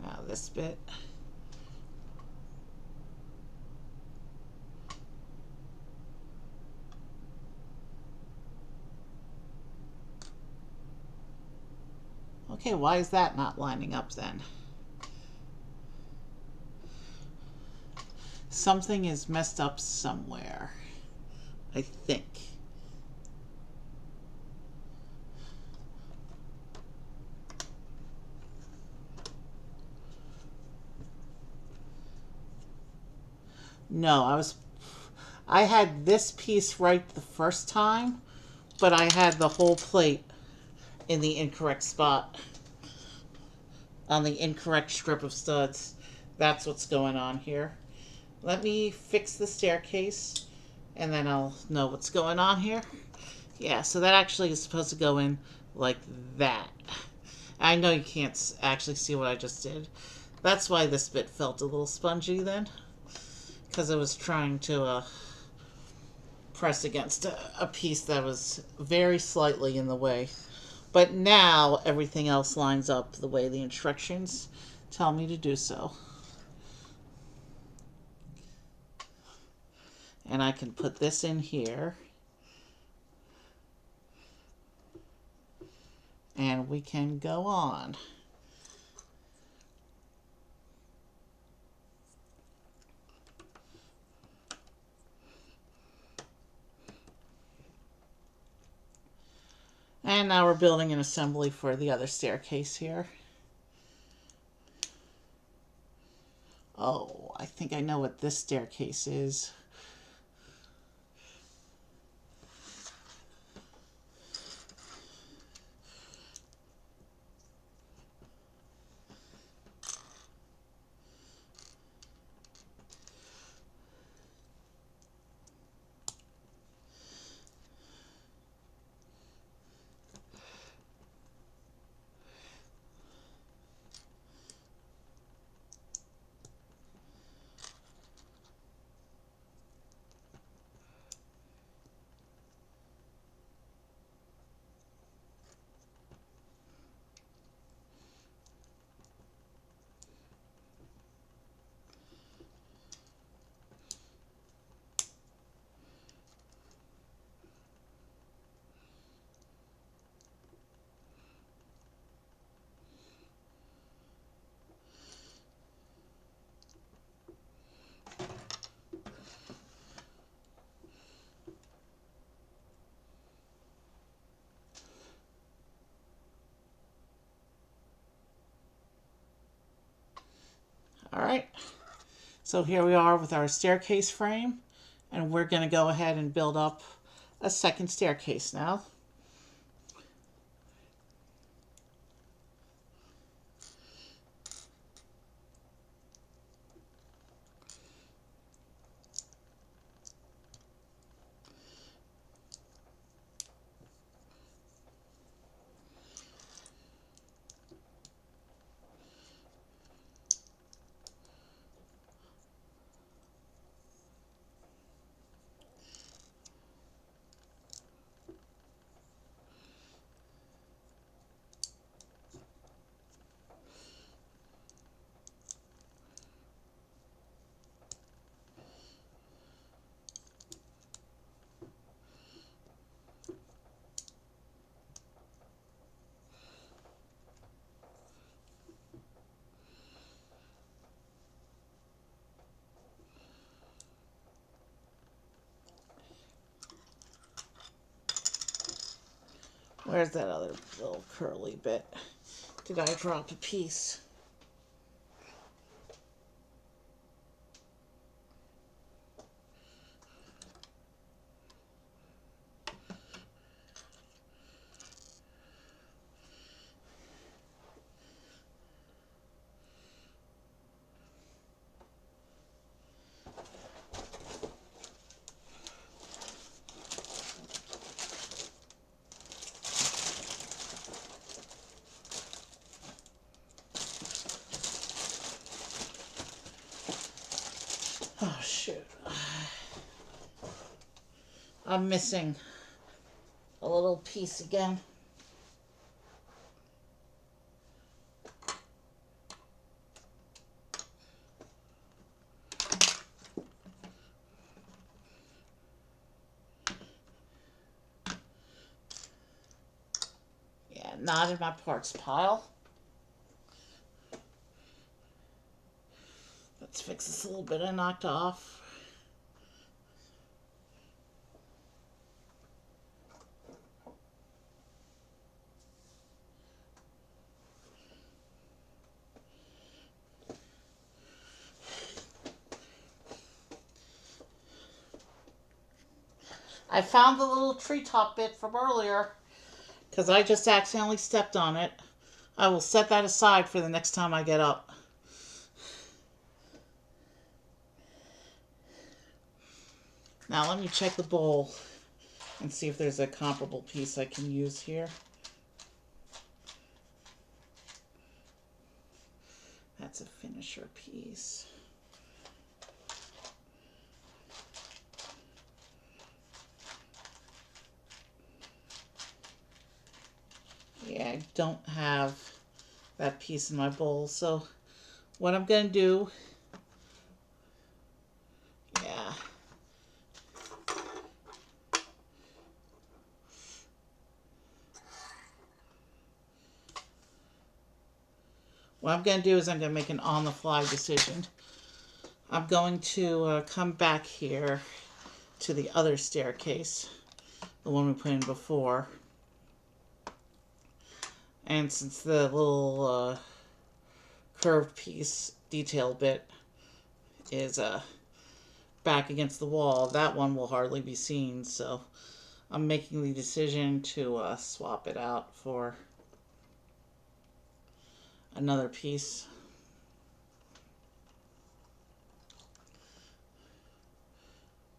Now this bit. Okay, why is that not lining up then? Something is messed up somewhere, I think. No, I had this piece right the first time, but I had the whole plate in the incorrect spot, on the incorrect strip of studs. That's what's going on here. Let me fix the staircase and then I'll know what's going on here. Yeah, so that actually is supposed to go in like that. I know you can't actually see what I just did. That's why this bit felt a little spongy then, because I was trying to press against a piece that was very slightly in the way. But now everything else lines up the way the instructions tell me to do so. And I can put this in here. And we can go on. And now we're building an assembly for the other staircase here. Oh, I think I know what this staircase is. All right. So here we are with our staircase frame, and we're going to go ahead and build up a second staircase now. Where's that other little curly bit? Did I drop a piece? Oh, shoot. I'm missing a little piece again. Yeah, not in my parts pile. Let's fix this little bit I knocked off. I found the little treetop bit from earlier because I just accidentally stepped on it. I will set that aside for the next time I get up. Now let me check the bowl and see if there's a comparable piece I can use here. That's a finisher piece. Yeah, I don't have that piece in my bowl, so what I'm going to do, yeah. What I'm going to do is I'm going to make an on-the-fly decision. I'm going to come back here to the other staircase, the one we put in before. And since the little curved piece, detail bit, is back against the wall, that one will hardly be seen. So I'm making the decision to swap it out for another piece.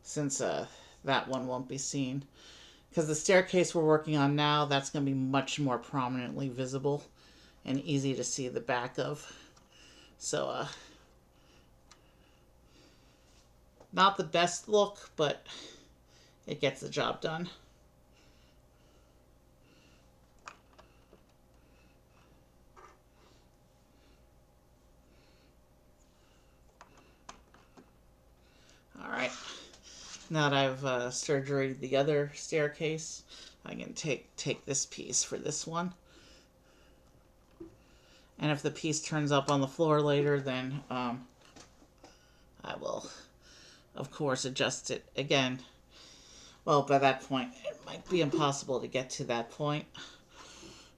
Since that one won't be seen. Because the staircase we're working on now, that's going to be much more prominently visible and easy to see the back of. So, not the best look, but it gets the job done. Alright. Now that I've surgeried the other staircase, I can take this piece for this one. And if the piece turns up on the floor later, then I will, of course, adjust it again. Well, by that point, it might be impossible to get to that point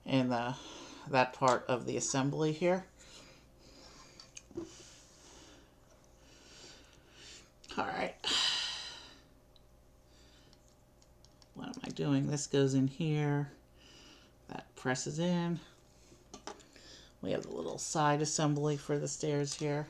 in that part of the assembly here. doing. This goes in here. That presses in. We have the little side assembly for the stairs here.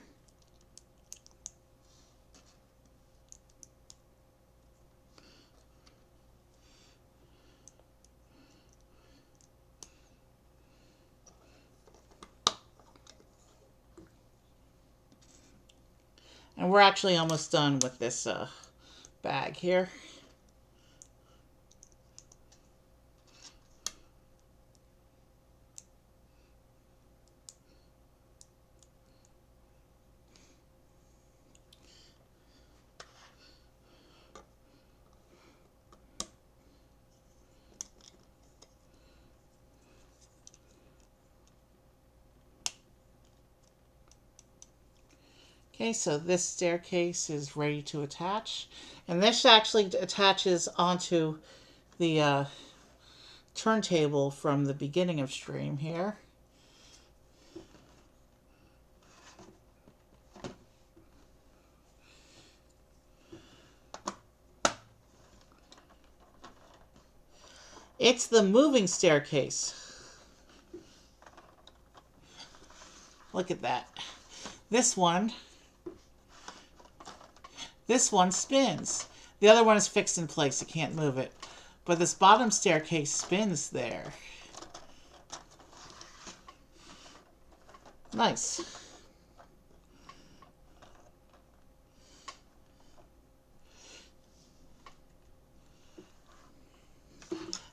And we're actually almost done with this bag here. Okay, so this staircase is ready to attach. And this actually attaches onto the turntable from the beginning of stream here. It's the moving staircase. Look at that. This one spins. The other one is fixed in place. You can't move it. But this bottom staircase spins there. Nice.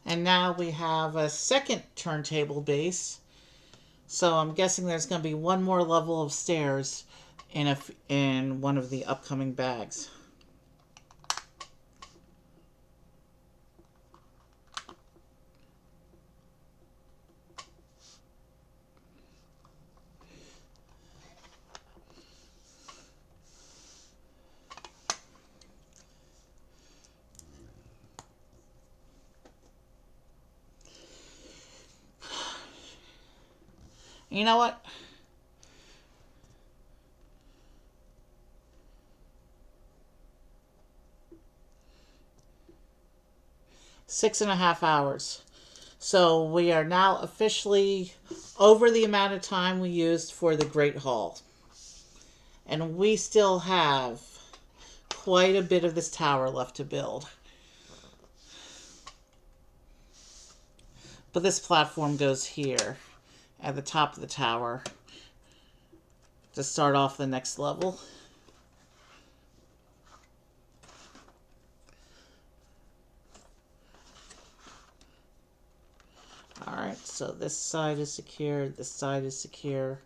And now we have a second turntable base. So I'm guessing there's going to be one more level of stairs in one of the upcoming bags. You know what? Six and a half hours. So we are now officially over the amount of time we used for the Great Hall. And we still have quite a bit of this tower left to build. But this platform goes here at the top of the tower to start off the next level. Alright, so this side is secure, this side is secure.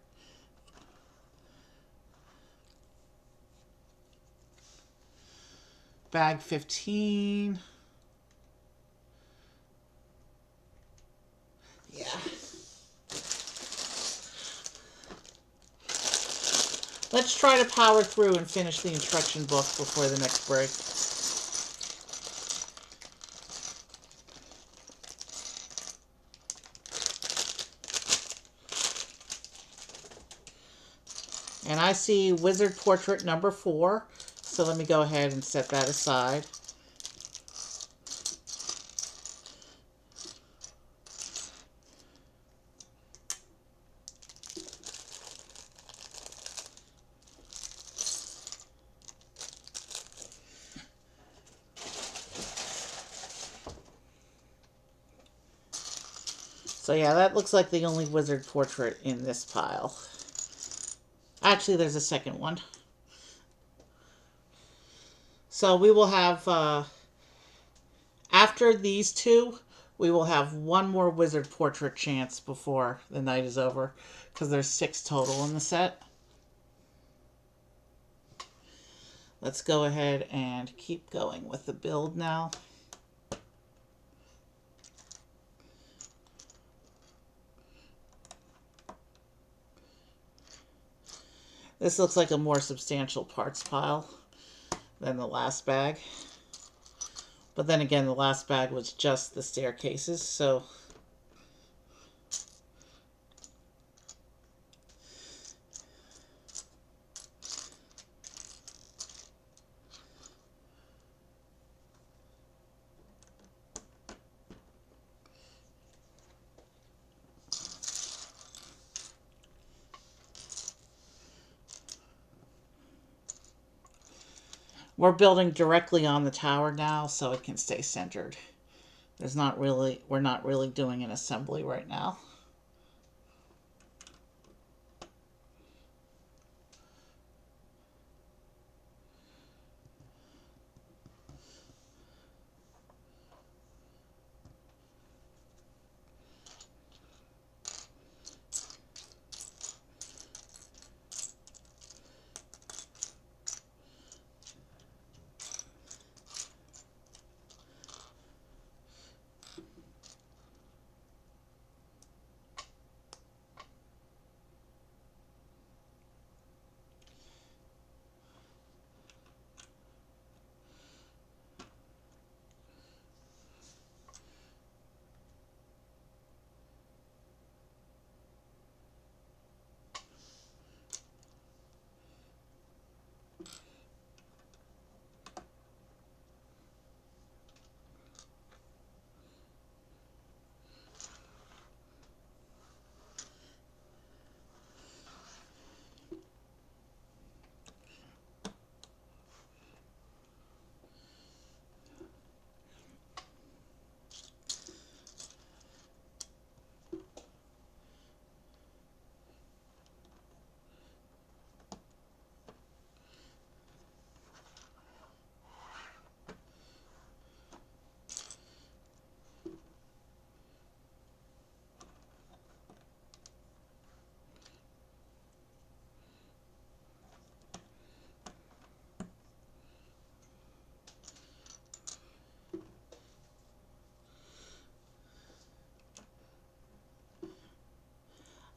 Bag 15. Yeah. Let's try to power through and finish the instruction book before the next break. And I see Wizard Portrait number 4, so let me go ahead and set that aside. So yeah, that looks like the only wizard portrait in this pile. Actually, there's a second one. So we will have, after these two, we will have one more wizard portrait chance before the night is over, because there's 6 total in the set. Let's go ahead and keep going with the build now. This looks like a more substantial parts pile than the last bag. But then again, the last bag was just the staircases, so... We're building directly on the tower now, so it can stay centered. We're not really doing an assembly right now.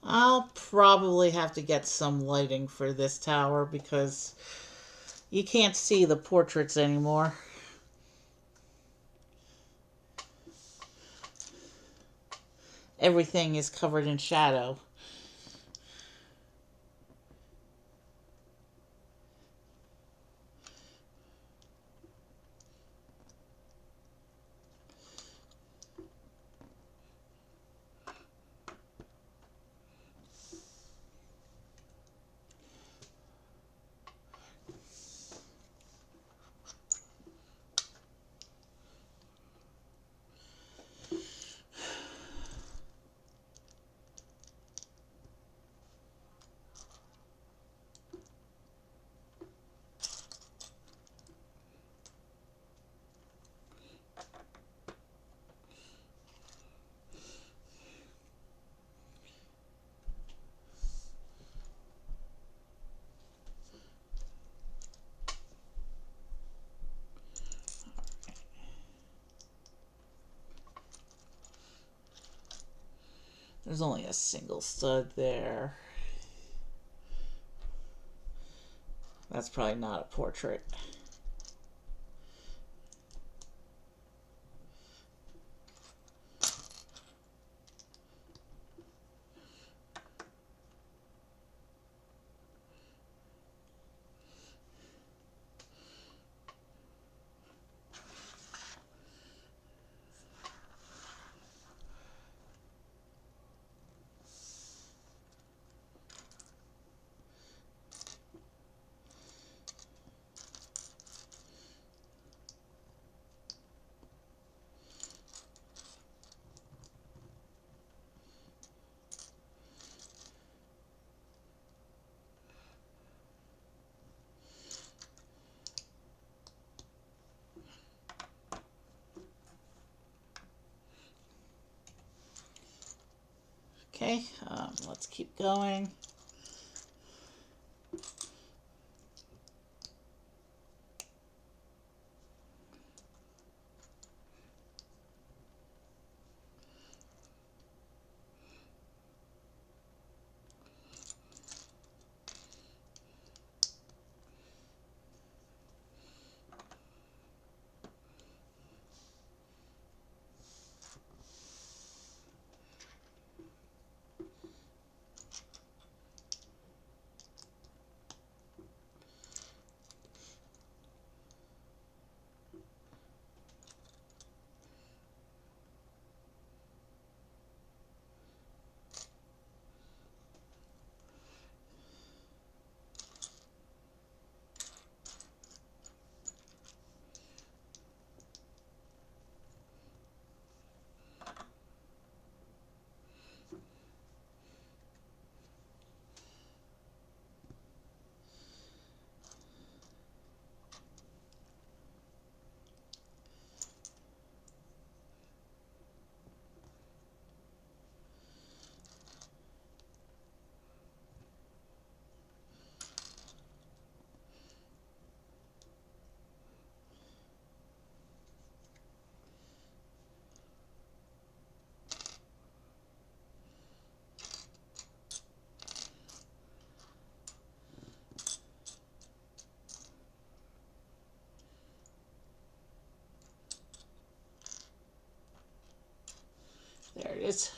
I'll probably have to get some lighting for this tower because you can't see the portraits anymore. Everything is covered in shadow. There's only a single stud there. That's probably not a portrait. Okay, let's keep going. There it is.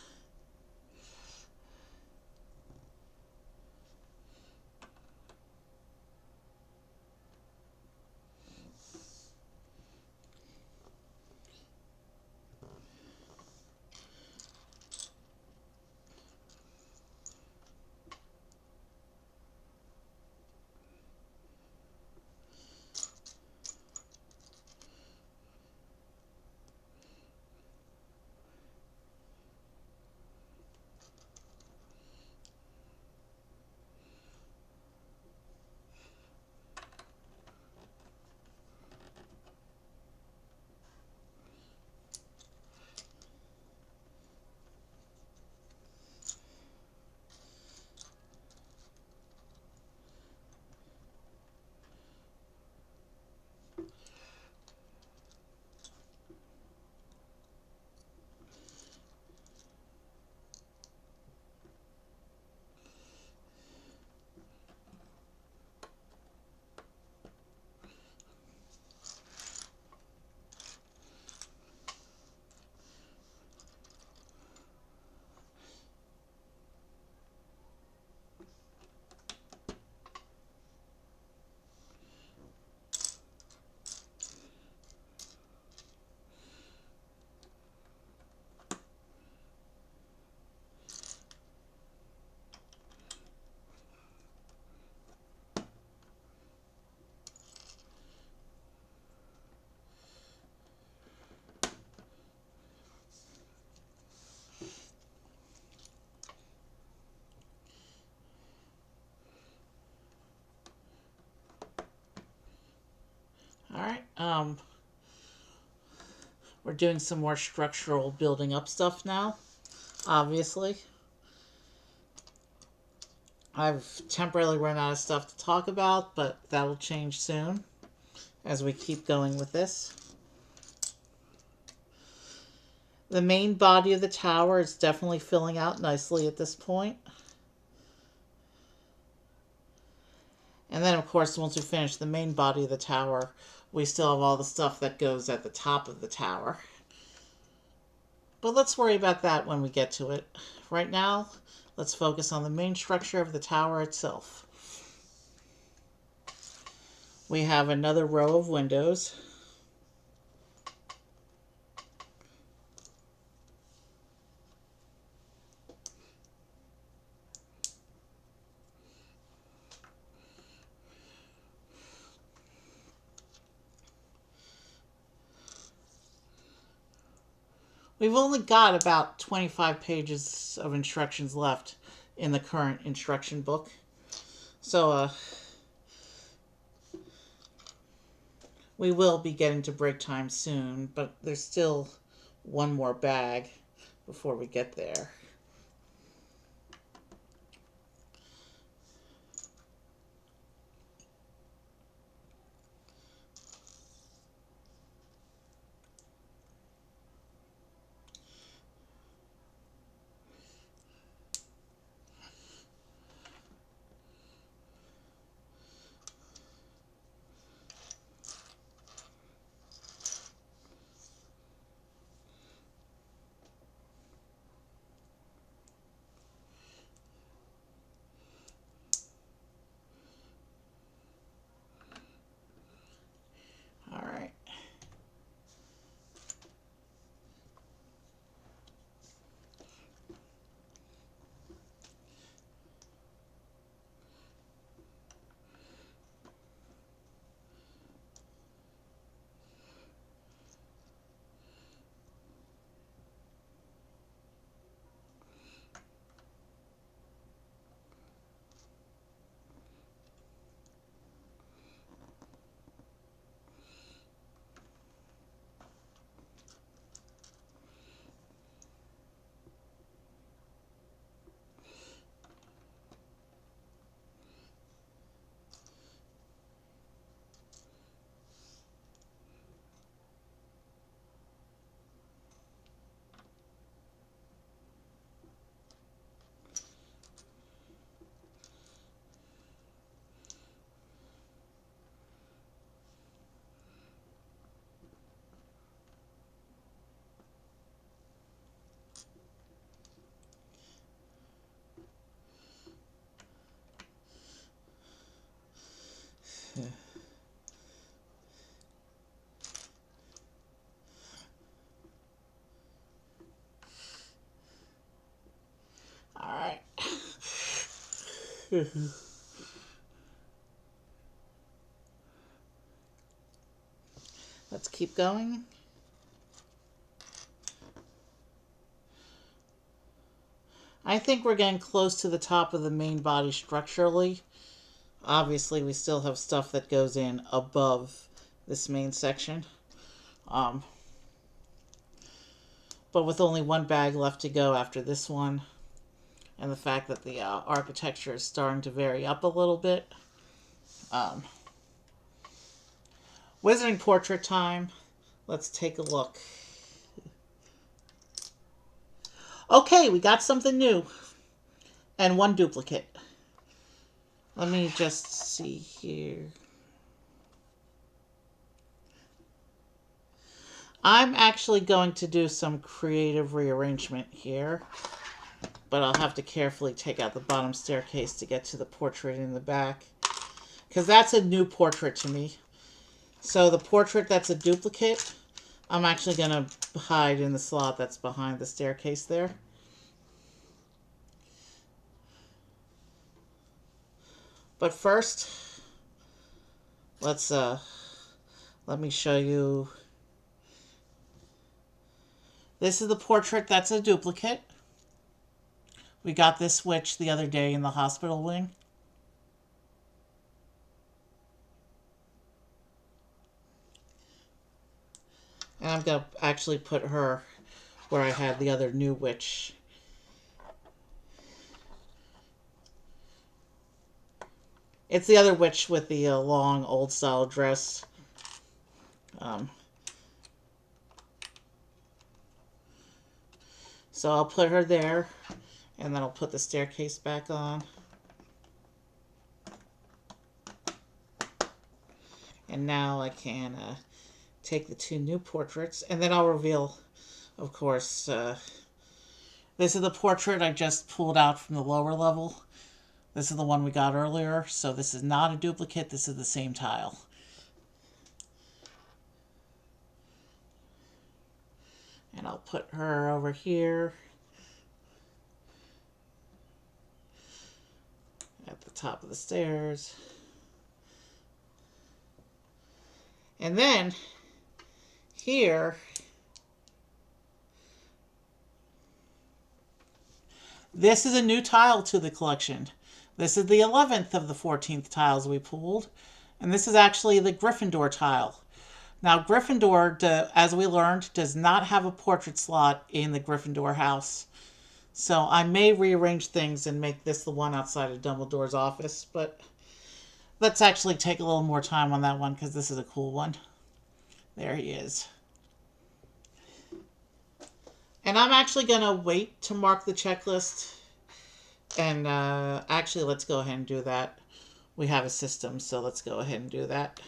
All right. We're doing some more structural building up stuff now, obviously. I've temporarily run out of stuff to talk about, but that'll change soon as we keep going with this. The main body of the tower is definitely filling out nicely at this point. And then, of course, once we finish the main body of the tower, we still have all the stuff that goes at the top of the tower. But let's worry about that when we get to it. Right now, let's focus on the main structure of the tower itself. We have another row of windows. We've only got about 25 pages of instructions left in the current instruction book. So, we will be getting to break time soon, but there's still one more bag before we get there. All right. Let's keep going. I think we're getting close to the top of the main body structurally. Obviously, we still have stuff that goes in above this main section. But with only one bag left to go after this one, and the fact that the architecture is starting to vary up a little bit. Wizarding portrait time. Let's take a look. Okay, we got something new. And one duplicate. Let me just see here. I'm actually going to do some creative rearrangement here. But I'll have to carefully take out the bottom staircase to get to the portrait in the back. Because that's a new portrait to me. So the portrait that's a duplicate, I'm actually going to hide in the slot that's behind the staircase there. But first, let me show you. This is the portrait that's a duplicate. We got this witch the other day in the hospital wing. And I'm going to actually put her where I had the other new witch. It's the other witch with the long old style dress. So I'll put her there, and then I'll put the staircase back on. And now I can take the two new portraits, and then I'll reveal, of course, this is the portrait I just pulled out from the lower level. This is the one we got earlier, so this is not a duplicate, this is the same tile. And I'll put her over here at the top of the stairs. And then here, this is a new tile to the collection. This is the 11th of the 14th tiles we pulled. And this is actually the Gryffindor tile. Now, Gryffindor, as we learned, does not have a portrait slot in the Gryffindor house. So I may rearrange things and make this the one outside of Dumbledore's office. But let's actually take a little more time on that one because this is a cool one. There he is. And I'm actually going to wait to mark the checklist. And actually, let's go ahead and do that. We have a system, so let's go ahead and do that.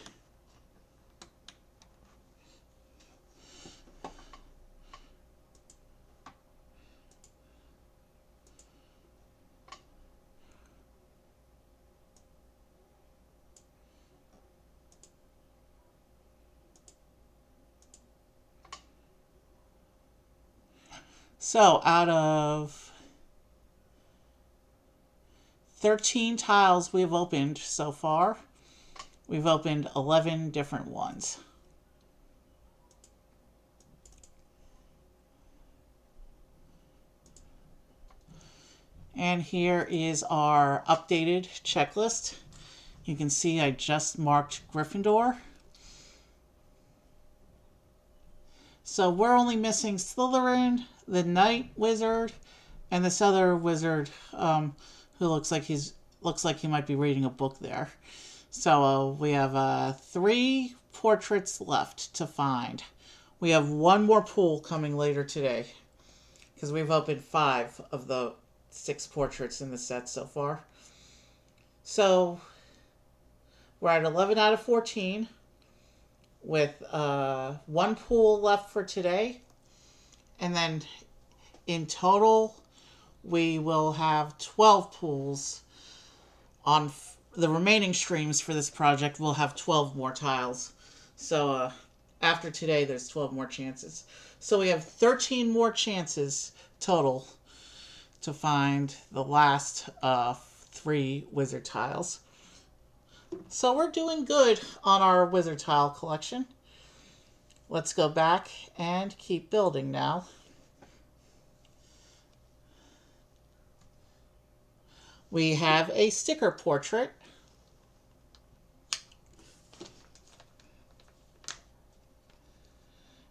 So, out of 13 tiles we've opened so far, we've opened 11 different ones. And here is our updated checklist. You can see I just marked Gryffindor. So we're only missing Slytherin, the Night Wizard, and this other wizard who looks like he might be reading a book there. So we have 3 portraits left to find. We have one more pool coming later today because we've opened 5 of the 6 portraits in the set so far. So we're at 11 out of 14 with 1 pool left for today. And then in total, we will have 12 pools on the remaining streams for this project will have 12 more tiles. So after today, there's 12 more chances. So we have 13 more chances total to find the last 3 wizard tiles. So we're doing good on our wizard tile collection. Let's go back and keep building now. We have a sticker portrait.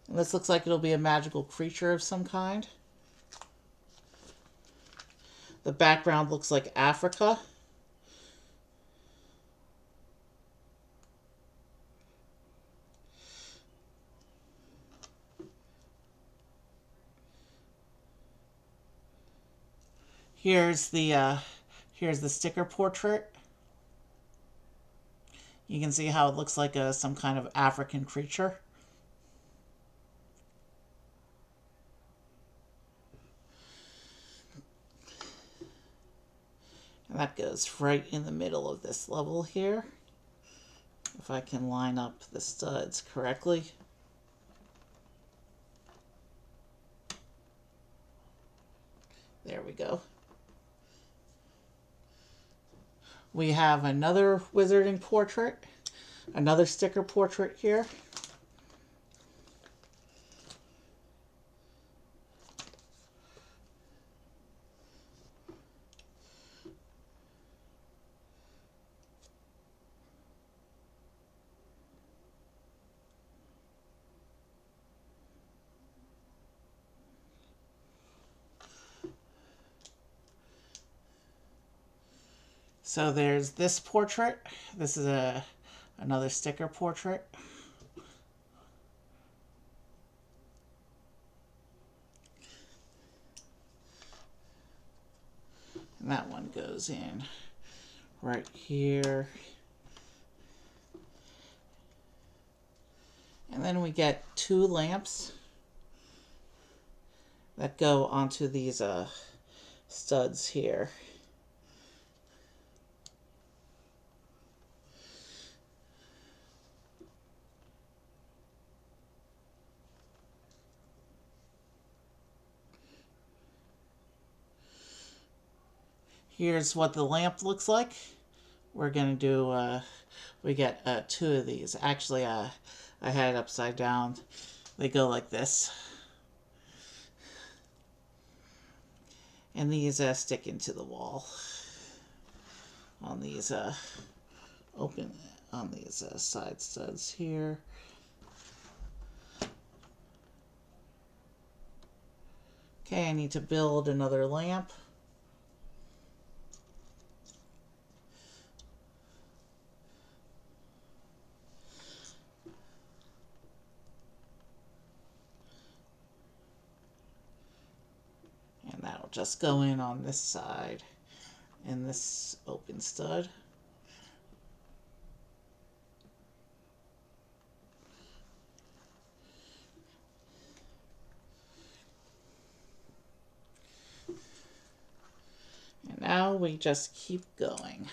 And this looks like it'll be a magical creature of some kind. The background looks like Africa. Here's the sticker portrait. You can see how it looks like some kind of African creature. And that goes right in the middle of this level here. If I can line up the studs correctly. There we go. We have another wizarding portrait, another sticker portrait here. So there's this portrait. This is another sticker portrait. And that one goes in right here. And then we get 2 lamps that go onto these studs here. Here's what the lamp looks like. We're going to do, we get 2 of these. Actually, I had it upside down. They go like this. And these stick into the wall on these side studs here. Okay, I need to build another lamp. And that'll just go in on this side and this open stud. And now we just keep going.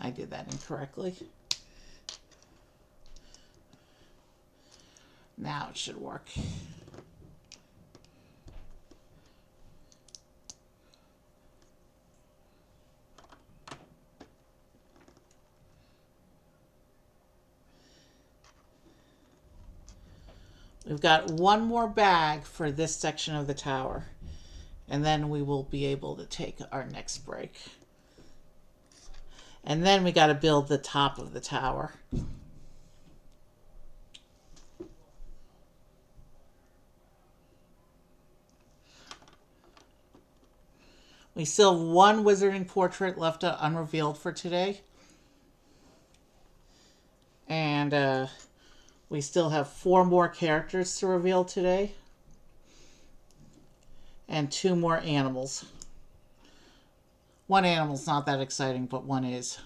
I did that incorrectly. Now it should work. We've got one more bag for this section of the tower, and then we will be able to take our next break. And then we got to build the top of the tower. We still have one wizarding portrait left unrevealed for today. And we still have 4 more characters to reveal today. And 2 more animals. One animal's not that exciting, but one is.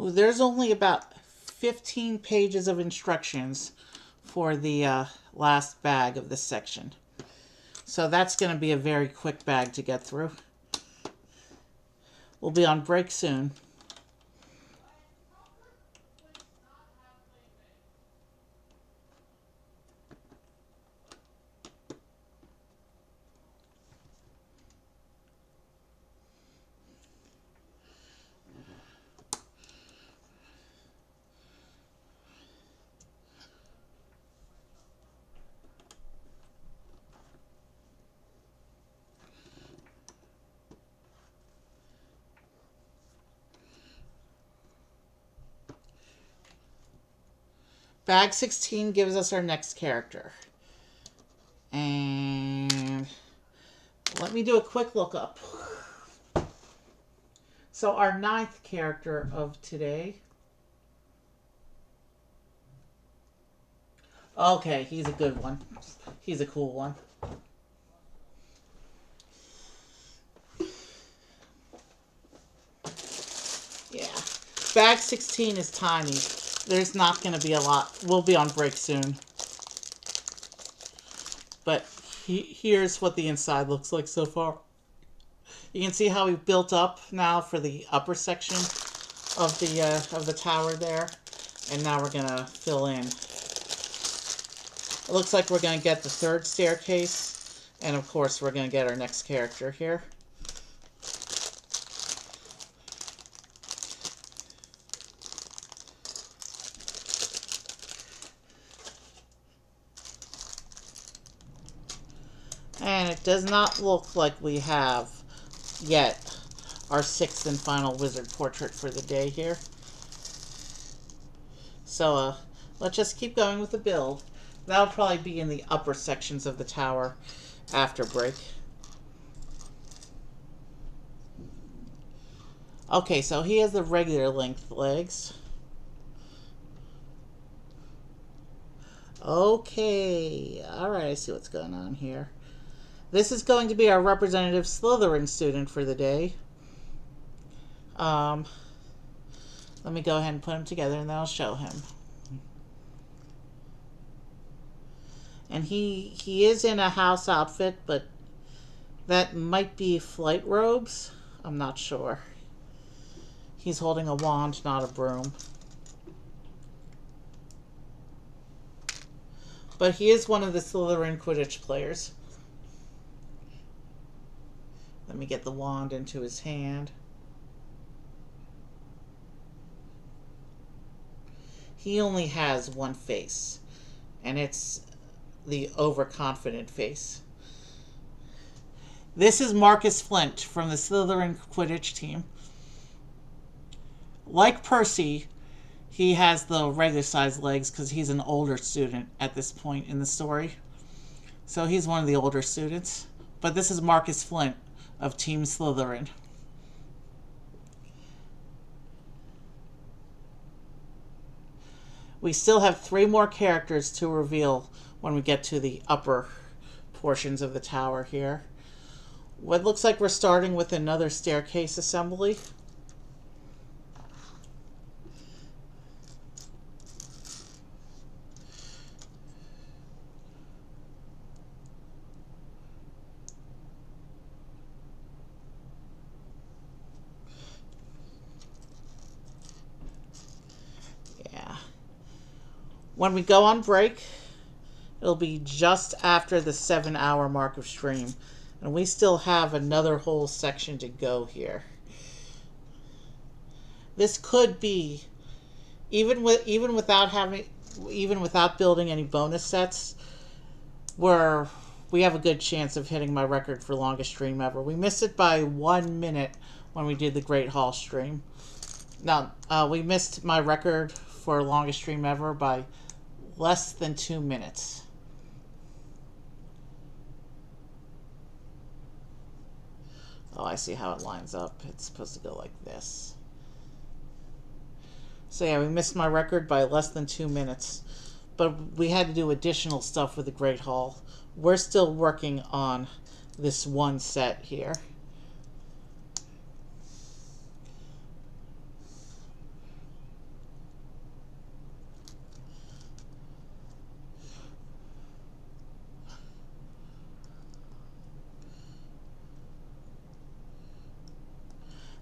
There's only about 15 pages of instructions for the last bag of this section. So that's going to be a very quick bag to get through. We'll be on break soon. Bag 16 gives us our next character. And let me do a quick look up. So our 9th character of today. Okay, he's a good one. He's a cool one. Yeah. Bag 16 is tiny. There's not going to be a lot. We'll be on break soon. But here's what the inside looks like so far. You can see how we've built up now for the upper section of the tower there. And now we're going to fill in. It looks like we're going to get the 3rd staircase. And of course we're going to get our next character here. And it does not look like we have yet our 6th and final wizard portrait for the day here. So let's just keep going with the build. That'll probably be in the upper sections of the tower after break. Okay, so he has the regular length legs. Okay, alright, I see what's going on here. This is going to be our representative Slytherin student for the day. Let me go ahead and put him together and then I'll show him. And he is in a house outfit, but that might be flight robes. I'm not sure. He's holding a wand, not a broom. But he is one of the Slytherin Quidditch players. Let me get the wand into his hand. He only has one face, and it's the overconfident face. This is Marcus Flint from the Slytherin Quidditch team. Like Percy, he has the regular sized legs because he's an older student at this point in the story. So he's one of the older students. But this is Marcus Flint of Team Slytherin. We still have 3 more characters to reveal when we get to the upper portions of the tower here. What looks like we're starting with another staircase assembly. Yeah. When we go on break, it'll be just after the 7-hour mark of stream. And we still have another whole section to go here. This could be, even without building any bonus sets, where we have a good chance of hitting my record for longest stream ever. We missed it by 1 minute when we did the Great Hall stream. Now, we missed my record for longest stream ever by less than 2 minutes. Oh, I see how it lines up. It's supposed to go like this. So yeah, we missed my record by less than 2 minutes. But we had to do additional stuff with the Great Hall. We're still working on this one set here.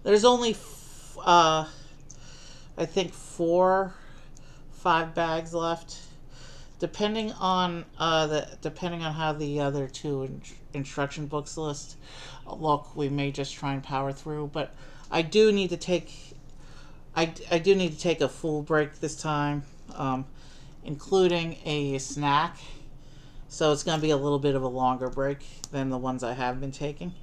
There's only, I think 4, 5 bags left, depending on how the other 2 instruction books list. Look, we may just try and power through, but I do need to take, I do need to take a full break this time, including a snack. So it's going to be a little bit of a longer break than the ones I have been taking.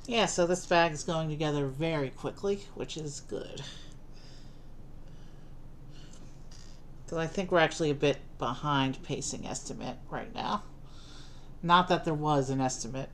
Yeah, so this bag is going together very quickly, which is good. Because I think we're actually a bit behind pacing estimate right now. Not that there was an estimate.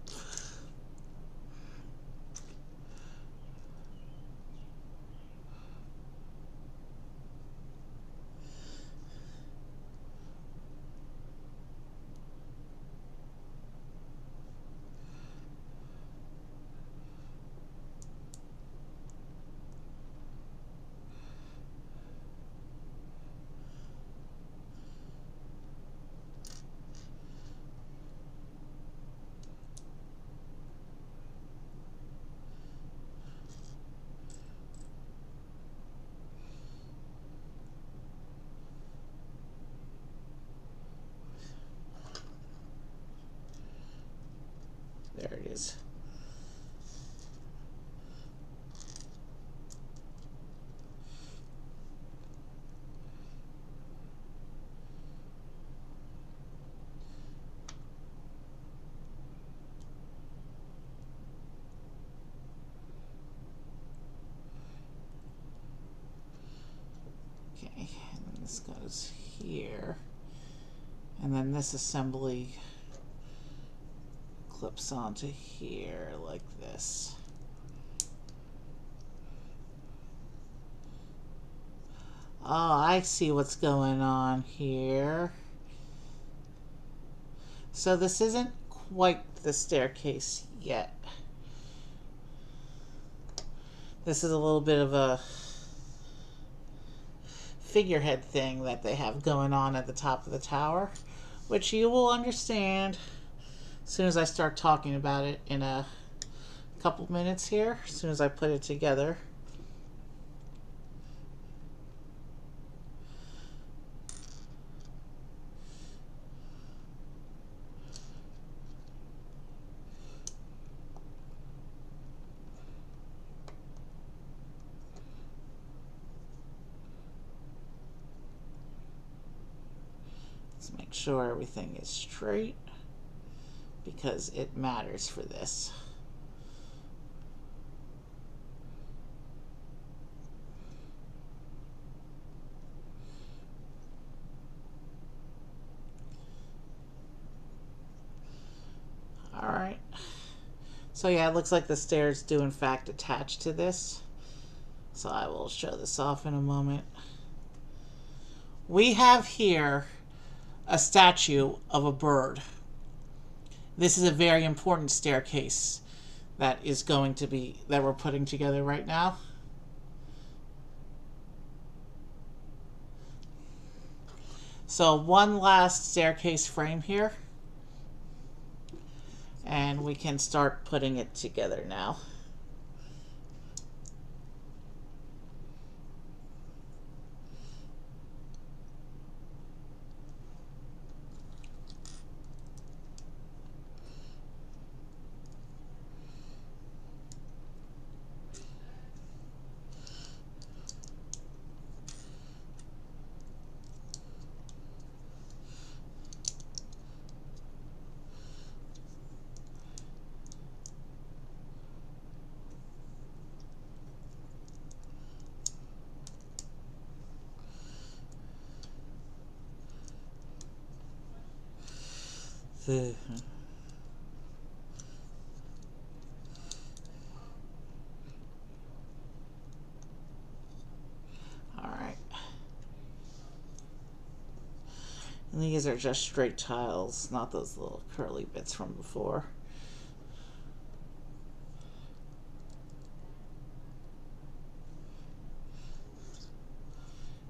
There it is. And this goes here. And then this assembly clips onto here like this. Oh, I see what's going on here. So this isn't quite the staircase yet. This is a little bit of a figurehead thing that they have going on at the top of the tower, which you will understand as soon as I start talking about it in a couple minutes here, as soon as I put it together. Let's make sure everything is straight because it matters for this. Alright. So yeah, it looks like the stairs do in fact attach to this. So I will show this off in a moment. We have here a statue of a bird. This is a very important staircase that we're putting together right now. So one last staircase frame here, and we can start putting it together now. Alright. And these are just straight tiles, not those little curly bits from before.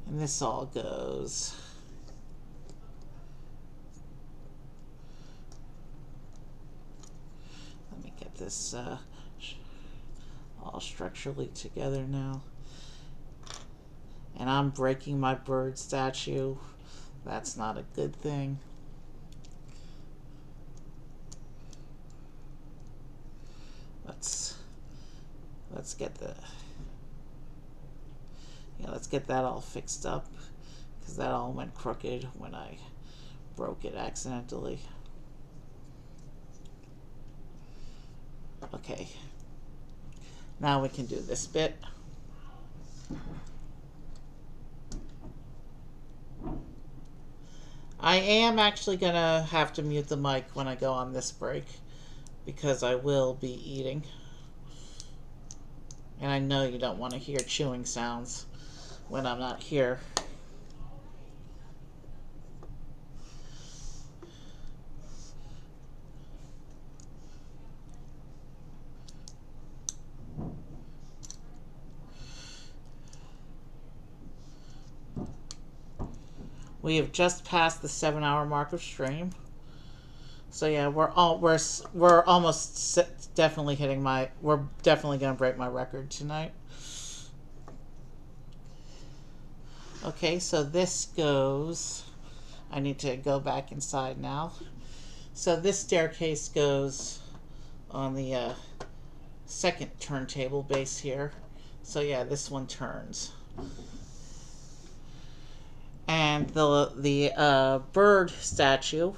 And this all goes. Let me get this all structurally together now. And I'm breaking my bird statue. That's not a good thing. Let's get that all fixed up, because that all went crooked when I broke it accidentally. Okay, now we can do this bit. I am actually gonna have to mute the mic when I go on this break, because I will be eating. And I know you don't want to hear chewing sounds when I'm not here. We have just passed the 7-hour mark of stream. So yeah, we're almost definitely hitting we're definitely going to break my record tonight. Okay, so this goes, I need to go back inside now. So this staircase goes on the second turntable base here. So yeah, this one turns. And the bird statue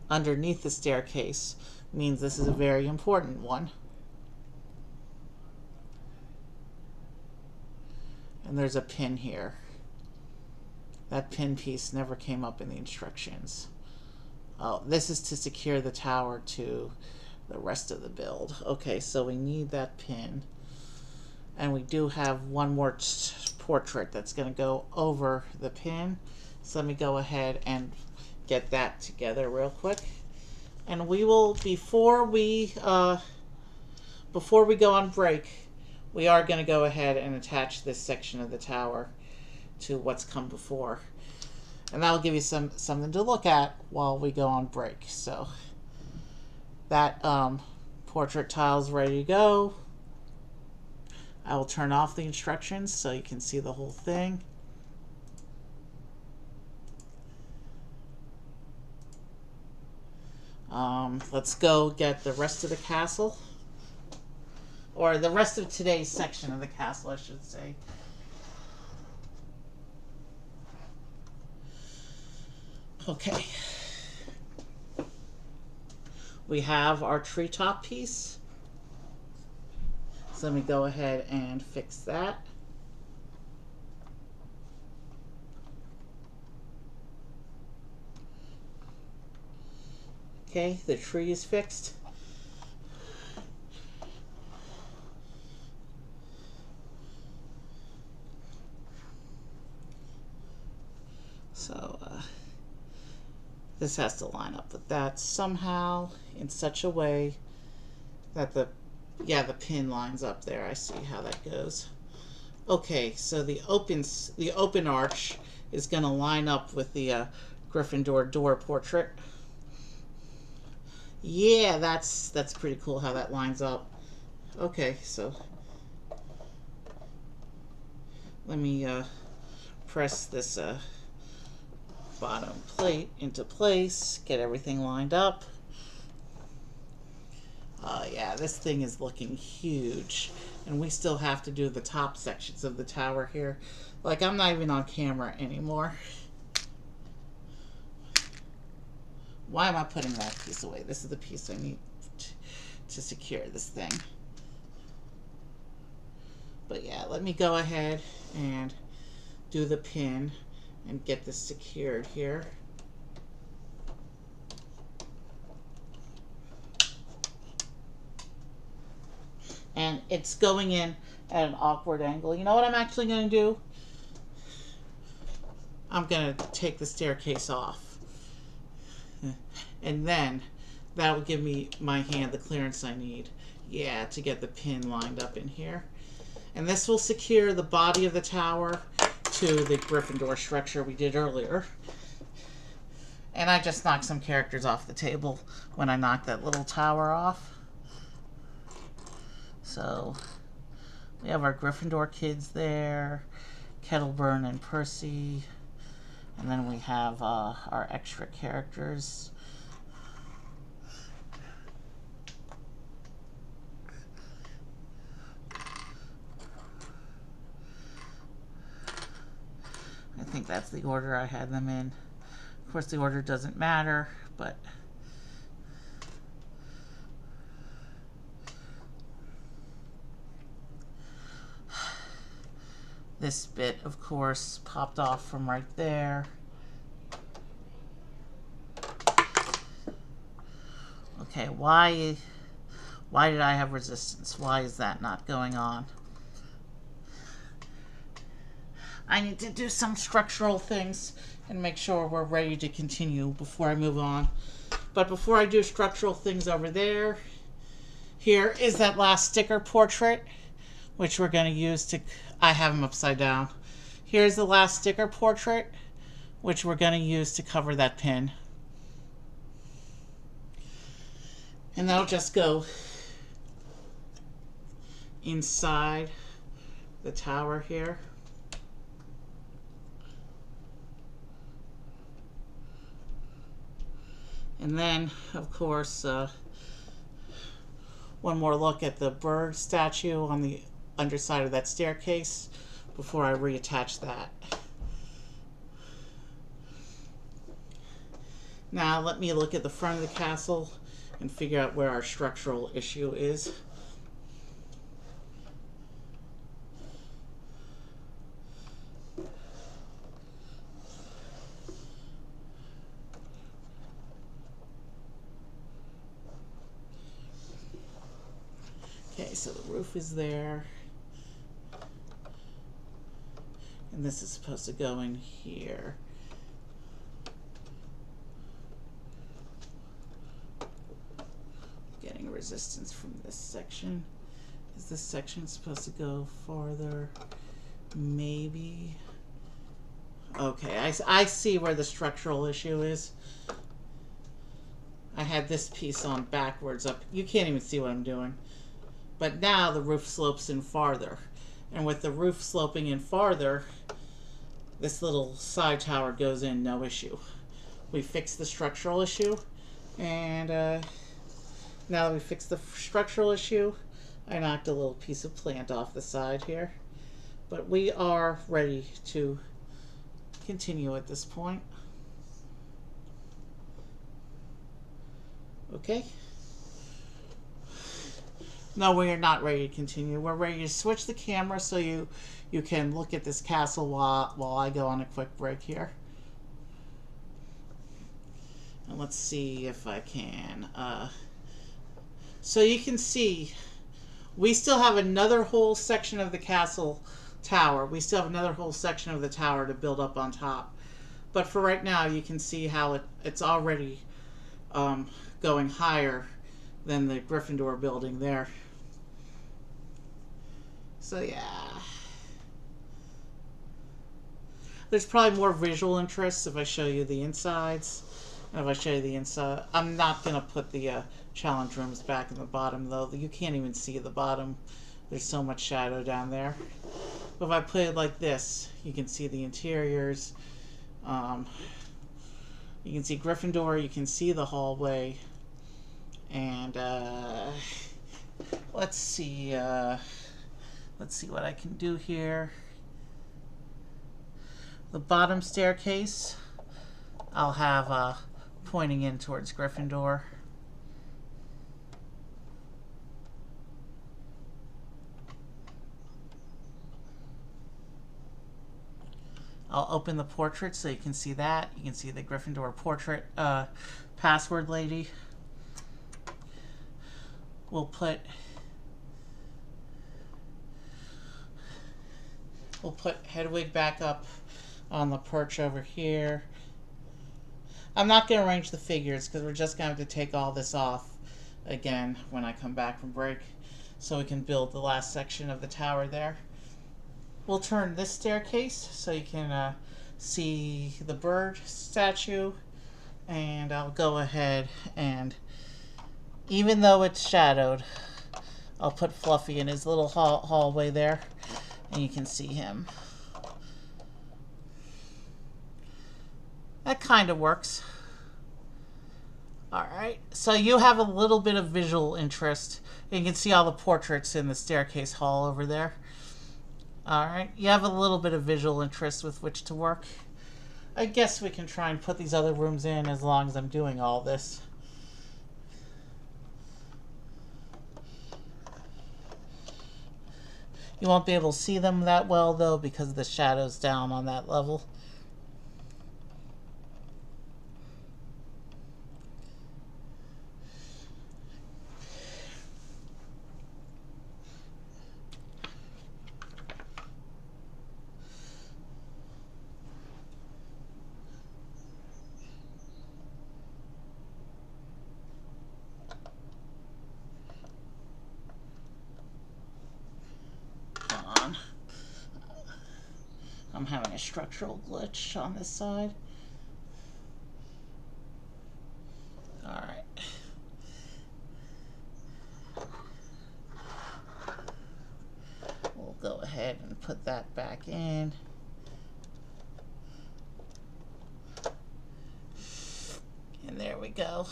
underneath the staircase means this is a very important one. And there's a pin here. That pin piece never came up in the instructions. Oh, this is to secure the tower to the rest of the build. Okay, so we need that pin. And we do have one more portrait that's going to go over the pin. So let me go ahead and get that together real quick. And we will, before we go on break, we are going to go ahead and attach this section of the tower to what's come before. And that'll give you something to look at while we go on break. So that portrait tile's ready to go. I will turn off the instructions so you can see the whole thing. Let's go get the rest of the castle. Or the rest of today's section of the castle, I should say. Okay. We have our treetop piece. So let me go ahead and fix that. Okay, the tree is fixed. So this has to line up with that somehow in such a way that the pin lines up there. I see how that goes. Okay, so the open arch is going to line up with the Gryffindor door portrait. Yeah, that's pretty cool how that lines up. Okay, so let me press this bottom plate into place, get everything lined up. Yeah, this thing is looking huge. And we still have to do the top sections of the tower here. Like, I'm not even on camera anymore. Why am I putting that piece away? This is the piece I need to secure this thing. But yeah, let me go ahead and do the pin and get this secured here. And it's going in at an awkward angle. You know what I'm actually going to do? I'm going to take the staircase off. And then that will give me my hand the clearance I need. Yeah, to get the pin lined up in here. And this will secure the body of the tower to the Gryffindor structure we did earlier. And I just knocked some characters off the table when I knocked that little tower off. So we have our Gryffindor kids there, Kettleburn and Percy, and then we have our extra characters. I think that's the order I had them in. Of course, the order doesn't matter, but this bit, of course, popped off from right there. Okay, why did I have resistance? Why is that not going on? I need to do some structural things and make sure we're ready to continue before I move on. But before I do structural things over there, here is that last sticker portrait, which we're going to use to... I have them upside down. Here's the last sticker portrait, which we're going to use to cover that pin. And that'll just go inside the tower here. And then, of course, one more look at the bird statue on the underside of that staircase before I reattach that. Now let me look at the front of the castle and figure out where our structural issue is. Okay, so the roof is there. And this is supposed to go in here. Getting resistance from this section. Is this section supposed to go farther? Maybe. Okay, I see where the structural issue is. I had this piece on backwards up. You can't even see what I'm doing. But now the roof slopes in farther. And with the roof sloping in farther, this little side tower goes in no issue. We fixed the structural issue. And now that we fixed the structural issue, I knocked a little piece of plant off the side here. But we are ready to continue at this point. Okay. No, we are not ready to continue. We're ready to switch the camera so you can look at this castle while I go on a quick break here. And let's see if I can. So you can see we still have another whole section of the castle tower. We still have another whole section of the tower to build up on top. But for right now, you can see how it's already going higher than the Gryffindor building there. So yeah. There's probably more visual interest if I show you the insides. And if I show you the inside, I'm not going to put the challenge rooms back in the bottom though. You can't even see the bottom. There's so much shadow down there. But if I put it like this, you can see the interiors. You can see Gryffindor, you can see the hallway. And let's see what I can do here. The bottom staircase I'll have pointing in towards Gryffindor. I'll open the portrait so you can see that. You can see the Gryffindor portrait password lady. We'll put Hedwig back up on the perch over here. I'm not going to arrange the figures because we're just going to have to take all this off again when I come back from break so we can build the last section of the tower there. We'll turn this staircase so you can see the bird statue, and I'll go ahead and, even though it's shadowed, I'll put Fluffy in his little hallway there and you can see him. That kind of works. Alright, so you have a little bit of visual interest. You can see all the portraits in the staircase hall over there. Alright, you have a little bit of visual interest with which to work. I guess we can try and put these other rooms in as long as I'm doing all this. You won't be able to see them that well though because the shadow's down on that level. I'm having a structural glitch on this side. Alright. We'll go ahead and put that back in. And there we go.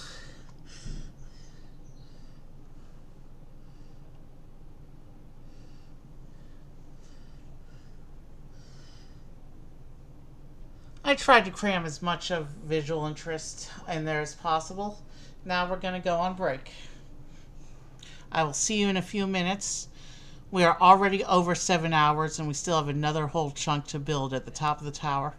I tried to cram as much of visual interest in there as possible. Now we're going to go on break. I will see you in a few minutes. We are already over 7 hours and we still have another whole chunk to build at the top of the tower.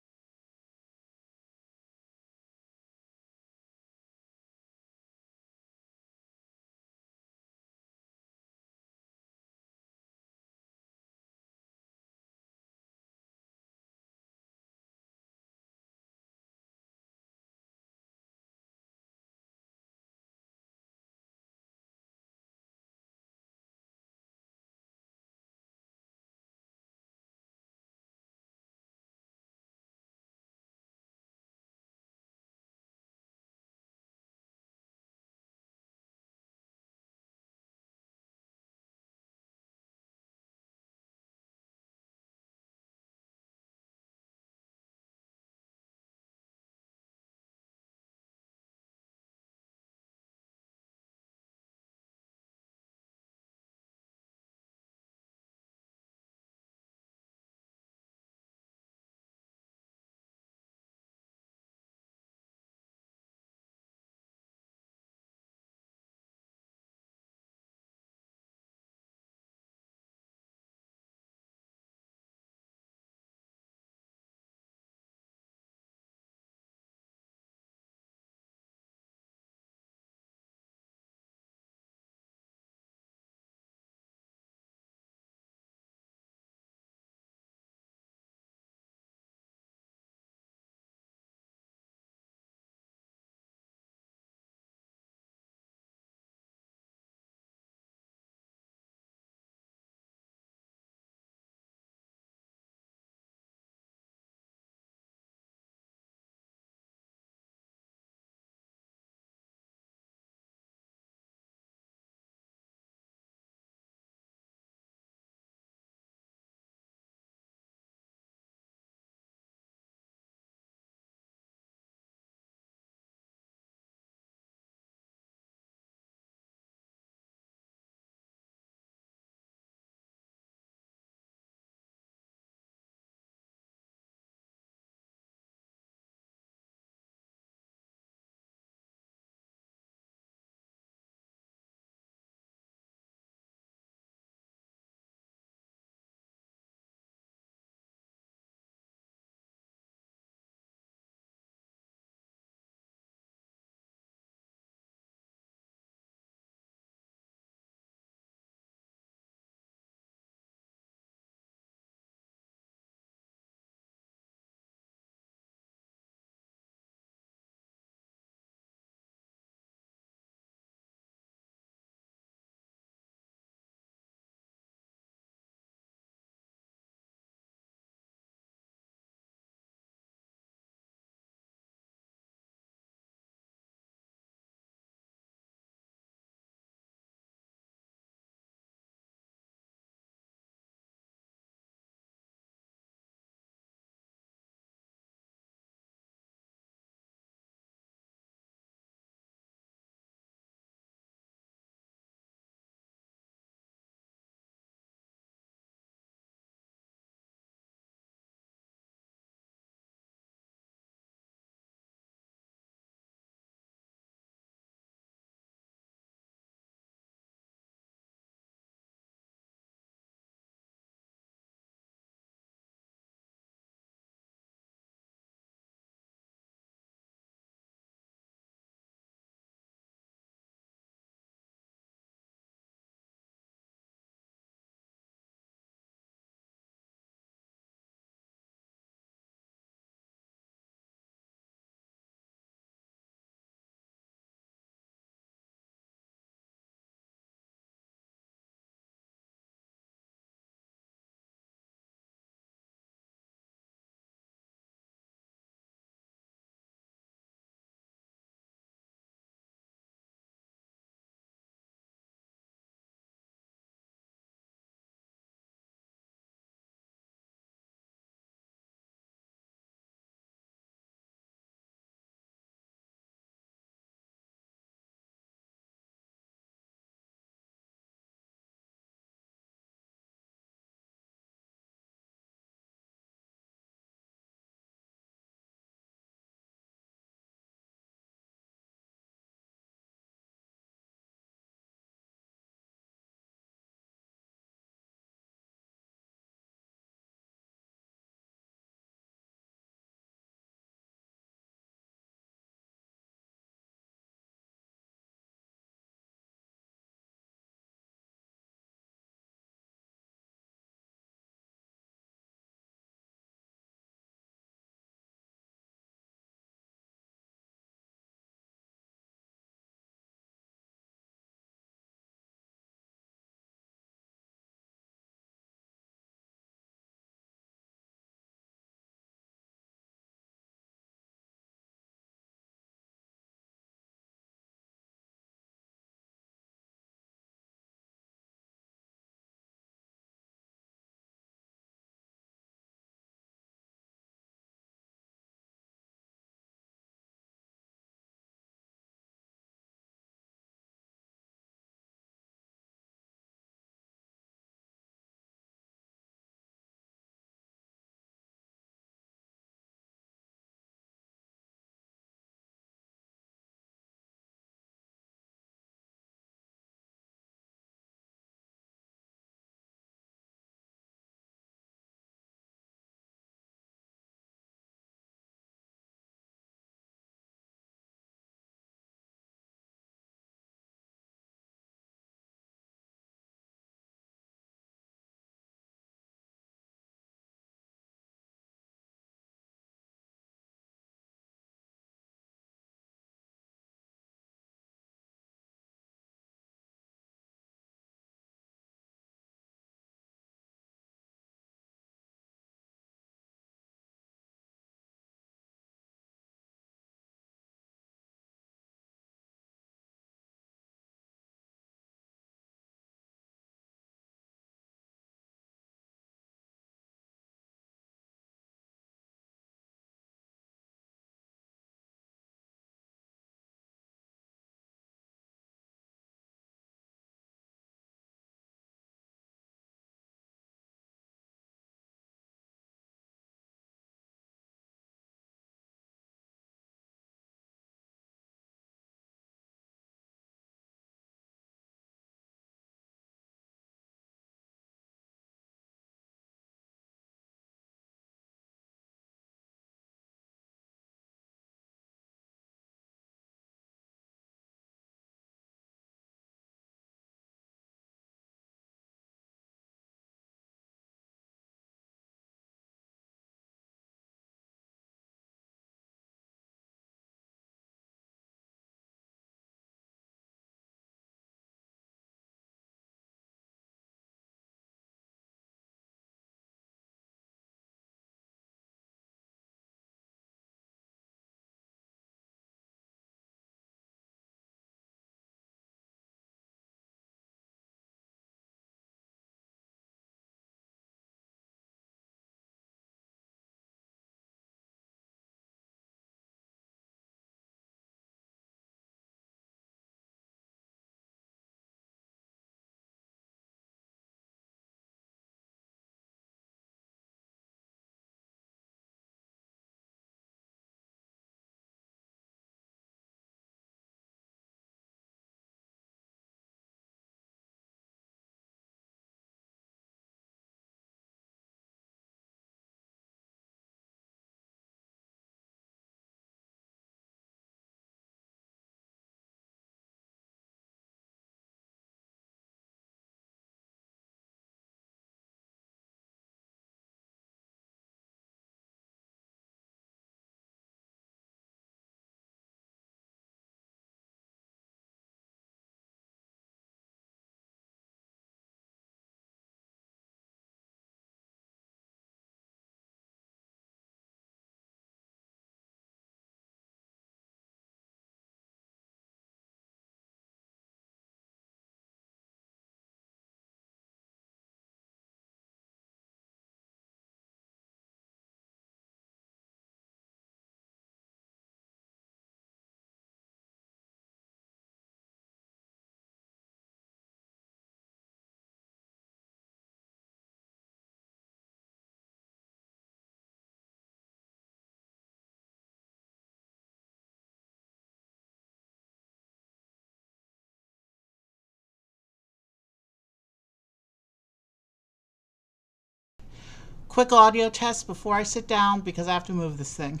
quick audio test before I sit down because I have to move this thing.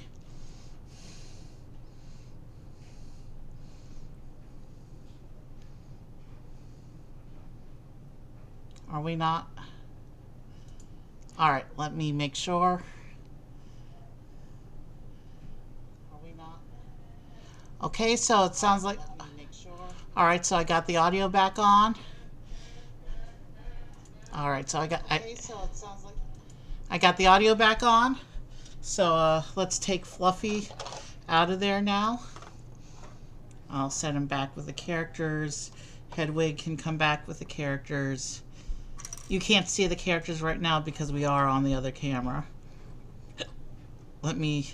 Are we not? All right, let me make sure. Are we not? Okay, so it sounds like... All right, so I got the audio back on. All right, so I got the audio back on. So let's take Fluffy out of there now. I'll set him back with the characters. Hedwig can come back with the characters. You can't see the characters right now because we are on the other camera. Let me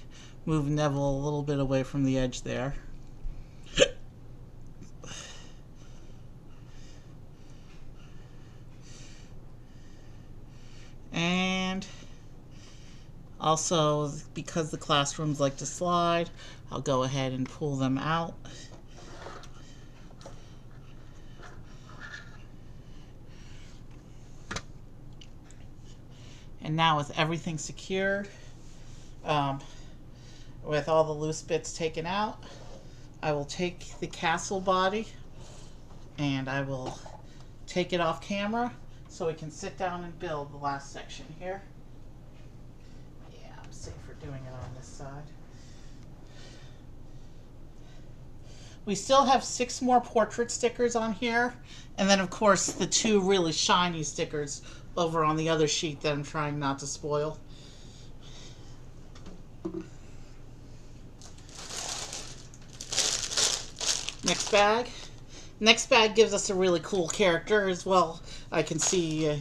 move Neville a little bit away from the edge there. And also, because the classrooms like to slide, I'll go ahead and pull them out. And now with everything secured, with all the loose bits taken out, I will take the castle body and I will take it off camera so we can sit down and build the last section here. Yeah, I'm safer doing it on this side. We still have 6 more portrait stickers on here, and then of course the 2 really shiny stickers over on the other sheet that I'm trying not to spoil. Next bag. Next bag gives us a really cool character as well. I can see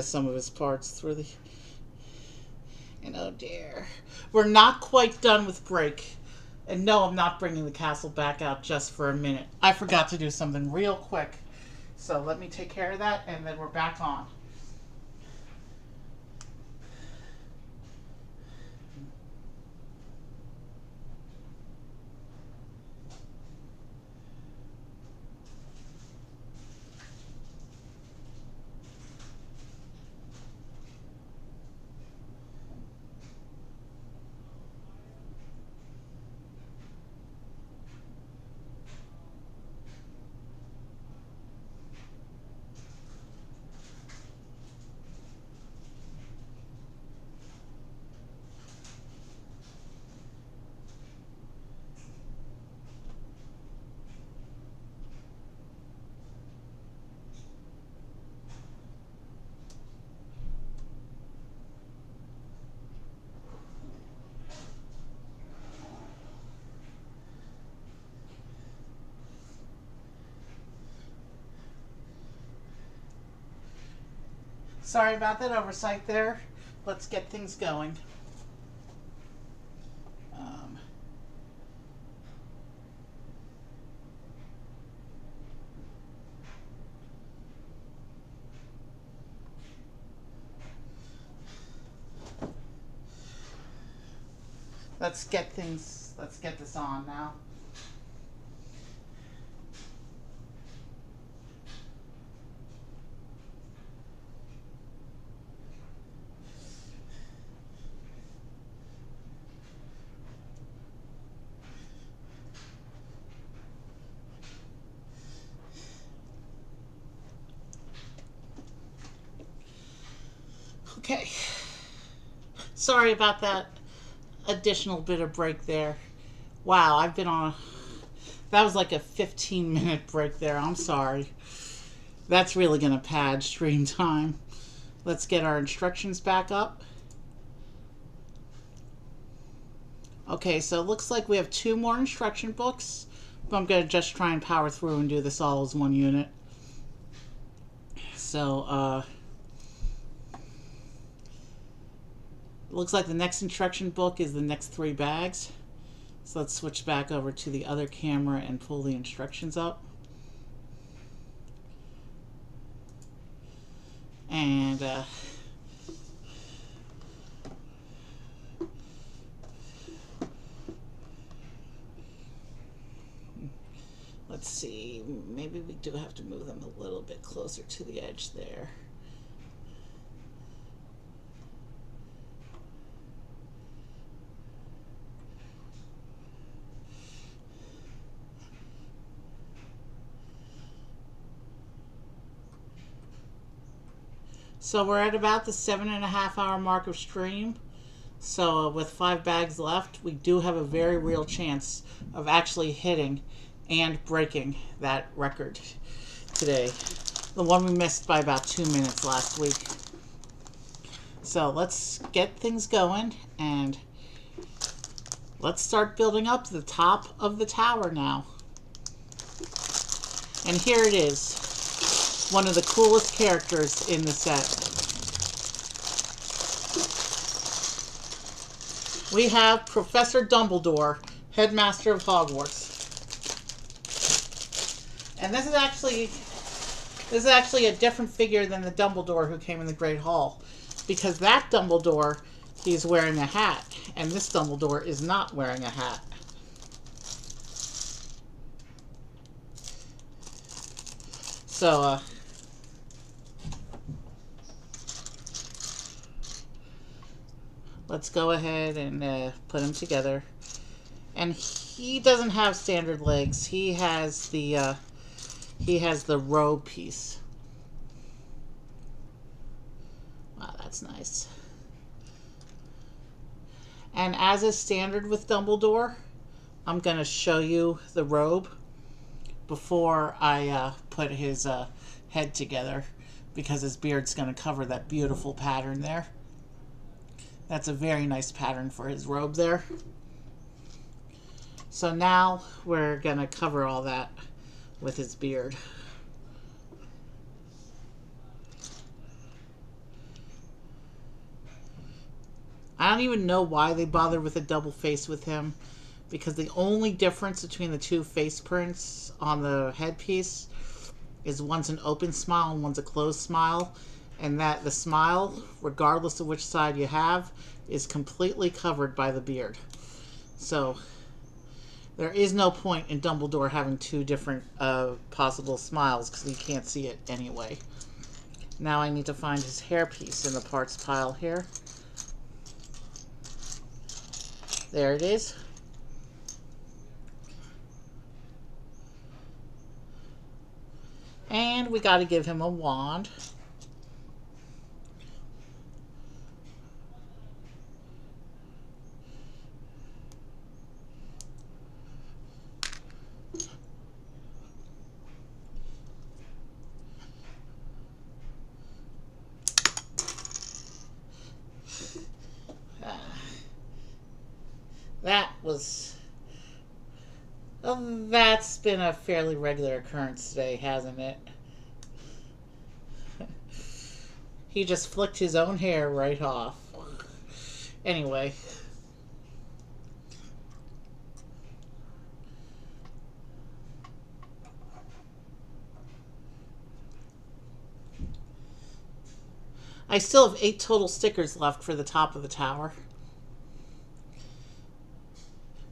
some of his parts through the. And oh dear, we're not quite done with break. And no, I'm not bringing the castle back out just for a minute. I forgot to do something real quick. So let me take care of that, and then we're back on. Sorry about that oversight there. Let's get things going. Let's get this on now. Okay. Sorry about that additional bit of break there. Wow, I've been on that was like a 15-minute break there. I'm sorry. That's really going to pad stream time. Let's get our instructions back up. Okay, so it looks like we have 2 more instruction books, but I'm going to just try and power through and do this all as one unit. So, looks like the next instruction book is the next 3 bags. So let's switch back over to the other camera and pull the instructions up. And let's see, maybe we do have to move them a little bit closer to the edge there. So we're at about the 7.5 hour mark of stream. So with 5 bags left, we do have a very real chance of actually hitting and breaking that record today. The one we missed by about 2 minutes last week. So let's get things going and let's start building up to the top of the tower now. And here it is. One of the coolest characters in the set. We have Professor Dumbledore, Headmaster of Hogwarts. And this is actually a different figure than the Dumbledore who came in the Great Hall. Because that Dumbledore, he's wearing a hat. And this Dumbledore is not wearing a hat. So, let's go ahead and put him together. And he doesn't have standard legs. He has the robe piece. Wow, that's nice. And as is standard with Dumbledore, I'm going to show you the robe before I put his head together, because his beard's going to cover that beautiful pattern there. That's a very nice pattern for his robe there. So now we're going to cover all that with his beard. I don't even know why they bothered with a double face with him, because the only difference between the two face prints on the headpiece is one's an open smile and one's a closed smile, and that the smile, regardless of which side you have, is completely covered by the beard. So there is no point in Dumbledore having two different possible smiles, because you can't see it anyway. Now I need to find his hairpiece in the parts pile here. There it is. And we got to give him a wand. That's been a fairly regular occurrence today, hasn't it? He just flicked his own hair right off. Anyway. I still have 8 total stickers left for the top of the tower.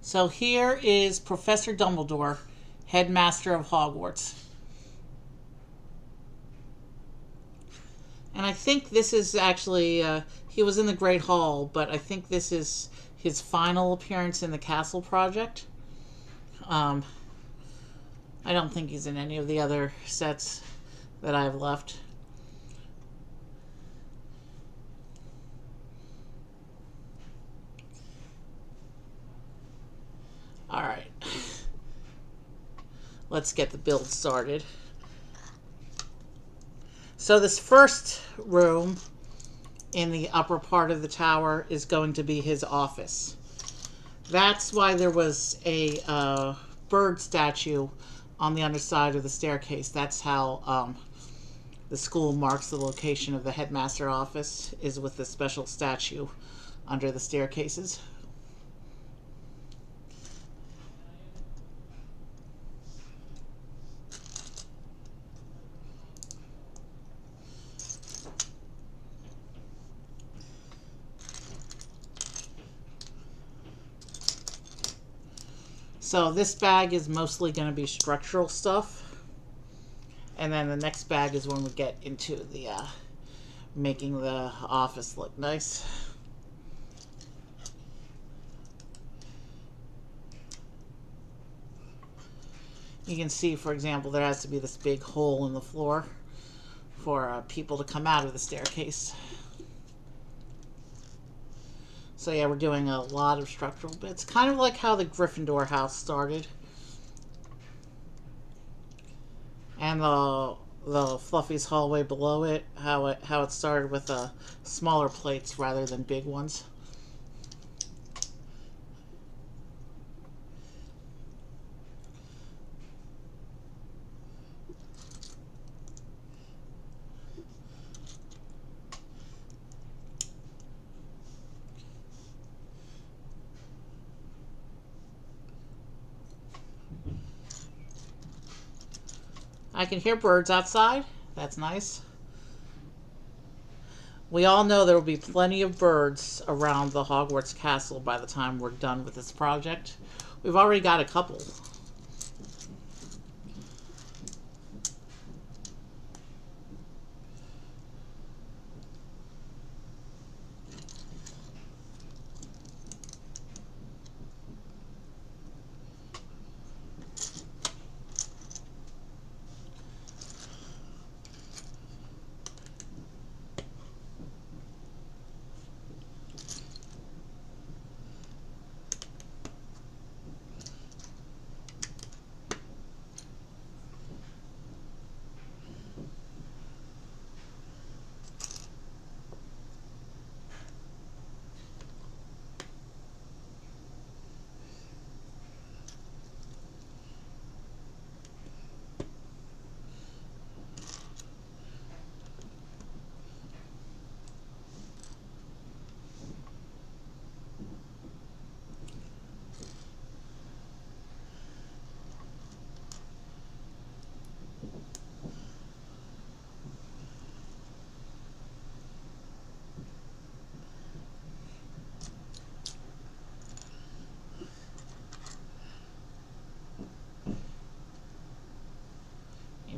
So here is Professor Dumbledore, Headmaster of Hogwarts. And I think this is actually, he was in the Great Hall, but I think this is his final appearance in the Castle Project. I don't think he's in any of the other sets that I've left. Alright. Let's get the build started. So this first room in the upper part of the tower is going to be his office. That's why there was a bird statue on the underside of the staircase. That's how the school marks the location of the headmaster office, is with the special statue under the staircases. So this bag is mostly going to be structural stuff. And then the next bag is when we get into the making the office look nice. You can see, for example, there has to be this big hole in the floor for people to come out of the staircase. So yeah, we're doing a lot of structural bits, kind of like how the Gryffindor house started, and the Fluffy's hallway below it, how it started with smaller plates rather than big ones. I can hear birds outside. That's nice. We all know there will be plenty of birds around the Hogwarts castle by the time we're done with this project. We've already got a couple.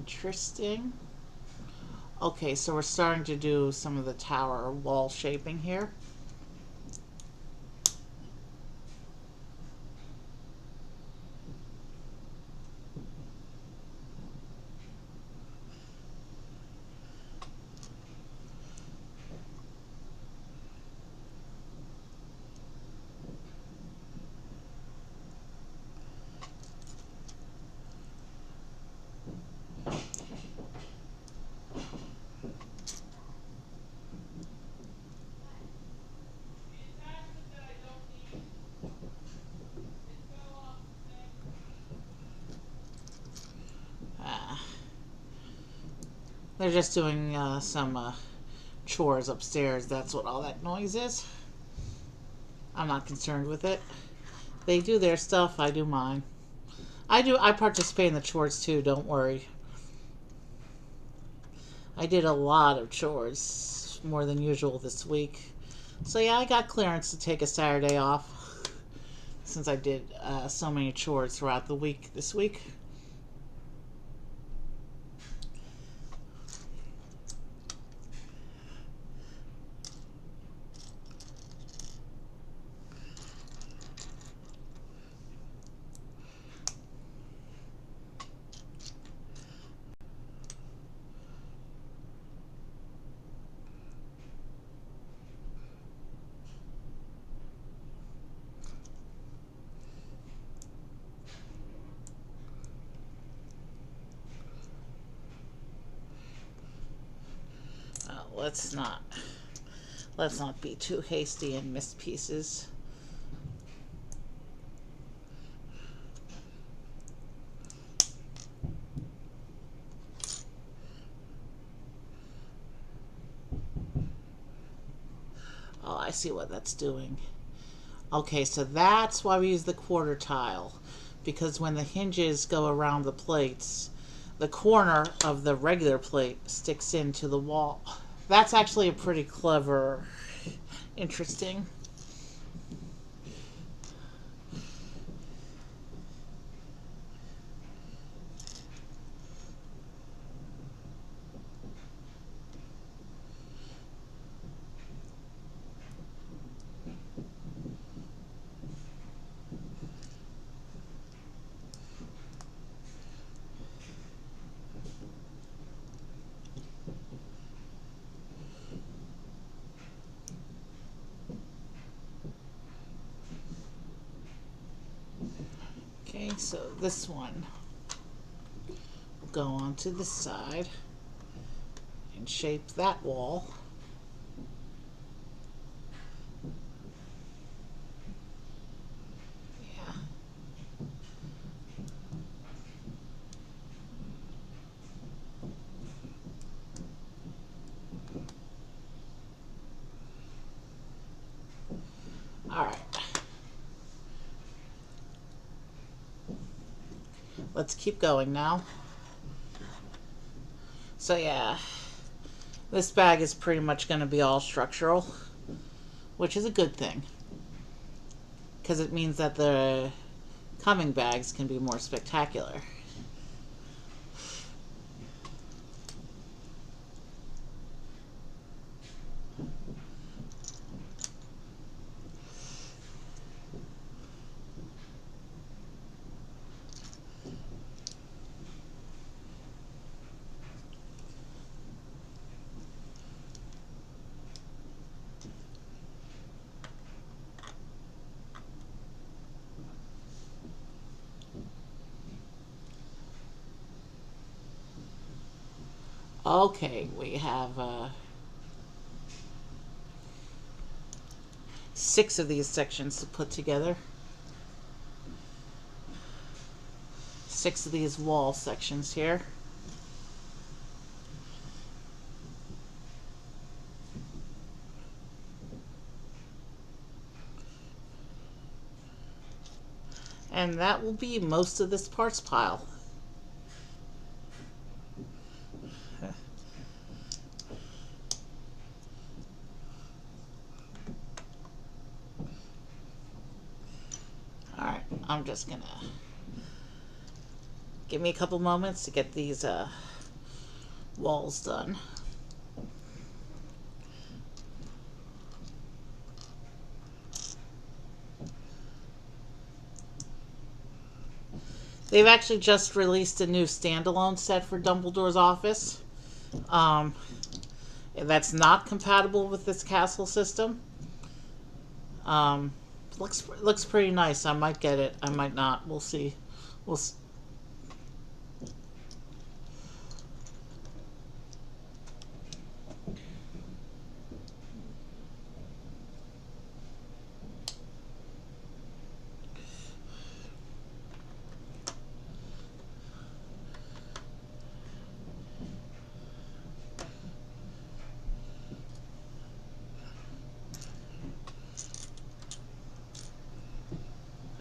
Interesting. Okay, so we're starting to do some of the tower wall shaping here. They're just doing some chores upstairs. That's what all that noise is. I'm not concerned with it. They do their stuff, I do mine. I participate in the chores too, don't worry. I did a lot of chores, more than usual this week. So yeah, I got clearance to take a Saturday off since I did so many chores throughout the week this week. Let's not be too hasty and miss pieces. Oh, I see what that's doing. Okay, so that's why we use the quarter tile, because when the hinges go around the plates, the corner of the regular plate sticks into the wall. That's actually a pretty clever, interesting. so this one will go onto the side and shape that wall. Yeah. All right. Let's keep going now. So yeah, this bag is pretty much going to be all structural, which is a good thing, because it means that the coming bags can be more spectacular. Okay, we have 6 of these sections to put together. 6 of these wall sections here. And that will be most of this parts pile. Alright, I'm just gonna give me a couple moments to get these walls done. They've actually just released a new standalone set for Dumbledore's office. That's not compatible with this castle system. Looks pretty nice. I might get it. I might not. We'll see. We'll.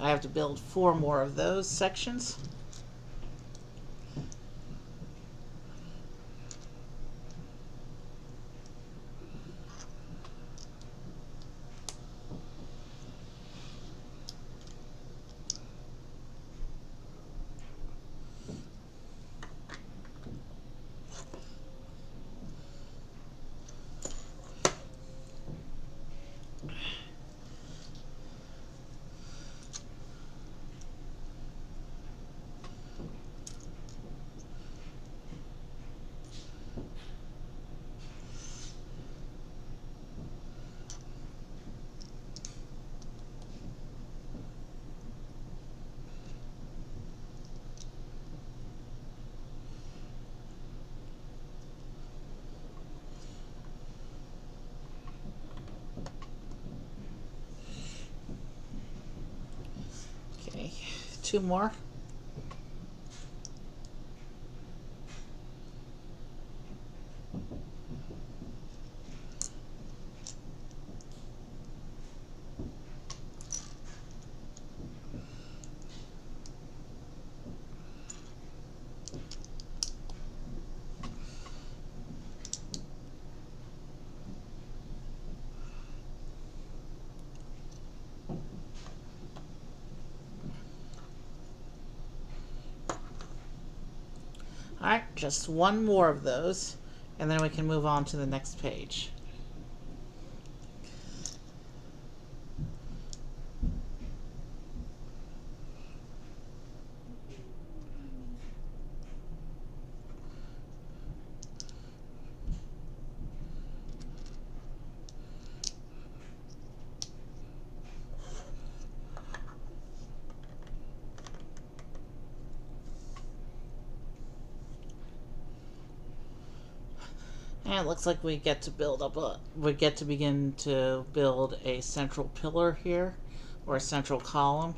I have to build 4 more of those sections. Okay, 2 more. Alright, just 1 more of those, and then we can move on to the next page. And it looks like we get to begin to build a central pillar here, or a central column.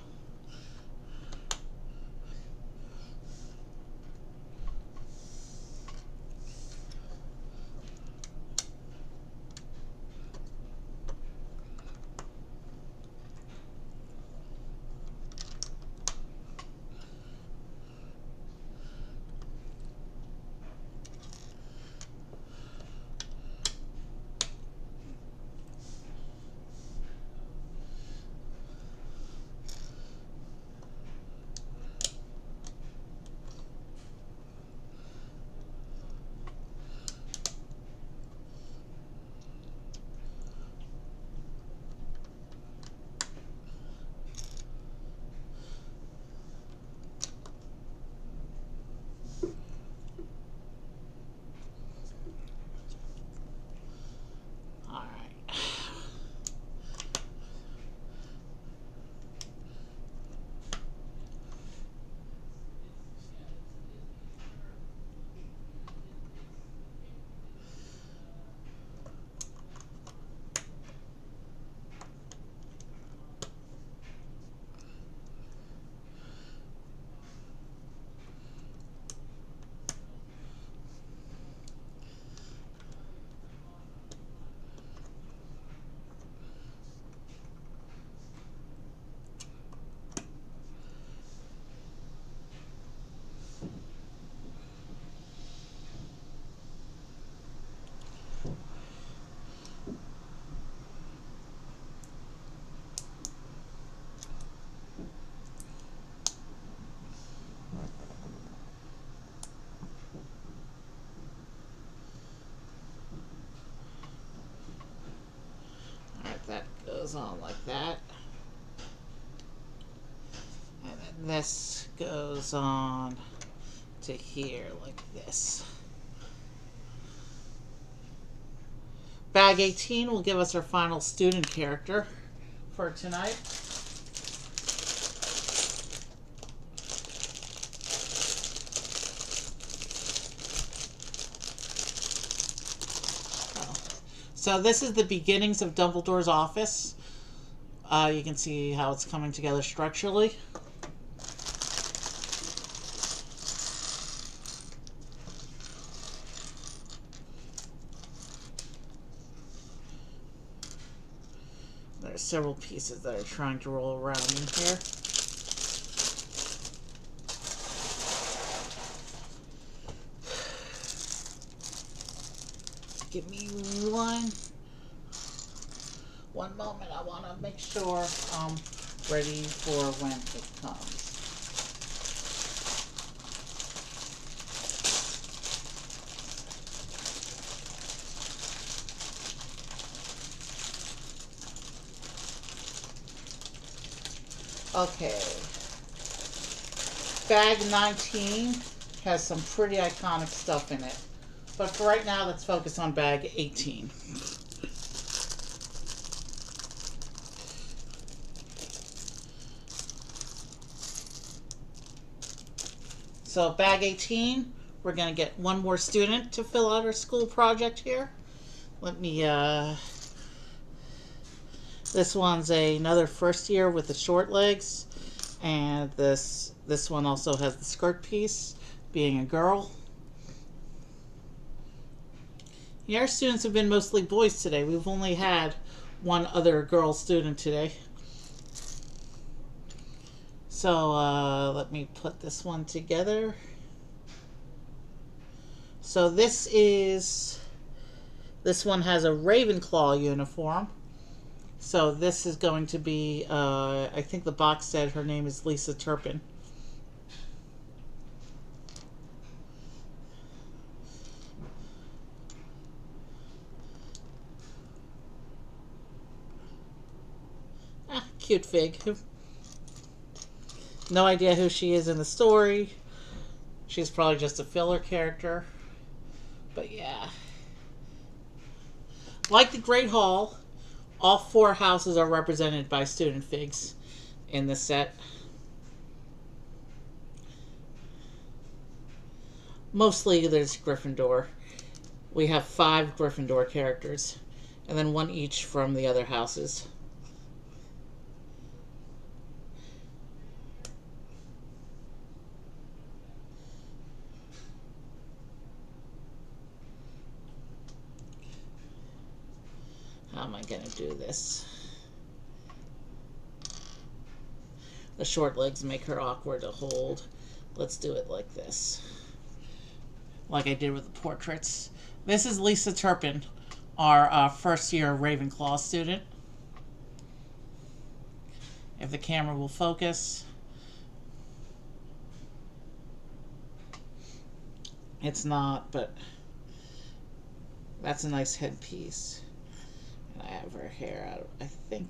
Alright. Alright, that goes on like that. And then this goes on to here like this. Bag 18 will give us our final student character for tonight. So this is the beginnings of Dumbledore's office. You can see how it's coming together structurally. There's several pieces that are trying to roll around in here. Give me one moment. I want to make sure I'm ready for when it comes. Okay. Bag 19 has some pretty iconic stuff in it. But for right now, let's focus on bag 18. So bag 18, we're going to get one more student to fill out our school project here. Let me, this one's another first year with the short legs. And this one also has the skirt piece, being a girl. Yeah, our students have been mostly boys today. We've only had one other girl student today. So let me put this one together. So this one has a Ravenclaw uniform. So this is going to be, I think the box said her name is Lisa Turpin. Cute fig. No idea who she is in the story. She's probably just a filler character. But yeah. Like the Great Hall, all 4 houses are represented by student figs in this set. Mostly there's Gryffindor. We have 5 Gryffindor characters, and then 1 each from the other houses. How am I going to do this? The short legs make her awkward to hold. Let's do it like this. Like I did with the portraits. This is Lisa Turpin, our first year Ravenclaw student. If the camera will focus. It's not, but that's a nice headpiece. And I have her hair out. I think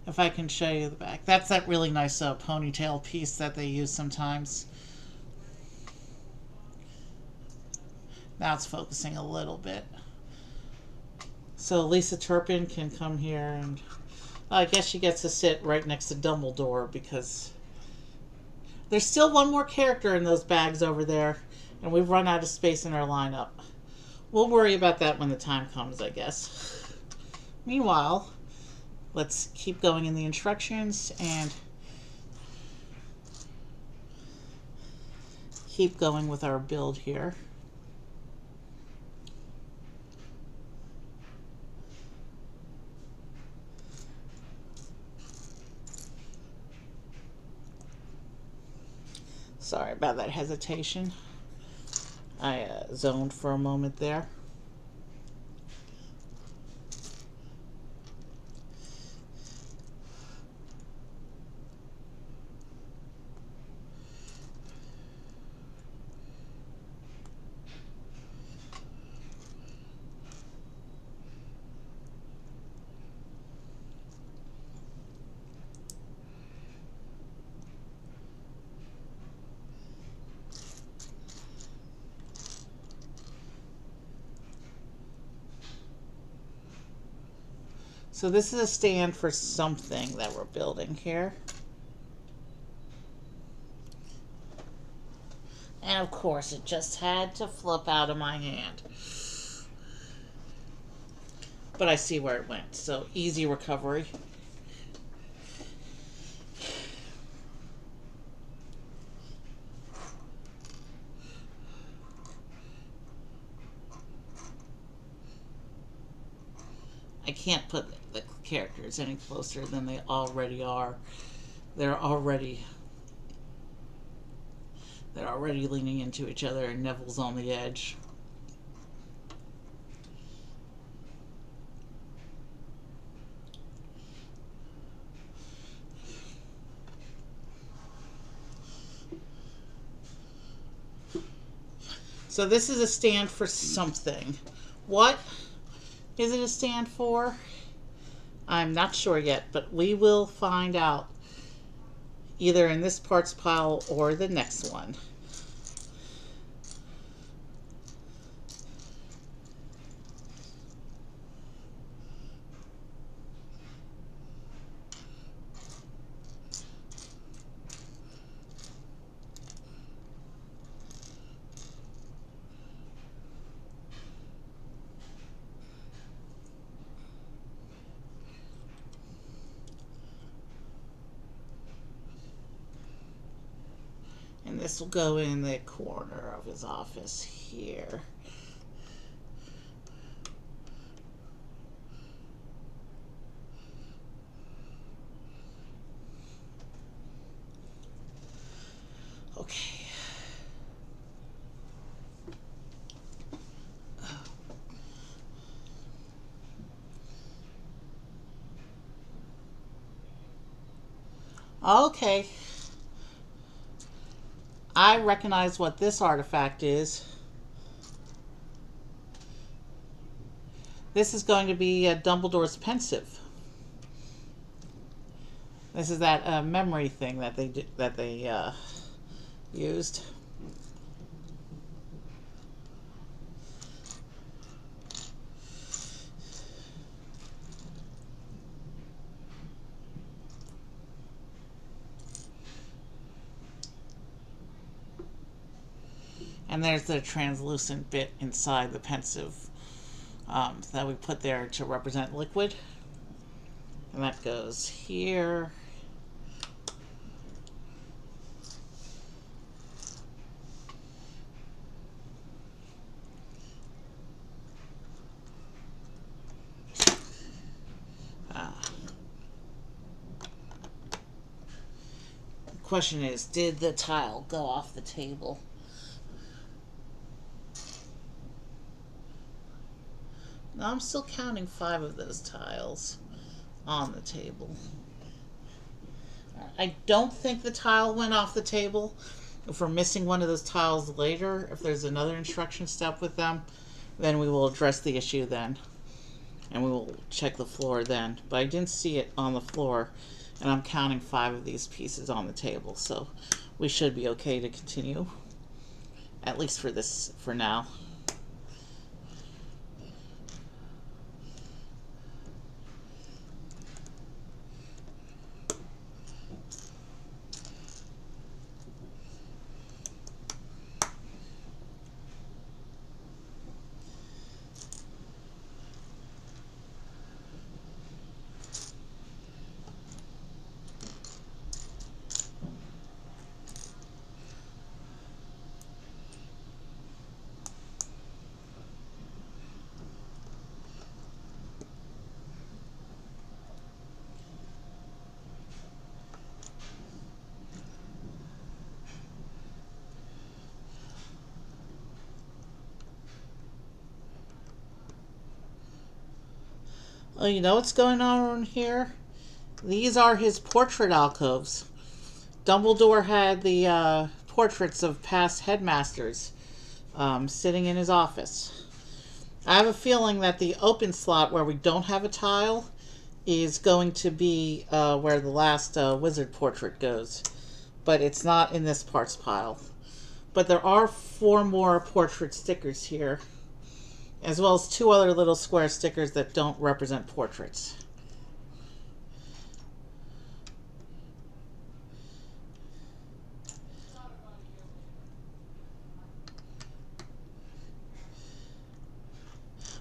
if I can show you the back. That's that really nice ponytail piece that they use sometimes. Now it's focusing a little bit. So Lisa Turpin can come here, and I guess she gets to sit right next to Dumbledore because there's still one more character in those bags over there, and we've run out of space in our lineup. We'll worry about that when the time comes, I guess. Meanwhile, let's keep going in the instructions and keep going with our build here. Sorry about that hesitation. I zoned for a moment there. So this is a stand for something that we're building here. And of course, it just had to flip out of my hand. But I see where it went, so easy recovery. I can't put the characters any closer than they already are. They're already leaning into each other, and Neville's on the edge. So this is a stand for something. What is it a stand for? I'm not sure yet, but we will find out either in this parts pile or the next one. And this will go in the corner of his office here. Okay. Okay. I recognize what this artifact is. This is going to be Dumbledore's Pensieve. This is that memory thing that they used. And there's the translucent bit inside the Pensieve that we put there to represent liquid. And that goes here. The question is, did the tile go off the table? Now I'm still counting 5 of those tiles on the table. I don't think the tile went off the table. If we're missing one of those tiles later, if there's another instruction step with them, then we will address the issue then. And we will check the floor then. But I didn't see it on the floor, and I'm counting 5 of these pieces on the table, so we should be okay to continue. At least for now. Oh, you know what's going on here? These are his portrait alcoves. Dumbledore had the portraits of past headmasters sitting in his office. I have a feeling that the open slot where we don't have a tile is going to be where the last wizard portrait goes. But it's not in this parts pile. But there are 4 more portrait stickers here, as well as 2 other little square stickers that don't represent portraits.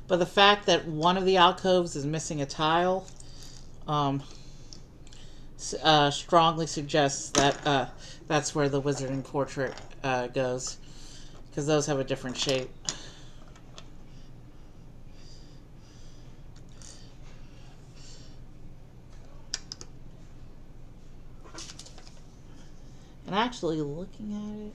But the fact that one of the alcoves is missing a tile strongly suggests that that's where the wizarding portrait goes, because those have a different shape. And actually looking at it,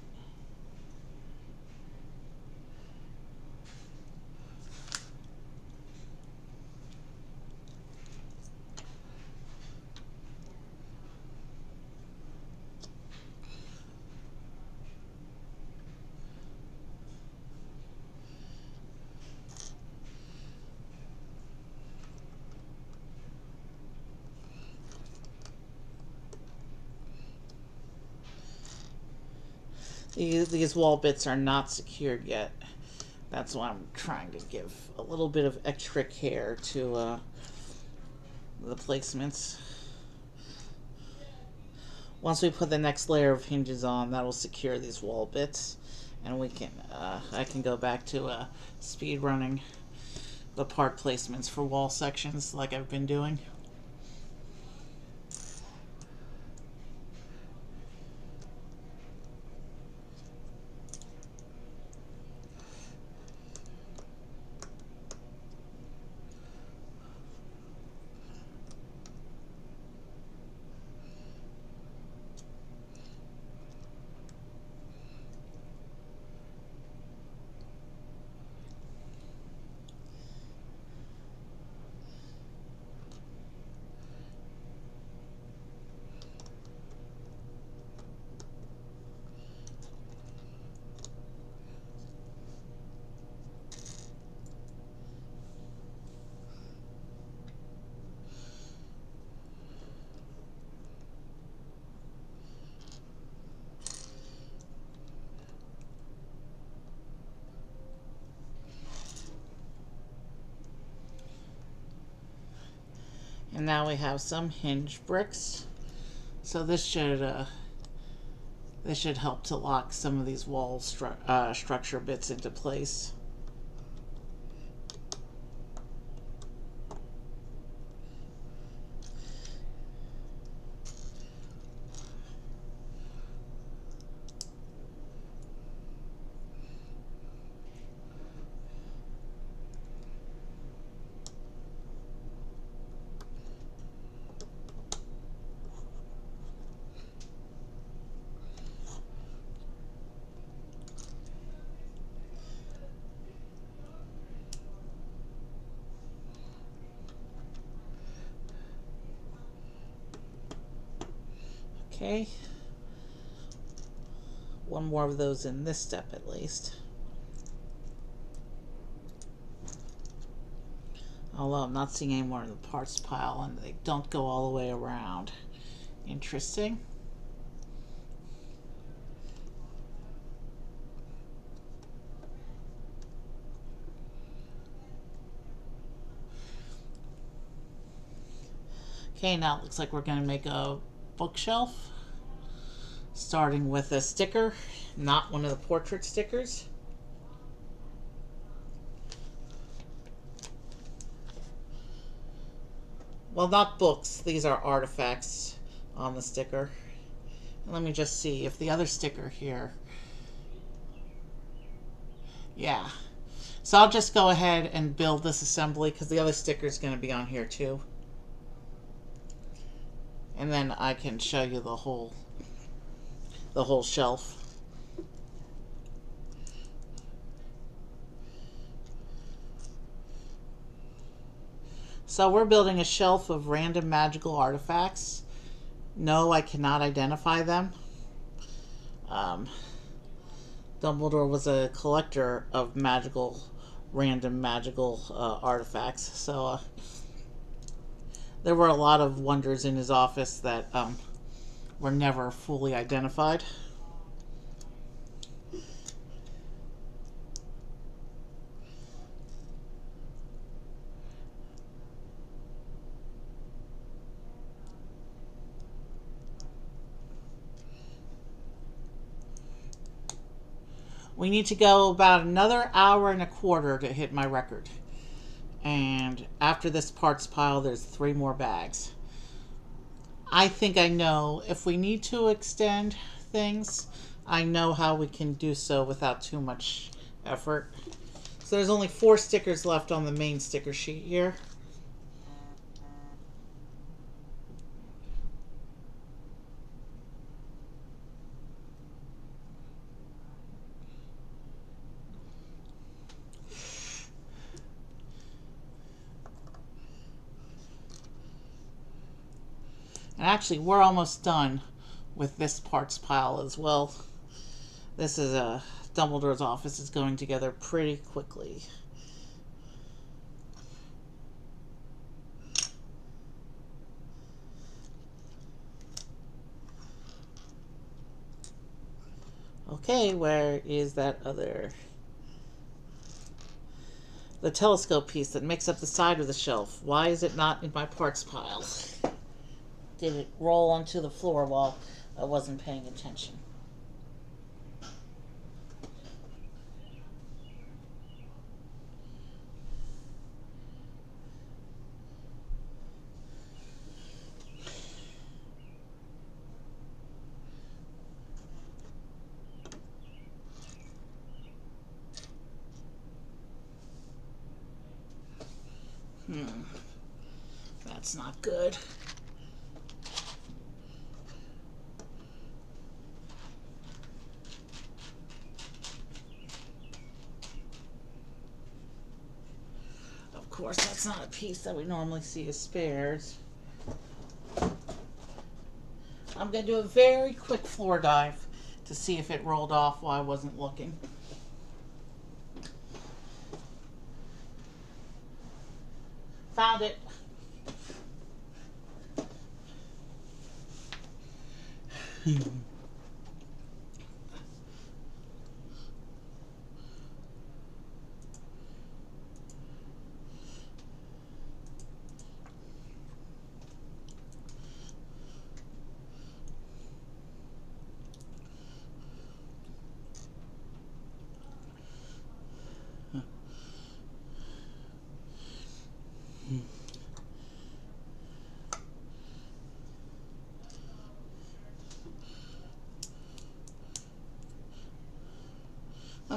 these wall bits are not secured yet. That's why I'm trying to give a little bit of extra care to the placements. Once we put the next layer of hinges on, that will secure these wall bits, and we can I can go back to speed running the part placements for wall sections like I've been doing. And now we have some hinge bricks. So this This should help to lock some of these wall structure bits into place. Okay. One more of those in this step at least. Although I'm not seeing any more in the parts pile and they don't go all the way around. Interesting. Okay, now it looks like we're going to make a bookshelf. Starting with a sticker, not one of the portrait stickers. Well, not books, these are artifacts on the sticker. And let me just see if the other sticker here. Yeah. So I'll just go ahead and build this assembly because the other sticker is going to be on here too. And then I can show you the whole shelf. So we're building a shelf of random magical artifacts. No, I cannot identify them. Dumbledore was a collector of random magical artifacts. So there were a lot of wonders in his office that were never fully identified. We need to go about another hour and a quarter to hit my record. And after this parts pile, there's 3 more bags. I think I know if we need to extend things, I know how we can do so without too much effort. So there's only 4 stickers left on the main sticker sheet here. And actually, we're almost done with this parts pile as well. This is Dumbledore's office is going together pretty quickly. Okay, where is that other... The telescope piece that makes up the side of the shelf. Why is it not in my parts pile? Did it roll onto the floor while I wasn't paying attention? That's not good. Of course, that's not a piece that we normally see as spares. I'm going to do a very quick floor dive to see if it rolled off while I wasn't looking. Found it.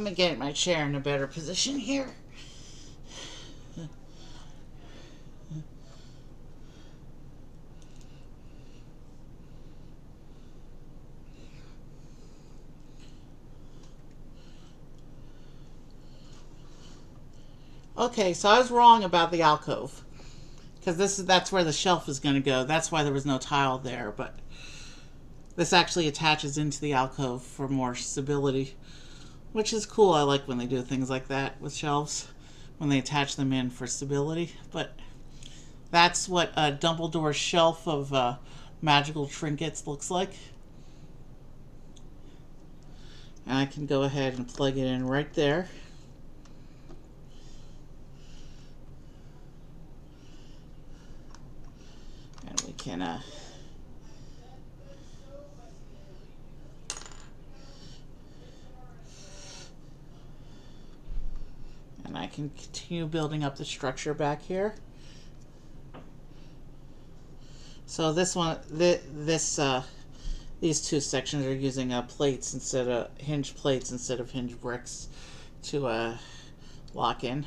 Let me get my chair in a better position here. Okay, so I was wrong about the alcove. Because that's where the shelf is going to go. That's why there was no tile there, but this actually attaches into the alcove for more stability, which is cool. I like when they do things like that with shelves, when they attach them in for stability. But that's what a Dumbledore's shelf of magical trinkets looks like. And I can go ahead and plug it in right there. And we can and I can continue building up the structure back here. So this one, these two sections are using plates instead of hinge plates instead of hinge bricks to lock in.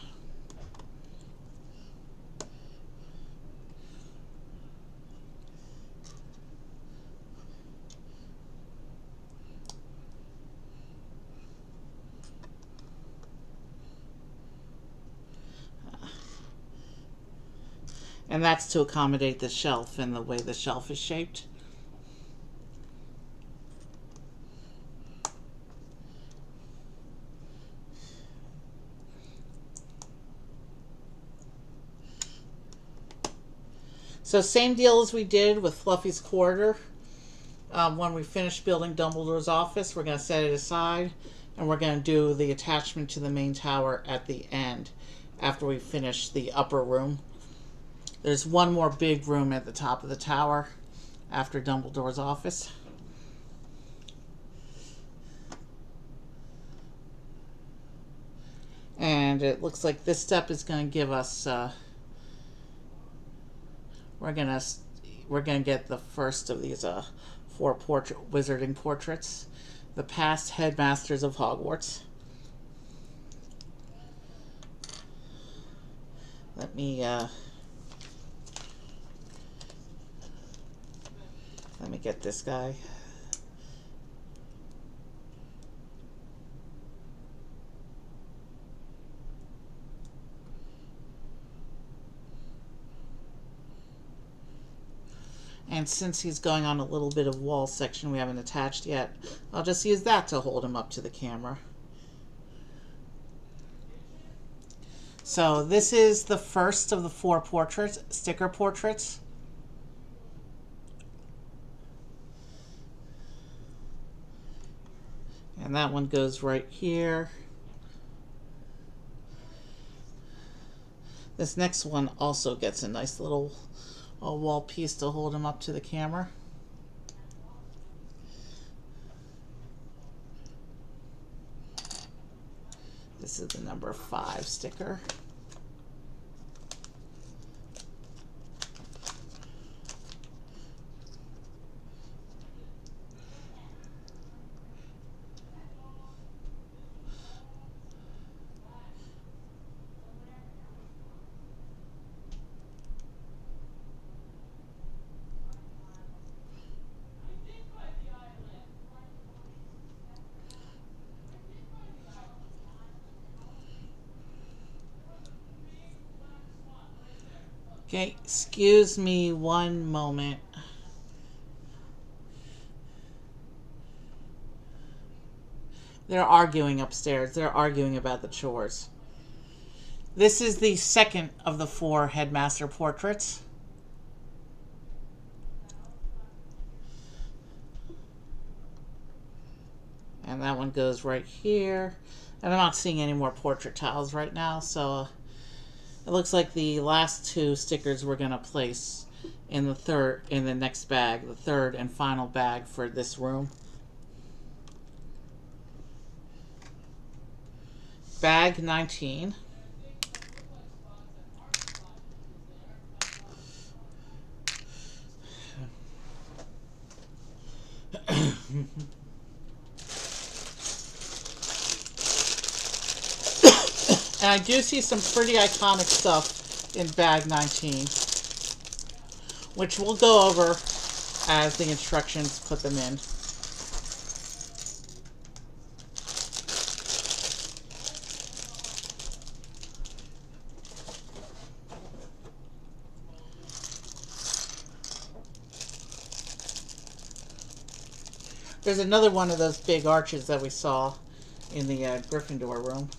And that's to accommodate the shelf and the way the shelf is shaped. So same deal as we did with Fluffy's Corridor. When we finish building Dumbledore's office, we're going to set it aside and we're going to do the attachment to the main tower at the end after we finish the upper room. There's one more big room at the top of the tower after Dumbledore's office. And it looks like this step is going to give us we're gonna get the first of these 4 wizarding portraits, the past headmasters of Hogwarts. Let me get this guy. And since he's going on a little bit of wall section we haven't attached yet, I'll just use that to hold him up to the camera. So this is the first of the 4 portraits, sticker portraits. And that one goes right here. This next one also gets a nice little wall piece to hold him up to the camera. This is the number 5 sticker. Okay, excuse me one moment. They're arguing upstairs. They're arguing about the chores. This is the second of the 4 headmaster portraits. And that one goes right here. And I'm not seeing any more portrait tiles right now, so it looks like the last 2 stickers we're going to place in the next bag, the third and final bag for this room. Bag 19. And I do see some pretty iconic stuff in bag 19, which we'll go over as the instructions put them in. There's another one of those big arches that we saw in the Gryffindor room.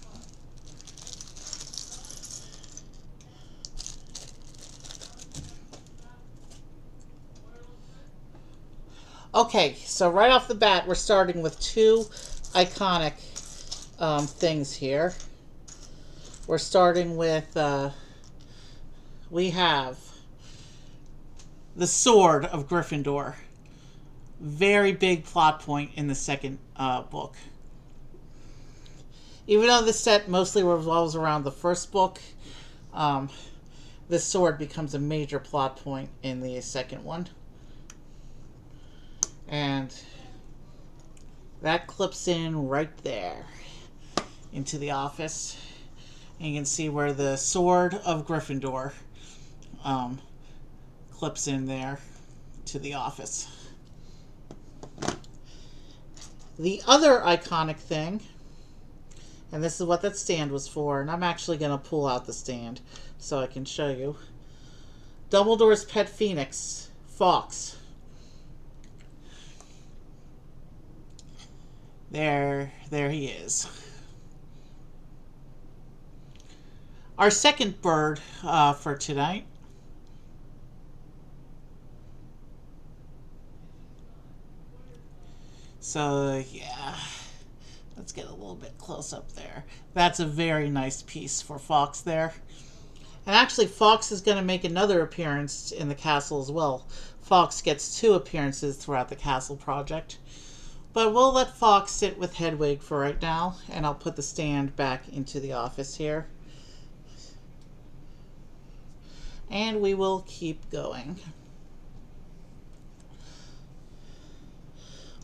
Okay, so right off the bat, we're starting with two iconic things here. We're starting with, we have the Sword of Gryffindor. Very big plot point in the second book. Even though this set mostly revolves around the first book, this sword becomes a major plot point in the second one. And that clips in right there into the office. And you can see where the Sword of Gryffindor clips in there to the office. The other iconic thing, and this is what that stand was for, and I'm actually going to pull out the stand so I can show you. Dumbledore's pet phoenix, Fawkes. There he is. Our second bird for tonight. So, yeah, let's get a little bit close up there. That's a very nice piece for Fawkes there. And actually, Fawkes is going to make another appearance in the castle as well. Fawkes gets 2 appearances throughout the castle project. But we'll let Fawkes sit with Hedwig for right now, and I'll put the stand back into the office here. And we will keep going.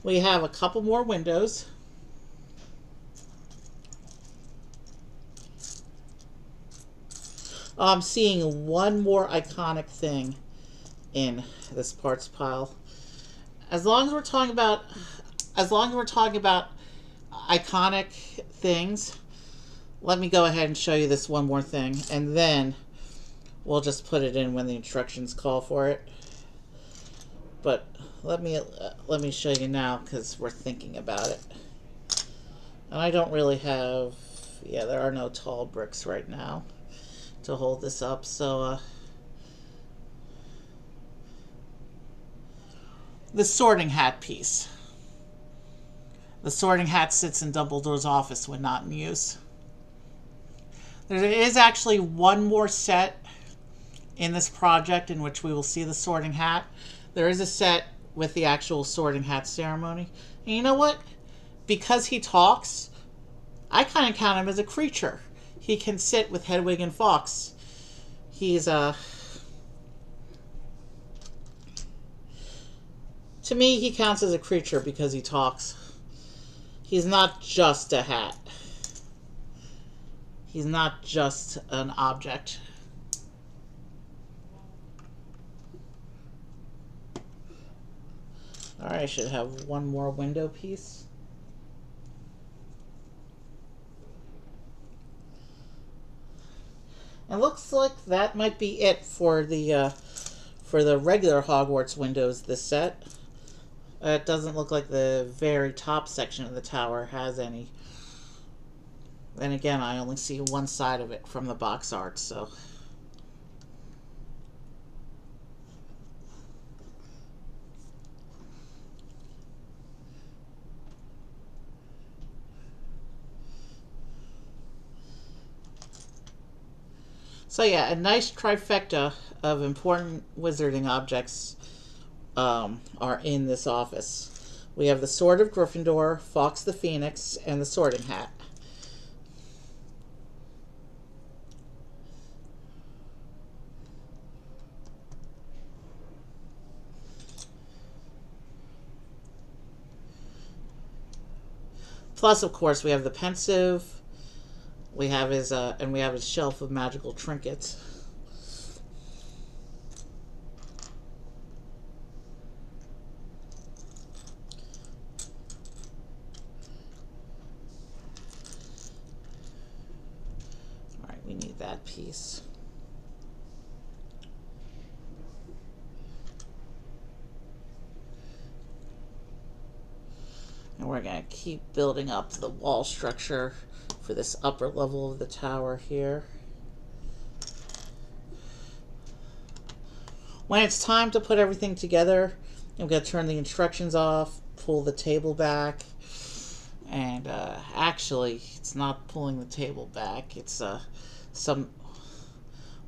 We have a couple more windows. I'm seeing one more iconic thing in this parts pile. As long as we're talking about iconic things, let me go ahead and show you this one more thing, and then we'll just put it in when the instructions call for it. But let me show you now because we're thinking about it. And I don't really have, yeah, there are no tall bricks right now to hold this up, so the sorting hat piece. The sorting hat sits in Dumbledore's office when not in use. There is actually one more set in this project in which we will see the sorting hat. There is a set with the actual sorting hat ceremony. And you know what? Because he talks, I kind of count him as a creature. He can sit with Hedwig and Fawkes. He's to me, he counts as a creature because he talks. He's not just a hat. He's not just an object. Alright, I should have one more window piece. It looks like that might be it for the regular Hogwarts windows this set. It doesn't look like the very top section of the tower has any. Then again, I only see one side of it from the box art, so. So yeah, a nice trifecta of important wizarding objects are in this office. We have the Sword of Gryffindor, Fawkes the Phoenix, and the Sorting Hat. Plus, of course, we have the Pensieve, We have his and we have his shelf of magical trinkets. All right, we need that piece. And we're going to keep building up the wall structure for this upper level of the tower here. When it's time to put everything together, I'm going to turn the instructions off, pull the table back, and actually, it's not pulling the table back. It's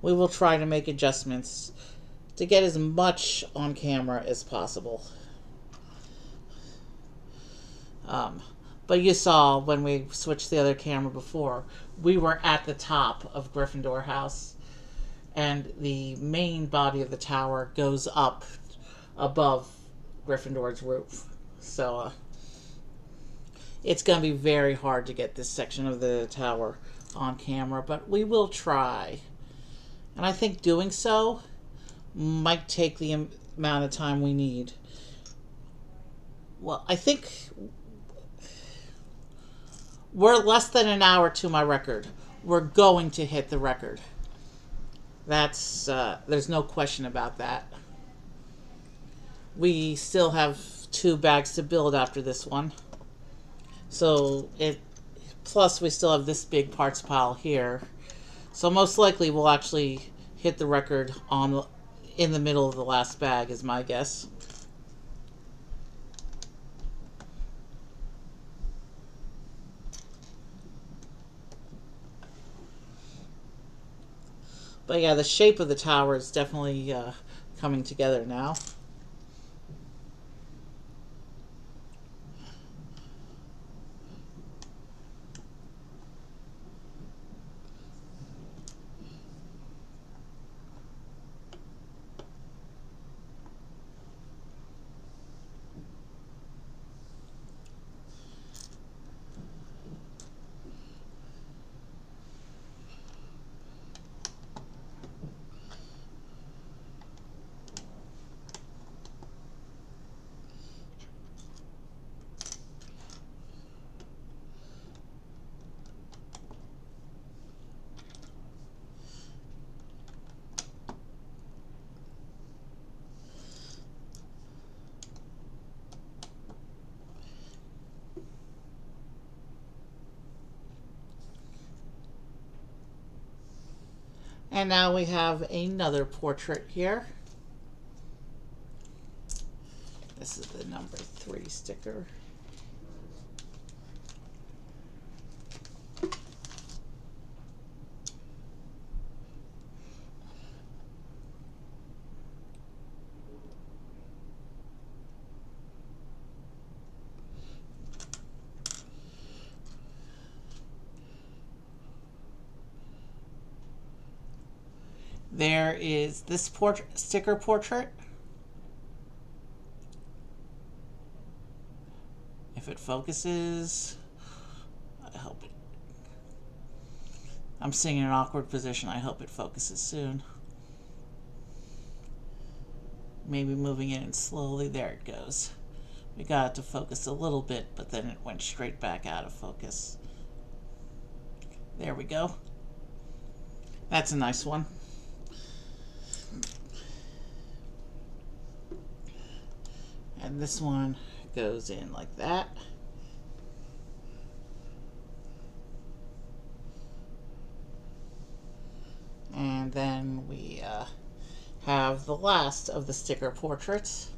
we will try to make adjustments to get as much on camera as possible. But you saw when we switched the other camera before, we were at the top of Gryffindor House, and the main body of the tower goes up above Gryffindor's roof. So it's going to be very hard to get this section of the tower on camera, but we will try. And I think doing so might take the amount of time we need. Well, I think we're less than an hour to my record. We're going to hit the record. That's there's no question about that. We still have 2 bags to build after this one. So plus we still have this big parts pile here. So most likely we'll actually hit the record in the middle of the last bag is my guess. But yeah, the shape of the tower is definitely coming together now. And now we have another portrait here. This is the number 3 sticker. There is this sticker portrait. If it focuses, I hope it. I'm sitting in an awkward position. I hope it focuses soon. Maybe moving it in slowly. There it goes. We got it to focus a little bit, but then it went straight back out of focus. There we go. That's a nice one. And this one goes in like that. And then we have the last of the sticker portraits.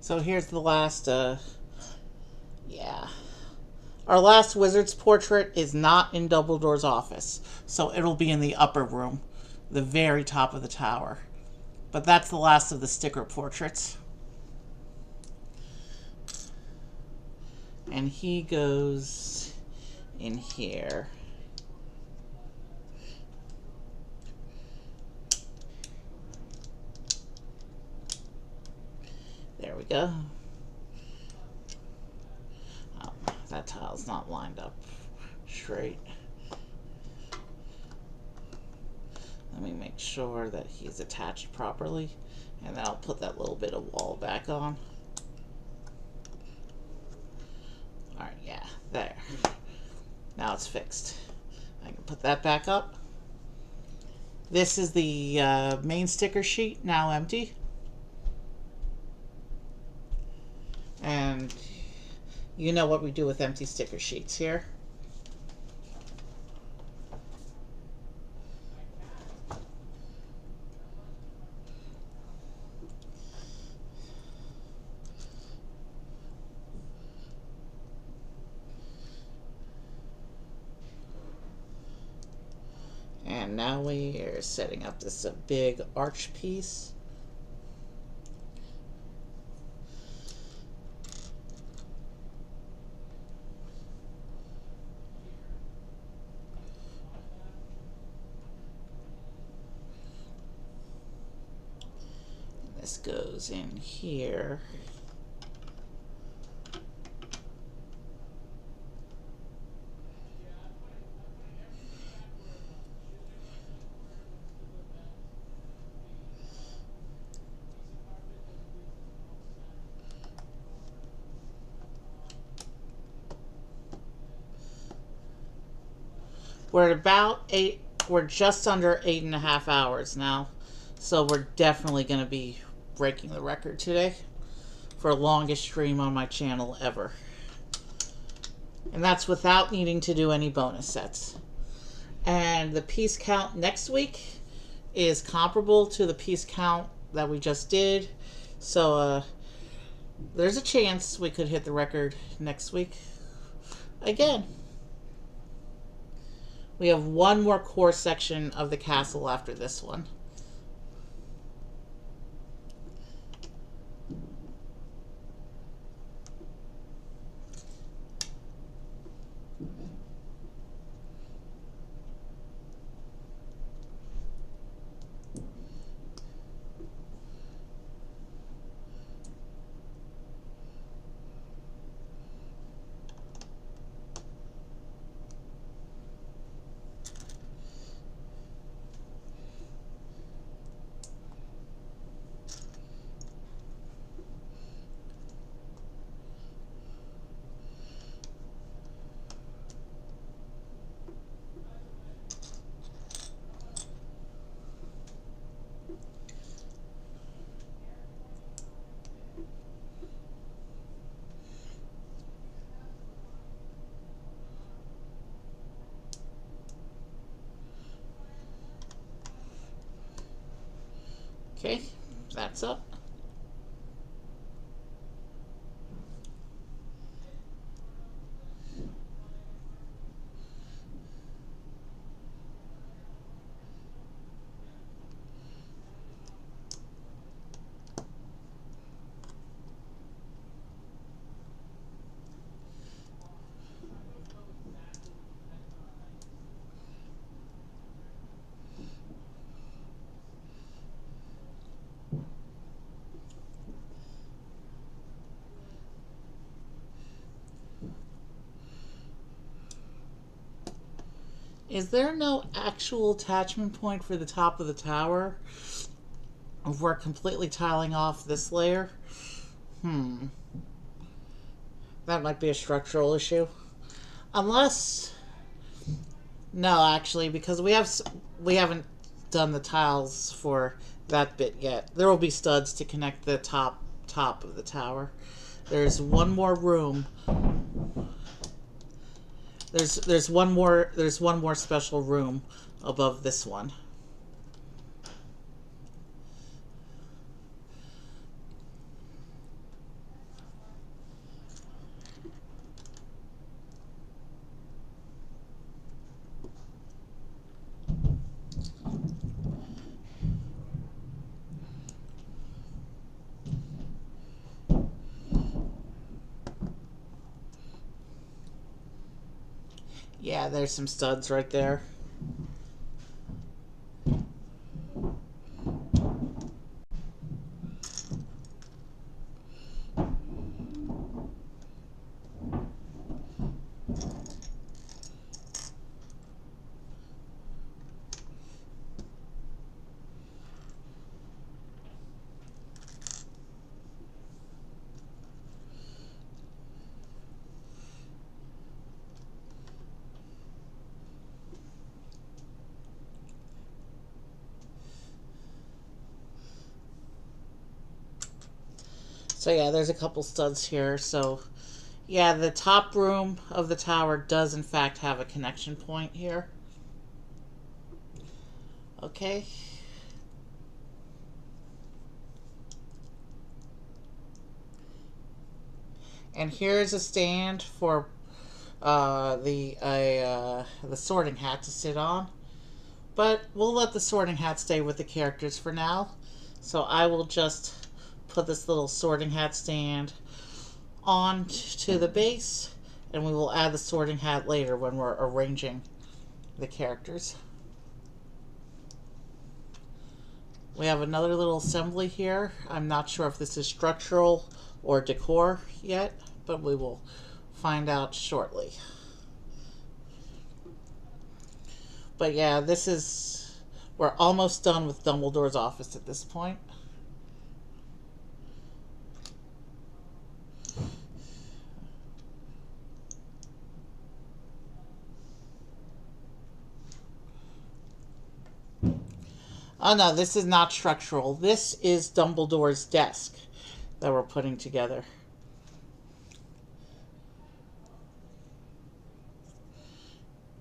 So here's the last, yeah. Our last wizard's portrait is not in Dumbledore's office, so it'll be in the upper room, the very top of the tower. But that's the last of the sticker portraits. And he goes in here. There we go. Oh, that tile's not lined up straight. Let me make sure that he's attached properly, and then I'll put that little bit of wall back on. Alright, yeah, there. Now it's fixed. I can put that back up. This is the main sticker sheet, now empty. And you know what we do with empty sticker sheets here. And now we are setting up this big arch piece. This goes in here. We're at about 8, we're just under 8.5 hours now. So we're definitely going to be breaking the record today for longest stream on my channel ever. And that's without needing to do any bonus sets. And the piece count next week is comparable to the piece count that we just did. So there's a chance we could hit the record next week again. We have one more core section of the castle after this one. Okay, that's up. Is there no actual attachment point for the top of the tower? If we're completely tiling off this layer? That might be a structural issue. Unless... No, actually, because we haven't done the tiles for that bit yet. There will be studs to connect the top of the tower. There's one more room. There's one more special room above this one. Yeah, there's some studs right there. So yeah, there's a couple studs here. So yeah, the top room of the tower does in fact have a connection point here. Okay. And here's a stand for the sorting hat to sit on. But we'll let the sorting hat stay with the characters for now. So I will just put this little sorting hat stand on to the base, and we will add the sorting hat later when we're arranging the characters. We have another little assembly here. I'm not sure if this is structural or decor yet, but we will find out shortly. But yeah, we're almost done with Dumbledore's office at this point. Oh no, this is not structural. This is Dumbledore's desk that we're putting together.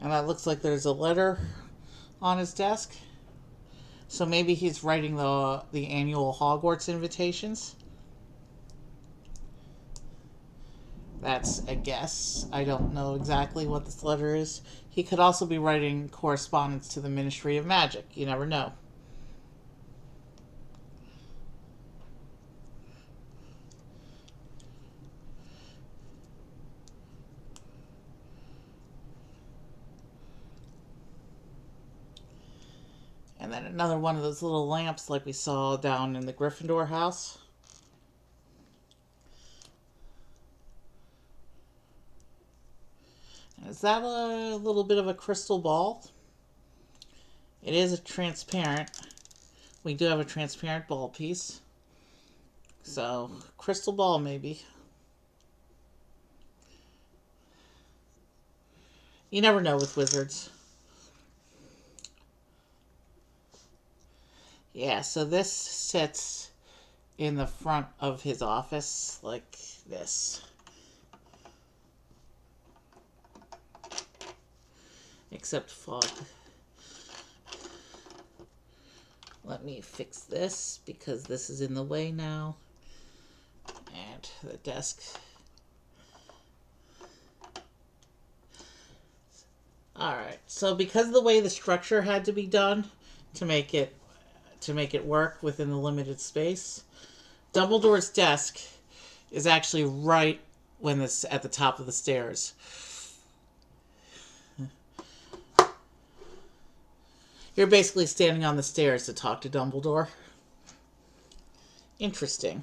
And that looks like there's a letter on his desk. So maybe he's writing the annual Hogwarts invitations. That's a guess. I don't know exactly what this letter is. He could also be writing correspondence to the Ministry of Magic. You never know. And then another one of those little lamps like we saw down in the Gryffindor house. Is that a little bit of a crystal ball? It is a transparent. We do have a transparent ball piece. So, crystal ball maybe. You never know with wizards. Yeah, so this sits in the front of his office like this. Except Fawkes. Let me fix this because this is in the way now. And the desk. Alright, so because of the way the structure had to be done to make it work within the limited space, Dumbledore's desk is actually right at the top of the stairs. You're basically standing on the stairs to talk to Dumbledore. Interesting.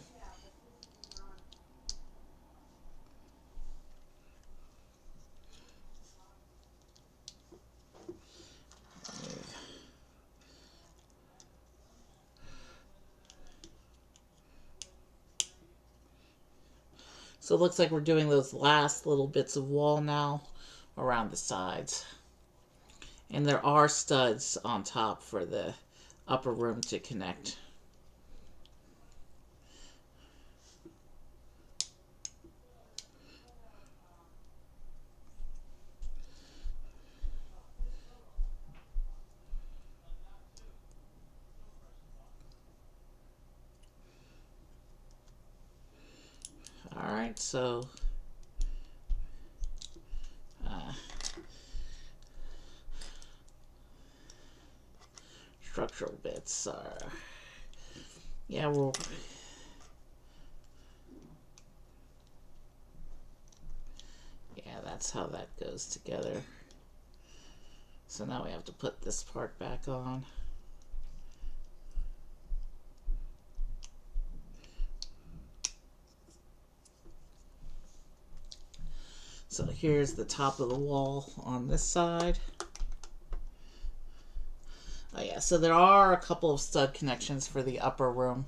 So it looks like we're doing those last little bits of wall now around the sides. And there are studs on top for the upper room to connect. Alright, so structural bits are, yeah, that's how that goes together. So now we have to put this part back on. So here's the top of the wall on this side. Oh yeah, so there are a couple of stud connections for the upper room.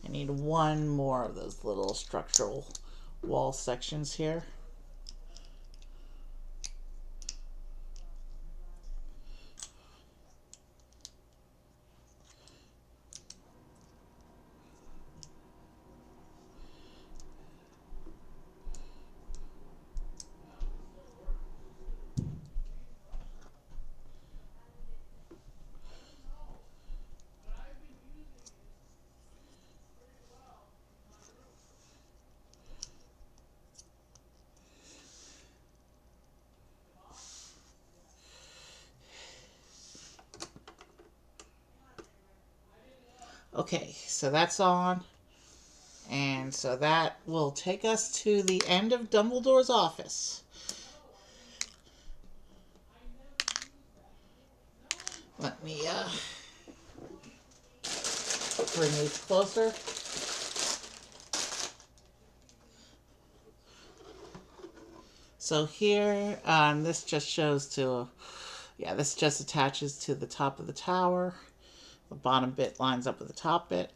I need one more of those little structural wall sections here. Okay, so that's on. And so that will take us to the end of Dumbledore's office. Let me bring these closer. So here, this just shows to, yeah, this just attaches to the top of the tower. The bottom bit lines up with the top bit.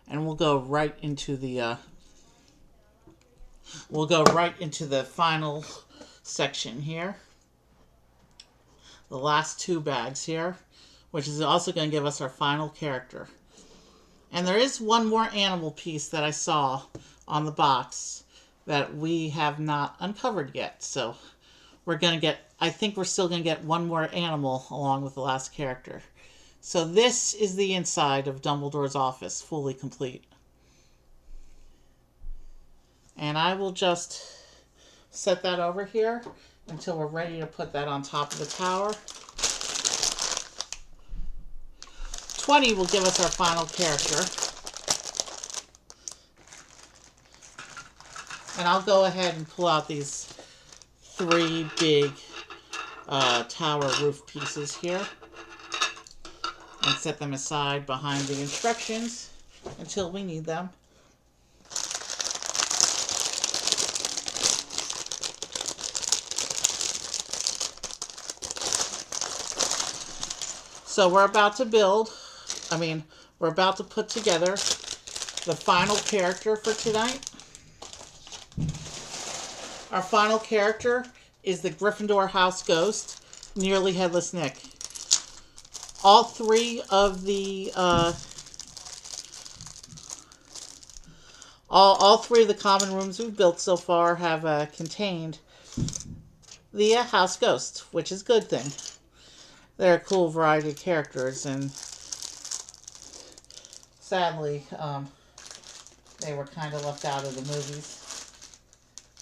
And we'll go right into the final section here. The last two bags here, which is also going to give us our final character. And there is one more animal piece that I saw on the box that we have not uncovered yet. So we're going to get, I think we're still going to get one more animal along with the last character. So this is the inside of Dumbledore's office, fully complete. And I will just set that over here until we're ready to put that on top of the tower. 20 will give us our final character. And I'll go ahead and pull out these three big tower roof pieces here and set them aside behind the instructions until we need them. So we're about to we're about to put together the final character for tonight. Our final character is the Gryffindor House Ghost, Nearly Headless Nick. All three of the common rooms we've built so far have contained the house ghost, which is a good thing. They're a cool variety of characters, and sadly, they were kind of left out of the movies.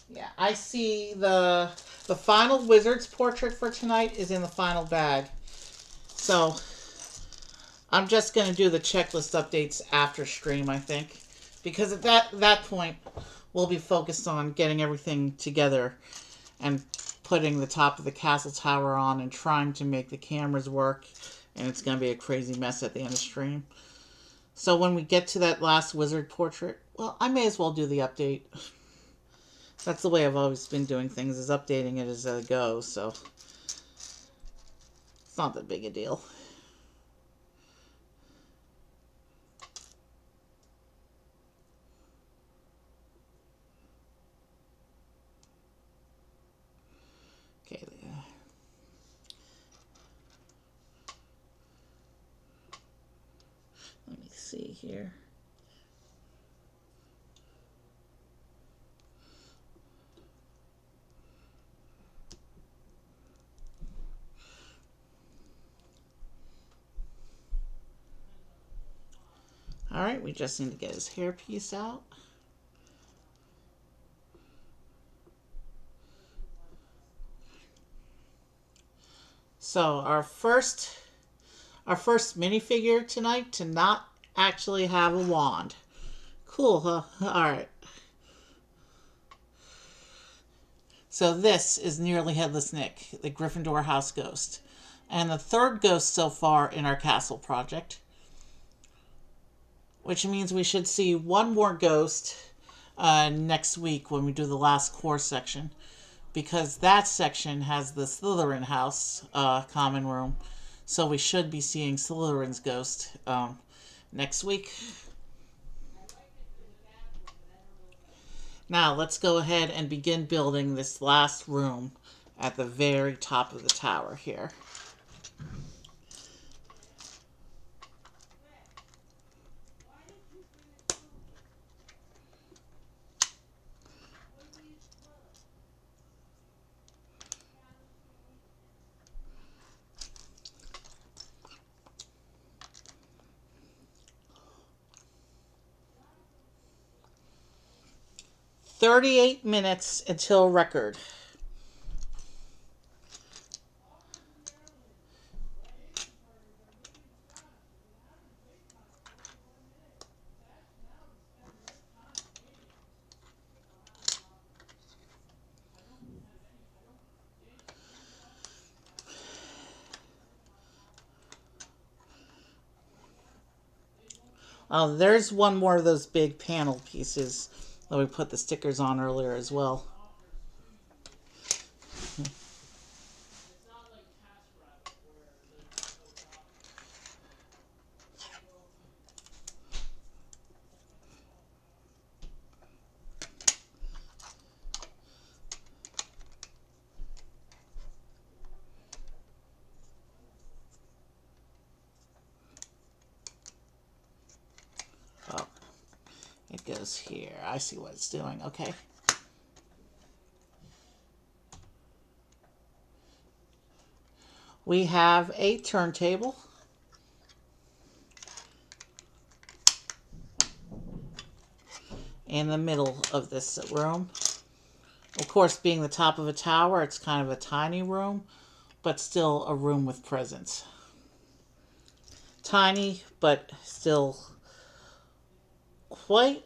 Yeah, I see the final wizard's portrait for tonight is in the final bag. So I'm just going to do the checklist updates after stream, I think. Because at that point, we'll be focused on getting everything together and putting the top of the castle tower on and trying to make the cameras work. And it's going to be a crazy mess at the end of stream. So when we get to that last wizard portrait, well, I may as well do the update. That's the way I've always been doing things, is updating it as I go, so it's not that big a deal. Okay, let me see here. Alright, we just need to get his hairpiece out. So our first minifigure tonight to not actually have a wand. Cool, huh? Alright. So this is Nearly Headless Nick, the Gryffindor house ghost. And the third ghost so far in our castle project. Which means we should see one more ghost next week when we do the last core section. Because that section has the Slytherin house common room. So we should be seeing Slytherin's ghost next week. Now let's go ahead and begin building this last room at the very top of the tower here. "38 minutes until record." There's one more of those big panel pieces that we put the stickers on earlier as well. Oh, it goes here. I see what it's doing. Okay. We have a turntable. In the middle of this room. Of course, being the top of a tower, it's kind of a tiny room, but still a room with presence. Tiny, but still quite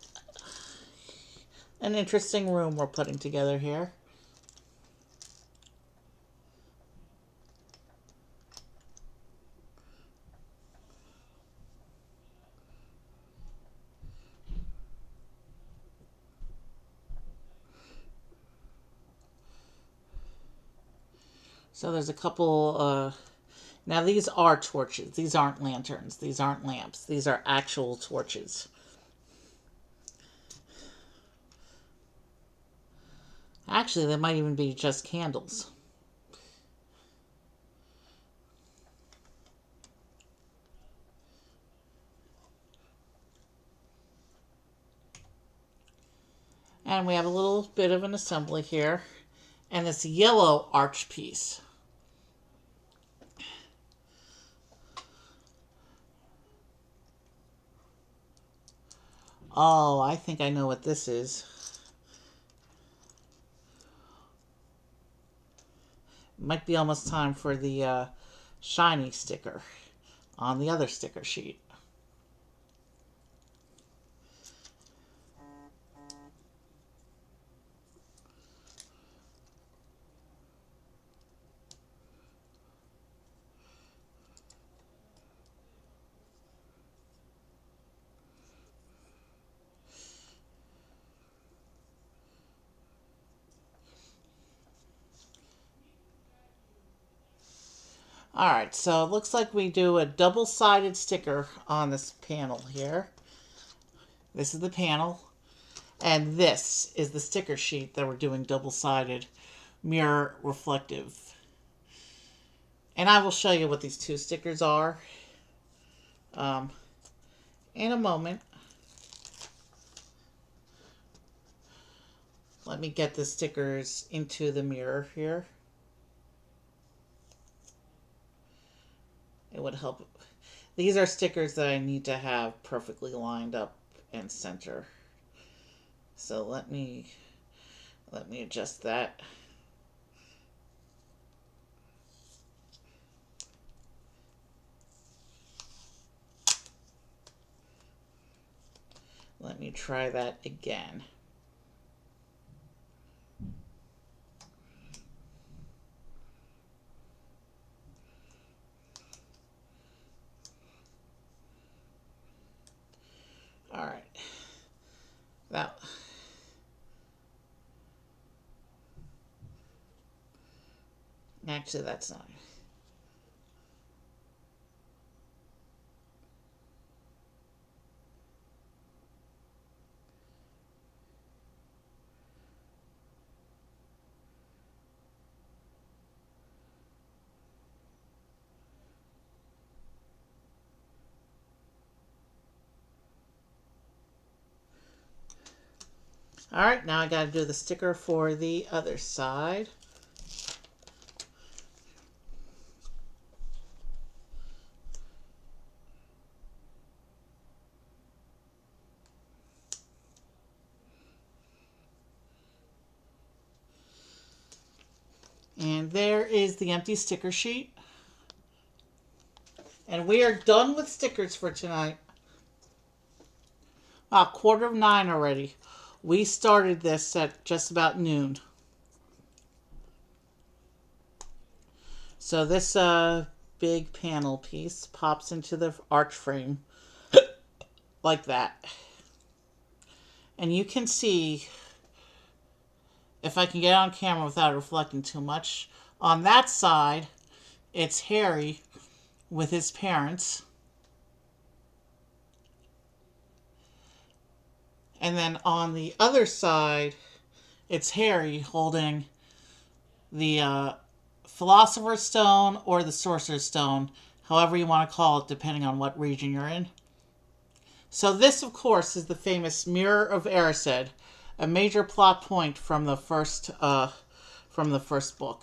an interesting room we're putting together here. So there's a couple, now these are torches. These aren't lanterns. These aren't lamps. These are actual torches. Actually, they might even be just candles. And we have a little bit of an assembly here. And this yellow arch piece. Oh, I think I know what this is. Might be almost time for the shiny sticker on the other sticker sheet. Alright, so it looks like we do a double-sided sticker on this panel here. This is the panel. And this is the sticker sheet that we're doing double-sided mirror reflective. And I will show you what these two stickers are in a moment. Let me get the stickers into the mirror here. It would help. These are stickers that I need to have perfectly lined up and center. So let me adjust that. Let me try that again. All right. That. Actually, that's not. All right, now I got to do the sticker for the other side. And there is the empty sticker sheet. And we are done with stickers for tonight. 9:15 already. We started this at just about noon. So this big panel piece pops into the arch frame like that. And you can see, if I can get on camera without reflecting too much, on that side, it's Harry with his parents. And then on the other side, it's Harry holding the Philosopher's Stone or the Sorcerer's Stone, however you want to call it, depending on what region you're in. So this, of course, is the famous Mirror of Erised, a major plot point from the first book.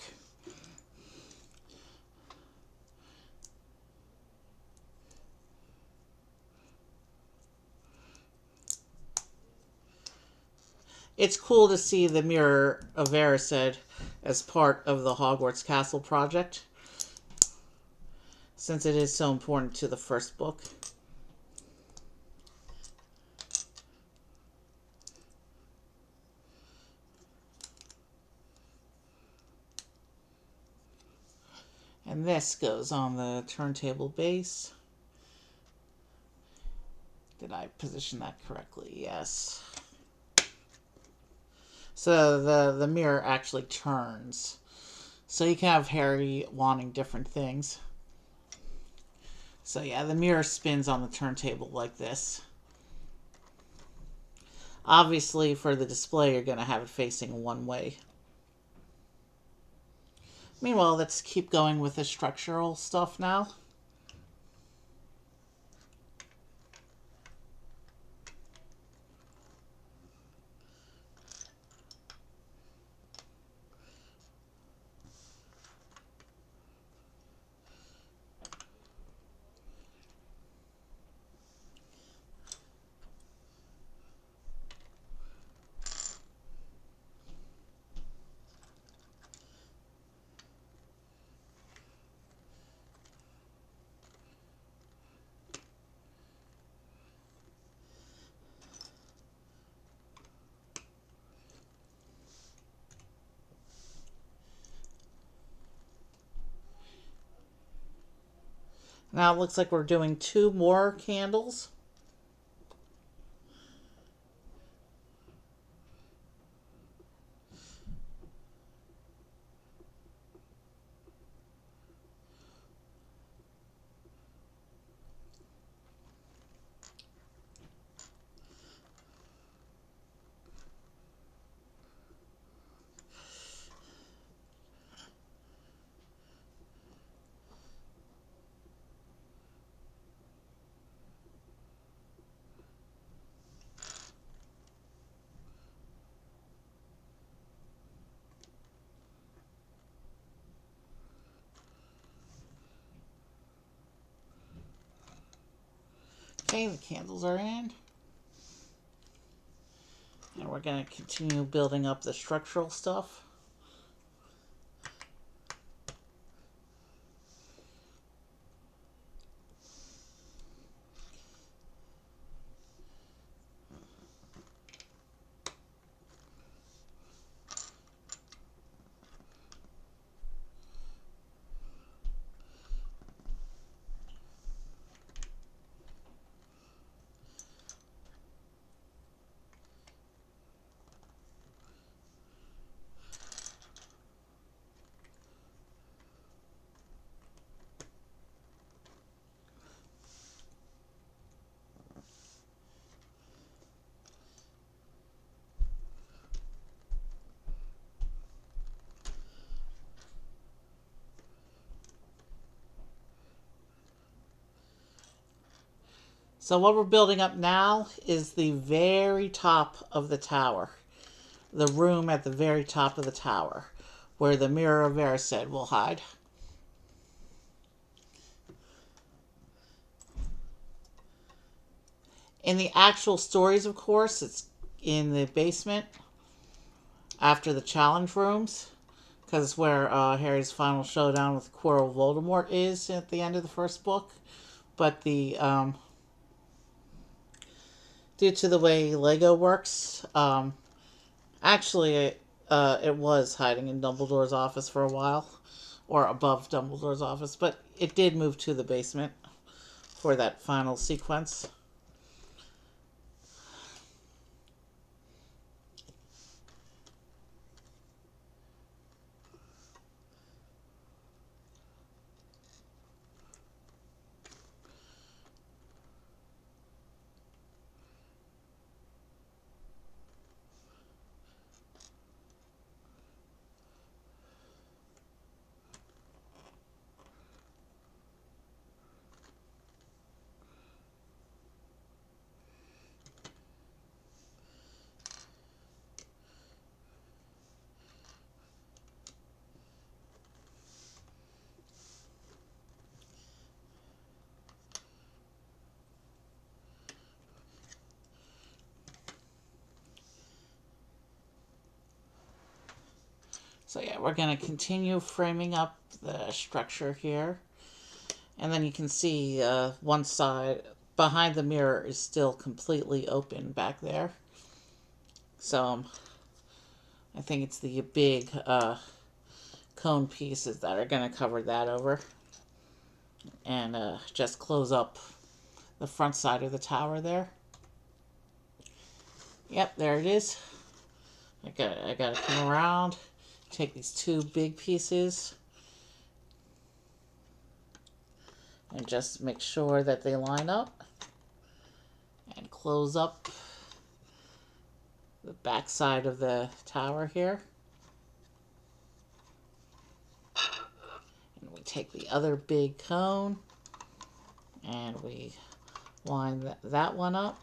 It's cool to see the Mirror of Erised as part of the Hogwarts Castle project, since it is so important to the first book. And this goes on the turntable base. Did I position that correctly? Yes. So the mirror actually turns. So you can have Harry wanting different things. So yeah, the mirror spins on the turntable like this. Obviously, for the display, you're going to have it facing one way. Meanwhile, let's keep going with the structural stuff now. Now it looks like we're doing 2 more candles. Okay, the candles are in. And we're going to continue building up the structural stuff. So what we're building up now is the very top of the tower. The room at the very top of the tower, where the Mirror of Erised will hide. In the actual stories, of course, it's in the basement after the challenge rooms, because it's where Harry's final showdown with Quirrell Voldemort is at the end of the first book. But the due to the way Lego works, actually it was hiding in Dumbledore's office for a while, or above Dumbledore's office, but it did move to the basement for that final sequence. So yeah, we're going to continue framing up the structure here. And then you can see one side behind the mirror is still completely open back there. So I think it's the big cone pieces that are going to cover that over. And just close up the front side of the tower there. Yep, there it is. I got to come around, take these two big pieces, and just make sure that they line up, and close up the back side of the tower here. And we take the other big cone, and we line that one up.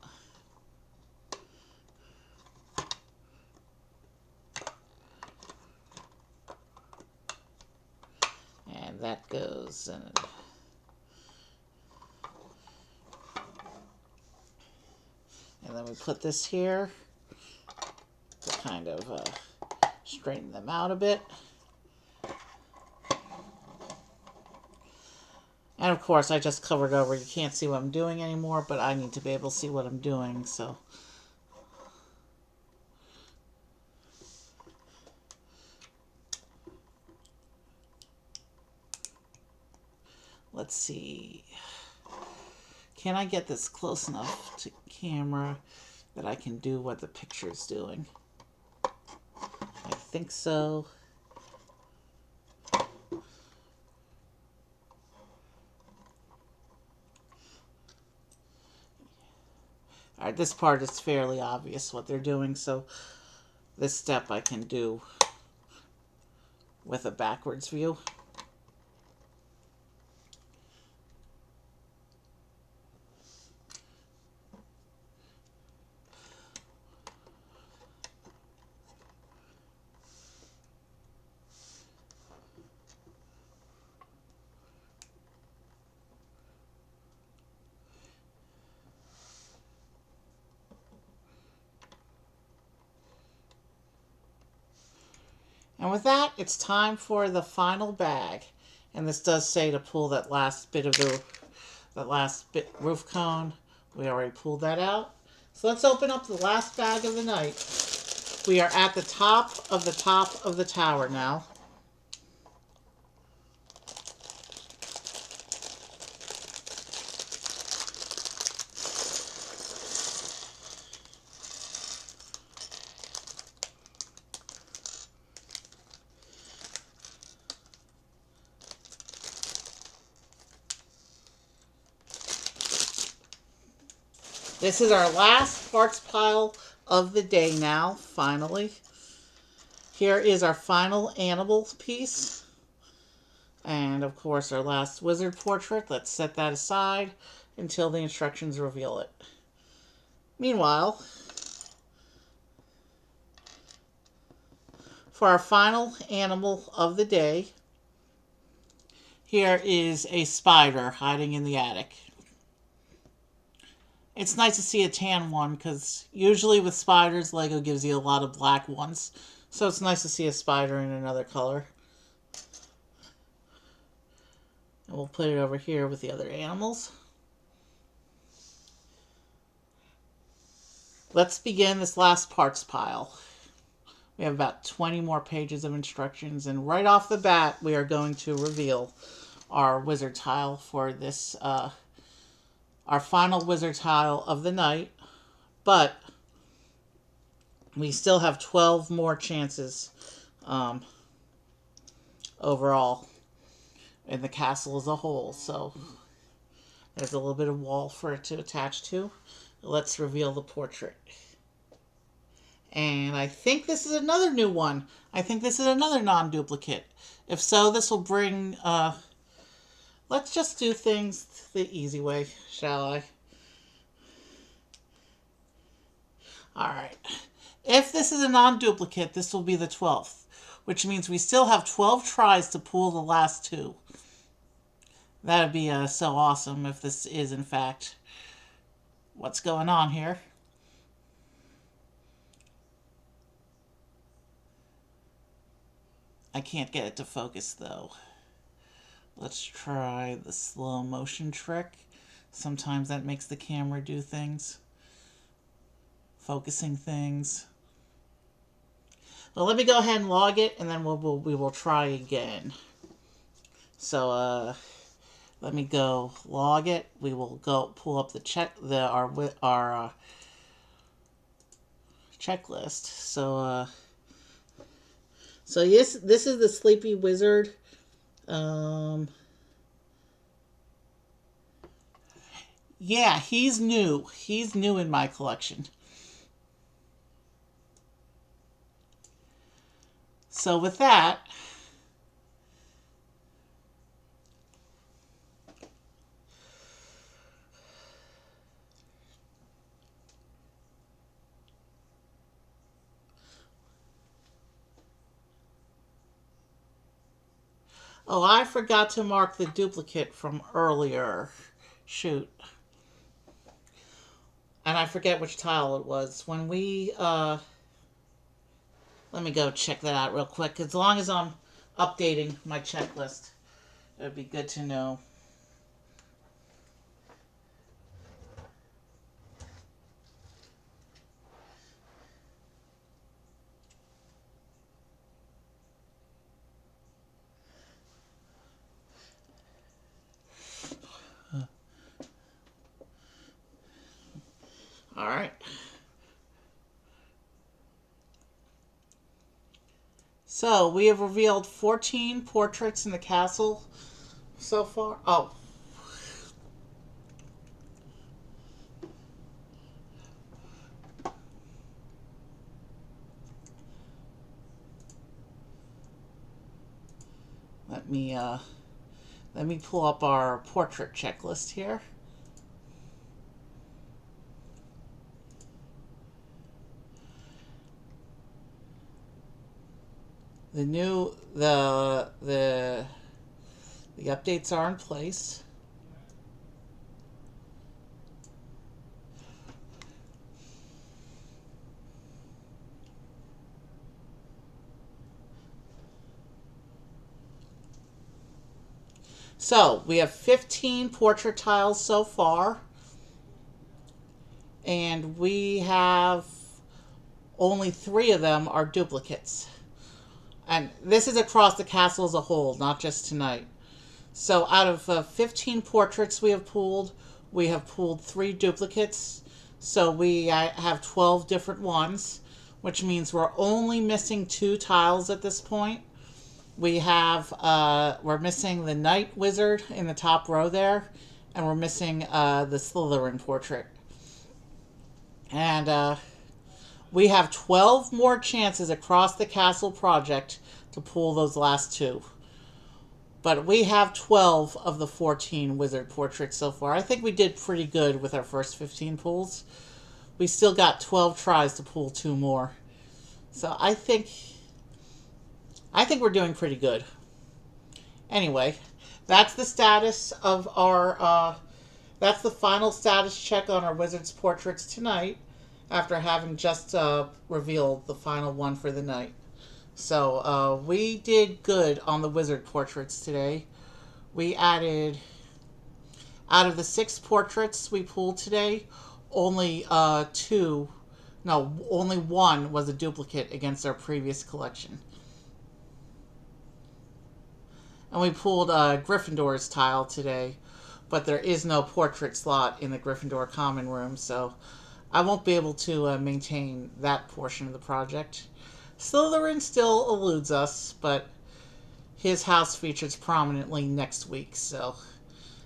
And that goes and then we put this here to kind of straighten them out a bit. And of course I just covered over. You can't see what I'm doing anymore, but I need to be able to see what I'm doing, so let's see. Can I get this close enough to camera that I can do what the picture's doing? I think so. Alright, this part is fairly obvious what they're doing, so this step I can do with a backwards view. And with that, it's time for the final bag. And this does say to pull that last bit of roof cone. We already pulled that out. So let's open up the last bag of the night. We are at the top of the tower now. This is our last parts pile of the day now, finally. Here is our final animal piece. And of course our last wizard portrait. Let's set that aside. until the instructions reveal it. Meanwhile, for our final animal of the day, here is a spider hiding in the attic. It's nice to see a tan one because usually with spiders, Lego gives you a lot of black ones. So it's nice to see a spider in another color. And we'll put it over here with the other animals. Let's begin this last parts pile. We have about 20 more pages of instructions, and right off the bat, we are going to reveal our wizard tile for this, our final wizard tile of the night, but we still have 12 more chances overall in the castle as a whole, so there's a little bit of wall for it to attach to. Let's reveal the portrait. And I think this is another new one. I think this is another non-duplicate. If so, this will bring... let's just do things the easy way, shall I? Alright. If this is a non-duplicate, this will be the 12th, which means we still have 12 tries to pull the last two. That would be so awesome if this is, in fact, what's going on here. I can't get it to focus, though. Let's try the slow motion trick. Sometimes that makes the camera do things. Focusing things. Well, let me go ahead and log it, and then we will try again. So, let me go log it. We will go pull up the our checklist. So yes, this is the Sleepy Wizard. Yeah, he's new. He's new in my collection. So with that, oh, I forgot to mark the duplicate from earlier. Shoot. And I forget which tile it was. When we, let me go check that out real quick. As long as I'm updating my checklist, it would be good to know. All right. So we have revealed 14 portraits in the castle so far. Oh. Let me pull up our portrait checklist here. The updates are in place. So we have 15 portrait tiles so far, and we have only 3 of them are duplicates. And this is across the castle as a whole, not just tonight. So out of 15 portraits we have pulled 3 duplicates. So we have 12 different ones, which means we're only missing 2 tiles at this point. We have, we're missing the Night Wizard in the top row there, and we're missing the Slytherin portrait. And we have 12 more chances across the castle project to pull those last 2. But we have 12 of the 14 wizard portraits so far. I think we did pretty good with our first 15 pulls. We still got 12 tries to pull 2 more. So I think we're doing pretty good. Anyway, that's the status of our that's the final status check on our wizard's portraits tonight after having just revealed the final one for the night. So we did good on the wizard portraits today. We added, out of the 6 portraits we pulled today, only only one was a duplicate against our previous collection. And we pulled Gryffindor's tile today, but there is no portrait slot in the Gryffindor Common Room, so I won't be able to maintain that portion of the project. Slytherin still eludes us, but his house features prominently next week, so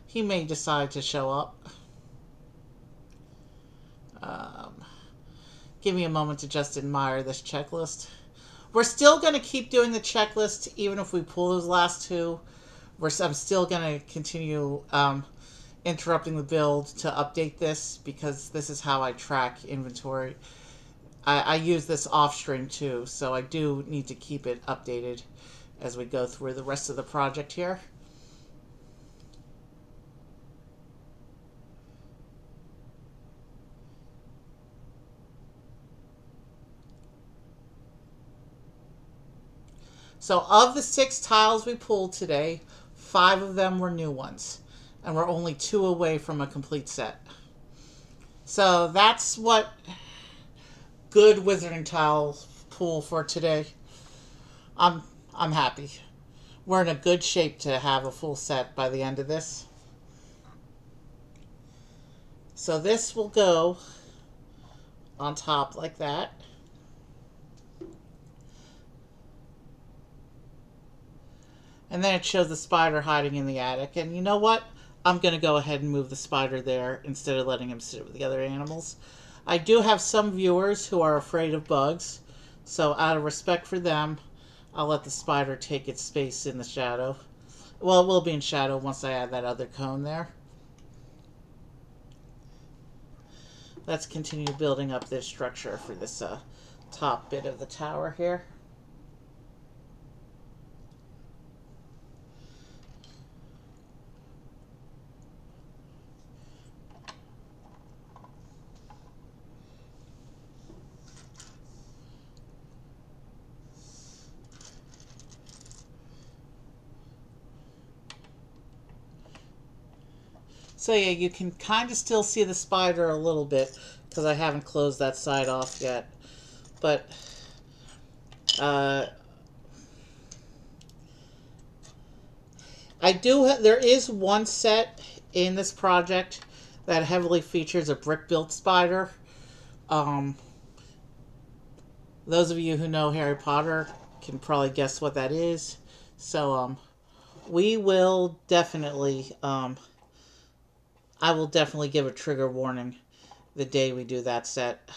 he may decide to show up. Give me a moment to just admire this checklist. We're still going to keep doing the checklist even if we pull those last 2. I'm still going to continue interrupting the build to update this because this is how I track inventory. I use this off stream too, so I do need to keep it updated as we go through the rest of the project here. So of the 6 tiles we pulled today, 5 of them were new ones, and we're only 2 away from a complete set. So that's what good wizarding tiles pool for today. I'm happy. We're in a good shape to have a full set by the end of this. So this will go on top like that. And then it shows the spider hiding in the attic. And you know what? I'm going to go ahead and move the spider there instead of letting him sit with the other animals. I do have some viewers who are afraid of bugs. So out of respect for them, I'll let the spider take its space in the shadow. Well, it will be in shadow once I add that other cone there. Let's continue building up this structure for this top bit of the tower here. So yeah, you can kind of still see the spider a little bit because I haven't closed that side off yet. But there is one set in this project that heavily features a brick-built spider. Those of you who know Harry Potter can probably guess what that is. So we will definitely I will definitely give a trigger warning the day we do that set.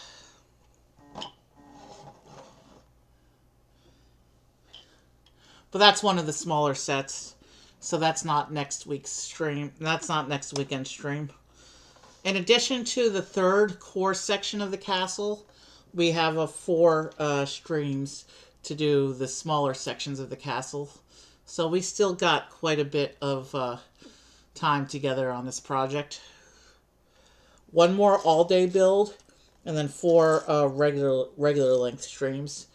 But that's one of the smaller sets. So that's not next week's stream. That's not next weekend's stream. In addition to the 3rd core section of the castle, we have 4 streams to do the smaller sections of the castle. So we still got quite a bit of time together on this project. 1 more all-day build, and then 4 regular length streams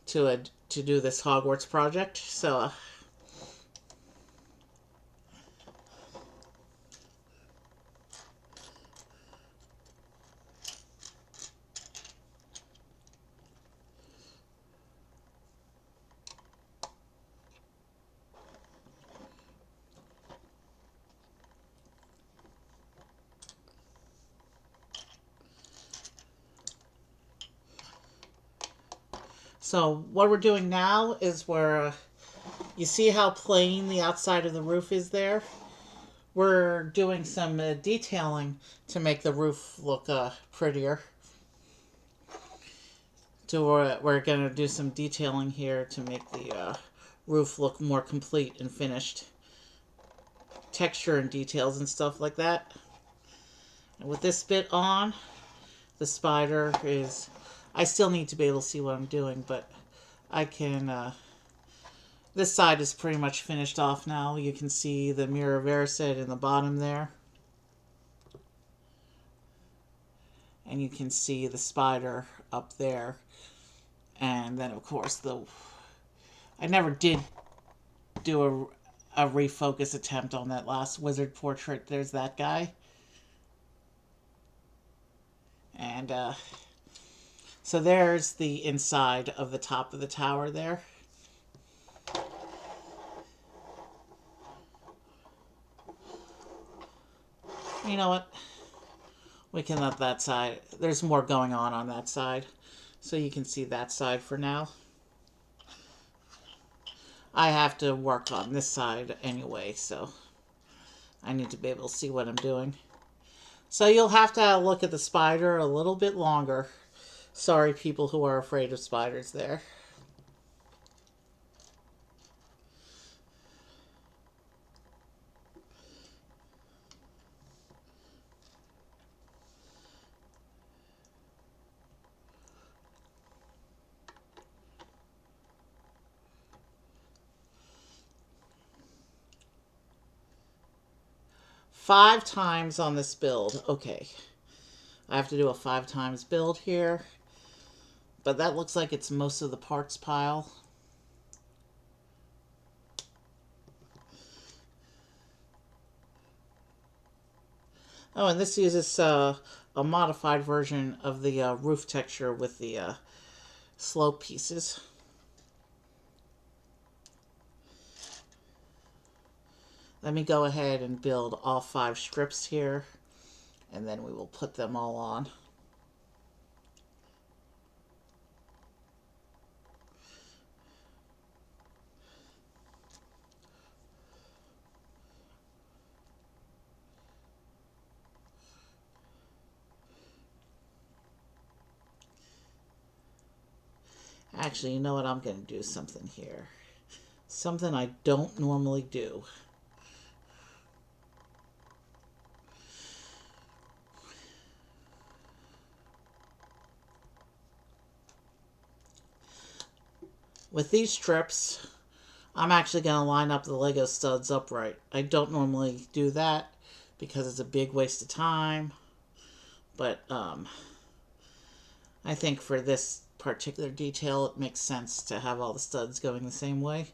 to do this Hogwarts project. So So what we're doing now is you see how plain the outside of the roof is there? We're doing some detailing to make the roof look prettier. So we're going to do some detailing here to make the roof look more complete and finished. texture and details and stuff like that. And with this bit on, the spider is... I still need to be able to see what I'm doing, but I can... this side is pretty much finished off now. You can see the Mirror of Erised in the bottom there. And you can see the spider up there. And then, of course, I never did do a refocus attempt on that last wizard portrait. There's that guy. And, so there's the inside of the top of the tower there. You know what? We can let that side... There's more going on that side. So you can see that side for now. I have to work on this side anyway, so I need to be able to see what I'm doing. So you'll have to look at the spider a little bit longer. Sorry, people who are afraid of spiders there. Five times on this build. Okay. I have to do a 5 times build here. But that looks like it's most of the parts pile. Oh, and this uses a modified version of the roof texture with the slope pieces. Let me go ahead and build all 5 strips here, and then we will put them all on. Actually, you know what? I'm going to do something here. Something I don't normally do. With these strips, I'm actually going to line up the Lego studs upright. I don't normally do that because it's a big waste of time. But I think for this particular detail, it makes sense to have all the studs going the same way.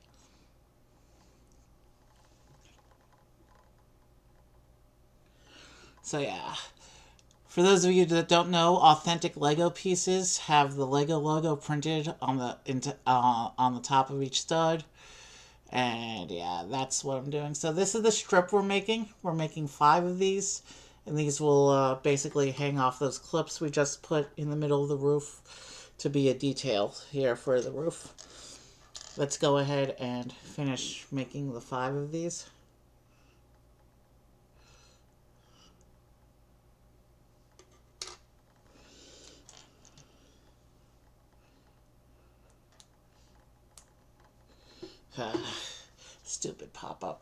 So yeah, for those of you that don't know, authentic Lego pieces have the Lego logo printed on the top of each stud. And yeah, that's what I'm doing. So this is the strip we're making. We're making 5 of these. And these will basically hang off those clips we just put in the middle of the roof to be a detail here for the roof. Let's go ahead and finish making the 5 of these. Stupid pop-up.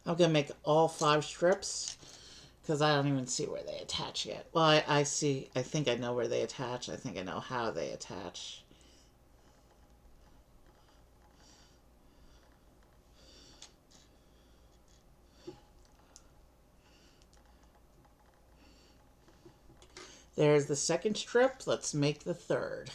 I'm going to make all 5 strips because I don't even see where they attach yet. Well, I see. I think I know where they attach. I think I know how they attach. There's the second strip. Let's make the third.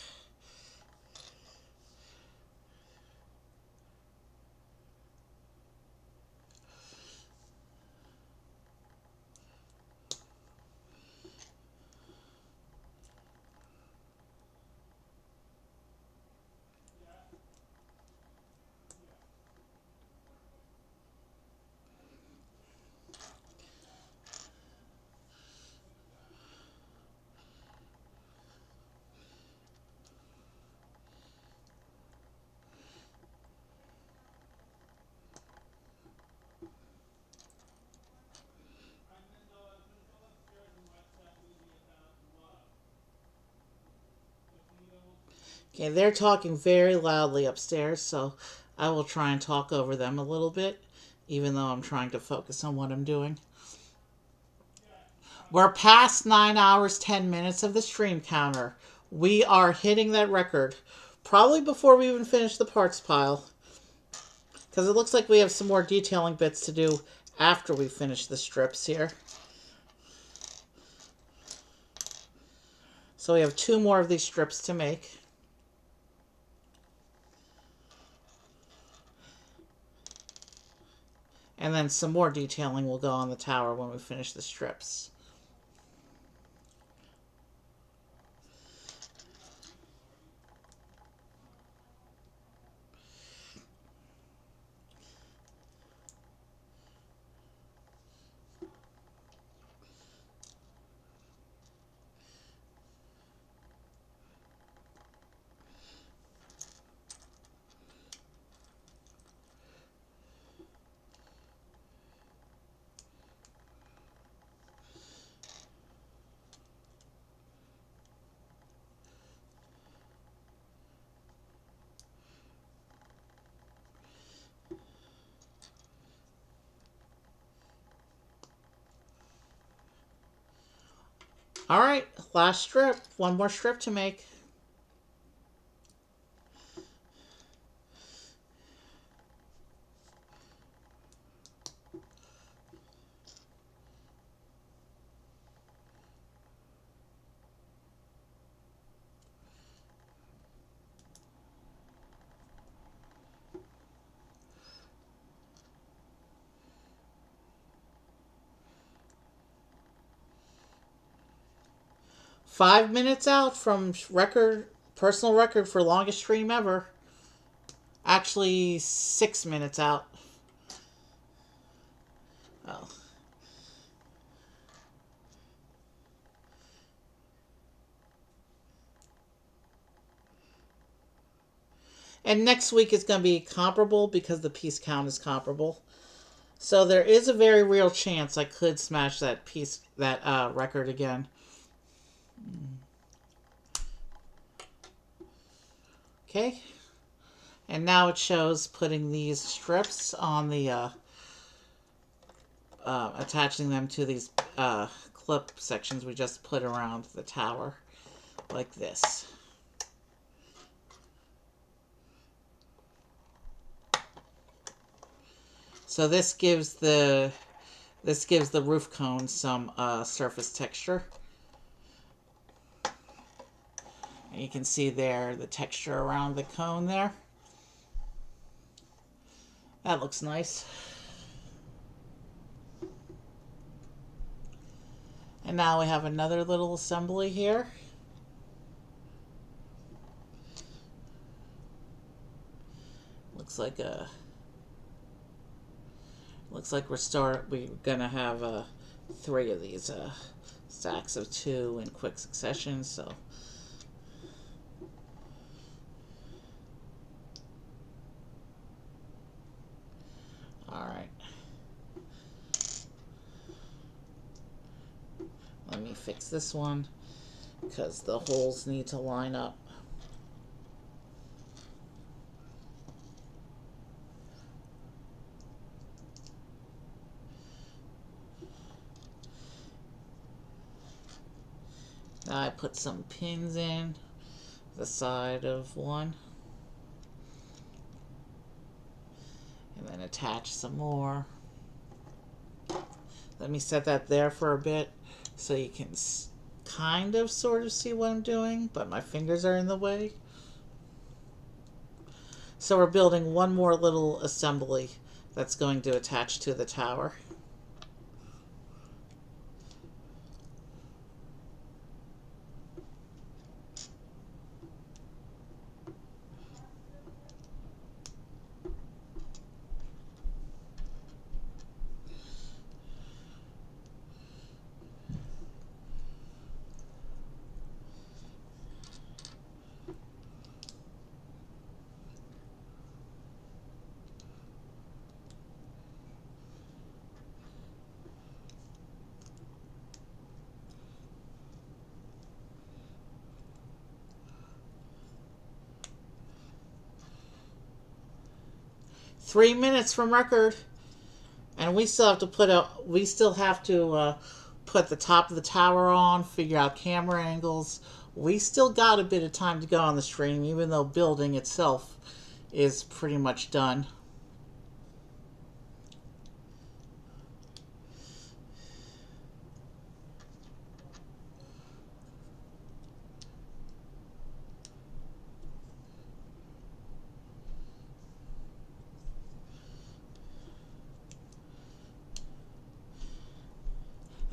Okay, they're talking very loudly upstairs, so I will try and talk over them a little bit, even though I'm trying to focus on what I'm doing. We're past 9 hours, 10 minutes of the stream counter. We are hitting that record. Probably before we even finish the parts pile. Because it looks like we have some more detailing bits to do after we finish the strips here. So we have 2 more of these strips to make. And then some more detailing will go on the tower when we finish the strips. Alright, last strip. 1 more strip to make. $5 minutes out from personal record for longest stream ever. Actually, 6 minutes out. Oh. And next week is going to be comparable because the piece count is comparable. So there is a very real chance I could smash that record again. Okay. And now it shows putting these strips on the, attaching them to these clip sections we just put around the tower. Like this. So this gives the roof cone some surface texture. And you can see there the texture around the cone there. That looks nice. And now we have another little assembly here. Looks like we're gonna have 3 of these stacks of 2 in quick succession. So all right, let me fix this one because the holes need to line up. Now I put some pins in the side of one. And then attach some more. Let me set that there for a bit so you can kind of sort of see what I'm doing, but my fingers are in the way. So we're building one more little assembly that's going to attach to the tower. 3 minutes from record, and we still have to put the top of the tower on, figure out camera angles. We still got a bit of time to go on the stream, even though building itself is pretty much done.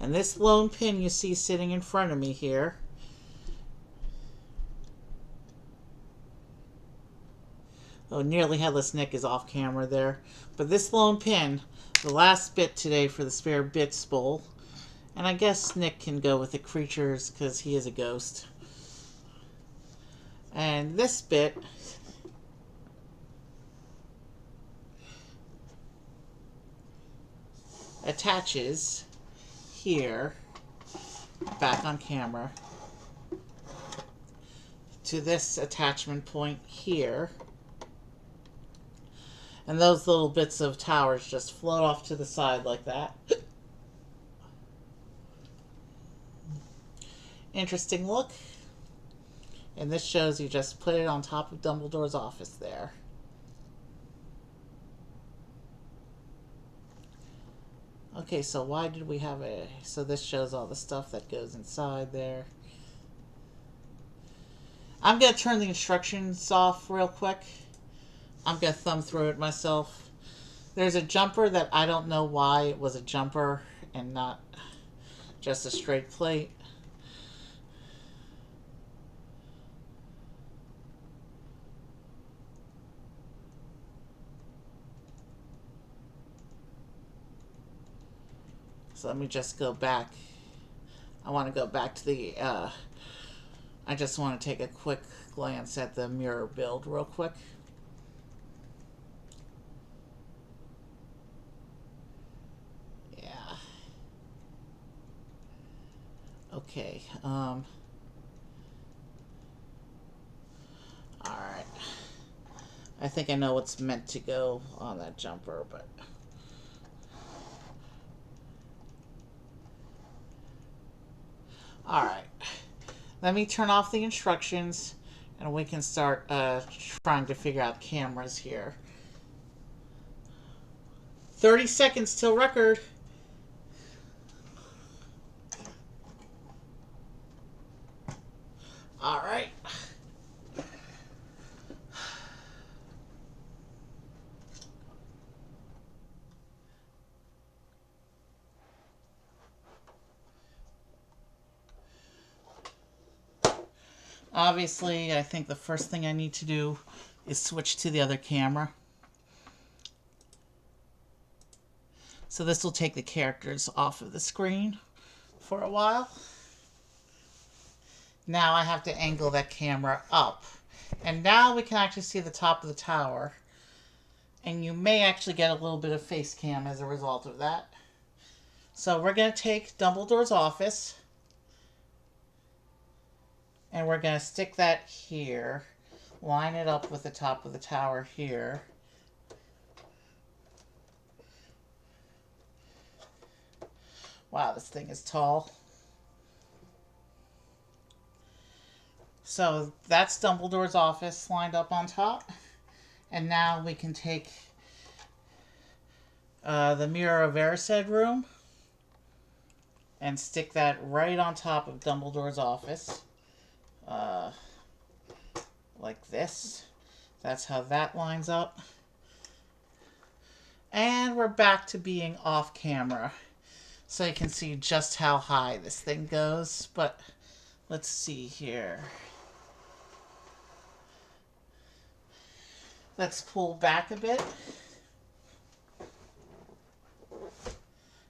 And this lone pin you see sitting in front of me here, oh, Nearly Headless Nick is off camera there. But this lone pin, the last bit today for the spare bits bowl. And I guess Nick can go with the creatures because he is a ghost. And this bit attaches here, back on camera, to this attachment point here. And those little bits of towers just float off to the side like that. Interesting look. And this shows you just put it on top of Dumbledore's office there. Okay, so why did we have a... So this shows all the stuff that goes inside there. I'm going to turn the instructions off real quick. I'm going to thumb through it myself. There's a jumper that I don't know why it was a jumper and not just a straight plate. So let me just go back. I want to go back to the... I just want to take a quick glance at the mirror build real quick. Yeah. Okay. Alright. I think I know what's meant to go on that jumper, but... Alright. Let me turn off the instructions and we can start trying to figure out cameras here. 30 seconds till record. Alright. Obviously, I think the first thing I need to do is switch to the other camera. So this will take the characters off of the screen for a while. Now I have to angle that camera up. And now we can actually see the top of the tower. And you may actually get a little bit of face cam as a result of that. So we're going to take Dumbledore's office. And we're going to stick that here. Line it up with the top of the tower here. Wow, this thing is tall. So that's Dumbledore's office lined up on top. And now we can take the Mirror of Erised room and stick that right on top of Dumbledore's office. Like this. That's how that lines up. And we're back to being off camera. So you can see just how high this thing goes. But let's see here. Let's pull back a bit.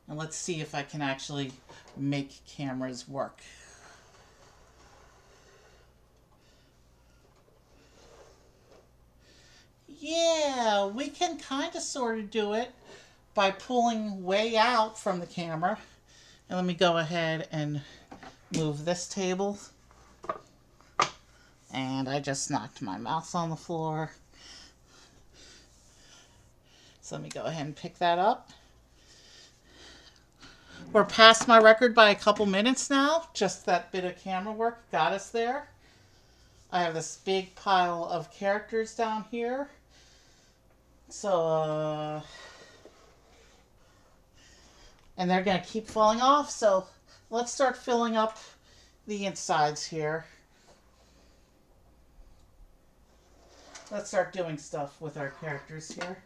And let's see if I can actually make cameras work. Yeah, we can kind of sort of do it by pulling way out from the camera. And let me go ahead and move this table. And I just knocked my mouse on the floor. So let me go ahead and pick that up. We're past my record by a couple minutes now. Just that bit of camera work got us there. I have this big pile of characters down here. So, and they're going to keep falling off. So let's start filling up the insides here. Let's start doing stuff with our characters here.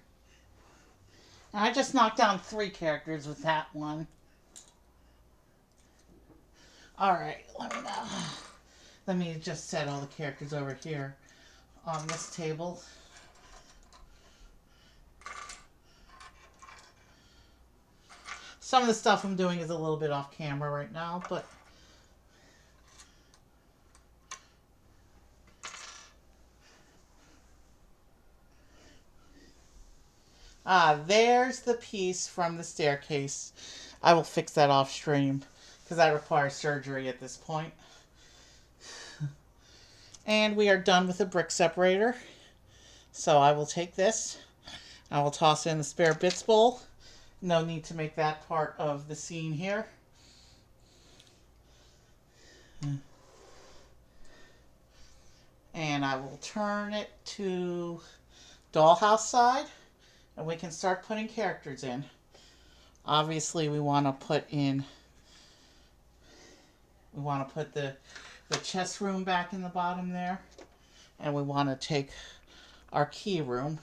And I just knocked down 3 characters with that one. Alright, let me just set all the characters over here on this table. Some of the stuff I'm doing is a little bit off camera right now, but there's the piece from the staircase. I will fix that off stream because that requires surgery at this point. And we are done with the brick separator. So I will take this. I will toss it in the spare bits bowl. No need to make that part of the scene here. And I will turn it to dollhouse side. And we can start putting characters in. Obviously, we want to put the chess room back in the bottom there. And we want to take our key room.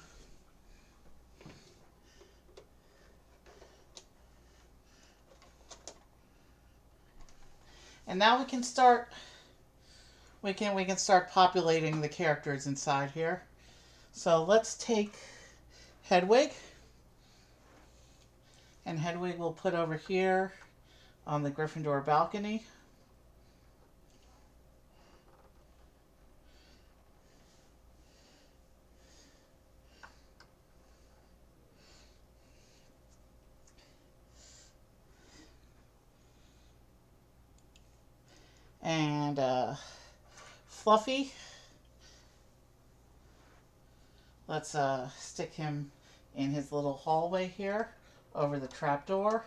And now we can start populating the characters inside here. So let's take Hedwig. And Hedwig will put over here on the Gryffindor balcony. And Fluffy, let's stick him in his little hallway here over the trapdoor.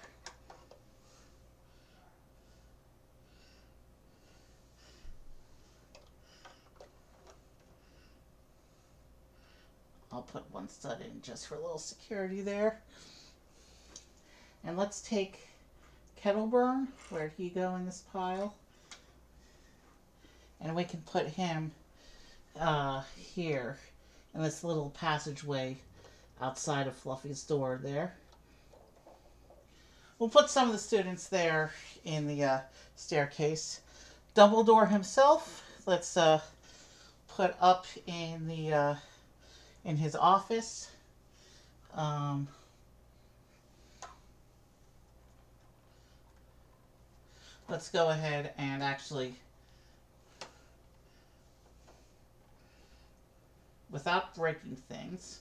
I'll put one stud in just for a little security there. And let's take Kettleburn. Where'd he go in this pile? And we can put him here in this little passageway outside of Fluffy's door there. We'll put some of the students there in the staircase. Dumbledore himself, let's put up in the in his office. Let's go ahead and actually, without breaking things,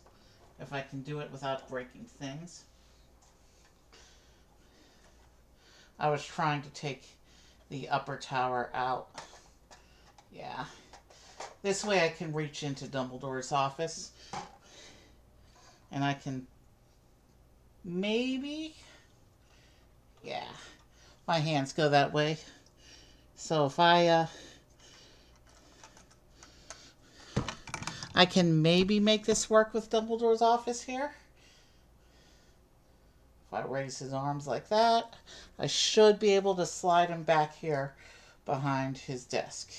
if I can do it without breaking things. I was trying to take the upper tower out. Yeah. This way I can reach into Dumbledore's office. And I can maybe, yeah, my hands go that way. So if I can maybe make this work with Dumbledore's office here. If I raise his arms like that, I should be able to slide him back here behind his desk.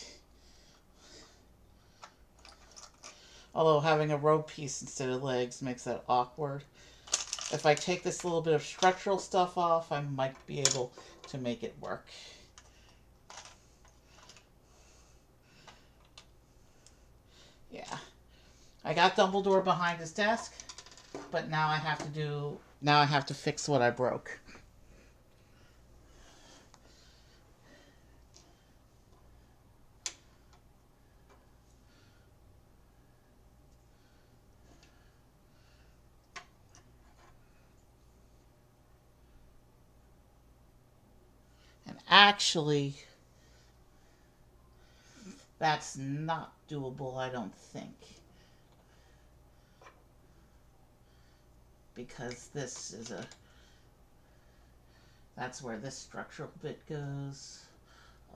Although having a robe piece instead of legs makes that awkward. If I take this little bit of structural stuff off, I might be able to make it work. Yeah. I got Dumbledore behind his desk, but now I have to fix what I broke. And actually, that's not doable, I don't think. because this is that's where this structural bit goes.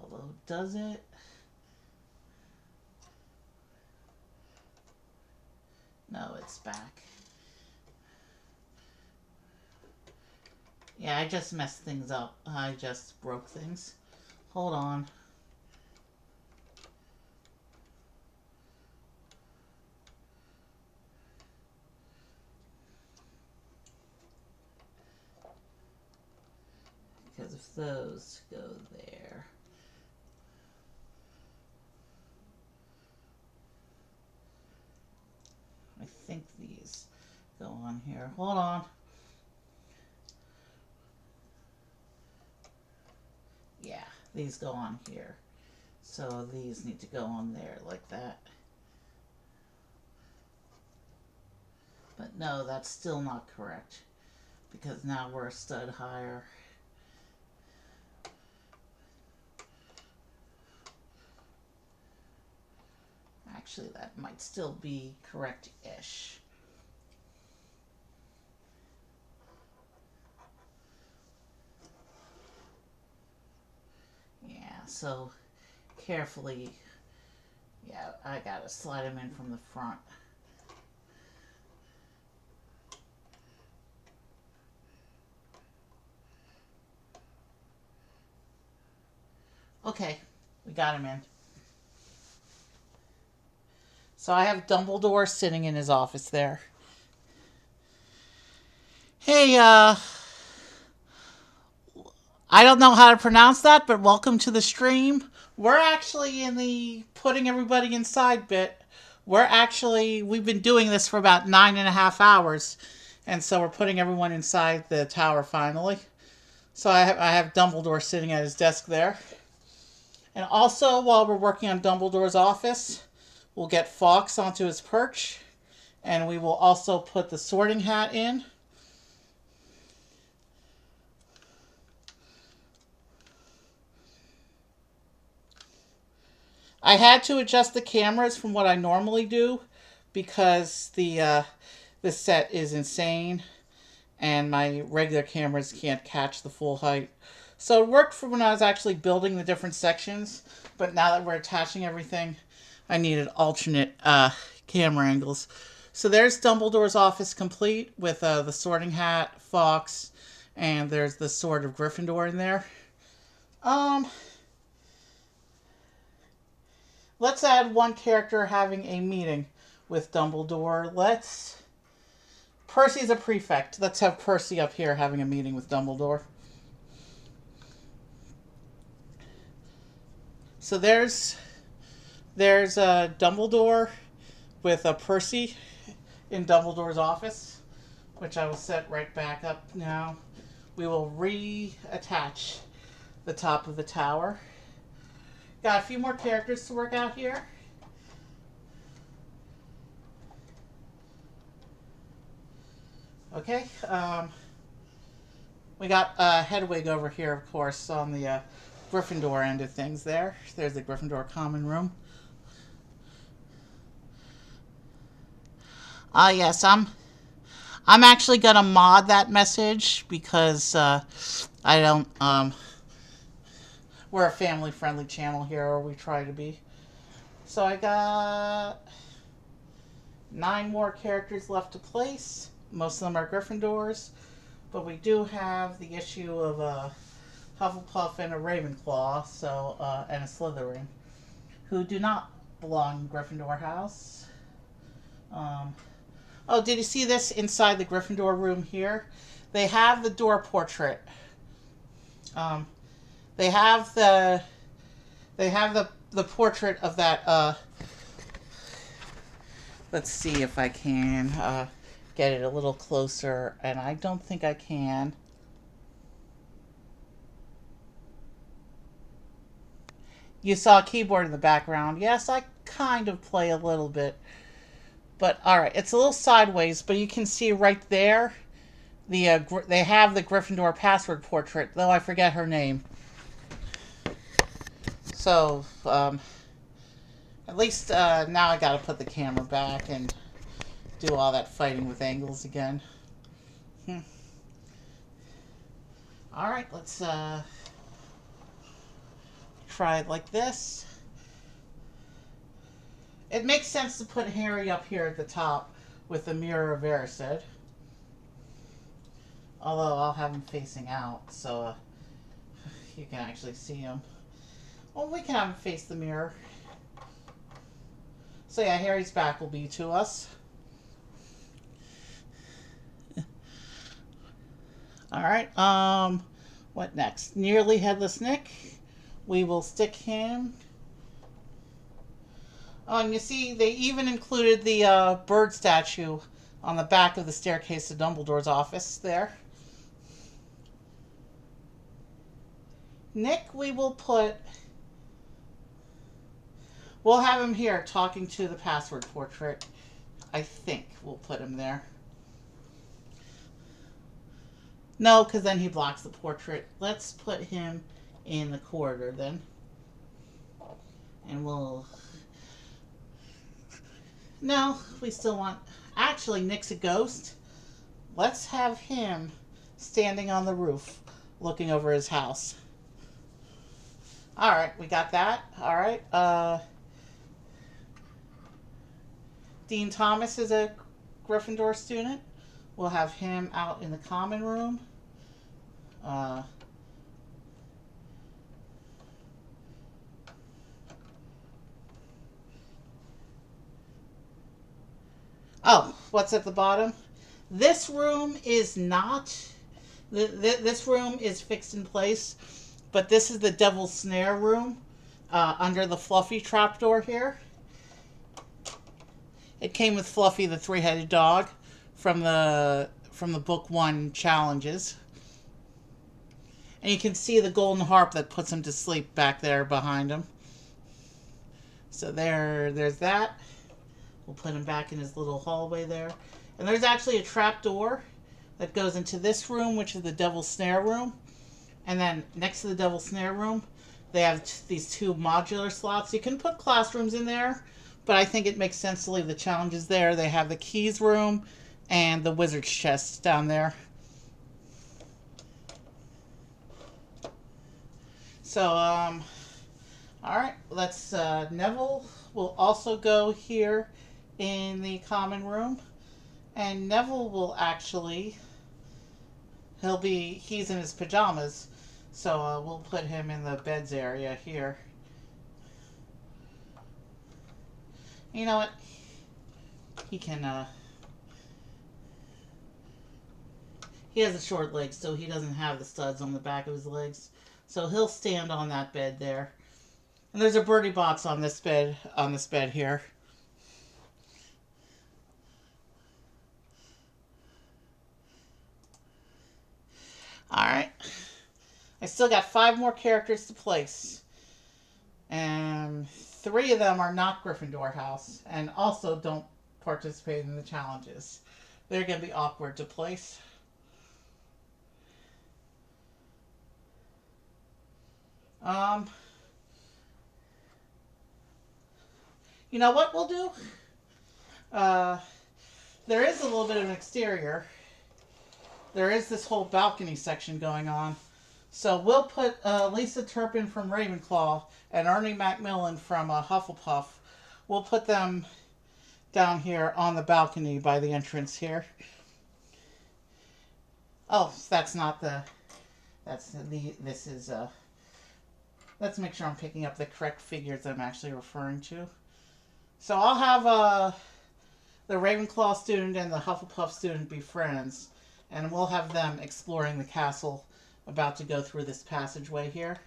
Although, does it? No, it's back. Yeah, I just messed things up. I just broke things. Hold on. Because if those go there. I think these go on here. Hold on. Yeah, these go on here. So these need to go on there like that. But no, that's still not correct. Because now we're a stud higher. Actually, that might still be correct-ish. Yeah, so carefully, yeah, I gotta slide them in from the front. Okay, we got him in. So I have Dumbledore sitting in his office there. Hey, I don't know how to pronounce that, but welcome to the stream. We're actually in the putting everybody inside bit. We've been doing this for about 9.5 hours. And so we're putting everyone inside the tower finally. So I have Dumbledore sitting at his desk there. And also, while we're working on Dumbledore's office, we'll get Fawkes onto his perch. And we will also put the sorting hat in. I had to adjust the cameras from what I normally do because the set is insane and my regular cameras can't catch the full height. So it worked for when I was actually building the different sections, but now that we're attaching everything, I needed alternate camera angles. So there's Dumbledore's office complete with the sorting hat, Fawkes, and there's the Sword of Gryffindor in there. Let's add one character having a meeting with Dumbledore. Percy's a prefect. Let's have Percy up here having a meeting with Dumbledore. So there's Dumbledore with Percy in Dumbledore's office, which I will set right back up now. We will reattach the top of the tower. Got a few more characters to work out here. Okay, we got Hedwig over here, of course, on the Gryffindor end of things there. There's the Gryffindor Common Room. Yes, I'm actually gonna mod that message because I don't we're a family-friendly channel here, or we try to be. So I got 9 more characters left to place. Most of them are Gryffindors, but we do have the issue of a Hufflepuff and a Ravenclaw, and a Slytherin, who do not belong in Gryffindor house. Oh, did you see this inside the Gryffindor room here? They have the door portrait. They have the portrait of that. Let's see if I can get it a little closer, and I don't think I can. You saw a keyboard in the background. Yes, I kind of play a little bit. But, alright, it's a little sideways, but you can see right there, they have the Gryffindor password portrait, though I forget her name. So, at least now I gotta put the camera back and do all that fighting with angles again. Alright, let's try it like this. It makes sense to put Harry up here at the top with the Mirror of Erised. Although I'll have him facing out, so you can actually see him. Well, we can have him face the mirror. So yeah, Harry's back will be to us. Alright, what next? Nearly Headless Nick. We will stick him. Oh, and you see, they even included the bird statue on the back of the staircase to Dumbledore's office there. Nick, we'll have him here talking to the password portrait. I think we'll put him there. No, because then he blocks the portrait. Let's put him in the corridor then. And we'll... No, we still want... Actually, Nick's a ghost. Let's have him standing on the roof looking over his house. Alright, we got that. Alright, Dean Thomas is a Gryffindor student. We'll have him out in the common room. Oh, what's at the bottom? This room is not... This room is fixed in place, but this is the Devil's Snare room under the Fluffy trapdoor here. It came with Fluffy the three-headed dog from the book 1 challenges. And you can see the golden harp that puts him to sleep back there behind him. So there's that. We'll put him back in his little hallway there. And there's actually a trapdoor that goes into this room, which is the Devil's Snare room. And then next to the Devil's Snare room, they have these 2 modular slots. You can put classrooms in there, but I think it makes sense to leave the challenges there. They have the keys room and the wizard's chest down there. So, alright, let's, Neville will also go here in the common room. And Neville will actually, he's in his pajamas. So, we'll put him in the beds area here. You know what? He can, he has a short leg, so he doesn't have the studs on the back of his legs. So he'll stand on that bed there. And there's a birdie box on this bed here. Alright. I still got 5 more characters to place. And 3 of them are not Gryffindor House and also don't participate in the challenges. They're going to be awkward to place. You know what we'll do? There is a little bit of an exterior. There is this whole balcony section going on. So we'll put Lisa Turpin from Ravenclaw and Ernie Macmillan from Hufflepuff. We'll put them down here on the balcony by the entrance here. Oh, that's not the... This is... Let's make sure I'm picking up the correct figures I'm actually referring to. So I'll have the Ravenclaw student and the Hufflepuff student be friends. And we'll have them exploring the castle about to go through this passageway here.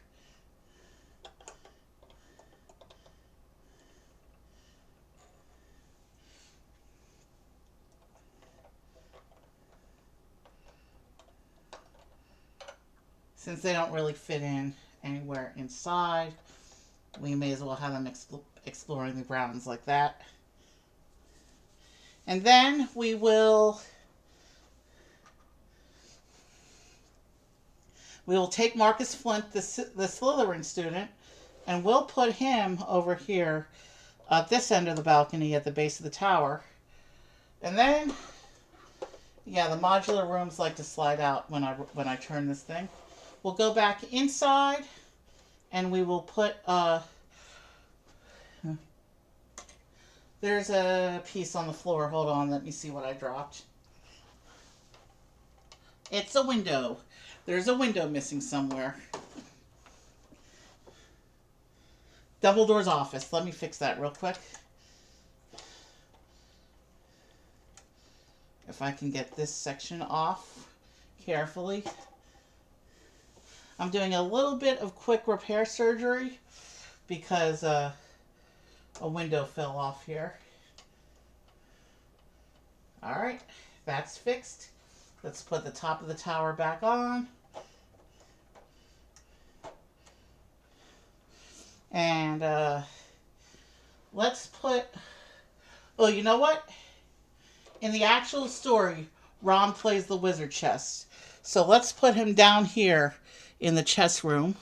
Since they don't really fit in anywhere inside, we may as well have them exploring the grounds like that. And then we will take Marcus Flint, the Slytherin student, and we'll put him over here at this end of the balcony at the base of the tower. And then, Yeah, the modular rooms like to slide out when I turn this thing. We'll go back inside, and we will put there's a piece on the floor. Hold on, let me see what I dropped. It's a window. There's a window missing somewhere. Dumbledore's office. Let me fix that real quick. If I can get this section off carefully. I'm doing a little bit of quick repair surgery because a window fell off here. Alright, that's fixed. Let's put the top of the tower back on. And let's put... Oh, you know what? In the actual story, Ron plays the wizard chess. So let's put him down here in the chess room.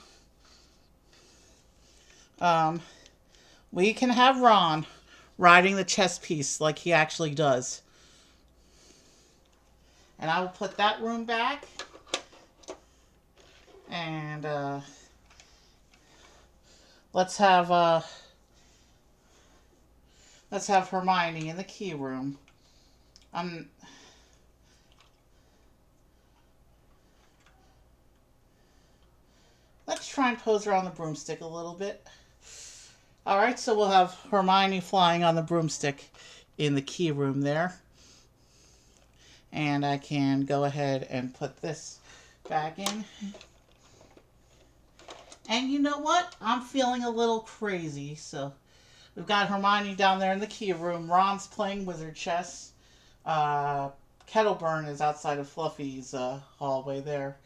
We can have Ron riding the chess piece like he actually does. And I will put that room back. And let's have Hermione in the key room. Let's try and pose her on the broomstick a little bit. Alright, so we'll have Hermione flying on the broomstick in the key room there. And I can go ahead and put this back in. And you know what? I'm feeling a little crazy. So we've got Hermione down there in the key room. Ron's playing wizard chess. Kettleburn is outside of Fluffy's hallway there.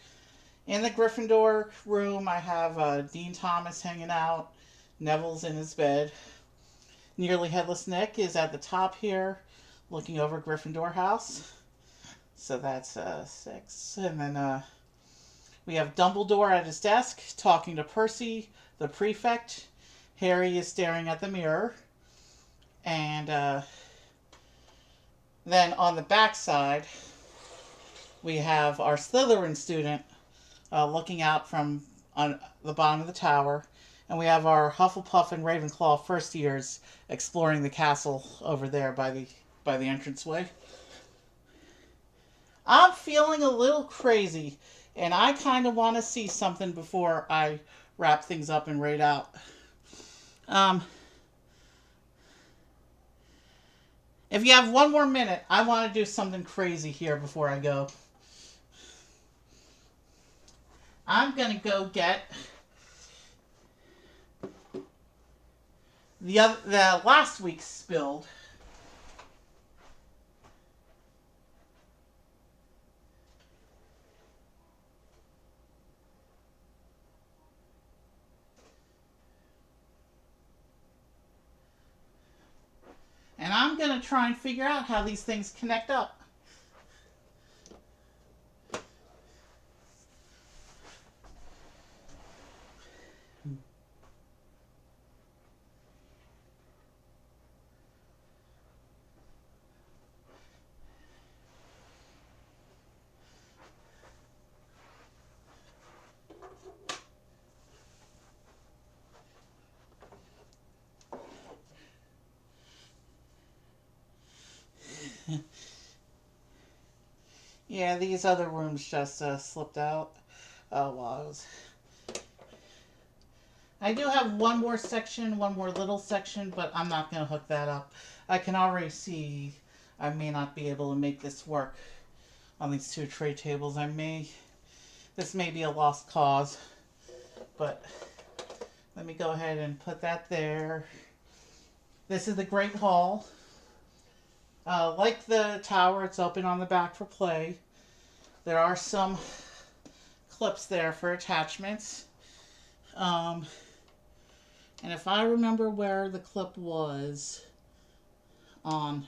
In the Gryffindor room, I have Dean Thomas hanging out. Neville's in his bed. Nearly Headless Nick is at the top here, looking over Gryffindor house. So that's 6. And then we have Dumbledore at his desk, talking to Percy, the prefect. Harry is staring at the mirror. And then on the back side, we have our Slytherin student looking out from on the bottom of the tower. And we have our Hufflepuff and Ravenclaw first years exploring the castle over there by the entranceway. I'm feeling a little crazy, and I kind of want to see something before I wrap things up and raid out. If you have one more minute, I want to do something crazy here before I go. I'm going to go get the last week's spilled. And I'm going to try and figure out how these things connect up. Yeah, these other rooms just slipped out. Well, I do have one more section, one more little section, but I'm not going to hook that up. I can already see I may not be able to make this work on these 2 tray tables. This may be a lost cause, but let me go ahead and put that there. This is the Great Hall. Like the tower, it's open on the back for play. There are some clips there for attachments. And if I remember where the clip was on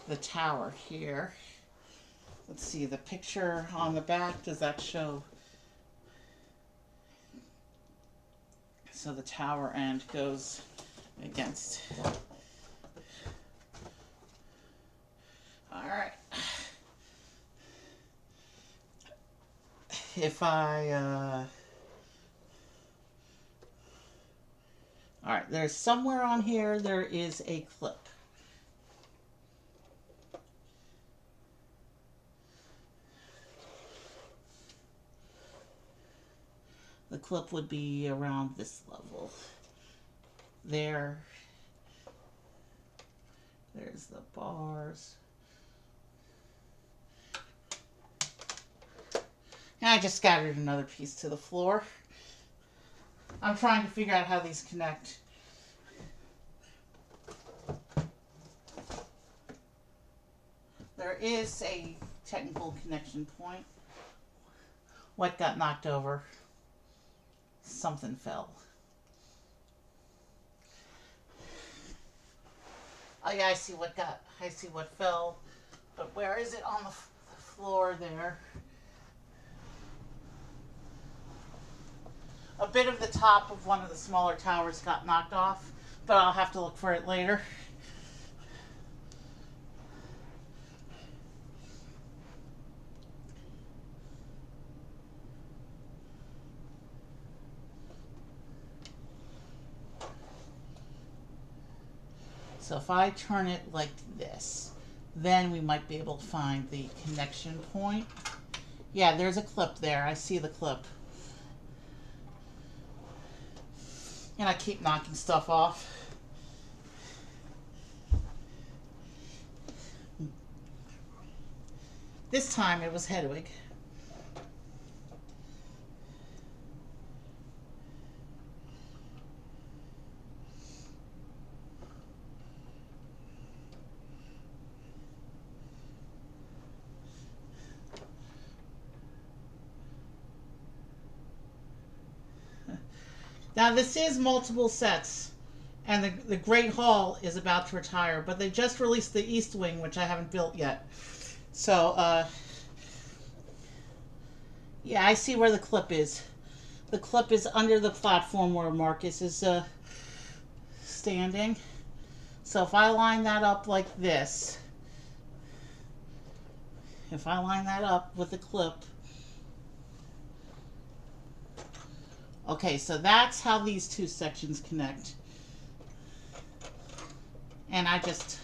the tower here. Let's see, the picture on the back, does that show? So the tower end goes against. Alright, if I, alright, there's somewhere on here there is a clip. The clip would be around this level. There's the bars. And I just scattered another piece to the floor. I'm trying to figure out how these connect. There is a technical connection point. What got knocked over? Something fell. Oh yeah, I see what fell. But where is it on the floor there? A bit of the top of one of the smaller towers got knocked off, but I'll have to look for it later. So if I turn it like this, then we might be able to find the connection point. Yeah, there's a clip there. I see the clip. And I keep knocking stuff off. This time it was Hedwig. Now this is multiple sets, and the Great Hall is about to retire, but they just released the East Wing, which I haven't built yet. So, yeah, I see where the clip is. The clip is under the platform where Marcus is standing. So if I line that up like this, if I line that up with the clip, okay, so that's how these two sections connect. And I just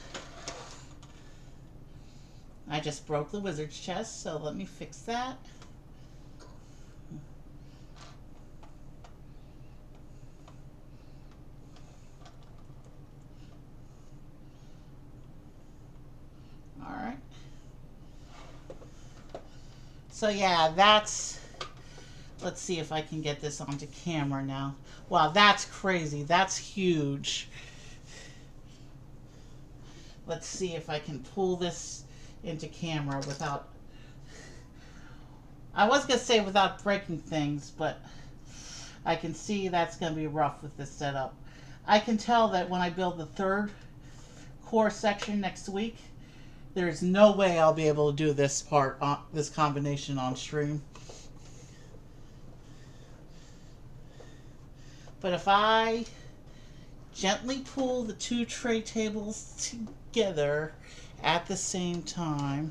broke the wizard's chest, so let me fix that. All right. So yeah, that's, let's see if I can get this onto camera now. Wow, that's crazy. That's huge. Let's see if I can pull this into camera without, I was going to say without breaking things, but I can see that's going to be rough with this setup. I can tell that when I build the third core section next week, there's no way I'll be able to do this part, this combination on stream. But if I gently pull the two tray tables together at the same time.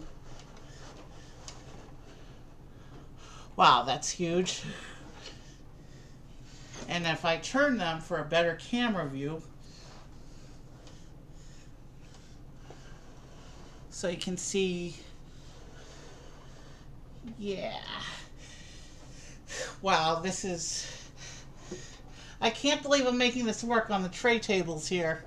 Wow, that's huge. And if I turn them for a better camera view, so you can see, yeah. Wow, this is, I can't believe I'm making this work on the tray tables here.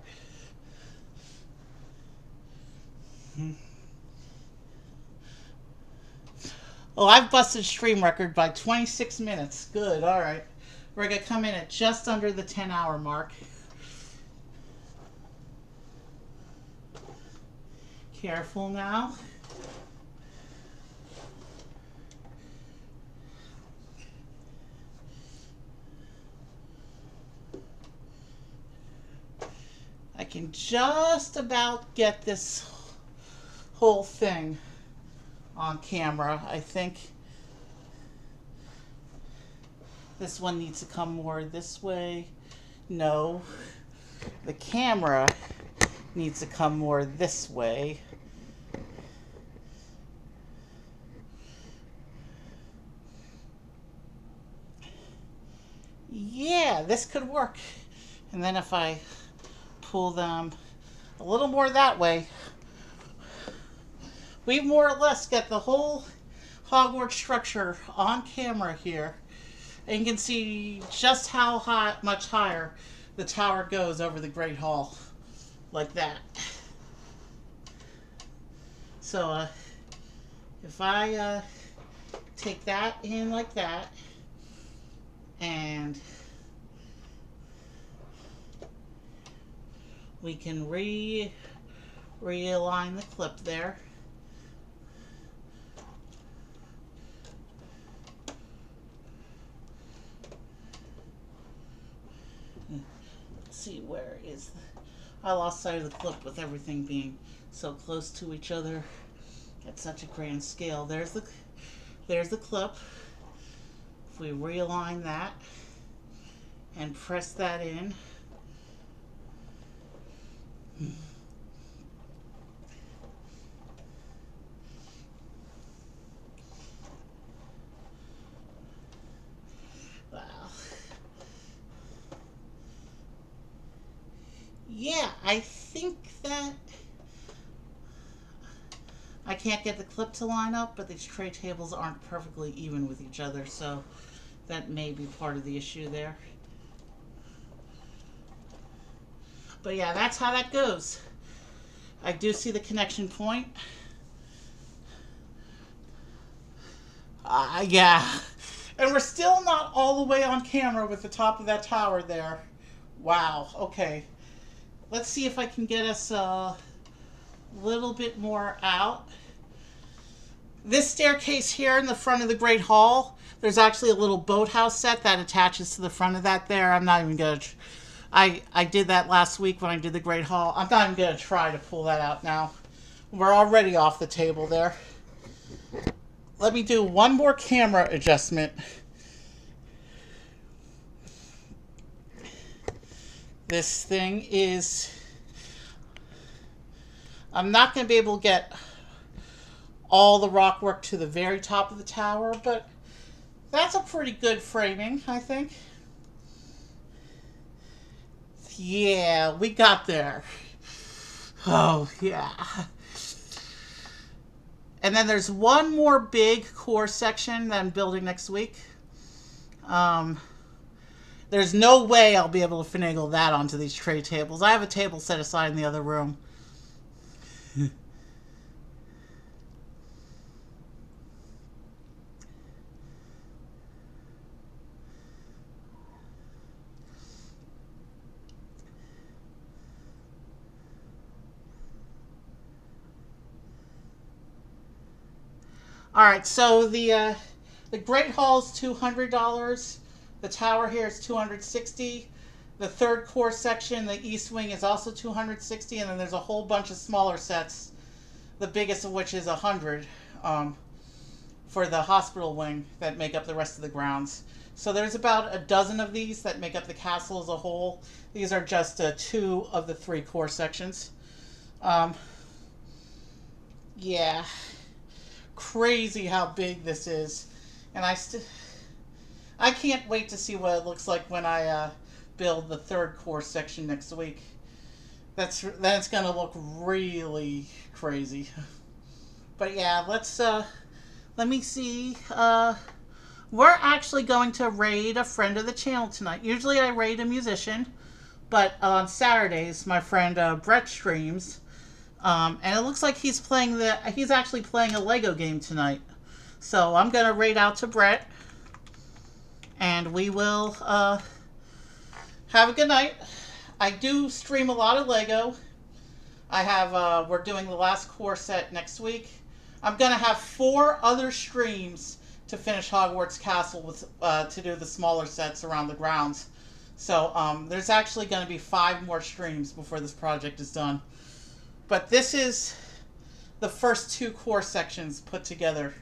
Oh, I've busted stream record by 26 minutes. Good, alright. We're going to come in at just under the 10-hour mark. Careful now. I can just about get this whole thing on camera. I think this one needs to come more this way. No, the camera needs to come more this way. yeah, this could work. And then if I pull them a little more that way, we more or less get the whole Hogwarts structure on camera here. And you can see just how much higher the tower goes over the Great Hall. Like that. So, if I take that in like that, and we can realign the clip there. Let's see, where is the... I lost sight of the clip with everything being so close to each other at such a grand scale. There's the clip. If we realign that and press that in, wow. Yeah, I think that I can't get the clip to line up, but these tray tables aren't perfectly even with each other, so that may be part of the issue there. But yeah, that's how that goes. I do see the connection point. Yeah. And we're still not all the way on camera with the top of that tower there. Wow, okay. Let's see if I can get us a little bit more out. This staircase here in the front of the Great Hall, there's actually a little boathouse set that attaches to the front of that there. I'm not even going to... I did that last week when I did the Great Hall. I'm not even going to try to pull that out now. We're already off the table there. Let me do one more camera adjustment. This thing is... I'm not going to be able to get all the rock work to the very top of the tower, but that's a pretty good framing, I think. Yeah, we got there. Oh, yeah. And then there's one more big core section that I'm building next week. There's no way I'll be able to finagle that onto these tray tables. I have a table set aside in the other room. Alright, so the Great Hall is $200. The tower here is $260. The third core section, the East Wing, is also $260, and then there's a whole bunch of smaller sets, the biggest of which is $100 for the hospital wing that make up the rest of the grounds. So there's about a dozen of these that make up the castle as a whole. These are just 2 of the 3 core sections. Yeah. Crazy how big this is. And I can't wait to see what it looks like when I build the third core section next week. That's going to look really crazy. But yeah, let me see. We're actually going to raid a friend of the channel tonight. Usually I raid a musician, but on Saturdays my friend Brett streams, and it looks like he's actually playing a Lego game tonight. So I'm gonna raid out to Brett, and we will have a good night. I do stream a lot of Lego. We're doing the last core set next week. I'm gonna have 4 other streams to finish Hogwarts Castle with to do the smaller sets around the grounds. So there's actually going to be 5 more streams before this project is done. But this is the first 2 core sections put together.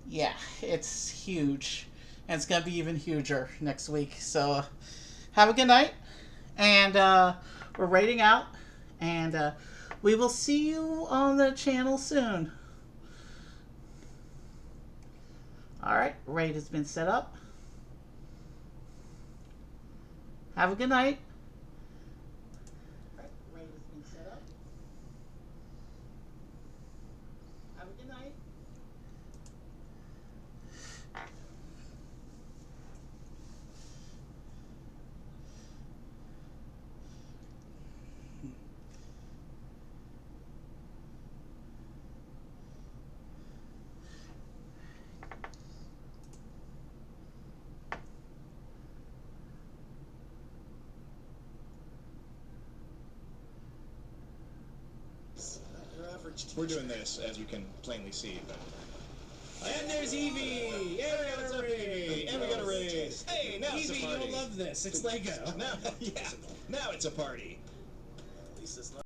Yeah, it's huge. And it's going to be even huger next week. So have a good night. And we're raiding out. And we will see you on the channel soon. Alright, raid has been set up. Have a good night. Alright, raid has been set up. Have a good night. We're doing this, as you can plainly see, but... And there's Evie! Yeah, we got a raid! And we got a raid! Hey, now it's a party! Evie, you'll love this. It's Lego. Now, yeah, now it's a party. At least it's not